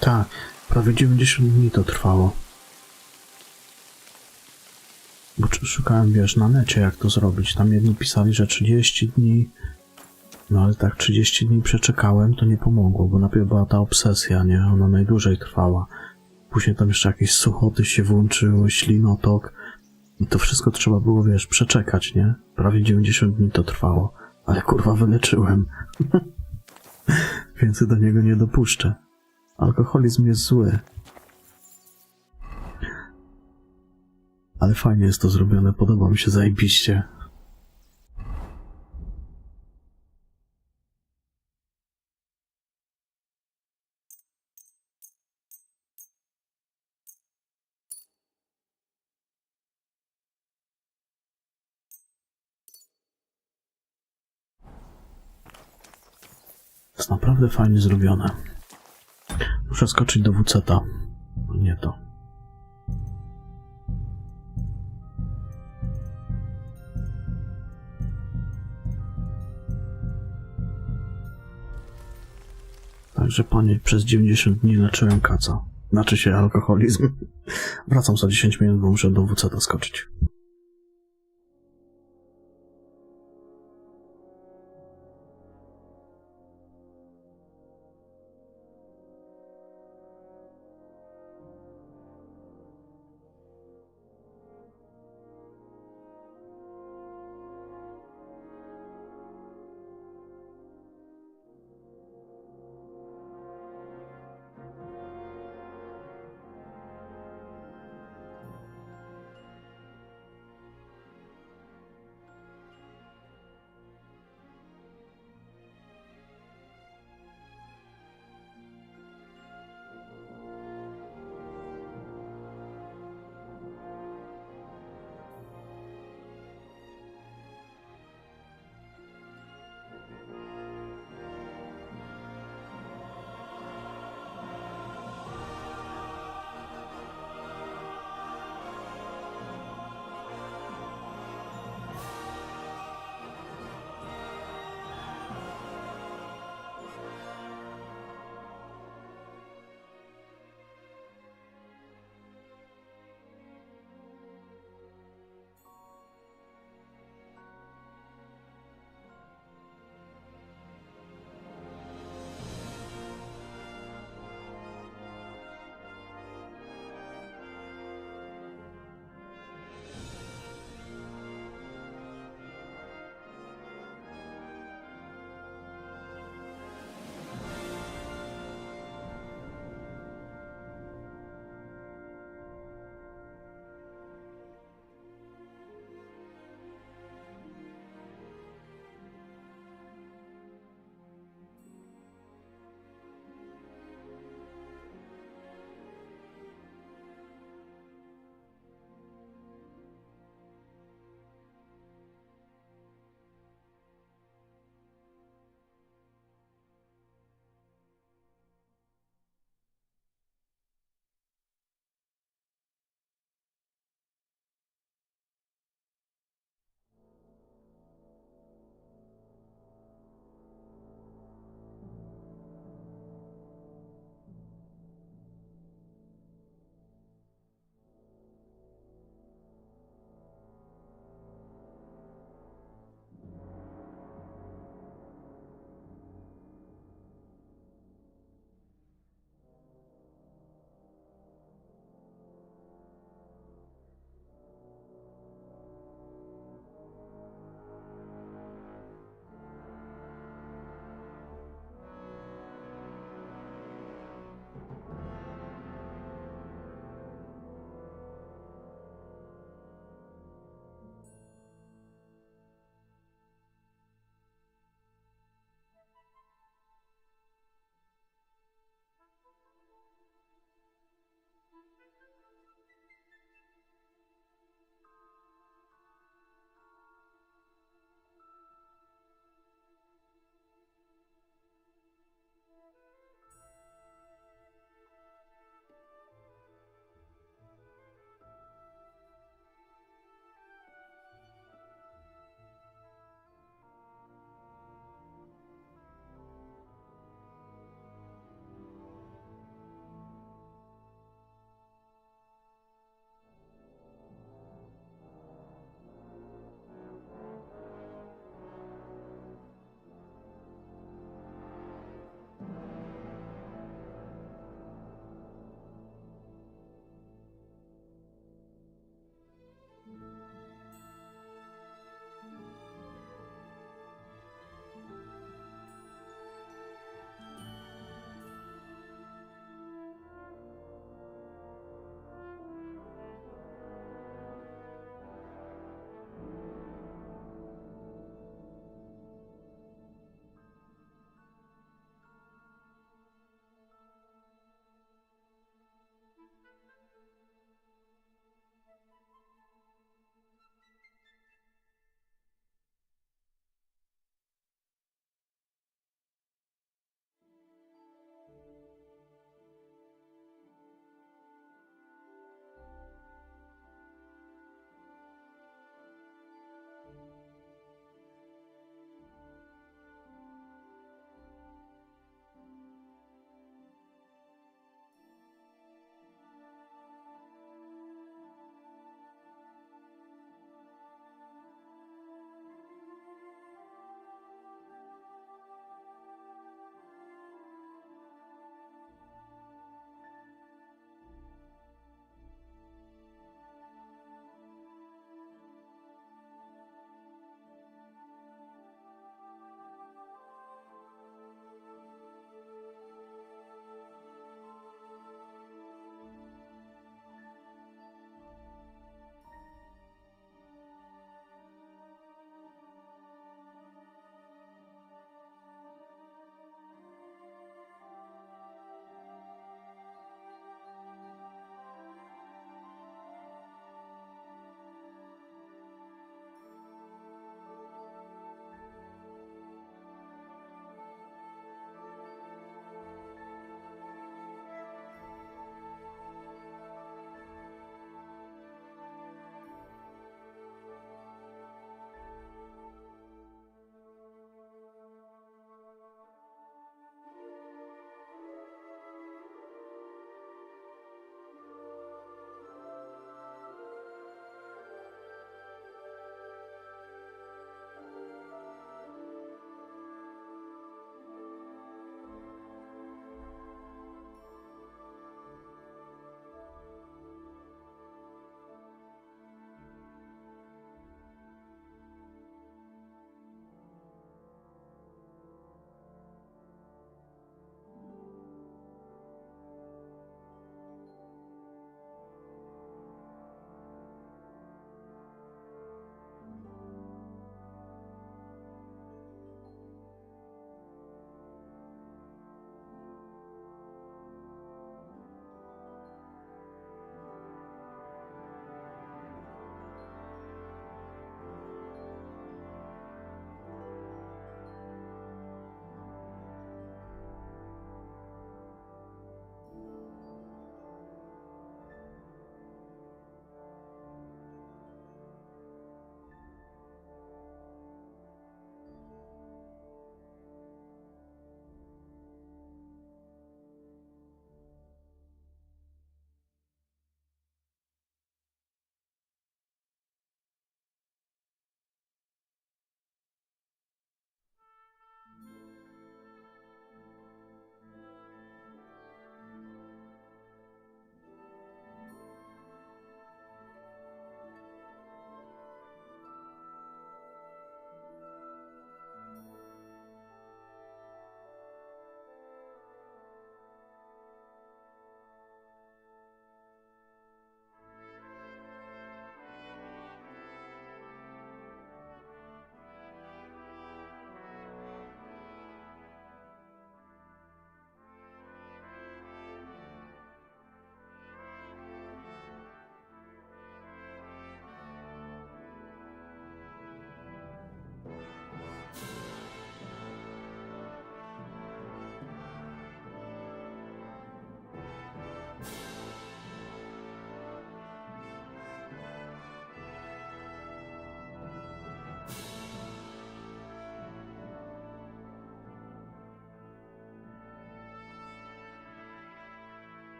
Tak, prawie 90 dni to trwało. Bo szukałem, wiesz, na necie jak to zrobić. Tam jedni pisali, że 30 dni. No ale tak 30 dni przeczekałem, to nie pomogło, bo najpierw była ta obsesja, nie? Ona najdłużej trwała. Później tam jeszcze jakieś suchoty się włączyły, ślinotok. I to wszystko trzeba było, wiesz, przeczekać, nie? Prawie 90 dni to trwało. Ale kurwa wyleczyłem. Więcej do niego nie dopuszczę. Alkoholizm jest zły. Ale fajnie jest to zrobione, podoba mi się zajebiście. Jest naprawdę fajnie zrobione. Muszę skoczyć do WC-ta. Nie to. Także panie, przez 90 dni leczyłem kaca. Znaczy się alkoholizm. Wracam za 10 minut, bo muszę do WC-ta skoczyć.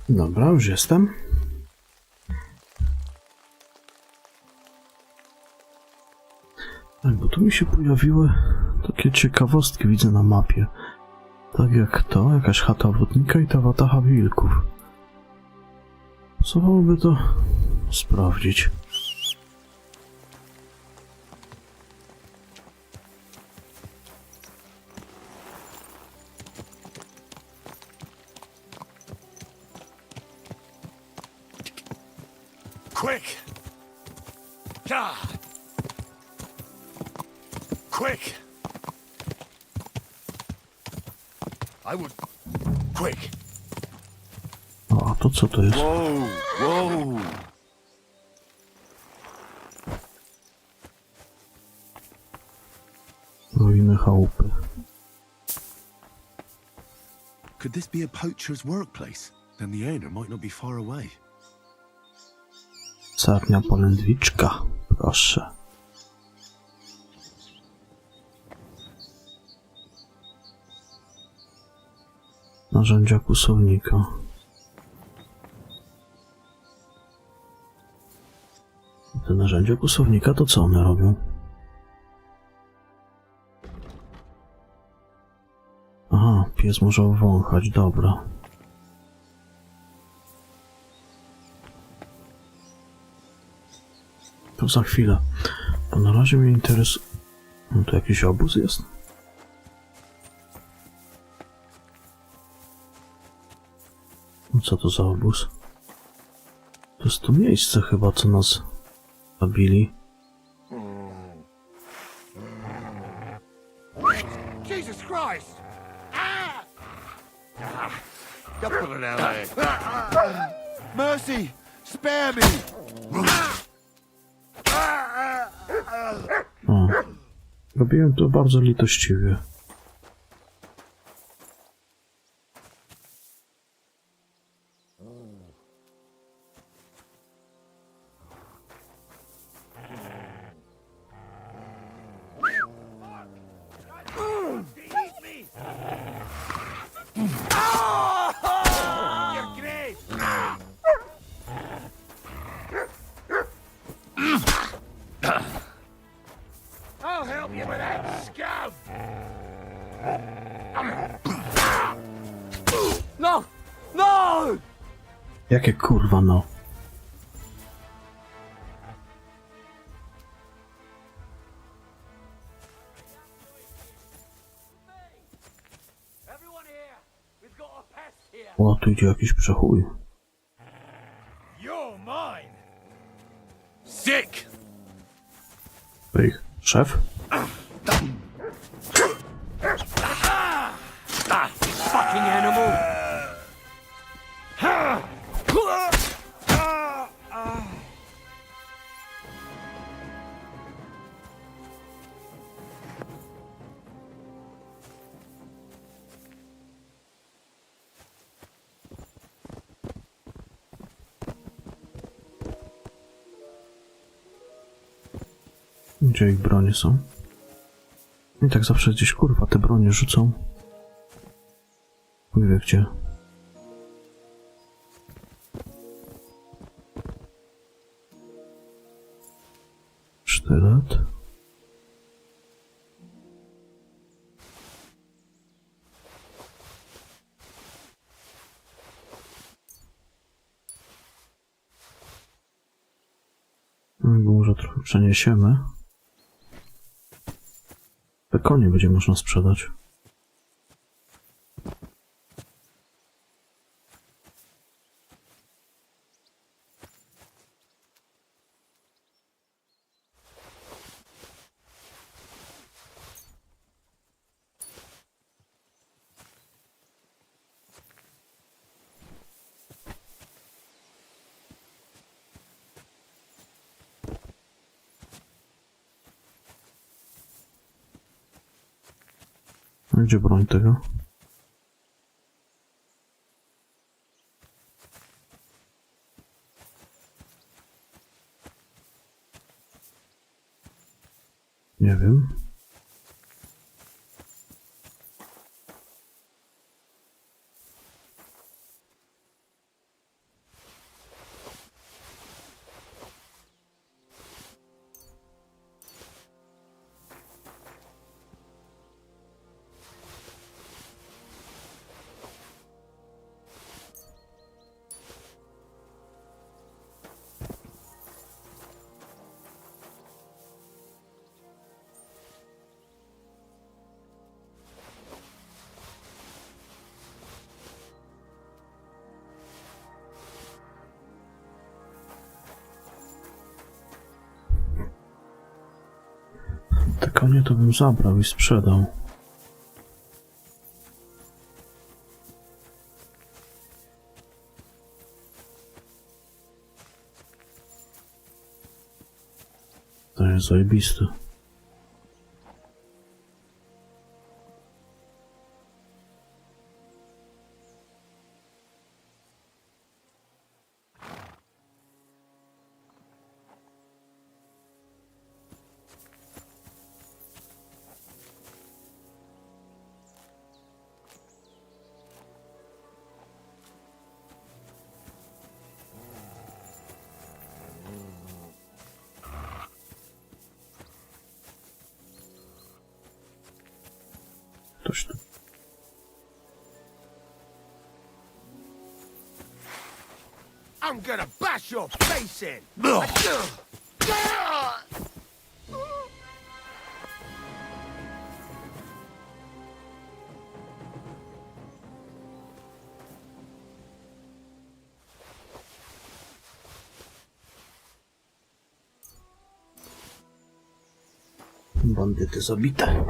Dobra, już jestem. Tak, bo tu mi się pojawiły takie ciekawostki, widzę na mapie. Tak jak to, jakaś chata wodnika i ta wataha wilków. Co byłoby to sprawdzić? Quick! God! Quick! I would... Quick! O, a to co to jest? Whoa! Whoa! Ruiny chałupy. Could this be a poacher's workplace? Then the owner might not be far away. Sarnia polędwiczka, proszę. Narzędzia kłusownika. Te narzędzia kłusownika to co one robią? Aha, pies może wąchać, dobra. To za chwilę. Bo na razie mnie interesuje... No tu jakiś obóz jest? No co to za obóz? To jest to miejsce chyba, co nas zabili. Jesus Christ! Don't put it out. Mercy! Spare me! O, robiłem to bardzo litościwie. I'll help you with that scab! No! No! Jakie kurwa no? O, tu idzie jakiś przechój. You're mine! Sick! Ich szef? Fucking animal! Gdzie ich bronie są? I tak zawsze gdzieś kurwa te bronie rzucą. Nie wie gdzie. Sztylet. Bo może trochę przeniesiemy. Te konie będzie można sprzedać. A gdzie broń tego? Nie wiem. Te konie to bym zabrał i sprzedał. To jest zajebiste. Ktoś tu. I'm gonna bash your face in! Bandyty zabite.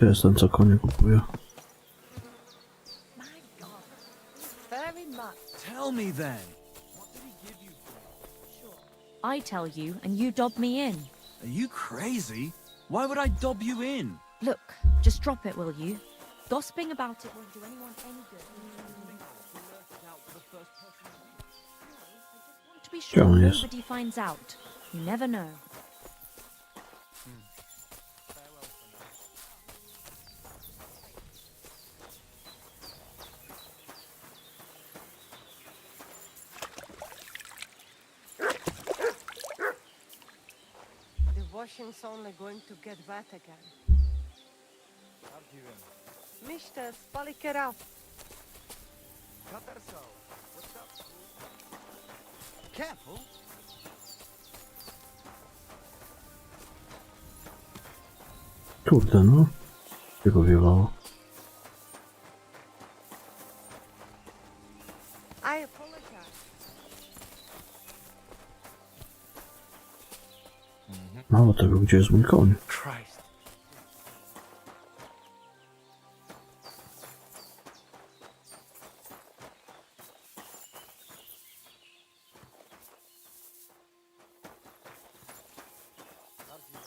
Ja jestem, co konie kupuje. Very much. Tell me then. I tell you, and you dob me in. Are you crazy? Why would I dob you in? Look, just drop it, will you? Gossiping about it won't do anyone any good. be sure Gdzie on jest? nobody finds out. You never know. The washing's only going to get wet again. Mister, spali out. Careful. Kurde, no. Gdzie go wiewało? I apologize. Mało tego, gdzie jest mój koń? Christ.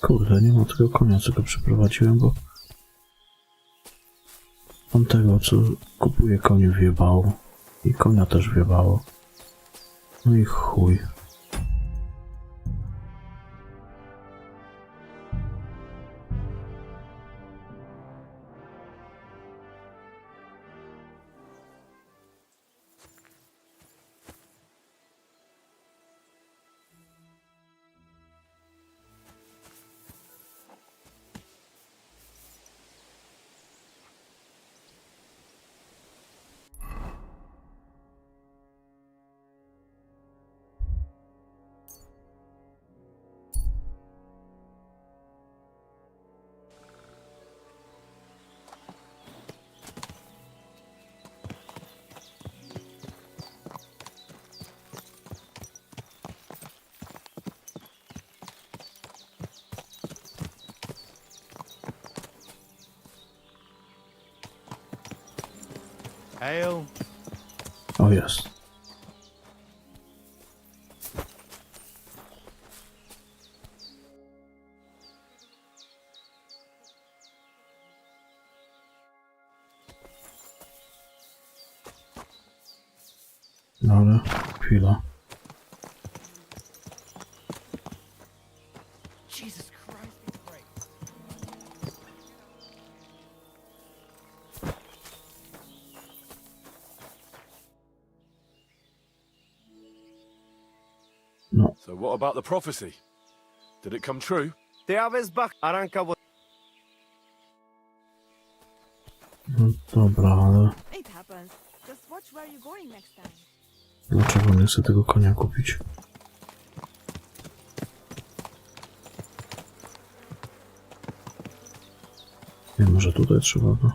Kurde, nie ma tego konia, co go przeprowadziłem, bo on tego, co kupuje konie, wjebało. I konia też wjebało. No i chuj. Ale. O, jest. No ale chwila. Jesus Christ, it's great. No. So what about the prophecy? Did it come true? No dobra, ale It happens. Just watch where you're going next time. dlaczego nie chcę tego konia kupić? Nie, może tutaj trzeba go.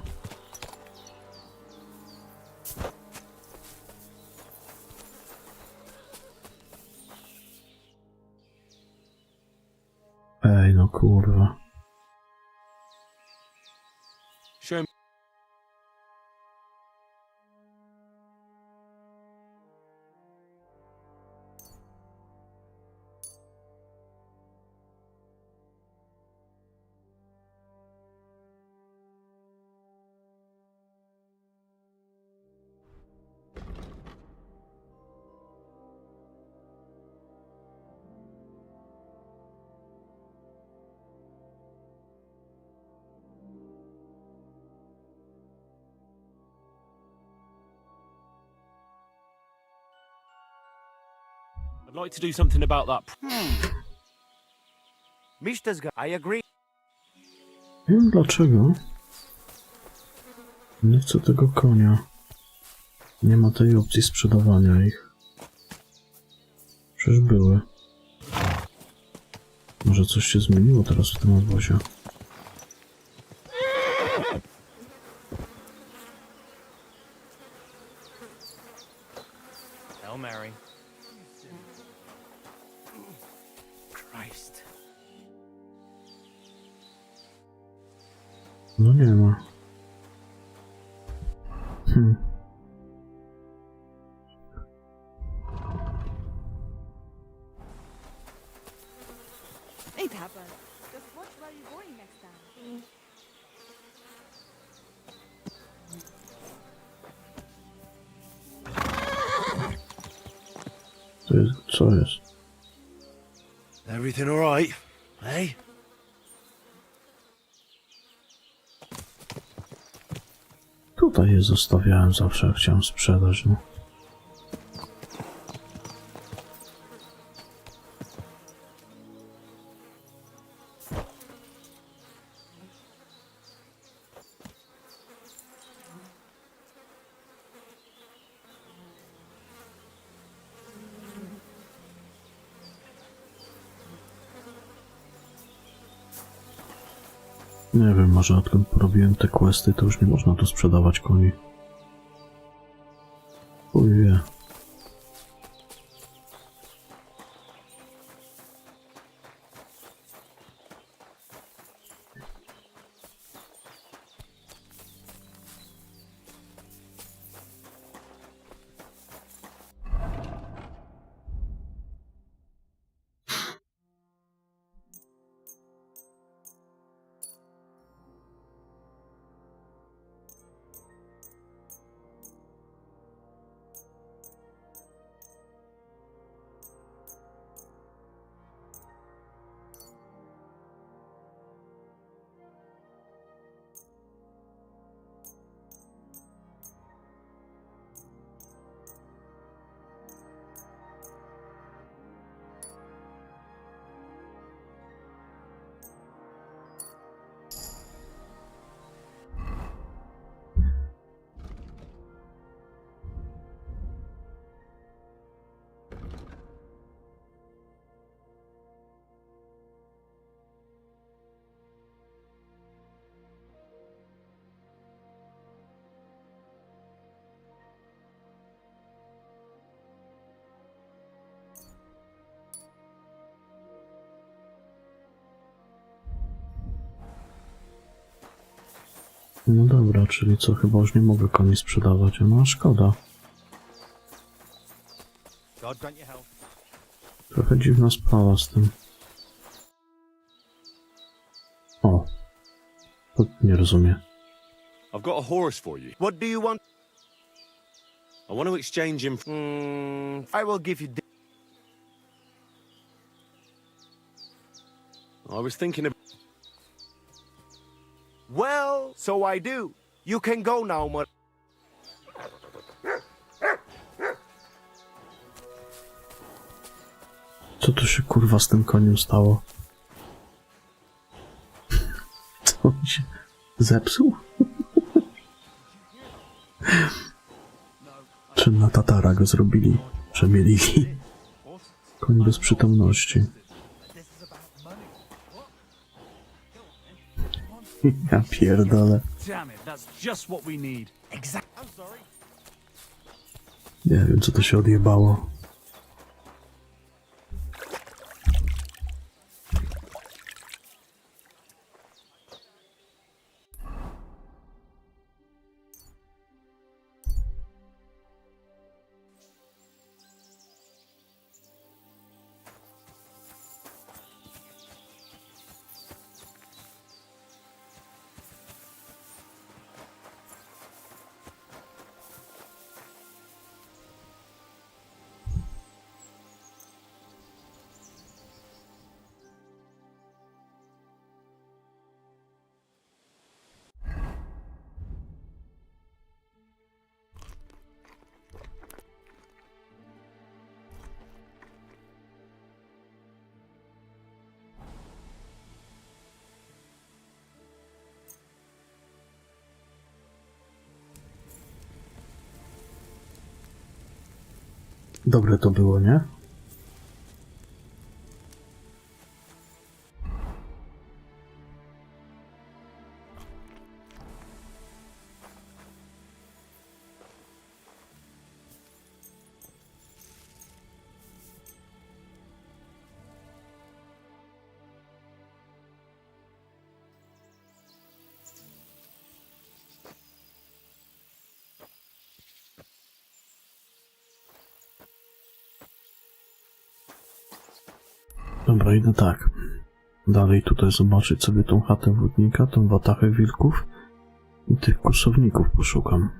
Ej, no kurwa. Show me. I'd like to do something about that. I agree. Nie wiem dlaczego. Nie chcę tego konia. Nie ma tej opcji sprzedawania ich. Przecież były. Może coś się zmieniło teraz w tym obozie. Hail Mary. Christ. No nie ma. It happens. Just watch where you're going next time. To Co jest? Everything all right, eh? Tutaj je zostawiałem zawsze, jak chciałem sprzedać, no. Nie wiem, może odkąd porobiłem te questy, to już nie można tu sprzedawać koni. Chuj wie. No dobra, czyli co, chyba już nie mogę koni sprzedawać, no szkoda. Trochę dziwna sprawa z tym. O. To nie rozumiem. I've got a horse for you. What do you want? I want to exchange him. I will give you. I was thinking of. Well, so I do. You can go now, Co tu się kurwa z tym koniem stało? Co on się zepsuł? Czy na tatara go zrobili? Przemielili? Koń bez przytomności. Ja pierdolę. Nie wiem, co to się odjebało. Dobre to było, nie? Dobra, idę tak. Dalej tutaj zobaczyć sobie tą chatę wódnika, tą watachę wilków i tych kłusowników poszukam.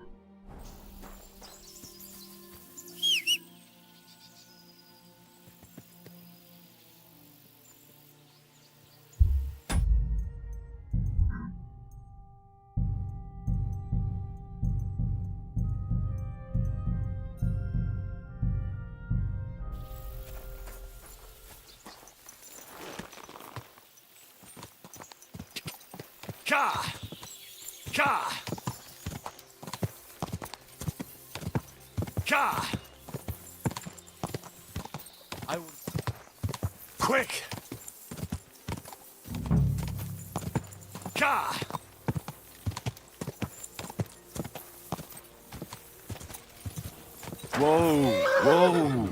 Ka! Ka! Ka! I will... Quick! Ka! Whoa! Whoa!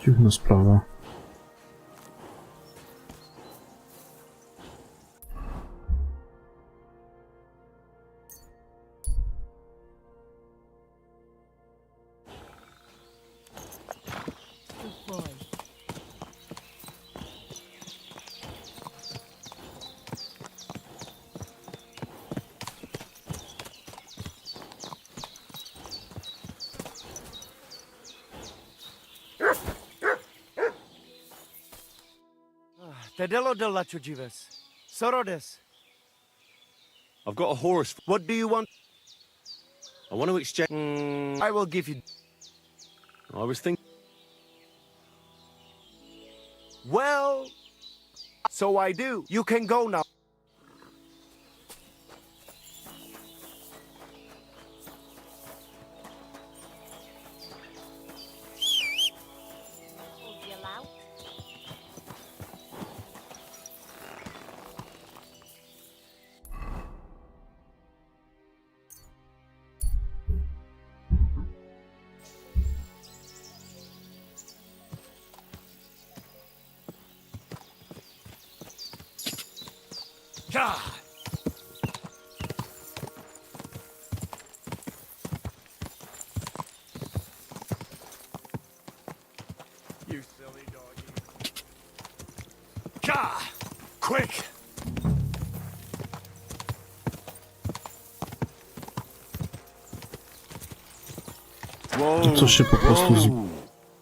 Dziwna sprawa. Tedelo della Chujives. Sorodes. I've got a horse. What do you want? I want to exchange. I will give you... I was thinking. Well... So I do. You can go now. Ka! You silly doggy. Ka! Quick! To coś się po prostu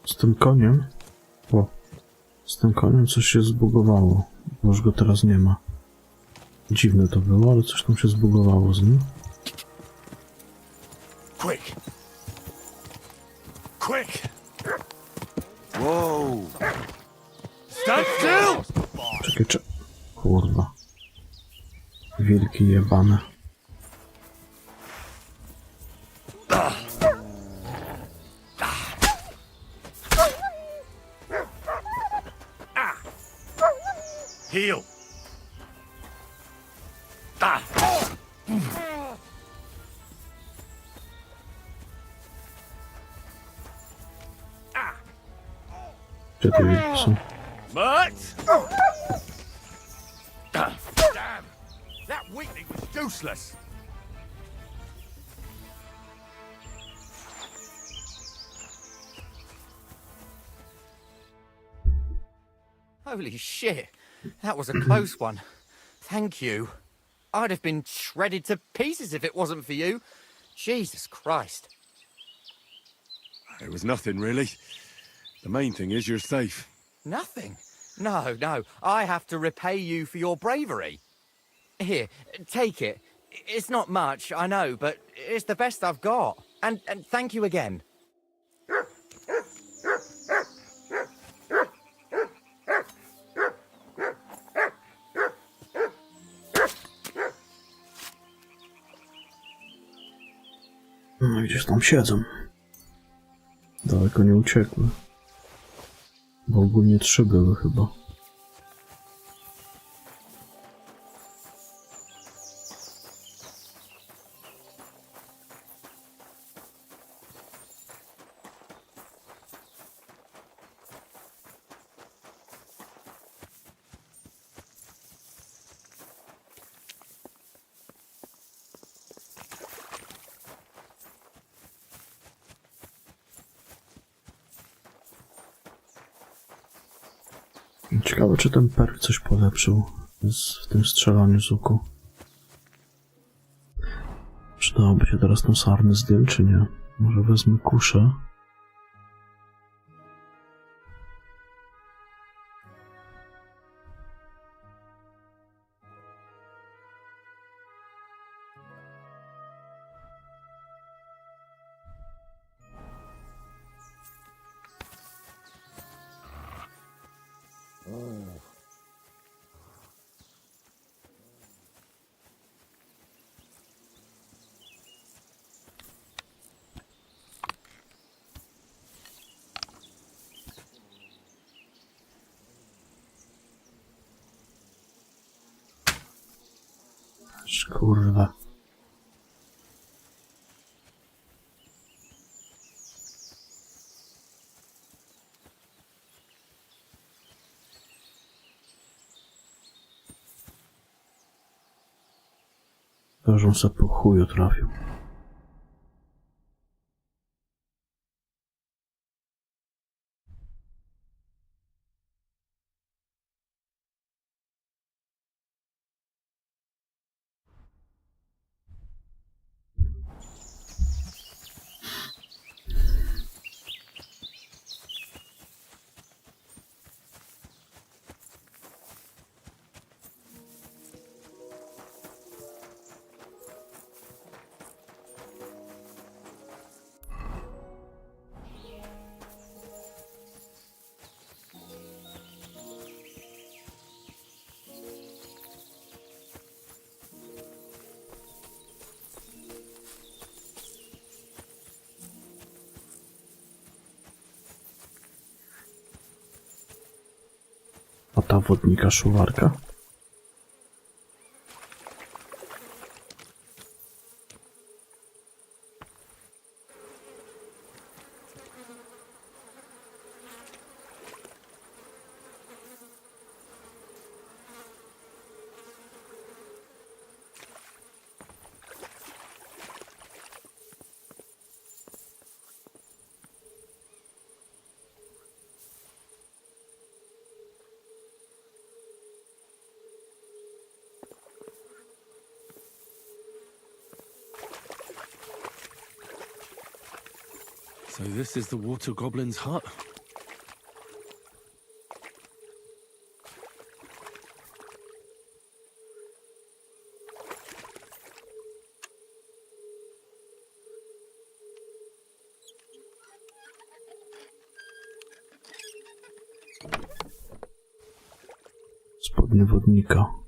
z tym koniem... O, z tym koniem coś się zbugowało. Już go teraz nie ma. Dziwne to było, ale coś tam się zbugowało z nim. Quick! Quick! Whoa! Stand still! Czekaj, kurwa. Wilki jebane. Heel! Gdzie te wilki są? Mutt! Damn! That weakling was useless! Holy shit. That was a close one. Thank you. I'd have been shredded to pieces if it wasn't for you. Jesus Christ. It was nothing, really. The main thing is you're safe. Nothing? No, no. I have to repay you for your bravery. Here, take it. It's not much, I know, but it's the best I've got. And thank you again. No i gdzieś tam siedzą. Daleko nie uciekły. Bo ogólnie 3 były chyba. Ciekawe, czy ten perk coś polepszył w tym strzelaniu z łuku. Przydałoby się teraz ten sarny zdjąć, czy nie? Może wezmę kuszę. Kurwa. To, że on se po chuju trafił. A ta wodnika szuwarka? So this is the water goblin's hut. Spodnie wodnika.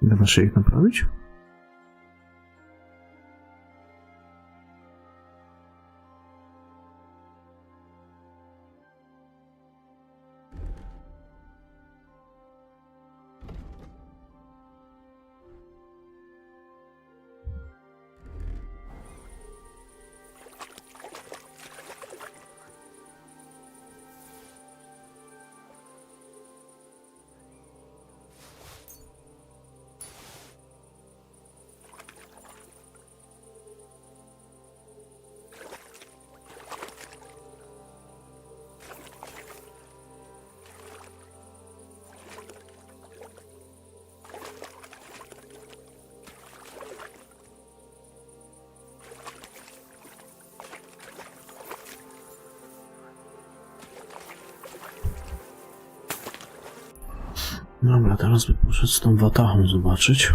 Nie da się ich naprawić? Dobra, teraz by poszedł z tą watachą zobaczyć.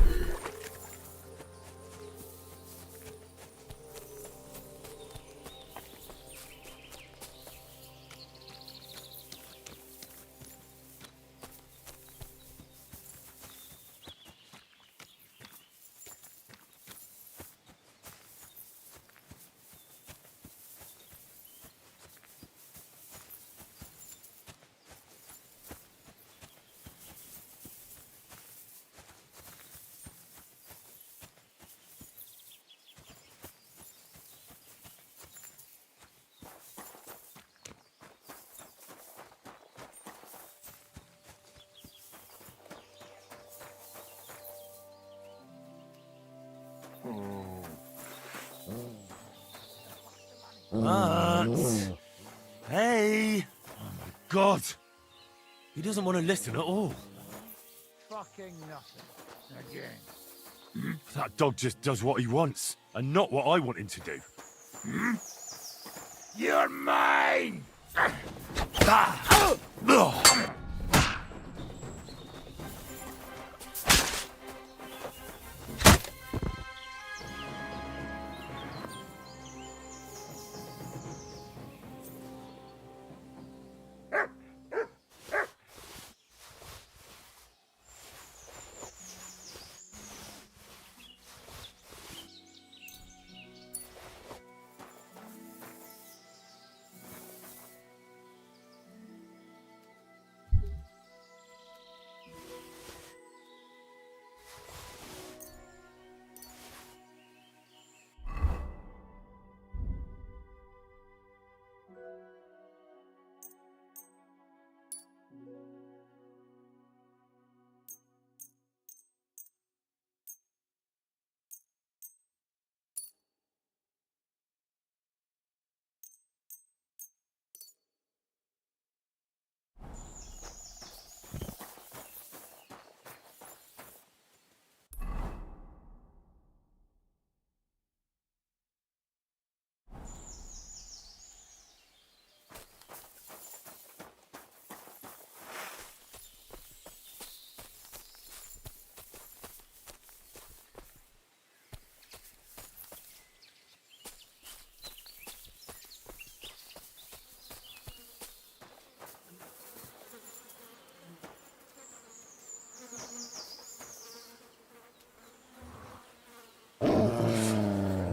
What? Hey! Oh my god! He doesn't want to listen at all. Fucking nothing. Again. That dog just does what he wants, and not what I want him to do. You're mine!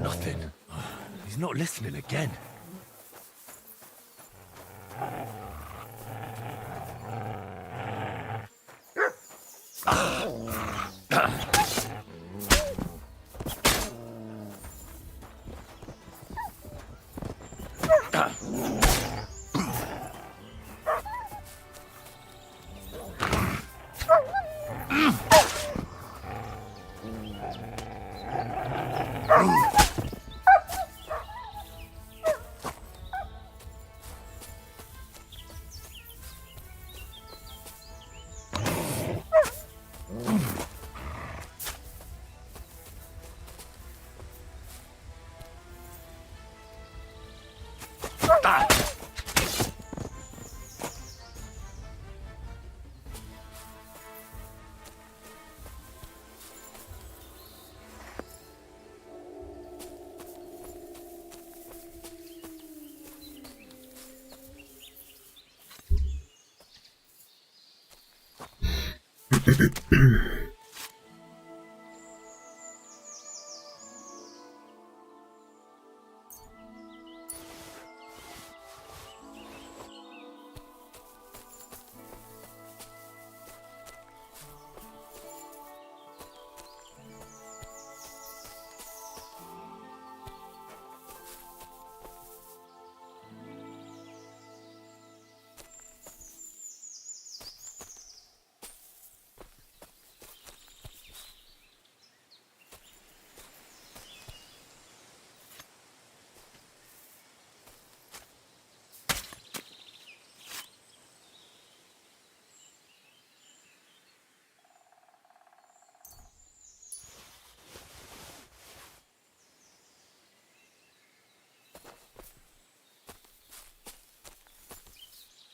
Nothing. He's not listening again.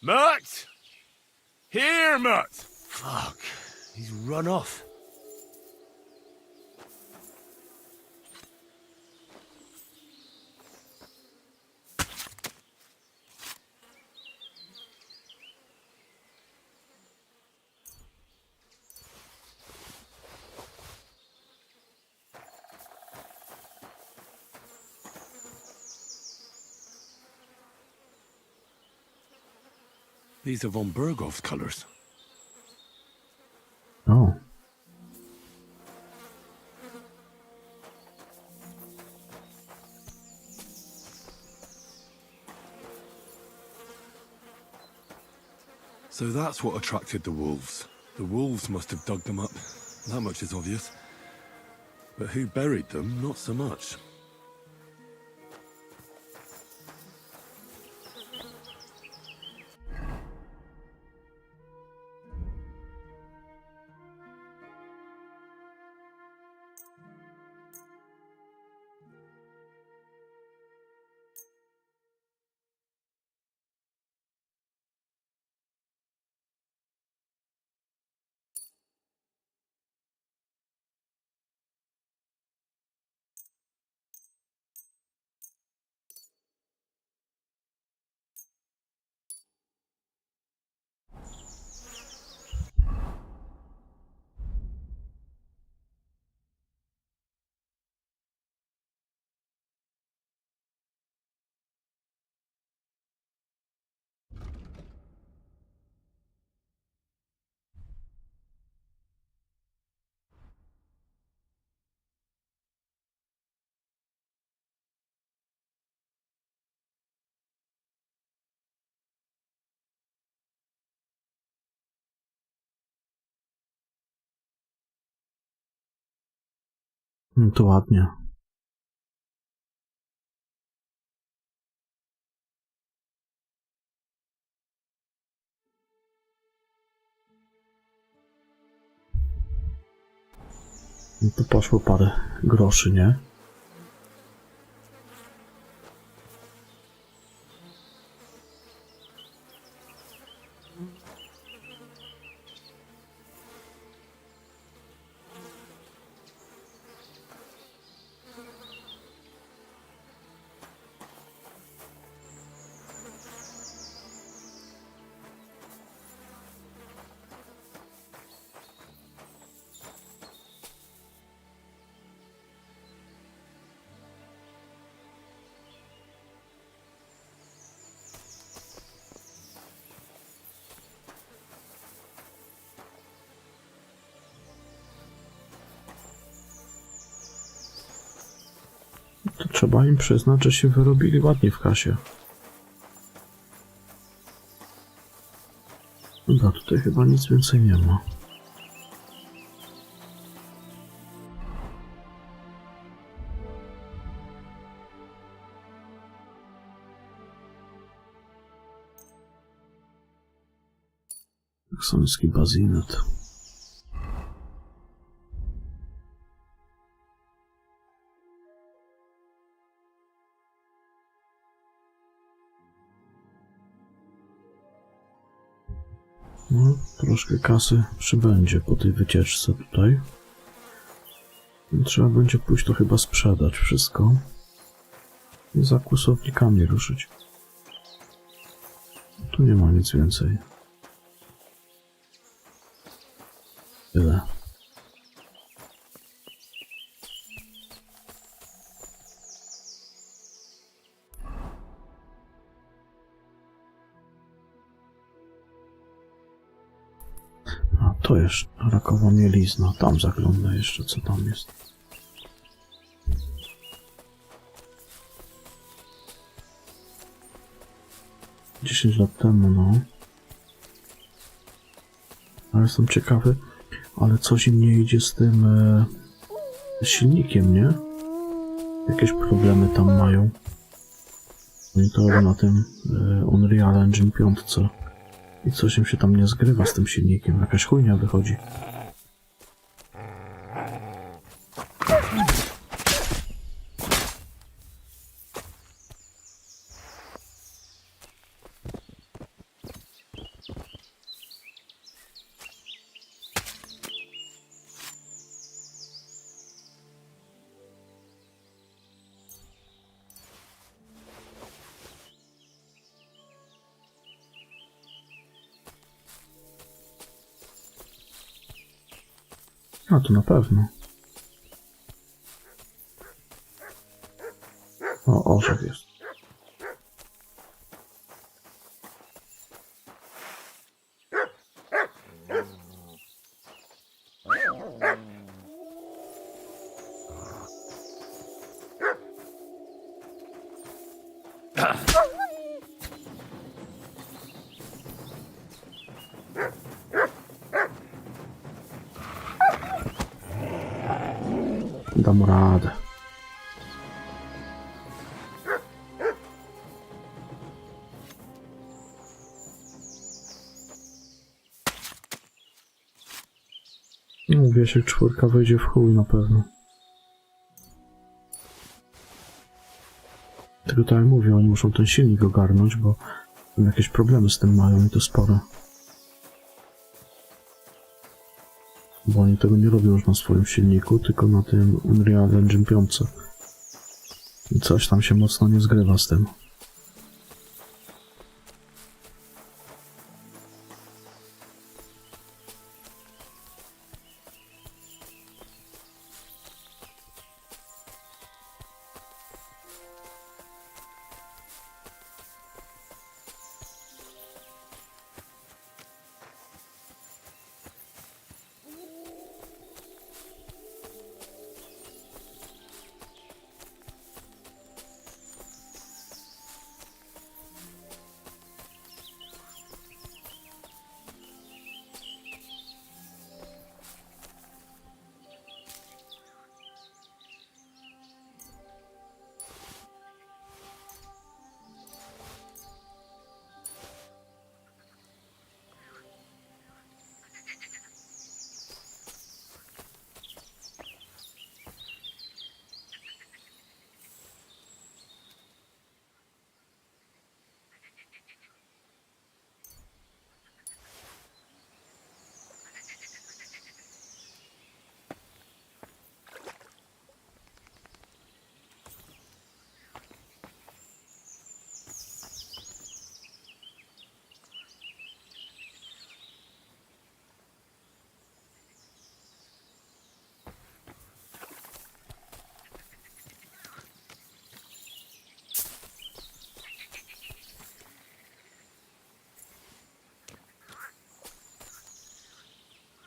Mutt! Here, Mutt! Fuck, he's run off. These are von Bergov's colors. Oh. So that's what attracted the wolves. The wolves must have dug them up. That much is obvious. But who buried them? Not so much. No to ładnie. No to poszło parę groszy, nie? To trzeba im przyznać, że się wyrobili ładnie w kasie. Dobra, tutaj chyba nic więcej nie ma. Saksoński bazinet. No, troszkę kasy przybędzie po tej wycieczce tutaj. Trzeba będzie pójść to chyba sprzedać wszystko. I za kłusownikami ruszyć. Tu nie ma nic więcej. Tyle. A to jeszcze rakowa mielizna. Tam zaglądnę jeszcze, co tam jest. Dziesięć lat temu, no. Ale jestem ciekawy, ale coś im nie idzie z tym silnikiem, nie? Jakieś problemy tam mają. Oni to robią na tym Unreal Engine 5. I coś im się tam nie zgrywa z tym silnikiem. Jakaś chujnia wychodzi. A to na pewno. O, orzech jest. Dam radę. Wiesiek 4 wejdzie w chuj na pewno. Tylko tak jak mówię, oni muszą ten silnik ogarnąć, bo jakieś problemy z tym mają i to spore. Bo oni tego nie robią już na swoim silniku, tylko na tym Unreal Engine 5. I coś tam się mocno nie zgrywa z tym.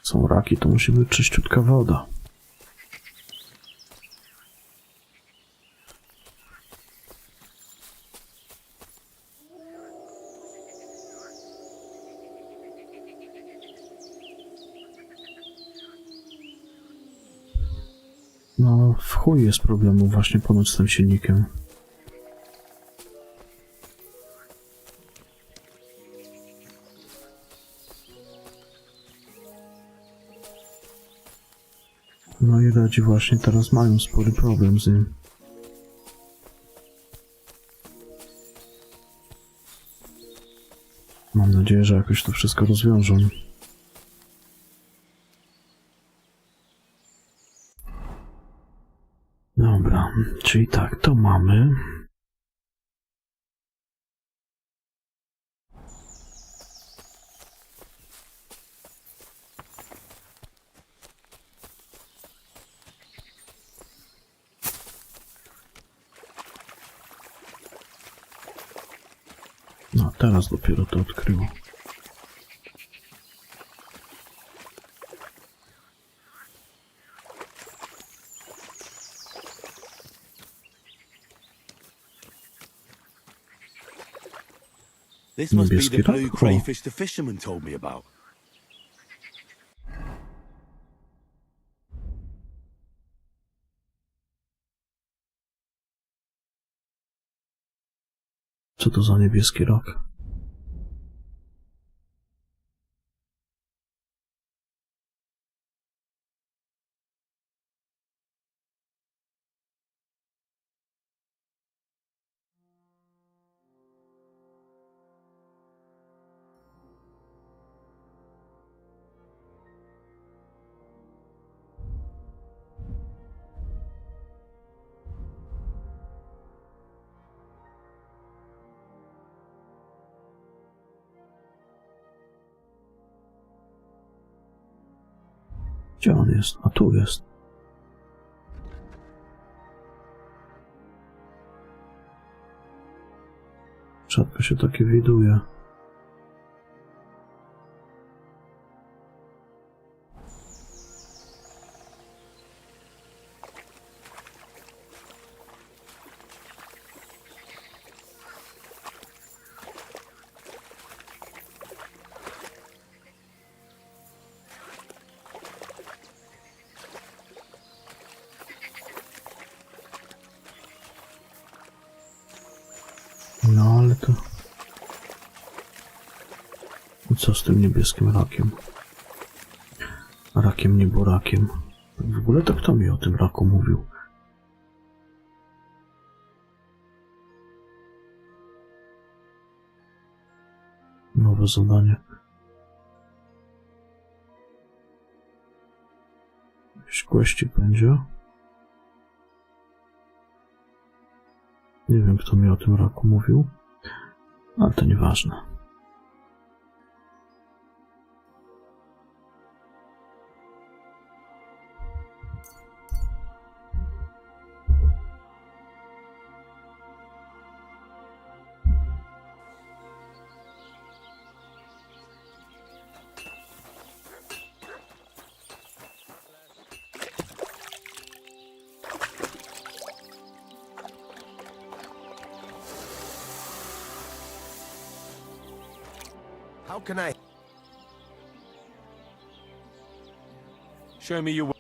Są raki, to musi być czyściutka woda. No, w chuj jest problemu właśnie ponoć z tym silnikiem. No i radzi właśnie teraz mają spory problem z nim. Mam nadzieję, że jakoś to wszystko rozwiążą. Dobra, czyli tak, to mamy. No, teraz dopiero to odkryło. This must be Niebieski the blue rak? crayfish the fisherman told me about. Co to za niebieski rak? Gdzie on jest? A tu jest. Rzadko się takie widuje. ale to... I co z tym niebieskim rakiem? Rakiem nie burakiem. W ogóle to kto mi o tym raku mówił? Nowe zadanie. Jakieś kwestii będzie? Nie wiem, kto mi o tym raku mówił, ale to nieważne. How can I... Show me your...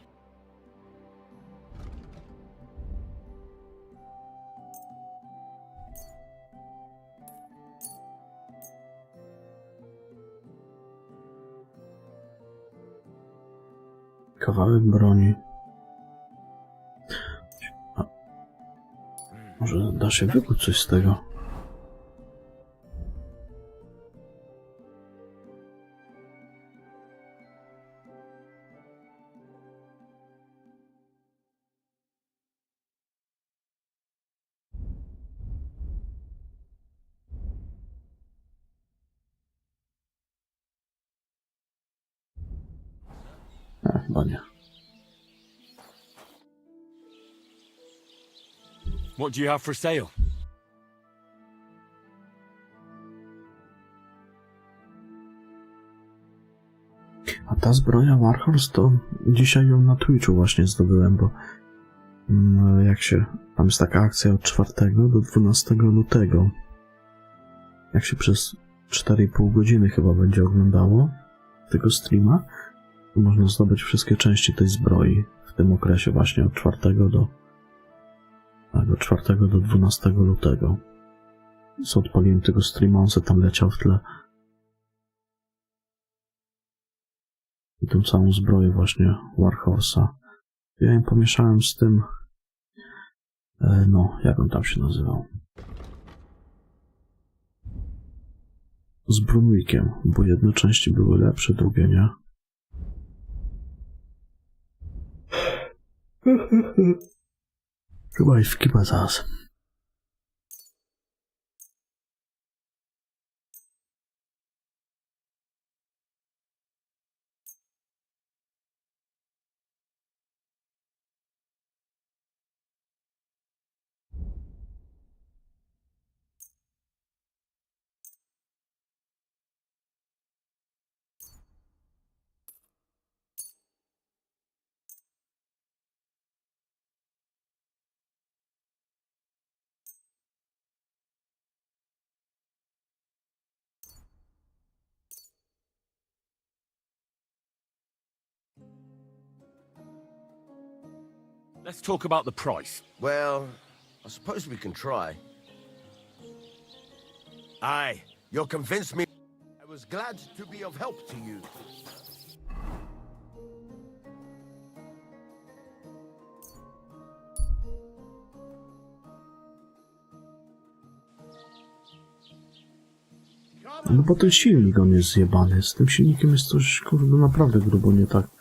Kawałek broni. A, może da się wykuć coś z tego? Chyba nie. What do you have for sale? A ta zbroja Warhorse to dzisiaj ją na Twitchu właśnie zdobyłem, bo jak się... Tam jest taka akcja od 4 do 12 lutego. Jak się przez 4,5 godziny chyba będzie oglądało tego streama, to można zdobyć wszystkie części tej zbroi w tym okresie właśnie od 4 do 12 lutego. Co odpaliłem tego streama, on se tam leciał w tle. I tą całą zbroję właśnie Warhorse'a. Ja ją pomieszałem z tym... no, jak on tam się nazywał? Z Brunwickiem, bo jedne części były lepsze, drugie nie. Chyba zaraz. Let's talk about the price. Well, I suppose we can try. Aye, you'll convince me. I was glad to be of help to you. No bo ten silnik on jest zjebany. Z tym silnikiem jest coś, kurde, naprawdę grubo nie tak.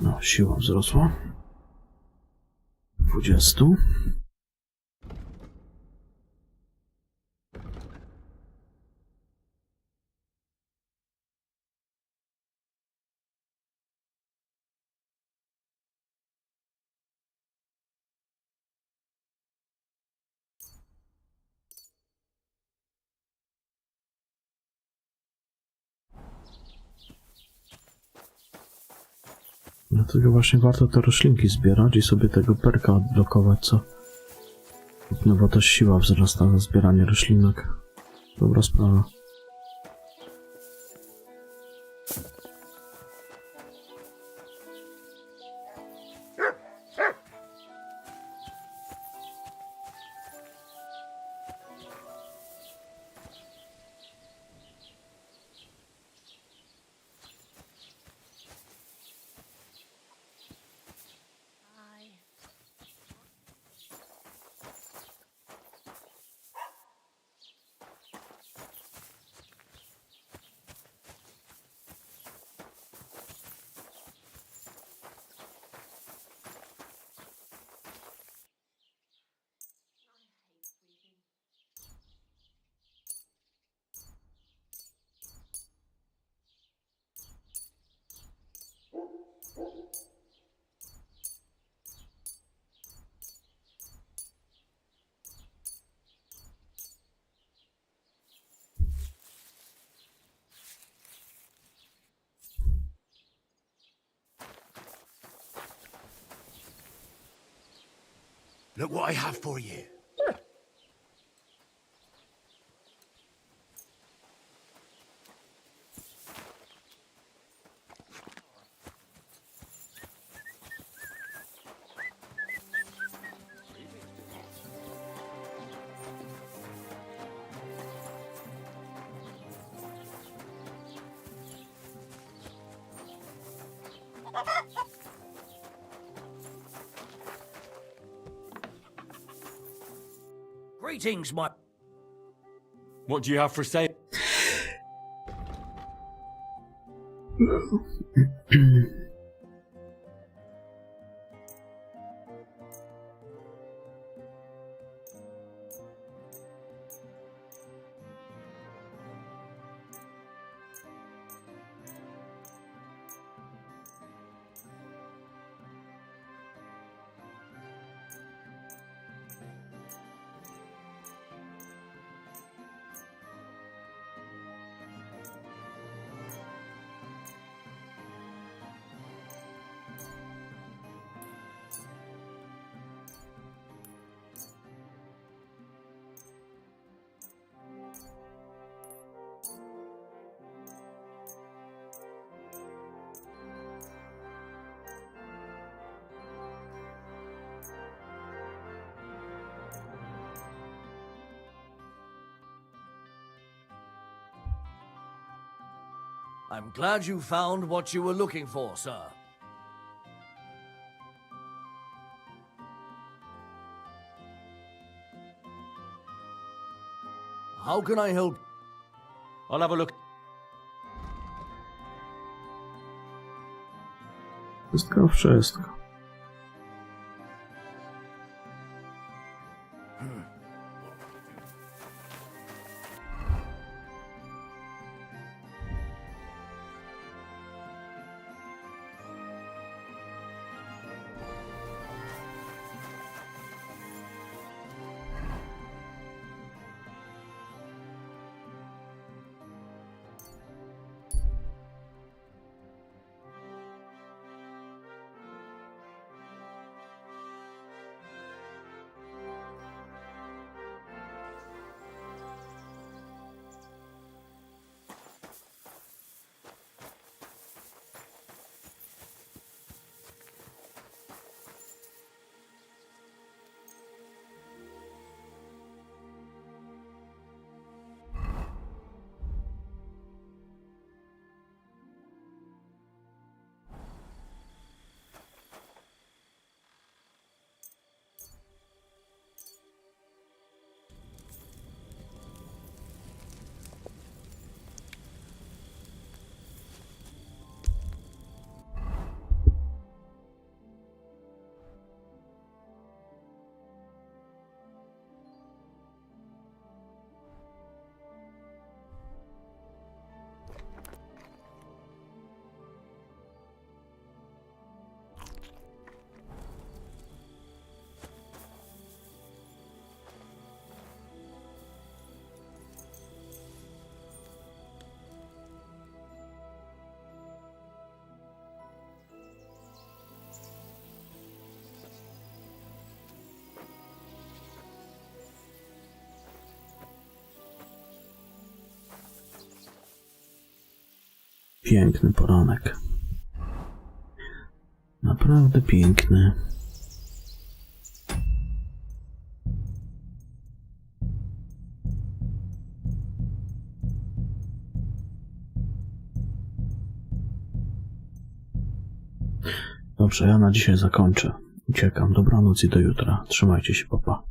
No, siła wzrosła. 20. Dlatego właśnie warto te roślinki zbierać i sobie tego perka odblokować, co? No bo też siła wzrasta za zbieranie roślinek. Dobra sprawa. Look what I have for you. Greetings, my... What do you have for sale? I'm glad you found what you were looking for, sir. How can I help? I'll have a look. Wszystko. Piękny poranek. Naprawdę piękny. Dobrze, ja na dzisiaj zakończę. Uciekam. Dobranoc i do jutra. Trzymajcie się, papa.